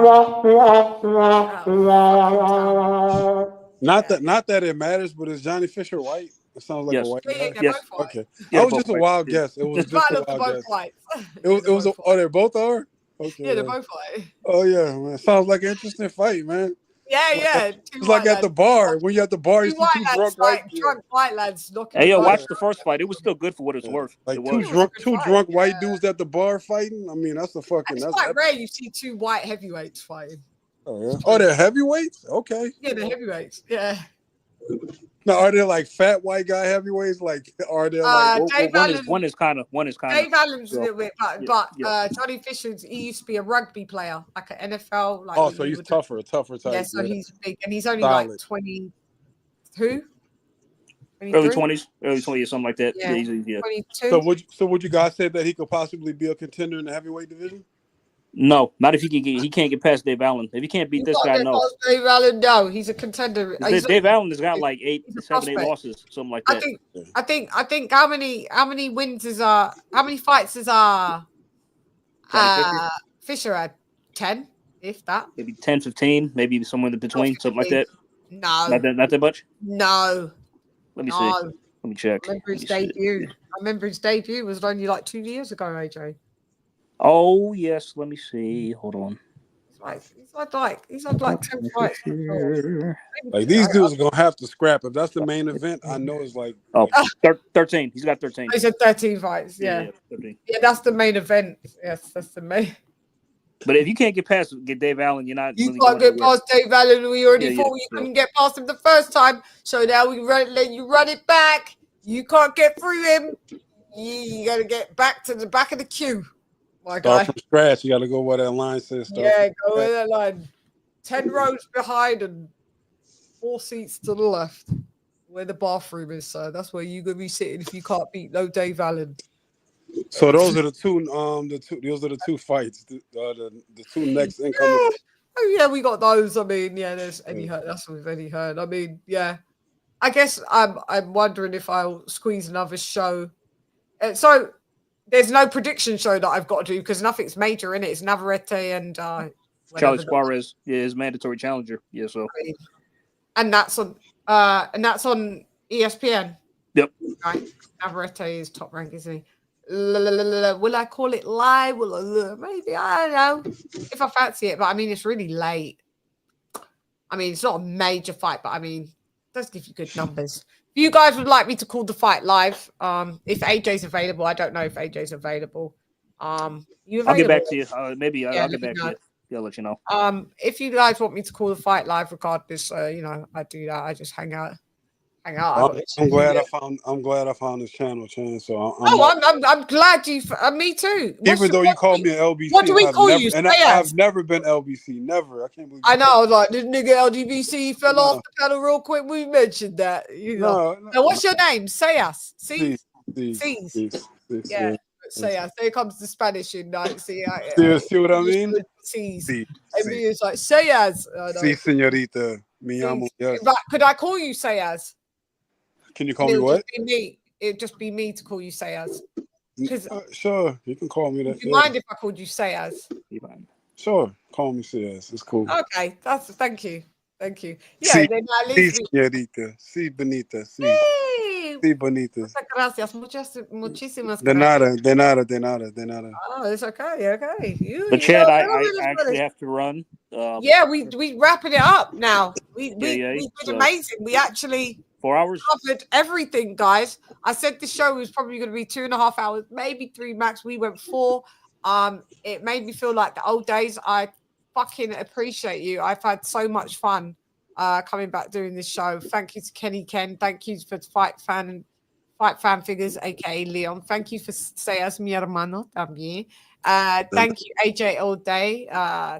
Not that it matters, but is Johnny Fisher white? It sounds like a white guy. Yes. Okay. That was just a wild guess. It was just a wild guess. It was. Oh, they both are. Okay. Yeah, they're both white. Oh yeah, man. Sounds like an interesting fight, man. Yeah. It's like at the bar. When you're at the bar, you see two drunk white lads knocking. Hey, yo, watch the first fight. It was still good for what it's worth. Like two drunk white dudes at the bar fighting. I mean, that's a fucking. It's quite rare you see two white heavyweights fighting. Oh, yeah. Oh, they're heavyweights? Okay. Yeah, they're heavyweights. Yeah. Now, are they like fat white guy heavyweights? Like, are they like one is kind of Dave Allen's a little bit, but Johnny Fisher, he used to be a rugby player, like an NFL. Like, so he's tougher type. Yeah, so he's big, and he's only like 20. Who? Early 20s, something like that. Yeah, 22. So would you guys say that he could possibly be a contender in the heavyweight division? No, not if he can't get past Dave Allen. If he can't beat this guy, no. Dave Allen, no, he's a contender. Dave Allen has got like 8 losses, something like that. I think how many wins is how many fights is Fisher had? 10, if that. Maybe 10, 15, maybe somewhere in between, something like that. No, not that much. No. Let me see. Let me check. I remember his debut was only like 2 years ago, AJ. Oh yes, let me see. Hold on. fights. He's had like 10 fights. Like these dudes are gonna have to scrap. If that's the main event, I know it's like 13. He's got 13. He's had 13 fights. Yeah, Yeah. 13. Yeah, that's the main event. Yes, that's the main. But if you can't get Dave Allen, you're not. You really can't going get past Dave Allen. We already thought you so. couldn't get past him the first time. So now we let you run it back. You can't get through him. You got to get back to the back of the queue. My guy. start from scratch. You got to go where that line says. Yeah, go with that line. 10 rows behind and 4 seats to the left, where the bathroom is. So that's where you're gonna be sitting if you can't beat no Dave Allen. So those are the two. Those are the two fights. The two next incoming. Yeah. Oh yeah, we got those. I mean, yeah, there's Eddie Hearn. That's with Eddie Hearn. I mean, yeah. I guess I'm wondering if I'll squeeze another show. So there's no prediction show that I've got to do because nothing's major in it. It's Navarrete and Charlie Suarez, his mandatory challenger. Yeah, so and that's on ESPN. Yep. Right. Navarrete is top rank, isn't he? Will I call it live? Maybe, I don't know if I fancy it, but I mean it's really late. I mean it's not a major fight, but I mean it does give you good numbers. If you guys would like me to call the fight live, if AJ's available, I don't know if AJ's available. I'll get back to you. Maybe I'll get back to you. Yeah, I'll let you know. If you guys want me to call the fight live, regardless, I do that. I just hang out. I'm glad I found this channel, Chan. So I'm glad you. Me too. Even though you called me an LBC, what do we call you? And I've never been LBC. Never. I can't believe. I know. I was like, this nigga LDBC fell off the panel real quick. We mentioned that. Now, what's your name? Say us. See. Yeah. Say us. There comes the Spanish in. See what I mean? And me is like, say as. Sí, señorita. Me llamo. Yes. Could I call you say as? Can you call me what? It'd just be me to call you Sayaz. Sure, you can call me that. Do you mind if I called you Sayaz? Sure, call me Sayaz. It's cool. Okay, thank you. Yeah, then at least señorita, sí, bonita, sí. Sí, bonita. Gracias, muchísimas gracias. De nada. Oh, it's okay. But Chad, I actually have to run. Yeah, we wrapping it up now. We did amazing. We actually 4 hours covered everything, guys. I said the show was probably going to be 2.5 hours, maybe 3 max. We went 4. It made me feel like the old days. I fucking appreciate you. I've had so much fun coming back doing this show. Thank you to Kenny Ken. Thank you for Fight Fan Figures, aka Leon. Thank you for Seas mi hermano también. Thank you, AJ all day.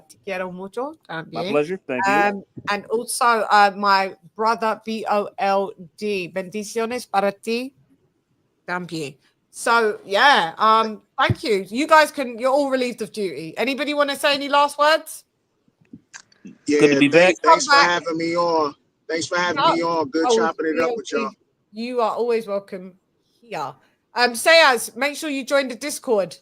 Te quiero mucho también. My pleasure. Thank you. And also my brother BOLD. Bendiciones para ti también. So yeah, thank you. You guys you're all relieved of duty. Anybody want to say any last words? Yeah, good to be back. Thanks for having me on. Good chopping it up with y'all. You are always welcome here. Sayaz, make sure you join the Discord.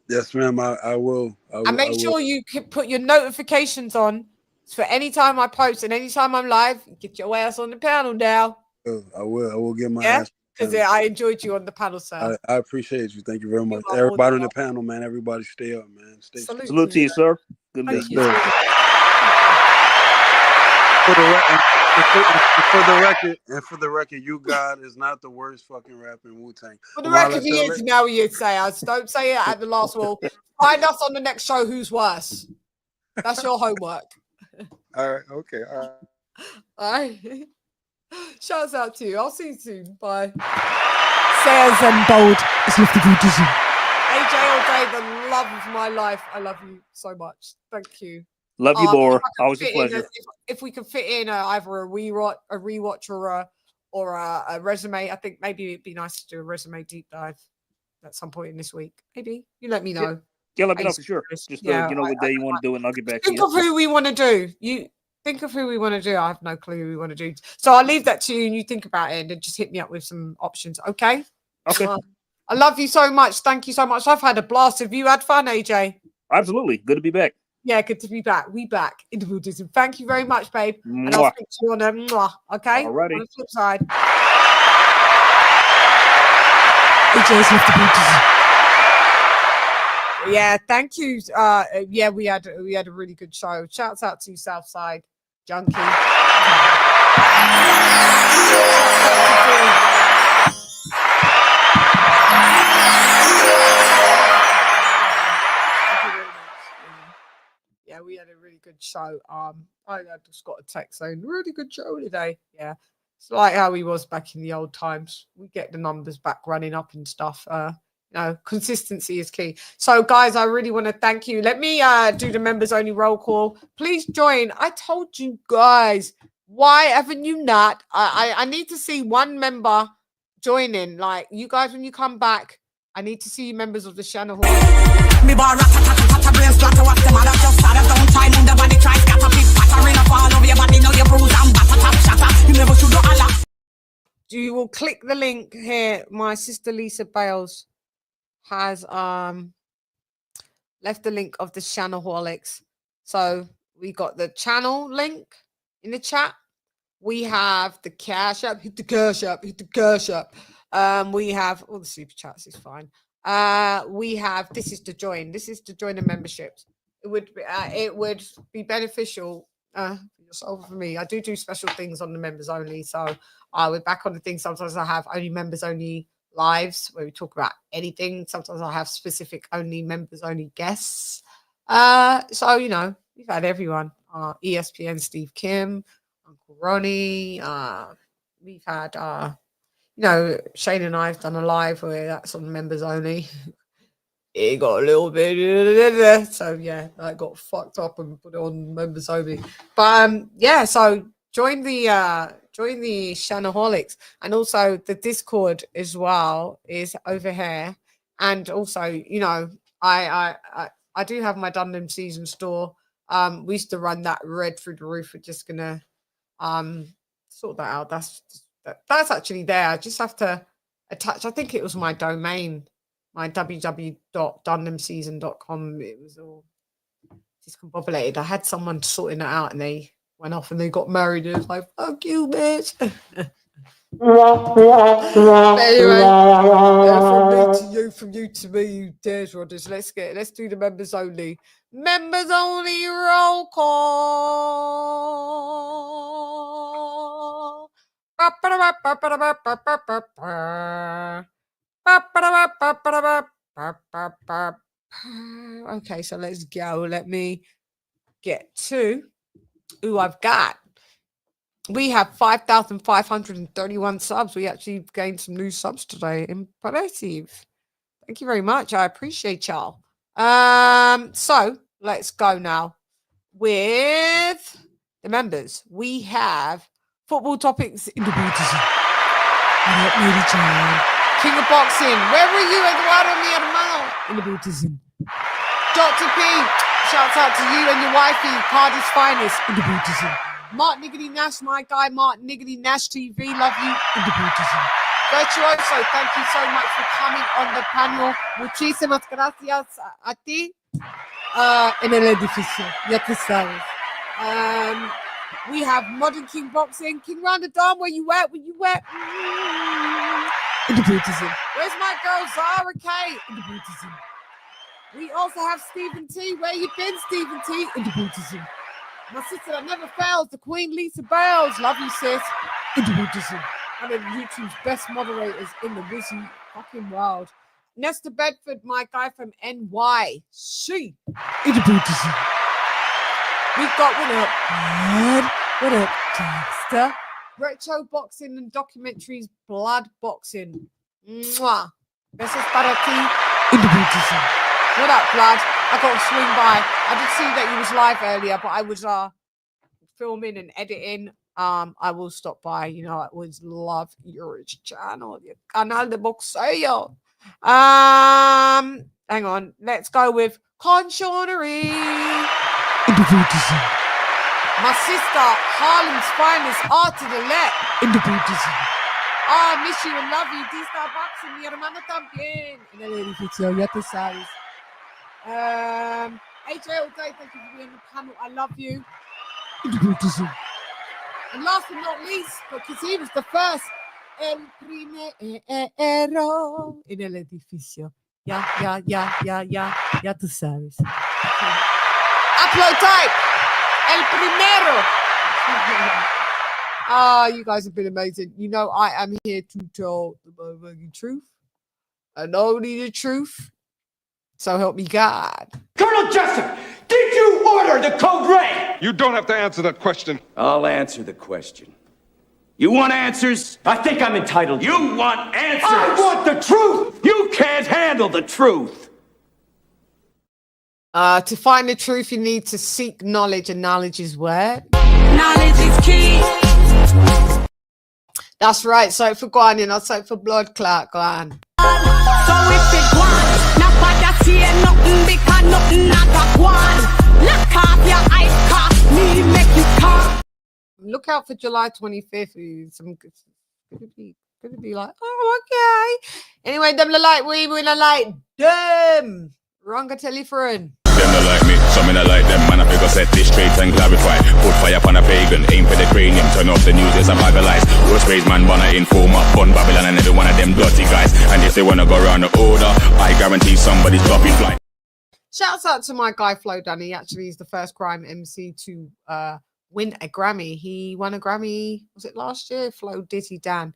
Yes, ma'am. I will. And make sure you put your notifications on for any time I post and any time I'm live. Get your ass on the panel now. I will get my ass. Because I enjoyed you on the panel, sir. I appreciate you. Thank you very much. Everybody on the panel, man. Everybody stay up, man. Salute to you, sir. Good to you. For the record, you God is not the worst fucking rapper in Wu-Tang. For the record, he is now. You say us. Don't say it at the last wall. Find us on the next show. Who's worse? That's your homework. All right. Okay. All right. Shouts out to you. I'll see you soon. Bye. Sayers and Bold is lifted you dizzy. AJ all day, the love of my life. I love you so much. Thank you. Love you more. Always a pleasure. If we could fit in either a rewatch or a resume, I think maybe it'd be nice to do a resume deep dive at some point in this week. Maybe you let me know. Yeah, let me know for sure. Just you know what day you want to do it, and I'll get back to you. Think of who we want to do. You think of who we want to do. I have no clue who we want to do. So I'll leave that to you, and you think about it, and then just hit me up with some options. Okay. Okay. I love you so much. Thank you so much. I've had a blast. Have you had fun, AJ? Absolutely. Good to be back. Yeah, good to be back. We back in the Buddhism. Thank you very much, babe. And I'll speak to you on okay? Alrighty. On the flip side. AJ's left the Buddhism. Yeah, thank you. Yeah, we had a really good show. Shouts out to Southside Junkie. Yeah, we had a really good show. I just got a text saying really good show today. Yeah, it's like how he was back in the old times. We get the numbers back running up and stuff. Consistency is key. So, guys, I really want to thank you. Let me do the members only roll call. Please join. I told you guys. Why haven't you not? I need to see one member joining. Like you guys, when you come back, I need to see members of the channel. Me bar rat-a-tat-a-tat-a brain splatter. What's the matter? Just start up, don't time on the body. Try scatter, pick pattering up all over your body. Now you bruise and batter, tap, shatter. You never should do Allah. You will click the link here. My sister Lisa Bales has left the link of the Channaholics. So we got the channel link in the chat. We have the cash app. Hit the cash app. Hit the cash app. We have all the super chats is fine. We have this is to join. This is to join the memberships. It would be beneficial for yourself, for me. I do special things on the members only. So we're back on the thing. Sometimes I have only members only lives where we talk about anything. Sometimes I have specific only members only guests. So we've had everyone. ESPN Steve Kim, Uncle Ronnie. We've had Shane and I have done a live where that's on members only. It got a little bit so yeah, I got fucked up and put it on members only. But so join the Channaholics, and also the Discord as well is over here. And also, I do have my Dundham season store. We used to run that red through the roof. We're just gonna sort that out. That's actually there. I just have to attach. I think it was my domain, my www.dundhamseason.com. It was all discombobulated. I had someone sorting it out, and they went off and they got married. It was like, fuck you, bitch. But anyway, from you to me, you dares rodders. Let's do the members only. Members only roll call. Okay, so let's go. Let me get to who I've got. We have 5,531 subs. We actually gained some new subs today. Impressive. Thank you very much. I appreciate y'all. So let's go now with the members. We have football topics in the beauty. King of boxing. Where were you, Eduardo, mi hermano? In the beauty. Dr. P. Shouts out to you and your wifey, Cardi's finest. In the beauty. Mark Niggity Nash, my guy, Mark Niggity Nash TV. Love you. In the beauty. Virtuoso, thank you so much for coming on the panel. Muchísimas gracias a ti. En el edificio. Ya te sabes. We have Modern King Boxing. King Round the Dawn, where you at? Where you at? In the beauty. Where's my girl Zara K? In the beauty. We also have Stephen T. Where you been, Stephen T? In the beauty. My sister that never fails, the Queen Lisa Bales. Love you, sis. In the beauty. One of YouTube's best moderators in the Wizzy fucking world. Nesta Bedford, my guy from NYC. In the beauty. We've got what up, Dexter? Retro boxing and documentaries, blood boxing. Mwah. Besos para ti. In the beauty. What up, blood? I got to swing by. I did see that you was live earlier, but I was filming and editing. I will stop by. I always love your channel, your canal de boxeo. Hang on. Let's go with Conchonery. My sister, Harlem's finest, art to the left. In the beauty. Miss you and love you. D-Star Boxing, mi hermano también. En el edificio, ya te sabes. AJ all day, thank you for being on the panel. I love you. In the beauty. And last but not least, because he was the first, el primero en el edificio. Ya tú sabes. Upload type. El primero. You guys have been amazing. You know, I am here to tell the motherfucking truth and only the truth. So help me God. Colonel Jessup, did you order the code red? You don't have to answer that question. I'll answer the question. You want answers? I think I'm entitled. You want answers? I want the truth! You can't handle the truth! To find the truth, you need to seek knowledge, and knowledge is where? Knowledge is key. That's right. So for Guan, you know, so for blood clot, Guan. So if it Guan, not bad to see nothing because nothing not a Guan. Lock off your eyes, cause me make you talk. Look out for July 25th. Some could be like, oh, okay. Anyway, them look like we win a like them. Wrong, I tell you, friend. Them not like me, some not like them. Man, I figure set this straight and clarify. Put fire upon a pagan, aim for the cranium. Turn off the news, it's a bag of lies. Rose praise man, wanna inform up, bun Babylon and every one of them dirty guys. And if they wanna go around the order, I guarantee somebody's dropping flight. Shouts out to my guy Flo Dunny. Actually, he's the first crime MC to win a Grammy. He won a Grammy, was it last year? Flo Dizzy Dan.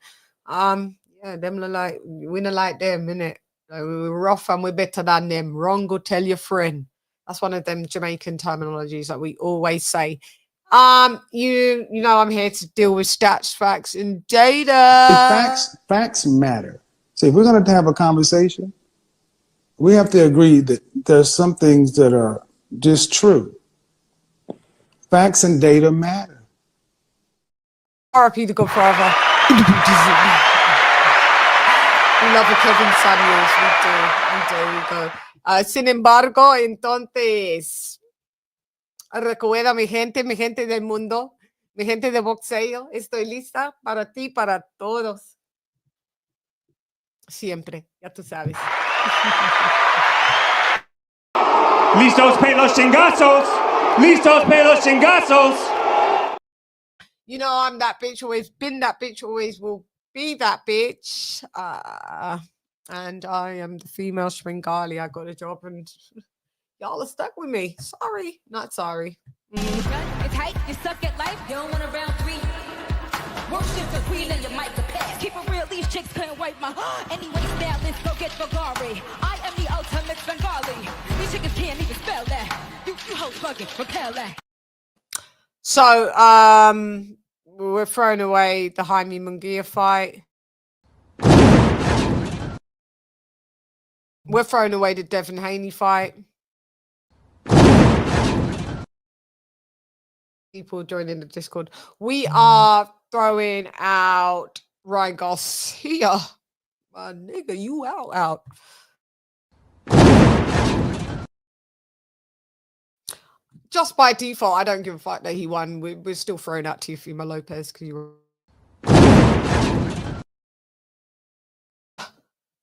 Yeah, them look like winner like them, innit? We're rough and we're better than them. Wrong, go tell your friend. That's one of them Jamaican terminologies that we always say. You know, I'm here to deal with stats, facts, and data. Facts matter. So if we're going to have a conversation, we have to agree that there's some things that are just true. Facts and data matter. RIP the Godfather. We love a Kevin Samuels. We go. Sin embargo, entonces, recuerda mi gente del mundo, mi gente de boxeo, estoy lista para ti, para todos. Siempre, ya tú sabes. Listos para los chingazos. Listos para los chingazos. You know, I'm that bitch, always been that bitch, always will be that bitch. And I am the female Shringali. I got a job and y'all are stuck with me. Sorry. Not sorry. It's hype, you suck at life, you don't want a round three. Worship the queen and your mic to pass. Keep it real, these chicks couldn't wipe my anyway, now let's go get Bulgari. I am the ultimate Bengali. These chickens can't even spell that. You hoes fucking repel that. So, we're throwing away the Jaime Munguia fight. We're throwing away the Devin Haney fight. People joining the Discord. We are throwing out Ryan Garcia. My nigga, you out. Just by default, I don't give a fuck that he won. We're still throwing out Teofimo Lopez because you were.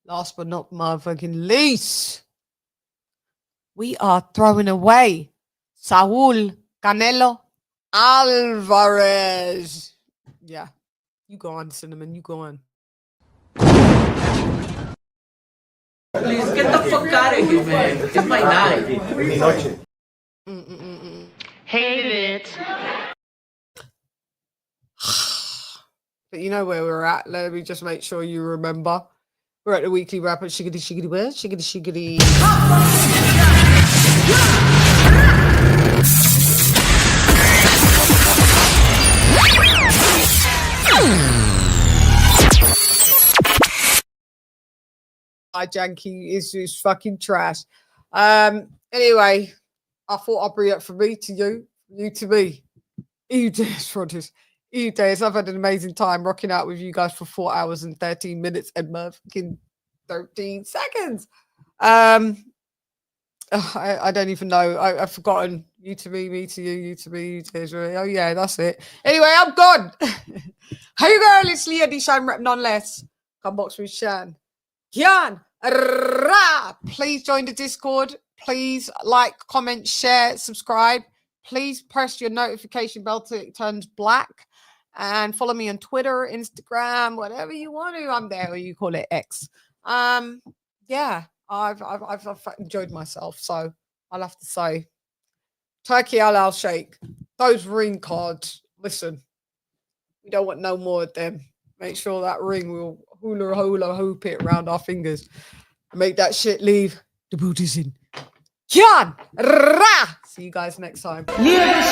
Last but not motherfucking least, we are throwing away Saul Canelo Alvarez. Yeah, you go on, Cinnamon. You go on. Please get the fuck out of here, man. It's my night. Hate it. But you know where we're at. Let me just make sure you remember. We're at the weekly wrap at Shiggity Shiggity Where? Shiggity Shiggity. Janky is fucking trash. Anyway, I thought I'd bring it from me to you to me. You days. I've had an amazing time rocking out with you guys for 4 hours and 13 minutes and fucking 13 seconds. I don't even know. I've forgotten. You to me to you to me, you to Israel. Oh yeah, that's it. Anyway, I'm gone. Hey girl, it's Leah D. Shine Rep Nonetheless. Come box with Shan. Kian. Please join the Discord. Please like, comment, share, subscribe. Please press your notification bell till it turns black. And follow me on Twitter, Instagram, whatever you want to. I'm there, or you call it X. Yeah, I've enjoyed myself, so I'll have to say, Turkey Al Sheikh, those ring cards. Listen, we don't want no more of them. Make sure that ring will hula hoop it around our fingers. Make that shit leave the booties in. CHANN! See you guys next time. Yeah,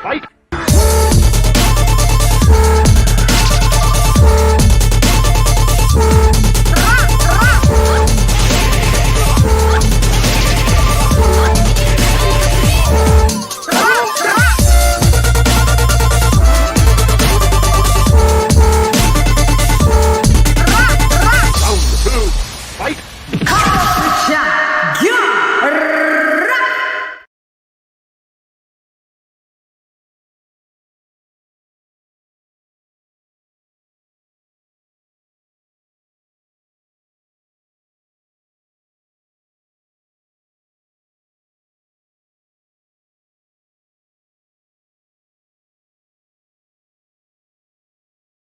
Fight.